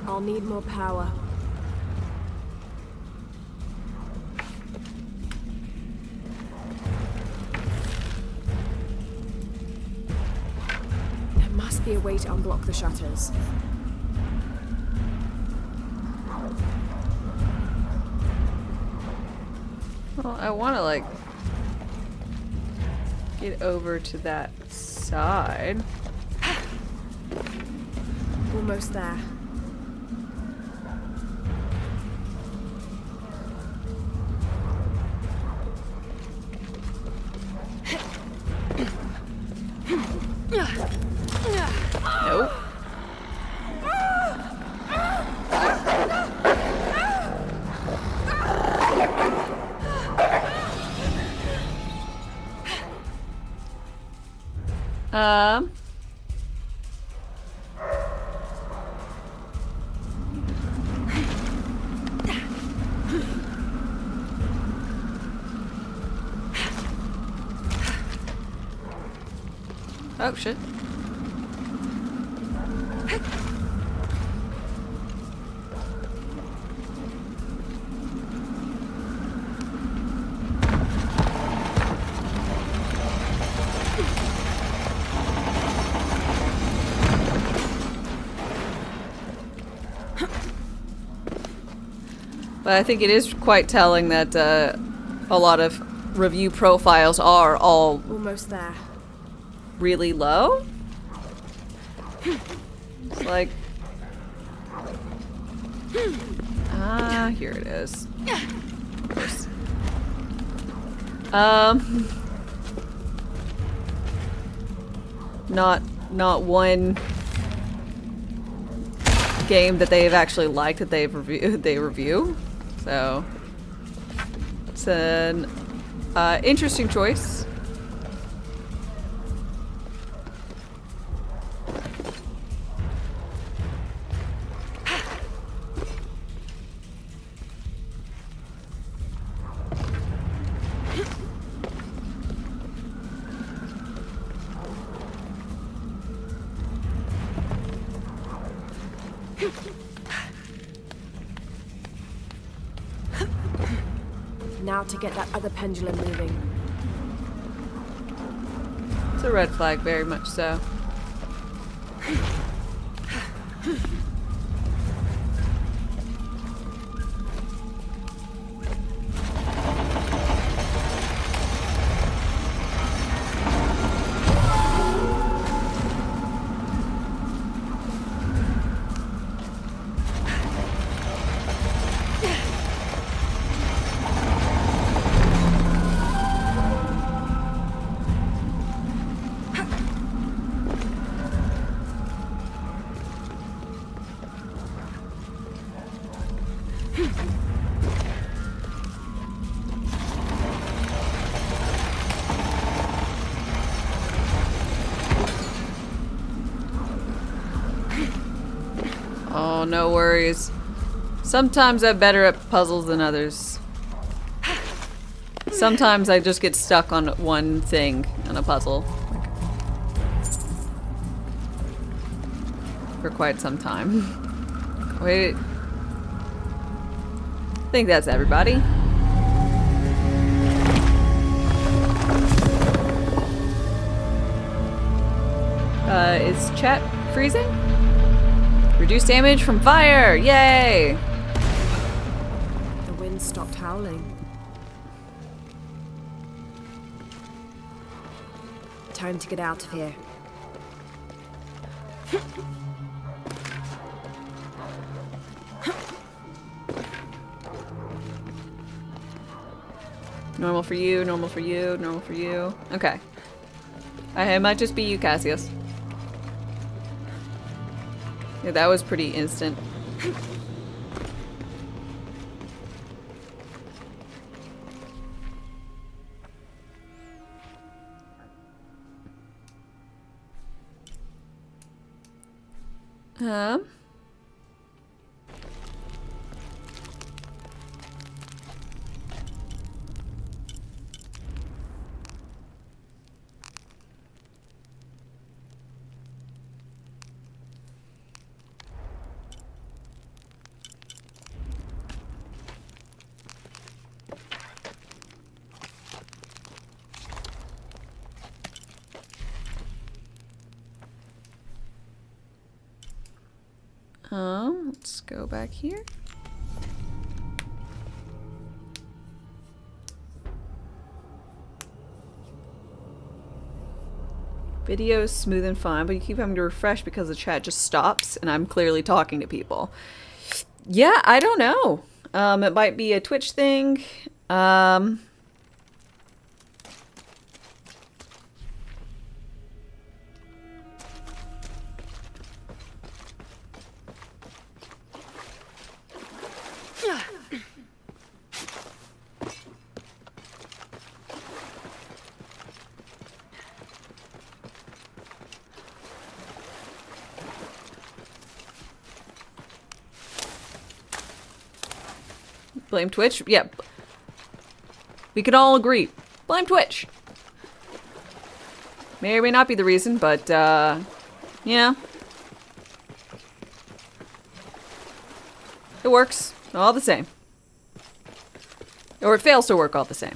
S7: I'll need more power. There must be a way to unblock the shutters.
S1: Well, I want to like get over to that side.
S7: Almost there.
S1: Nope. Um. Oh, shit. But I think it is quite telling that a lot of review profiles are all
S7: Almost there.
S1: really low. It's like, here it is. Of course. Not one game that they've actually liked that they review. So it's an interesting choice.
S7: Now to get that other pendulum moving.
S1: It's a red flag, very much so. Oh, no worries. Sometimes I'm better at puzzles than others. Sometimes I just get stuck on one thing in a puzzle. For quite some time. Wait. I think that's everybody. Is chat freezing? Reduce damage from fire! Yay!
S7: The wind stopped howling. Time to get out of here.
S1: Normal for you, normal for you, normal for you. Okay. It might just be you, Cassius. Yeah, that was pretty instant. Let's go back here. Video is smooth and fine, but you keep having to refresh because the chat just stops and I'm clearly talking to people. Yeah, I don't know. It might be a Twitch thing. Blame Twitch? Yeah. We can all agree. Blame Twitch. May or may not be the reason, but, yeah. It works all the same. Or it fails to work all the same.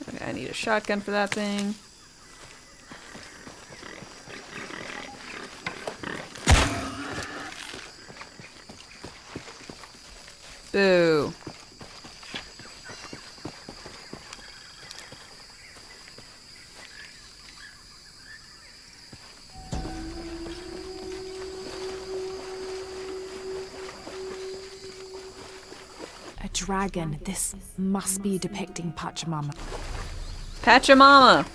S1: Okay, I need a shotgun for that thing. Boo.
S7: A dragon. This must be depicting Pachamama.
S1: Pachamama.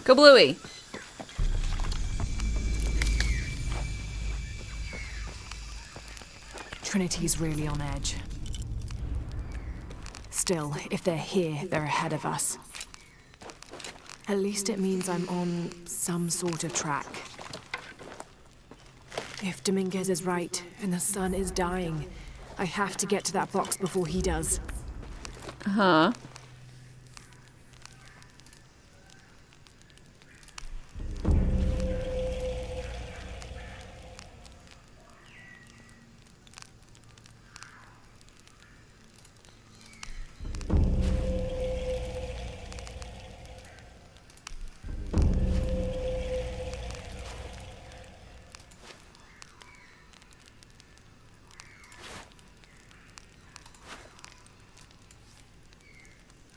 S1: Kablooey.
S7: Trinity's really on edge. Still, if they're here, they're ahead of us. At least it means I'm on some sort of track. If Dominguez is right, and the sun is dying, I have to get to that box before he does.
S1: Uh-huh.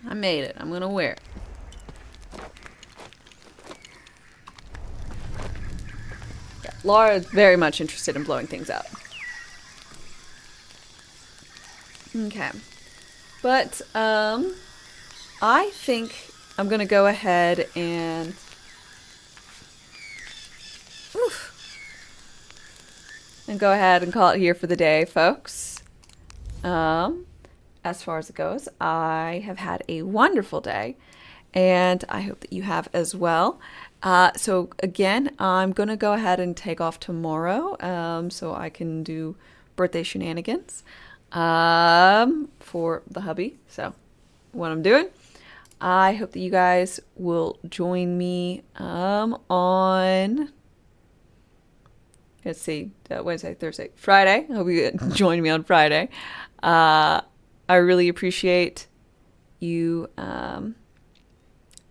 S1: I made it. I'm gonna wear it. Yeah, Laura is very much interested in blowing things up. Okay. But, I think I'm gonna go ahead and... and go ahead and call it here for the day, folks. As far as it goes, I have had a wonderful day, and I hope that you have as well. So again, I'm going to go ahead and take off tomorrow so I can do birthday shenanigans for the hubby. So what I'm doing. I hope that you guys will join me on... Let's see, Wednesday, Thursday, Friday. I hope you join me on Friday. I really appreciate you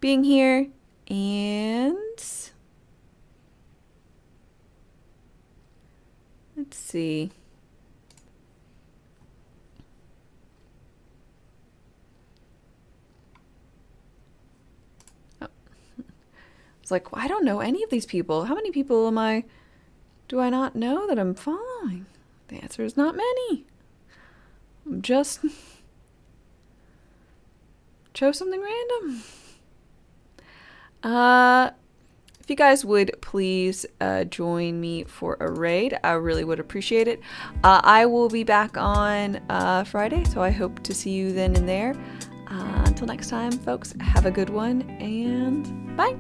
S1: being here, and let's see. Oh. It's like, I don't know any of these people. How many people do I not know that I'm following? The answer is not many. I'm just chose something random. If you guys would please join me for a raid, I really would appreciate it. I will be back on Friday, so I hope to see you then and there. Until next time, folks, have a good one, and bye.